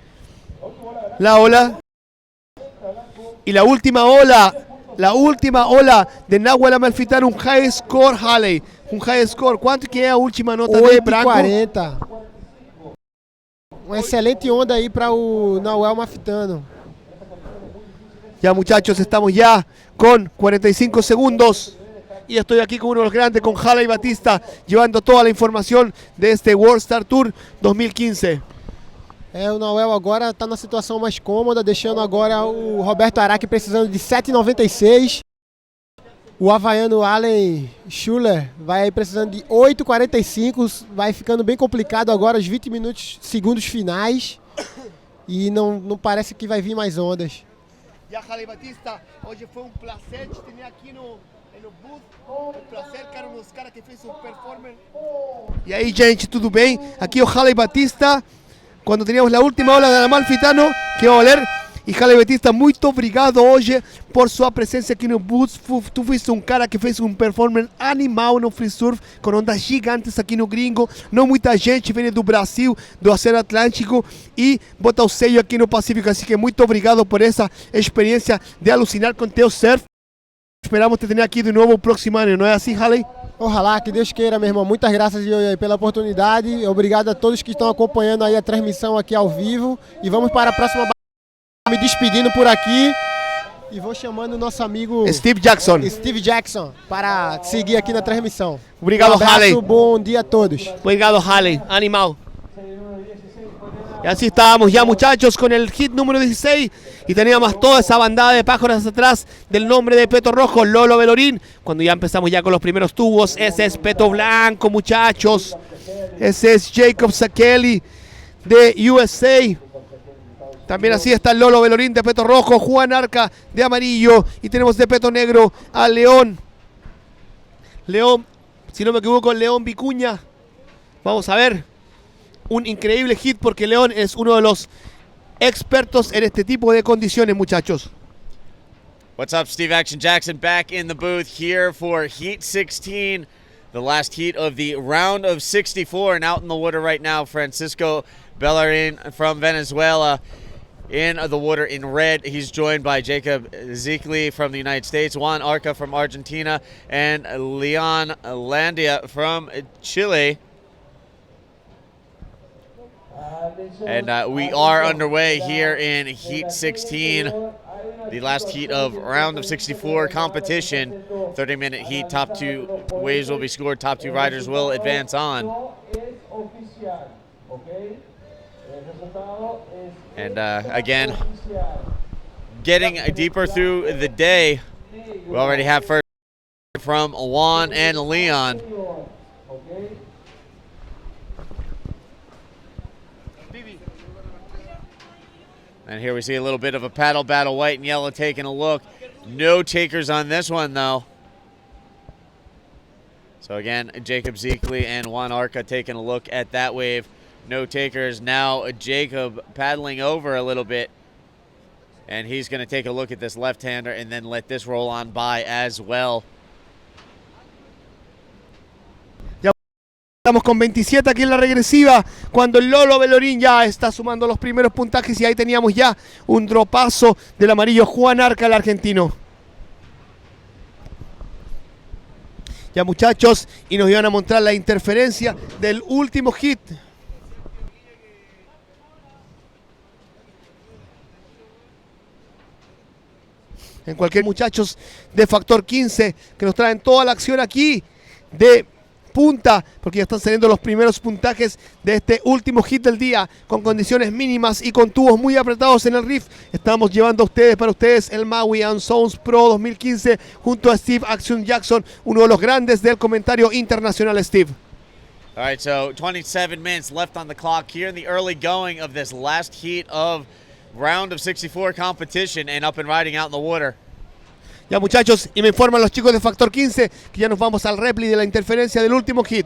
la ola. Y la última ola de Nahuel Amalfitano, un high score, Haley. Un high score. ¿Cuánto que é a última nota de Branco? 8,40. Uma excelente onda aí para o Nahuel Amalfitano. Ya, muchachos, estamos ya con 45 segundos. Y estoy aquí con uno de los grandes, con Haley Batista, llevando toda la información de este World Star Tour 2015. O Nahuel agora está na situação mais cômoda, deixando agora o Roberto Arica precisando de 7,96. O havaiano Allen Schuller vai aí precisando de 8,45. Vai ficando bem complicado agora os 20 segundos finais. E não parece que vai vir mais ondas. E a Haley Batista, hoje foi prazer te ter aqui no booth. Prazer, cara, um dos caras que fez um performance. E aí, gente, tudo bem? Aqui o Haley Batista, quando teníamos a última ola da Amalfitano, que va a valer. E Haley Batista, muito obrigado hoje por sua presença aqui no booth. Tu fuiste um cara que fez um performance animal no free surf, com ondas gigantes aqui no gringo. Não muita gente vem do Brasil, do Oceano Atlântico, e bota o sello aqui no Pacífico. Assim que muito obrigado por essa experiência de alucinar com teu surf. Esperamos te ter aqui de novo o próximo ano, não é assim, Haley? Ojalá, que Deus queira, meu irmão. Muitas graças pela oportunidade. Obrigado a todos que estão acompanhando aí a transmissão aqui ao vivo. E vamos para a próxima. Me despedindo por aqui. E vou chamando o nosso amigo Steve Jackson para seguir aqui na transmissão. Obrigado, abraço, Haley. Bom dia a todos. Obrigado, Haley. Animal. Y así estábamos ya, muchachos, con el hit número 16 y teníamos toda esa bandada de pájaros atrás del nombre de Peto Rojo, Lolo Velorín. Cuando ya empezamos ya con los primeros tubos, ese es Peto Blanco, muchachos. Ese es Jacob Sakeli de USA. También así está el Lolo Velorín de Peto Rojo, Juan Arca de amarillo y tenemos de Peto Negro a León. León, si no me equivoco, León Vicuña. Vamos a ver. Un increíble hit porque León es uno de los expertos en este tipo de condiciones, muchachos. What's up, Steve Action Jackson back in the booth here for Heat 16, the last heat of the round of 64. And out in the water right now, Francisco Bellarin from Venezuela in the water in red. He's joined by Jacob Zekli from the United States, Juan Arca from Argentina, and Leon Landia from Chile. And we are underway here in Heat 16, the last heat of round of 64 competition. 30-minute heat, top two waves will be scored, top two riders will advance on. And again, getting deeper through the day, we already have first from Juan and Leon. And here we see a little bit of a paddle battle, white and yellow taking a look. No takers on this one, though. So again, Jacob Zekli and Juan Arca taking a look at that wave. No takers. Now Jacob paddling over a little bit. And he's going to take a look at this left-hander and then let this roll on by as well. Estamos con 27 aquí en la regresiva, cuando el Lolo Belorín ya está sumando los primeros puntajes y ahí teníamos ya un dropazo del amarillo Juan Arica, el argentino. Ya muchachos, y nos iban a mostrar la interferencia del último hit. En cualquier muchachos de factor 15 que nos traen toda la acción aquí de punta, porque ya están saliendo los primeros puntajes de este último hit del día con condiciones mínimas y con tubos muy apretados en el riff. Estamos llevando a ustedes, para ustedes, el Maui and Sons Pro 2015 junto a Steve Action Jackson, uno de los grandes del comentario internacional. Steve. All right, so 27 minutes left on the clock here in the early going of this last heat of round of 64 competition and up and riding out in the water. Ya muchachos, y me informan los chicos de Factor 15 que ya nos vamos al replay de la interferencia del último hit.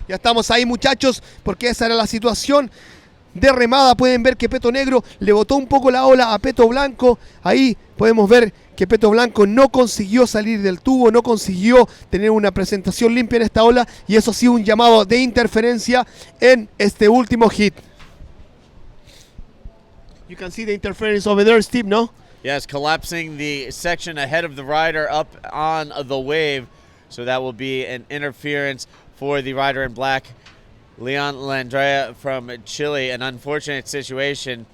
Ya estamos ahí muchachos, porque esa era la situación de remada. Pueden ver que Peto Negro le botó un poco la ola a Peto Blanco. Ahí podemos ver que Peto Blanco no consiguió salir del tubo, no consiguió tener una presentación limpia en esta ola, y eso sí, un llamado de interferencia en este último hit. You can see the interference over there, Steve, no? Yes, collapsing the section ahead of the rider up on the wave. So that will be an interference for the rider in black, Leon Landrea from Chile. An unfortunate situation.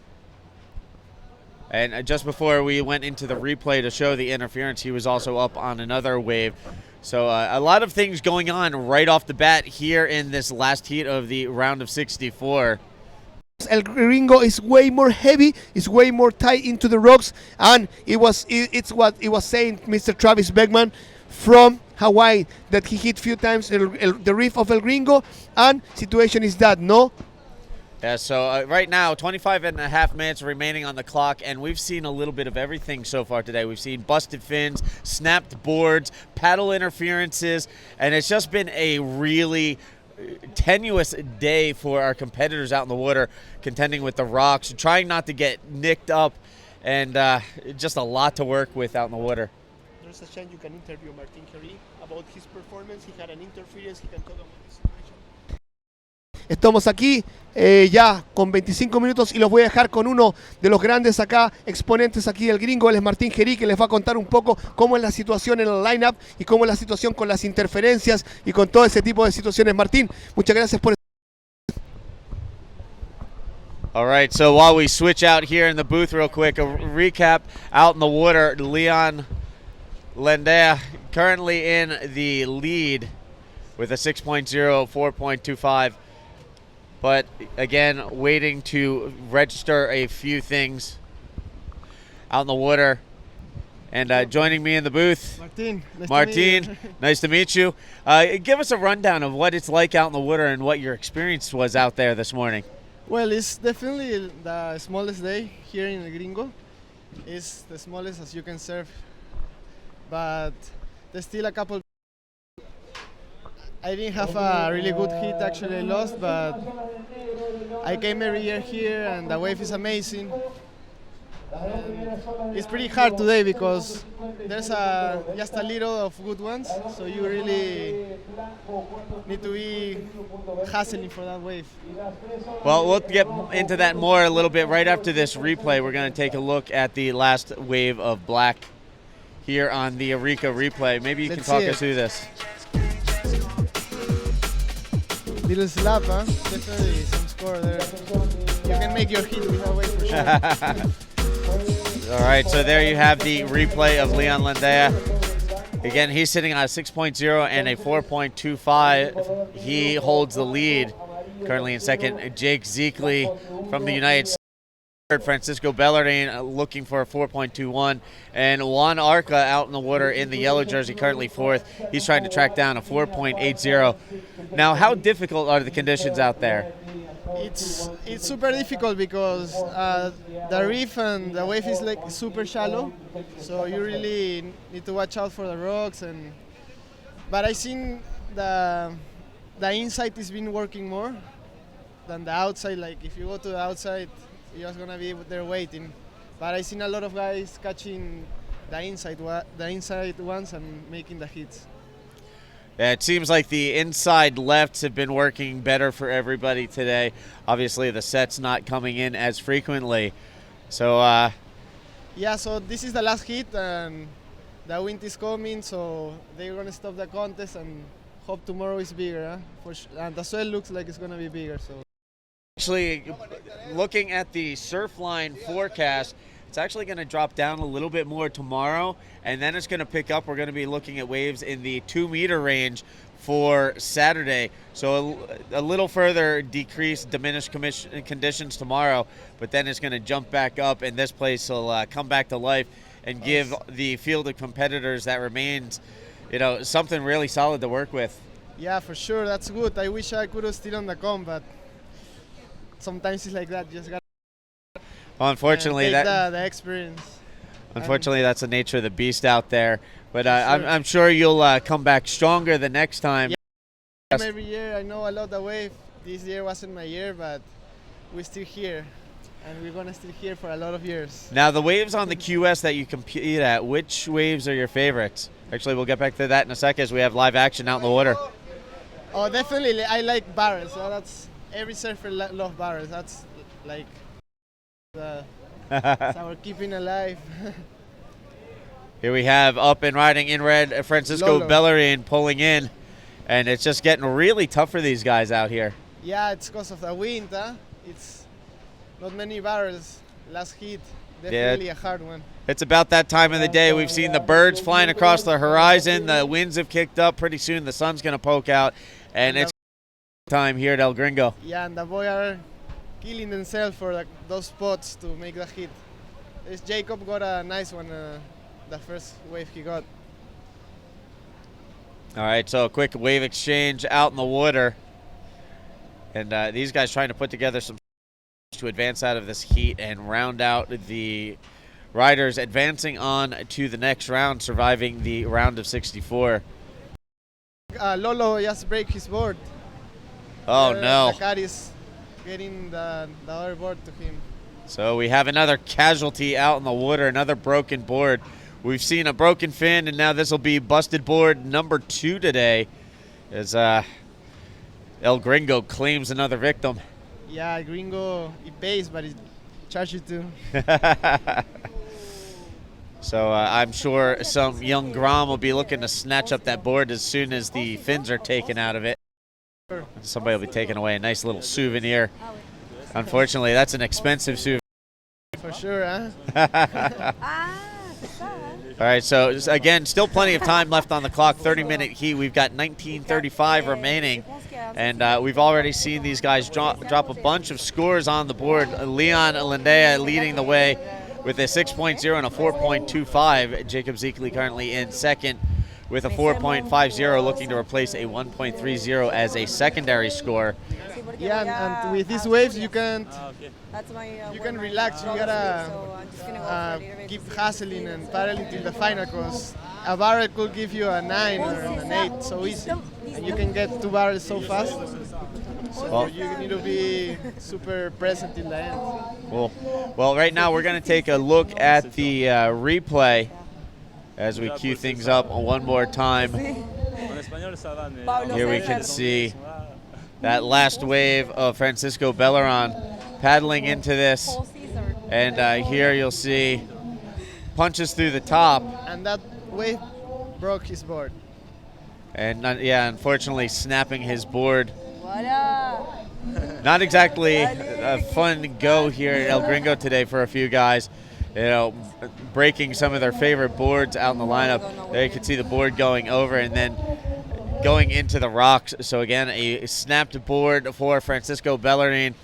And just before we went into the replay to show the interference, he was also up on another wave. So a lot of things going on right off the bat here in this last heat of the round of 64. El gringo is way more heavy, is way more tight into the rocks, and it's what it was saying Mr. Travis Beckman from Hawaii, that he hit few times the reef of El Gringo, and situation is that, no? Yeah, so right now, 25 and a half minutes remaining on the clock, and we've seen a little bit of everything so far today. We've seen busted fins, snapped boards, paddle interferences, and it's just been a really tenuous day for our competitors out in the water, contending with the rocks, trying not to get nicked up, and just a lot to work with out in the water. There's a chance you can interview Martin Kerry about his performance. He had an interference, he can talk about this situation. Estamos aquí ya con 25 minutos y los voy a dejar con uno de los grandes acá, exponentes aquí del gringo. Él es Martín Gerí, que les va a contar un poco cómo es la situación en el lineup y cómo es la situación con las interferencias y con todo ese tipo de situaciones. Martín, muchas gracias por... All right, so while we switch out here in the booth real quick, a recap out in the water. Leon Landea currently in the lead with a 6.0, 4.25. But again, waiting to register a few things out in the water. And joining me in the booth, Martin, nice to meet you. Give us a rundown of what it's like out in the water and what your experience was out there this morning. Well, it's definitely the smallest day here in El Gringo. It's the smallest as you can surf, but there's still a couple. I didn't have a really good hit, actually I lost, but I came every year here and the wave is amazing. And it's pretty hard today because there's just a little of good ones, so you really need to be hustling for that wave. Well, we'll get into that more a little bit right after this replay. We're going to take a look at the last wave of black here on the Arica replay. Maybe you can talk us through this. Little slap, huh? Definitely some score there. You can make your hit with that wave for sure. All right, so there you have the replay of Leon Landea. Again, he's sitting on a 6.0 and a 4.25. He holds the lead. Currently in second, Jake Zeekley from the United States. Francisco Bellarine looking for a 4.21. And Juan Arica out in the water in the yellow jersey, currently fourth. He's trying to track down a 4.80. Now, how difficult are the conditions out there? It's super difficult because the reef and the wave is like super shallow, so you really need to watch out for the rocks. But I think the insight has been working more, than the outside. Like if you go to the outside, you're just gonna be there waiting. But I seen a lot of guys catching the inside ones and making the hits. Yeah, it seems like the inside lefts have been working better for everybody today. Obviously, the set's not coming in as frequently. So, yeah, so this is the last hit, and the wind is coming, so they're going to stop the contest and hope tomorrow is bigger. And the swell looks like it's going to be bigger. So, actually, looking at the surf line forecast, it's actually going to drop down a little bit more tomorrow, and then it's going to pick up. We're going to be looking at waves in the 2-meter range for Saturday. So a little further decreased, diminished conditions tomorrow, but then it's going to jump back up, and this place will come back to life and give the field of competitors that remains, something really solid to work with. Yeah, for sure. That's good. I wish I could have still on the comp, but sometimes it's like that. Just got. Well, unfortunately, the experience. Unfortunately, that's the nature of the beast out there. But I'm sure you'll come back stronger the next time. Yeah, every year I know I love the wave. This year wasn't my year, but we're still here, and we're gonna still here for a lot of years. Now, the waves on the QS that you compete at, which waves are your favorites? Actually, we'll get back to that in a second as we have live action out in the water. Oh, definitely, I like barrels. So that's every surfer loves barrels. That's like. It's our keeping alive. Here we have up and riding in red Francisco Bellerin pulling in, and it's just getting really tough for these guys out here. Yeah, it's because of the wind. It's not many barrels. Last hit, definitely a hard one. It's about that time of the day. We've seen the birds flying across the horizon. The winds have kicked up. Pretty soon the sun's going to poke out, and it's time here at El Gringo. Yeah, and the boys are killing themselves for those spots to make the hit. Jacob got a nice one, the first wave he got. All right, so a quick wave exchange out in the water. And these guys trying to put together some to advance out of this heat and round out the riders advancing on to the next round, surviving the round of 64. Lolo just break his board. Oh, no. The cat is getting the other board to him. So we have another casualty out in the water, another broken board. We've seen a broken fin, and now this will be busted board number 2 today as El Gringo claims another victim. Yeah, Gringo, it pays, but it charges you too. So I'm sure some young Grom will be looking to snatch up that board as soon as the fins are taken out of it. Somebody will be taking away a nice little souvenir. Unfortunately, that's an expensive souvenir. For sure, huh? All right, so again, still plenty of time left on the clock. 30-minute heat. We've got 19:35 remaining, and we've already seen these guys drop a bunch of scores on the board. Leon Landea leading the way with a 6.0 and a 4.25. Jacob Zeekley currently in second with a 4.50, looking to replace a 1.30 as a secondary score. Yeah, and with these waves, you can relax. You gotta keep hustling and paddling till the final, because a barrel could give you a 9 or an 8 so easy, and you can get 2 barrels so fast. So you need to be super present in the end. Cool. Well, right now we're going to take a look at the replay as we cue things up one more time. Here we can see that last wave of Francisco Bellerin paddling into this. And here you'll see punches through the top. And that wave broke his board. And yeah, unfortunately snapping his board. Not exactly a fun go here at El Gringo today for a few guys. You know, breaking some of their favorite boards out in the lineup. There you can see the board going over and then going into the rocks. So again, a snapped board for Francisco Bellerin.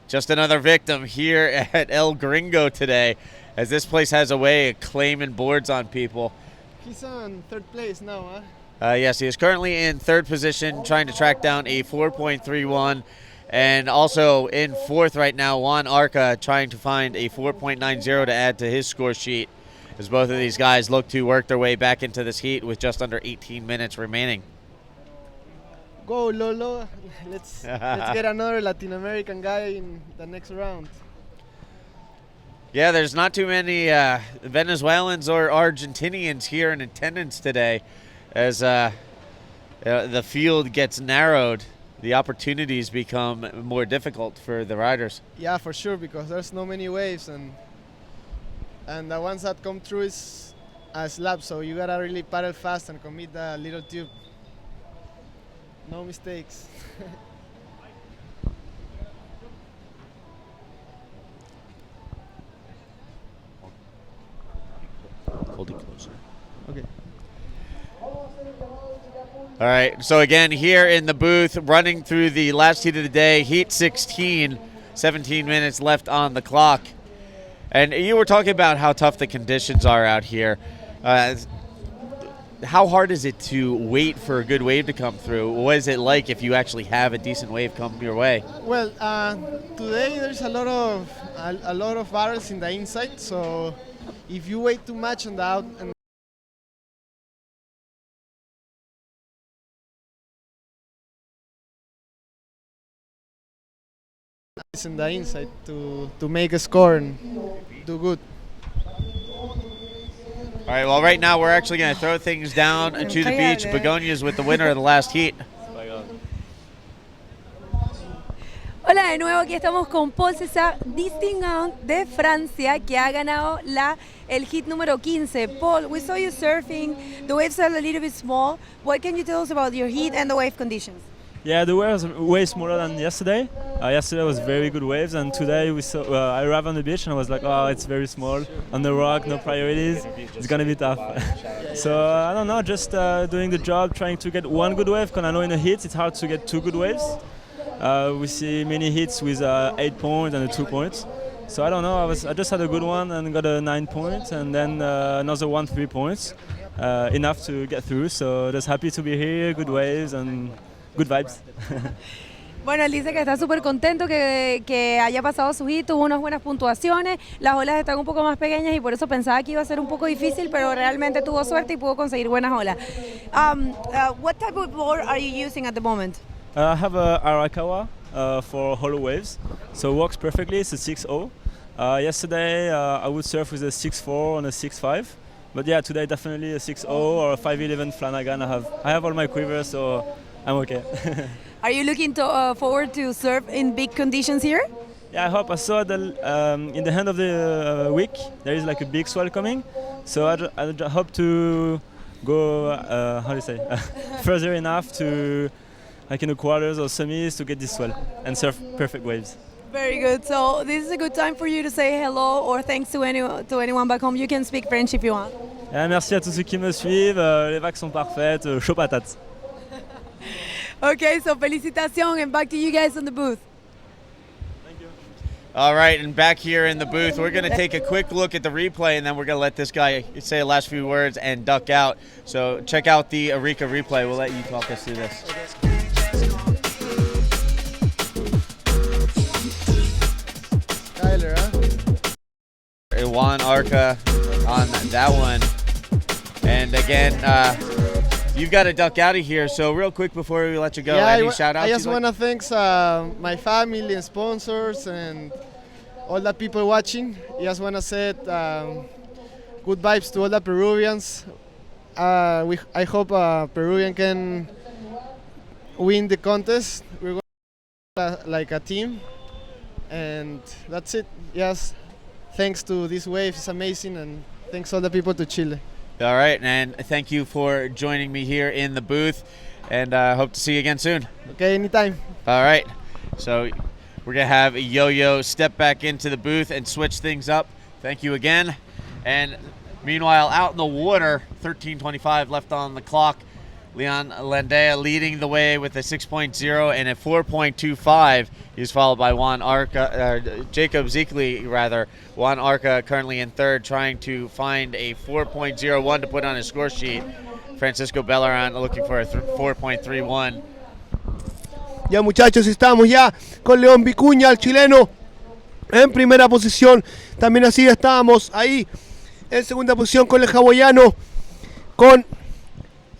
Just another victim here at El Gringo today, as this place has a way of claiming boards on people. He's on 3rd place now, huh? Yes, he is currently in 3rd position, trying to track down a 4.31. And also in 4th right now, Juan Arica trying to find a 4.90 to add to his score sheet, as both of these guys look to work their way back into this heat with just under 18 minutes remaining. go Lolo. Let's get another Latin American guy in the next round. Yeah, there's not too many Venezuelans or Argentinians here in attendance today, as the field gets narrowed. The opportunities become more difficult for the riders. Yeah, for sure, because there's no many waves, and the ones that come through is a slab, so you gotta really paddle fast and commit the little tube. No mistakes. Hold it closer. Okay. All right, so again, here in the booth, running through the last heat of the day, heat 16, 17 minutes left on the clock. And you were talking about how tough the conditions are out here. How hard is it to wait for a good wave to come through? What is it like if you actually have a decent wave come your way? Well, today there's a lot of barrels in the inside, so if you wait too much on the out, and in the inside to make a score and do good. All right, well, right now we're actually going to throw things down to the beach. Begonias with the winner of the last heat. Hola de nuevo, aquí estamos con Paul César Distinguin de Francia, que ha ganado el hit número 15. Paul, we saw you surfing. The waves are a little bit small. What can you tell us about your heat and the wave conditions? Yeah, the waves are way smaller than yesterday. Yesterday was very good waves, and today we saw. I arrived on the beach and I was like, oh, it's very small on the rock, no priorities. It's gonna be tough. So I don't know, just doing the job, trying to get one good wave. Because I know in a heat it's hard to get two good waves. We see many hits with 8 points and a 2 points. So I don't know. I just had a good one and got a 9 points, and then another 1 3 points, enough to get through. So just happy to be here. Good waves and good vibes. Bueno, él dice que está súper contento que haya pasado su hit, tuvo unas buenas puntuaciones, las olas están un poco más pequeñas y por eso pensaba que iba a ser un poco difícil, pero realmente tuvo suerte y pudo conseguir buenas olas. What type of board are you using at the moment? I have a Arica for hollow waves, so it works perfectly. It's a 6.0. Yesterday I would surf with a 6.4 and a 6.5, but yeah, today definitely a 6.0 or a 5.11 Flanagan. I have all my quivers, so I'm okay. Are you looking forward to surf in big conditions here? Yeah, I hope. I saw that in the end of the week there is like a big swell coming, so I hope to go further enough to like in the quarters or semis to get this swell and surf perfect waves. Very good. So this is a good time for you to say hello or thanks to anyone back home. You can speak French if you want. Yeah, merci à tous ceux qui me suivent. Les vagues sont parfaites. Chaud patate. Okay, so felicitación and back to you guys on the booth. Thank you. All right, and back here in the booth, we're going to take a quick look at the replay, and then we're going to let this guy say the last few words and duck out. So check out the Arica replay. We'll let you talk us through this. Tyler, huh? Juan Arica on that one. And again, you've got to duck out of here, so real quick before we let you go, any shout-outs? I just want to thank my family and sponsors and all the people watching. I just want to say good vibes to all the Peruvians. I hope Peruvian can win the contest. We're going to like a team, and that's it. Yes, thanks to this wave, it's amazing, and thanks all the people to Chile. All right, and thank you for joining me here in the booth, and hope to see you again soon. Okay, anytime. All right, so we're going to have Yo-Yo step back into the booth and switch things up. Thank you again. And meanwhile, out in the water, 13:25 left on the clock. Leon Landea leading the way with a 6.0 and a 4.25. He's followed by Jacob Zekli, rather. Juan Arica currently in third, trying to find a 4.01 to put on his score sheet. Francisco Belleran looking for a 4.31. Ya, muchachos, estamos ya con León Vicuña, el chileno, en primera posición. También así estábamos ahí en segunda posición con el hawaiano, con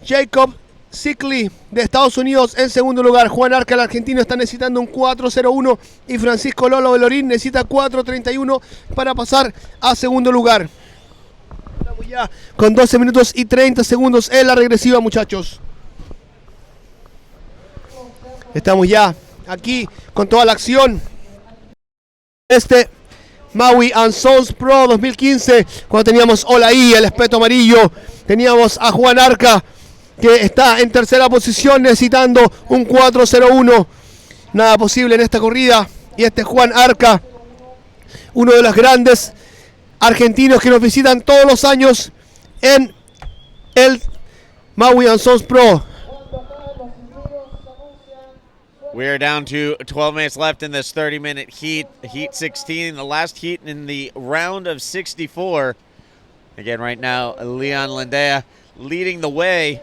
Jacob Sikley de Estados Unidos en segundo lugar. Juan Arca, el argentino, está necesitando un 4.01 y Francisco Lolo Belorín necesita 4.31 para pasar a segundo lugar. Estamos ya con 12 minutos y 30 segundos en la regresiva, muchachos. Estamos ya aquí con toda la acción. Maui and Sons Pro 2015, cuando teníamos Olaí, el espeto amarillo, teníamos a Juan Arca, que está en tercera posición necesitando un 4.01. Nada posible en esta corrida. Y Juan Arca, uno de los grandes argentinos que nos visitan todos los años en el Maui and Sons Pro. We are down to 12 minutes left in this 30-minute heat, Heat 16, the last heat in the round of 64. Again, right now, Leon Landea leading the way.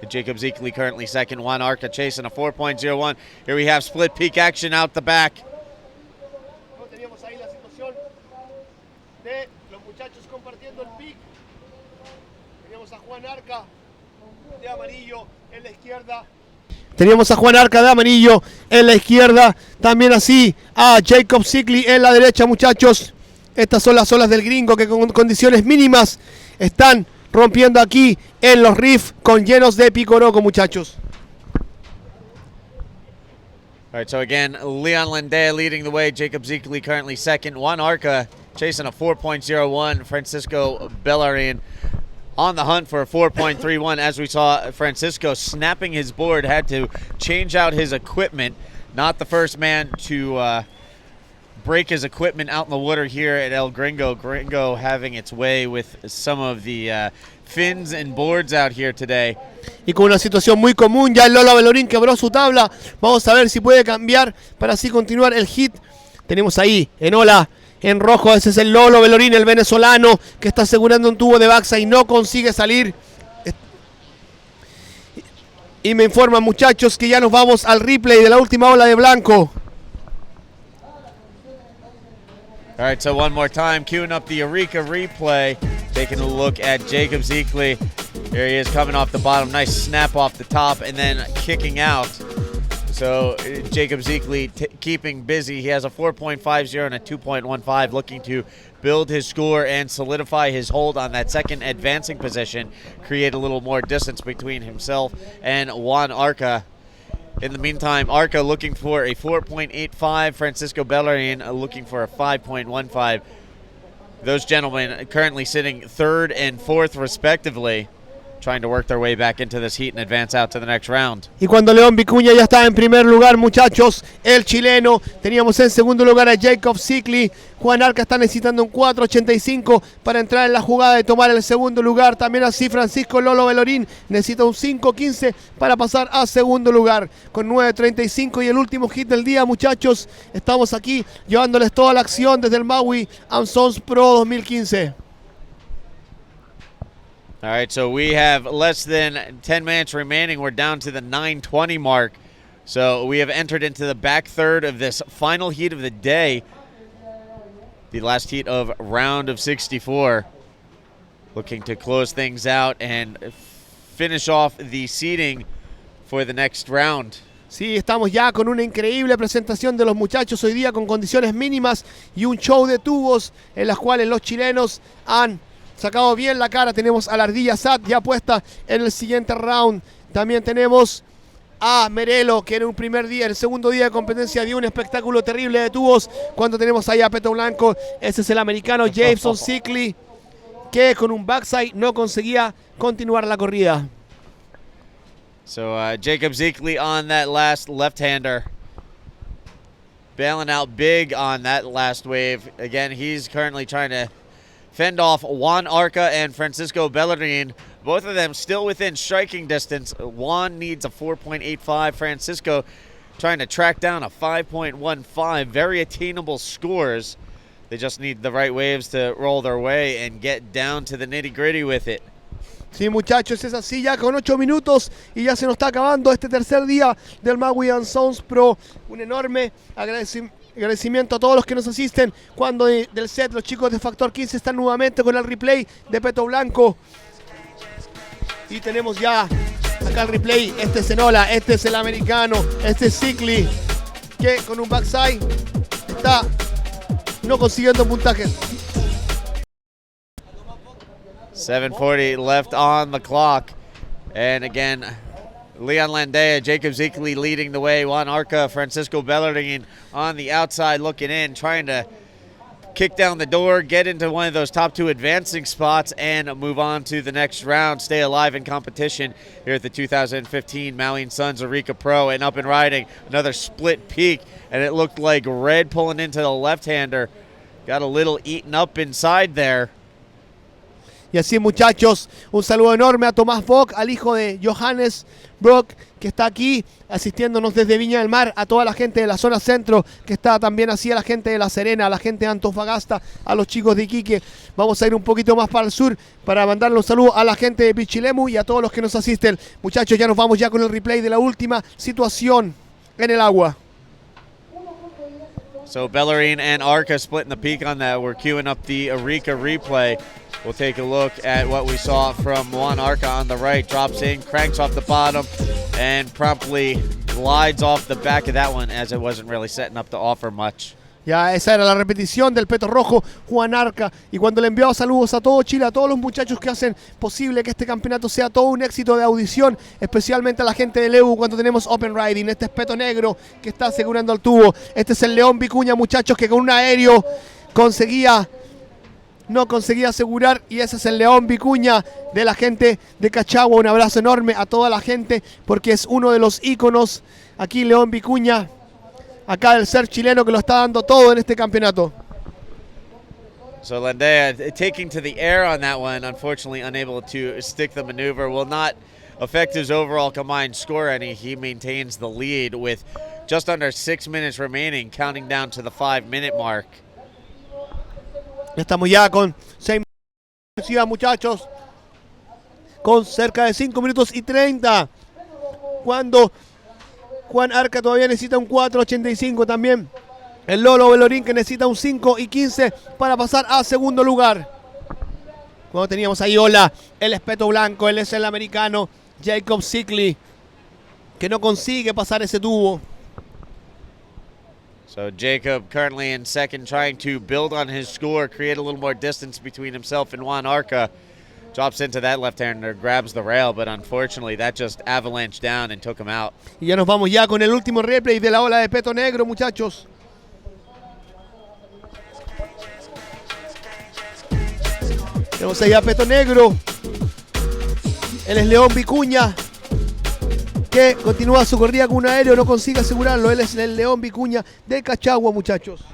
Jacob Zeekley currently second. Juan Arca chasing a 4.01. Here we have split peak action out the back. Teníamos ahí la situación de los muchachos compartiendo el pick. Teníamos a Juan Arca de amarillo en la izquierda. Teníamos a Juan Arca de amarillo en la izquierda. También así a Jacob Zeekley en la derecha, muchachos. Estas son las olas del gringo que con condiciones mínimas están rompiendo aquí en los riffs con llenos de picoroco, muchachos. All right, so again, Leon Landea leading the way. Jacob Zeekley currently second. Juan Arca chasing a 4.01. Francisco Bellarine on the hunt for a 4.31. As we saw, Francisco snapping his board, had to change out his equipment. Not the first man to break his equipment out in the water here at El Gringo. Gringo having its way with some of the fins and boards out here today. Y con una situación muy común, ya el Lolo Belorín quebró su tabla. Vamos a ver si puede cambiar para así continuar el hit. Tenemos ahí en ola, en rojo, ese es el Lolo Belorín, el venezolano, que está asegurando un tubo de baxa y no consigue salir. Y me informan, muchachos, que ya nos vamos al replay de la última ola de blanco. All right, so one more time, queuing up the Arica replay, taking a look at Jacob Zeekley. Here he is coming off the bottom, nice snap off the top, and then kicking out. So Jacob Zeekley keeping busy. He has a 4.50 and a 2.15, looking to build his score and solidify his hold on that second advancing position, create a little more distance between himself and Juan Arca. In the meantime, Arca looking for a 4.85, Francisco Bellarine looking for a 5.15. Those gentlemen currently sitting third and fourth respectively, trying to work their way back into this heat and advance out to the next round. Y cuando León Vicuña ya está en primer lugar, muchachos, el chileno, teníamos en segundo lugar a Jacob Zeekley. Juan Arca está necesitando un 4.85 para entrar en la jugada y tomar el segundo lugar. También así Francisco Lolo Belorín necesita un 5.15 para pasar a segundo lugar con 9.35. Y el último hit del día, muchachos, estamos aquí llevándoles toda la acción desde el Maui and Sons Pro 2015. All right, so we have less than 10 minutes remaining. We're down to the 9:20 mark. So we have entered into the back third of this final heat of the day, the last heat of round of 64. Looking to close things out and finish off the seeding for the next round. Sí, estamos ya con una increíble presentación de los muchachos hoy día con condiciones mínimas y un show de tubos en las cuales los chilenos han sacado bien la cara. Tenemos a la ardilla Sat ya puesta en el siguiente round. También tenemos a Merelo, que en un primer día, el segundo día de competencia, dio un espectáculo terrible de tubos. Cuando tenemos ahí a Peto Blanco, ese es el americano Jason Zeekley, que con un backside no conseguía continuar la corrida. So Jacob Zeekley on that last left-hander, bailing out big on that last wave. Again, he's currently trying to fend off Juan Arca and Francisco Bellarine. Both of them still within striking distance. Juan needs a 4.85. Francisco trying to track down a 5.15. Very attainable scores. They just need the right waves to roll their way and get down to the nitty-gritty with it. Sí, muchachos, es así ya con 8 minutos y ya se nos está acabando este tercer día del Maui and Sons Pro. Un enorme agradecimiento a todos los que nos asisten cuando del set los chicos de Factor 15 están nuevamente con el replay de Peto Blanco. Y tenemos ya acá el replay. Este es Enola, este es el americano, este es Zikli, que con un backside está no consiguiendo puntajes. 7:40 left on the clock. And again, Leon Landea, Jacob Zikli leading the way. Juan Arica, Francisco Bellerin on the outside looking in, trying to kick down the door, get into one of those top two advancing spots, and move on to the next round. Stay alive in competition here at the 2015 Maui Suns Arica Pro. And up and riding, another split peak, and it looked like Red pulling into the left-hander. Got a little eaten up inside there. Y así, muchachos, un saludo enorme a Tomás Bock, al hijo de Johannes Brock, que está aquí asistiéndonos desde Viña del Mar, a toda la gente de la zona centro, que está también así, a la gente de La Serena, a la gente de Antofagasta, a los chicos de Iquique. Vamos a ir un poquito más para el sur para mandarle un saludo a la gente de Pichilemu y a todos los que nos asisten. Muchachos, ya nos vamos ya con el replay de la última situación en el agua. So Bellerin and Arica splitting the peak on that. We're queuing up the Arica replay. We'll take a look at what we saw from Juan Arica on the right. Drops in, cranks off the bottom, and promptly glides off the back of that one as it wasn't really setting up to offer much. Ya esa era la repetición del Peto Rojo, Juan Arica. Y cuando le enviaba saludos a todo Chile, a todos los muchachos que hacen posible que este campeonato sea todo un éxito de audición, especialmente a la gente de Leu cuando tenemos Open Riding. Este es Peto Negro que está asegurando el tubo. Este es el León Vicuña, muchachos, que con un aéreo no conseguía asegurar, y ese es el León Vicuña de la gente de Cachagua. Un abrazo enorme a toda la gente porque es uno de los íconos aquí, León Vicuña, acá del ser chileno, que lo está dando todo en este campeonato. So Landea taking to the air on that one, unfortunately unable to stick the maneuver. Will not affect his overall combined score any. He maintains the lead with just under 6 minutes remaining, counting down to the 5-minute mark. Estamos ya con 6 minutos, muchachos, con cerca de 5 minutos y 30, cuando Juan Arica todavía necesita un 4.85 también. El Lolo Bellerin, que necesita un 5.15 para pasar a segundo lugar. Cuando teníamos ahí, hola, el espeto blanco, él es el americano Jacob Zikli, que no consigue pasar ese tubo. So Jacob currently in second, trying to build on his score, create a little more distance between himself and Juan Arica. Drops into that left-hander, grabs the rail, but unfortunately that just avalanched down and took him out. Y ya nos vamos ya con el último replay de la ola de Peto Negro, muchachos. Tenemos ahí a Peto Negro. Él es León Vicuña, que continúa su corrida con un aéreo, no consigue asegurarlo. Él es el León Vicuña de Cachagua, muchachos.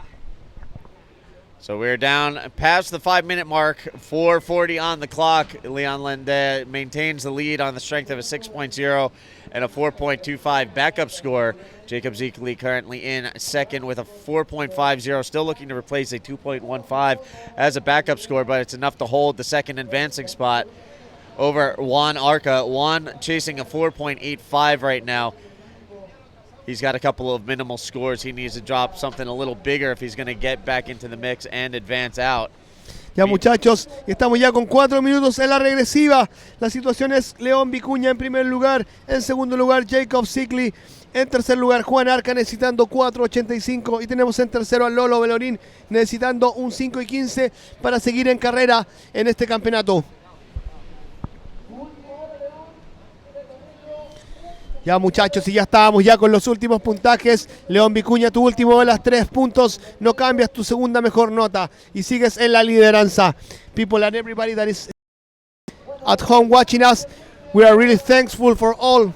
So we're down past the 5-minute mark, 4:40 on the clock. Leon Landea maintains the lead on the strength of a 6.0 and a 4.25 backup score. Jacob Zikli currently in second with a 4.50, still looking to replace a 2.15 as a backup score, but it's enough to hold the second advancing spot over Juan Arica. Juan chasing a 4.85 right now. He's got a couple of minimal scores. He needs to drop something a little bigger if he's going to get back into the mix and advance out. Ya, muchachos, estamos ya con 4 minutos en la regresiva. La situación es León Vicuña en primer lugar, en segundo lugar Jacob Zikli, en tercer lugar Juan Arica necesitando 4.85, y tenemos en tercero a Lolo Bellerin necesitando un 5.15 para seguir en carrera en este campeonato. Ya, muchachos, y ya estábamos ya con los últimos puntajes. León Vicuña, tu último de las 3 puntos. No cambias tu segunda mejor nota y sigues en la lideranza. People and everybody that is at home watching us, we are really thankful for all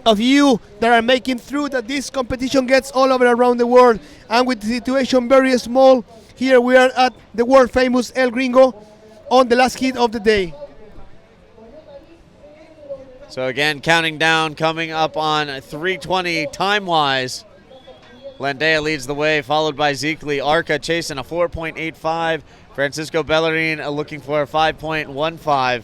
of you that are making through that this competition gets all over around the world. And with the situation very small, here we are at the world famous El Gringo on the last hit of the day. So again, counting down, coming up on 3:20 time-wise. Landea leads the way, followed by Zikli. Arica chasing a 4.85. Francisco Bellerin looking for a 5.15.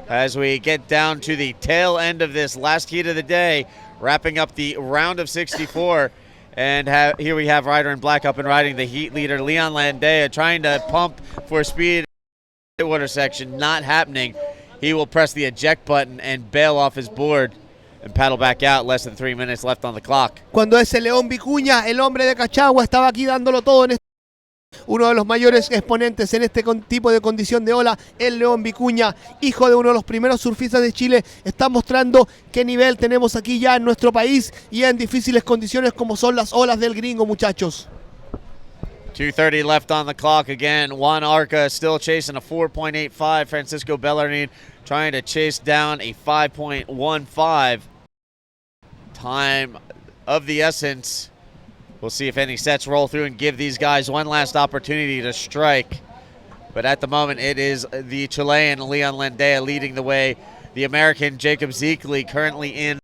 As we get down to the tail end of this last heat of the day, wrapping up the round of 64. And here we have rider in black up and riding, the heat leader, Leon Landea, trying to pump for speed in the water section. Not happening. He will press the eject button and bail off his board. and paddle back out. Less than 3 minutes left on the clock. Cuando ese León Vicuña, el hombre de Cachagua, estaba aquí dándolo todo en uno de los mayores exponentes en este tipo de condición de ola, el León Vicuña, hijo de uno de los primeros surfistas de Chile, está mostrando qué nivel tenemos aquí ya en nuestro país y en difíciles condiciones como son las olas del Gringo, muchachos. 2:30 left on the clock again. Juan Arica still chasing a 4.85. Francisco Bellarmine trying to chase down a 5.15. Time of the essence. We'll see if any sets roll through and give these guys one last opportunity to strike. But at the moment, it is the Chilean Leon Landea leading the way. The American Jacob Zeekley currently in.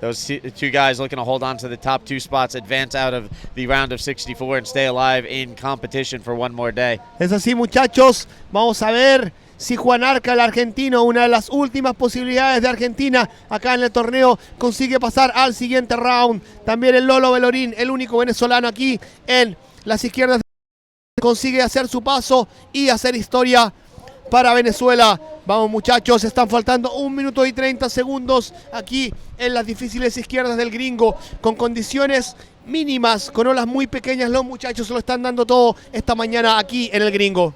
Those two guys looking to hold on to the top 2 spots, advance out of the round of 64 and stay alive in competition for one more day. Es así, muchachos. Vamos a ver si Juan Arica, el argentino, una de las últimas posibilidades de Argentina acá en el torneo, consigue pasar al siguiente round. También el Lolo Bellorín, el único venezolano aquí en las izquierdas, consigue hacer su paso y hacer historia para Venezuela. Vamos, muchachos, están faltando 1 minuto y 30 segundos aquí en las difíciles izquierdas del Gringo, con condiciones mínimas, con olas muy pequeñas. Los muchachos se lo están dando todo esta mañana aquí en el Gringo.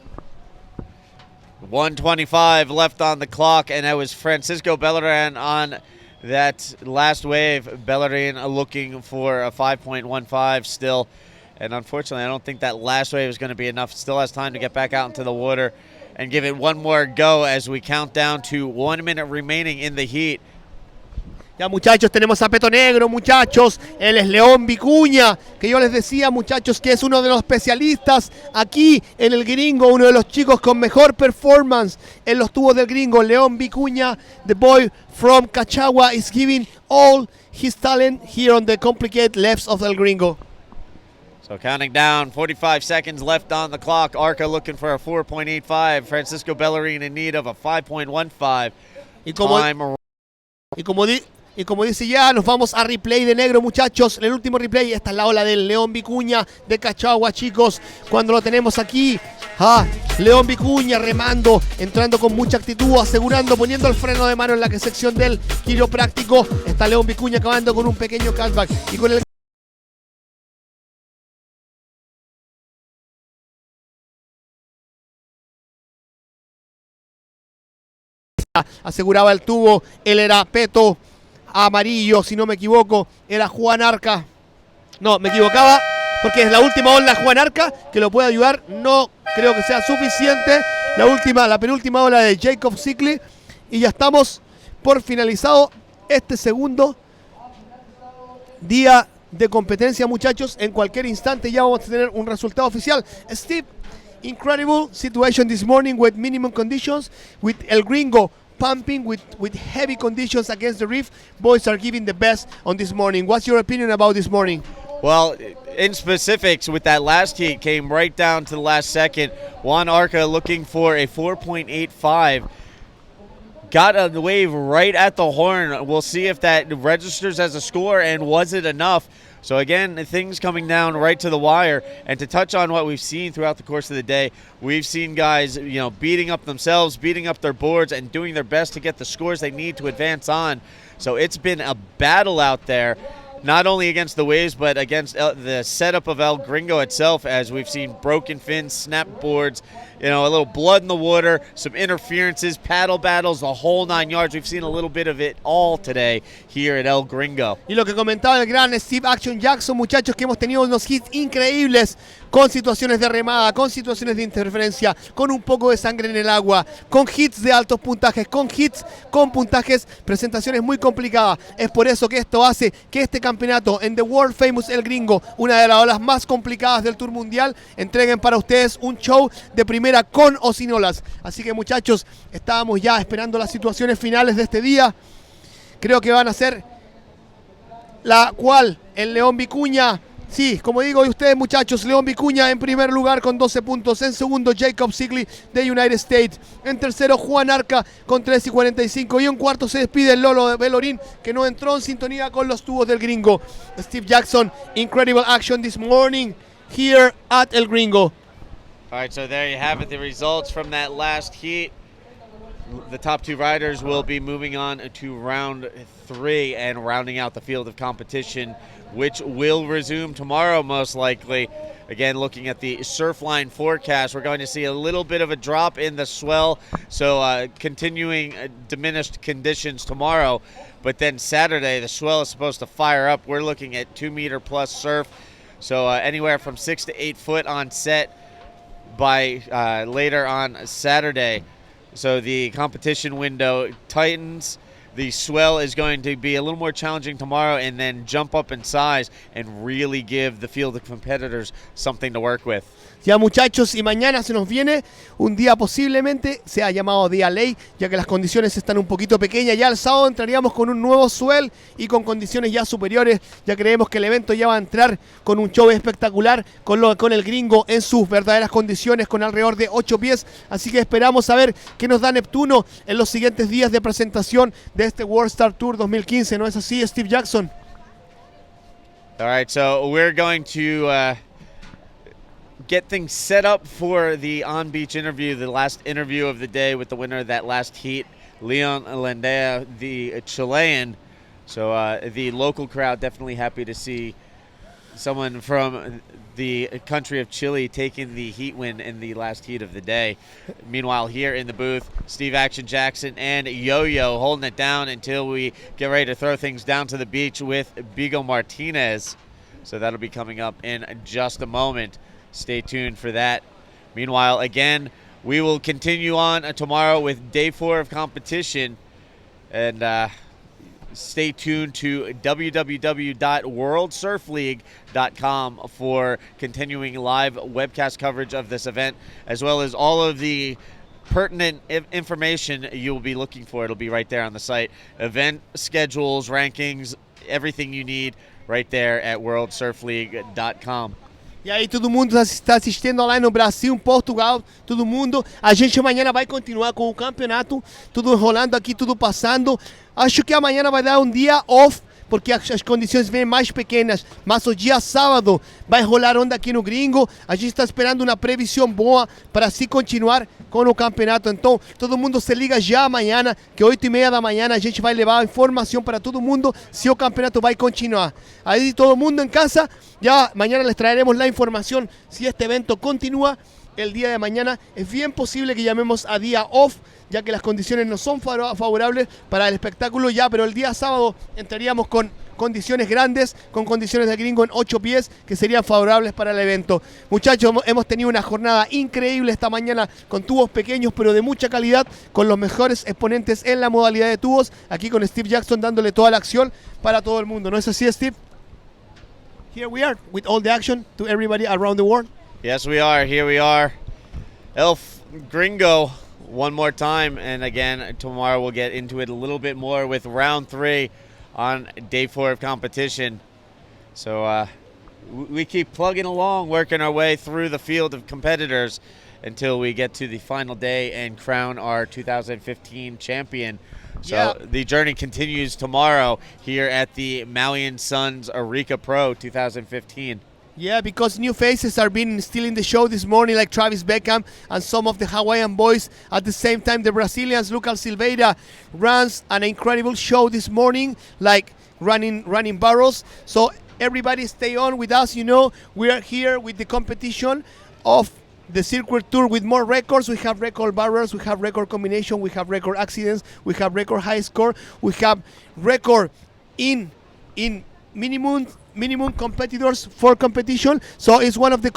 1:25 left on the clock, and that was Francisco Bellarmine on that last wave. Bellarmine looking for a 5.15 still, and unfortunately I don't think that last wave is going to be enough. Still has time to get back out into the water and give it one more go as we count down to 1 minute remaining in the heat. Ya, muchachos, tenemos a Peto Negro, muchachos. Él es León Vicuña, que yo les decía, muchachos, que es uno de los especialistas aquí en el Gringo, uno de los chicos con mejor performance en los tubos del Gringo. León Vicuña, the boy from Cachagua, is giving all his talent here on the complicated lefts of el Gringo. So counting down, 45 seconds left on the clock. Arica looking for a 4.85. Francisco Bellarmine in need of a 5.15. Y como dice ya, nos vamos a replay de negro, muchachos. El último replay, esta es la ola del León Vicuña de Cachagua, chicos. Cuando lo tenemos aquí, León Vicuña remando, entrando con mucha actitud, asegurando, poniendo el freno de mano en la sección del quiropráctico. Está León Vicuña acabando con un pequeño cutback. Y con el aseguraba el tubo, él era Peto Amarillo, si no me equivoco, era Juan Arica. No, me equivocaba, porque es la última ola Juan Arica, que lo puede ayudar, no creo que sea suficiente. La penúltima ola de Jacob Zeekley, y ya estamos por finalizado este segundo día de competencia, muchachos. En cualquier instante ya vamos a tener un resultado oficial. Steve, incredible situation this morning with minimum conditions, with El Gringo pumping with heavy conditions against the reef. Boys are giving the best on this morning. What's your opinion about this morning? Well, in specifics, with that last heat, came right down to the last second. Juan Arica looking for a 4.85. Got a wave right at the horn. We'll see if that registers as a score, and was it enough? So again, things coming down right to the wire. And to touch on what we've seen throughout the course of the day, we've seen guys, beating up themselves, beating up their boards, and doing their best to get the scores they need to advance on. So it's been a battle out there, not only against the waves, but against the setup of El Gringo itself, as we've seen broken fins, snap boards, a little blood in the water, some interferences, paddle battles, the whole 9 yards. We've seen a little bit of it all today here at El Gringo. Y lo que comentaba el gran Steve Action Jackson, muchachos, que hemos tenido unos hits increíbles, con situaciones de remada, con situaciones de interferencia, con un poco de sangre en el agua, con hits de altos puntajes, con hits con puntajes, presentaciones muy complicadas. Es por eso que esto hace que este campeonato en The World Famous El Gringo, una de las olas más complicadas del Tour Mundial, entreguen para ustedes un show de primera con o sin olas. Así que, muchachos, estábamos ya esperando las situaciones finales de este día. Creo que van a ser la cual el León Vicuña, sí, como digo, y ustedes, muchachos, León Vicuña en primer lugar con 12 puntos, en segundo Jacob Zeekley de United States, en tercero Juan Arica con 3:45, y en cuarto se despide el Lolo de Bellorín, que no entró en sintonía con los tubos del Gringo. Steve Jackson, incredible action this morning here at El Gringo. All right, so there you have it, the results from that last heat. the top two riders will be moving on to round 3 and rounding out the field of competition, which will resume tomorrow most likely. Again, looking at the Surfline forecast, we're going to see a little bit of a drop in the swell, so continuing diminished conditions tomorrow. But then Saturday, the swell is supposed to fire up. We're looking at 2-meter plus surf, so anywhere from 6 to 8 foot on set by later on Saturday. So the competition window tightens. The swell is going to be a little more challenging tomorrow and then jump up in size and really give the field of competitors something to work with. Ya muchachos, y mañana se nos viene un día posiblemente, se ha llamado día ley, ya que las condiciones están un poquito pequeñas. Ya el sábado entraríamos con un nuevo swell y con condiciones ya superiores. Ya creemos que el evento ya va a entrar con un show espectacular, con el gringo en sus verdaderas condiciones, con alrededor de 8 pies. Así que esperamos a ver qué nos da Neptuno en los siguientes días de presentación de este World Star Tour 2015. ¿No es así, Steve Jackson? All right, so we're going to get things set up for the on-beach interview, the last interview of the day with the winner of that last heat, Leon Landea, the Chilean. So the local crowd definitely happy to see someone from the country of Chile taking the heat win in the last heat of the day. Meanwhile, here in the booth, Steve Action Jackson and Yo-Yo holding it down until we get ready to throw things down to the beach with Bigo Martinez. So that'll be coming up in just a moment. Stay tuned for that. Meanwhile, again, we will continue on tomorrow with day 4 of competition. And stay tuned to www.worldsurfleague.com for continuing live webcast coverage of this event, as well as all of the pertinent information you will be looking for. It'll be right there on the site. Event schedules, rankings, everything you need right there at worldsurfleague.com. E aí todo mundo está assistindo lá no Brasil, Portugal, todo mundo. A gente amanhã vai continuar com o campeonato, tudo rolando aqui, tudo passando. Acho que amanhã vai dar um dia off, porque as condições vêm mais pequenas. Mas o dia sábado vai rolar onda aqui no Gringo. A gente está esperando uma previsão boa para assim continuar com o campeonato. Então, todo mundo se liga já amanhã, que 8:30 da manhã a gente vai levar a informação para todo mundo se o campeonato vai continuar. Aí todo mundo em casa, ya mañana les traeremos la información si este evento continúa el día de mañana. Es bien posible que llamemos a día off, ya que las condiciones no son favorables para el espectáculo ya, pero el día sábado entraríamos con condiciones grandes, con condiciones de gringo en 8 pies que serían favorables para el evento. Muchachos, hemos tenido una jornada increíble esta mañana con tubos pequeños pero de mucha calidad, con los mejores exponentes en la modalidad de tubos, aquí con Steve Jackson dándole toda la acción para todo el mundo. ¿No es así, Steve? Here we are with all the action to everybody around the world. Yes, we are. Here we are. Elf Gringo one more time. And again, tomorrow we'll get into it a little bit more with round 3 on day 4 of competition. So we keep plugging along, working our way through the field of competitors until we get to the final day and crown our 2015 champion. So the journey continues tomorrow here at the Maui Suns Arica Pro 2015. Yeah, because new faces are being still in the show this morning, like Travis Beckham and some of the Hawaiian boys. At the same time, the Brazilians, Lucas Silveira, runs an incredible show this morning, like running barrels. So everybody stay on with us. You know, we are here with the competition of the circuit tour with more records. We have record barrels, we have record combination, we have record accidents, we have record high score, we have record in minimum competitors for competition. So it's one of the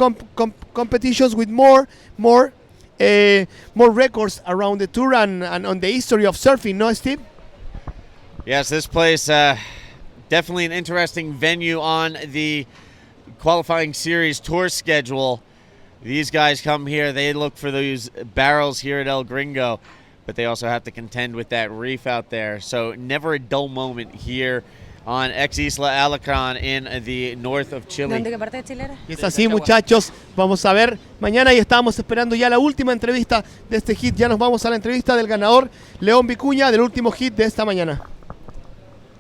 competitions with more records around the tour and on the history of surfing, no, Steve? Yes, this place definitely an interesting venue on the qualifying series tour schedule. These guys come here, they look for those barrels here at El Gringo, but they also have to contend with that reef out there. So never a dull moment here on Ex Isla Alacrán in the north of Chile. ¿De qué parte de Chile era? Y es así, muchachos, vamos a ver mañana y estamos esperando ya la última entrevista de este hit. Ya nos vamos a la entrevista del ganador, León Vicuña, del último hit de esta mañana.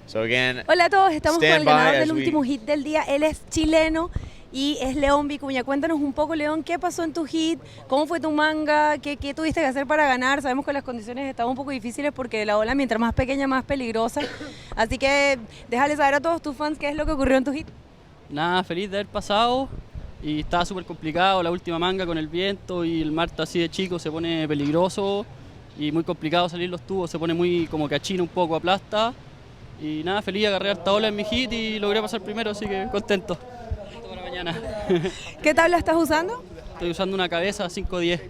So again, hola a todos, estamos con el stand by ganador as del último hit del día. Él es chileno y es León Vicuña. Cuéntanos un poco, León, ¿qué pasó en tu hit? ¿Cómo fue tu manga? ¿Qué tuviste que hacer para ganar? Sabemos que las condiciones estaban un poco difíciles porque la ola mientras más pequeña, más peligrosa. Así que déjale saber a todos tus fans qué es lo que ocurrió en tu hit. Nada, feliz de haber pasado y estaba súper complicado la última manga con el viento y el mar así de chico se pone peligroso y muy complicado salir los tubos, se pone muy como que achina un poco, aplasta y nada, feliz de agarrar esta ola en mi hit y logré pasar primero, así que contento. Listo para mañana. ¿Qué tabla estás usando? Estoy usando una cabeza 5-10.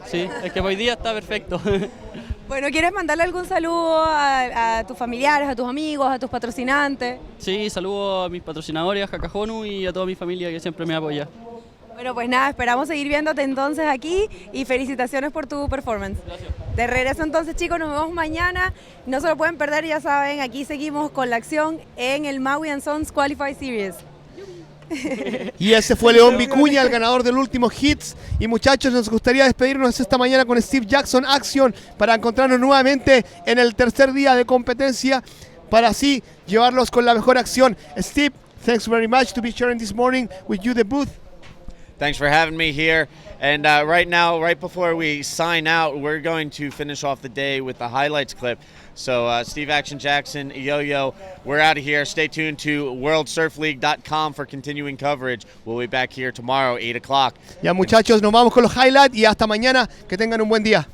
Sí, es que hoy día está perfecto. Bueno, ¿quieres mandarle algún saludo a tus familiares, a tus amigos, a tus patrocinantes? Sí, saludo a mis patrocinadores, a Jacajonu y a toda mi familia que siempre me apoya. Bueno, pues nada, esperamos seguir viéndote entonces aquí y felicitaciones por tu performance. Gracias. De regreso entonces, chicos, nos vemos mañana. No se lo pueden perder, ya saben, aquí seguimos con la acción en el Maui & Sons Qualify Series. Y ese fue León Vicuña, el ganador del último Hits. Y muchachos, nos gustaría despedirnos esta mañana con Steve Jackson Action para encontrarnos nuevamente en el tercer día de competencia para así llevarlos con la mejor acción. Steve, thanks very much to be sharing this morning with you the booth. Thanks for having me here. And right now, right before we sign out, we're going to finish off the day with the highlights clip. So Steve Action Jackson, Yo-Yo, we're out of here. Stay tuned to worldsurfleague.com for continuing coverage. We'll be back here tomorrow, 8 o'clock. Ya muchachos, nos vamos con los highlights y hasta mañana. Que tengan un buen día.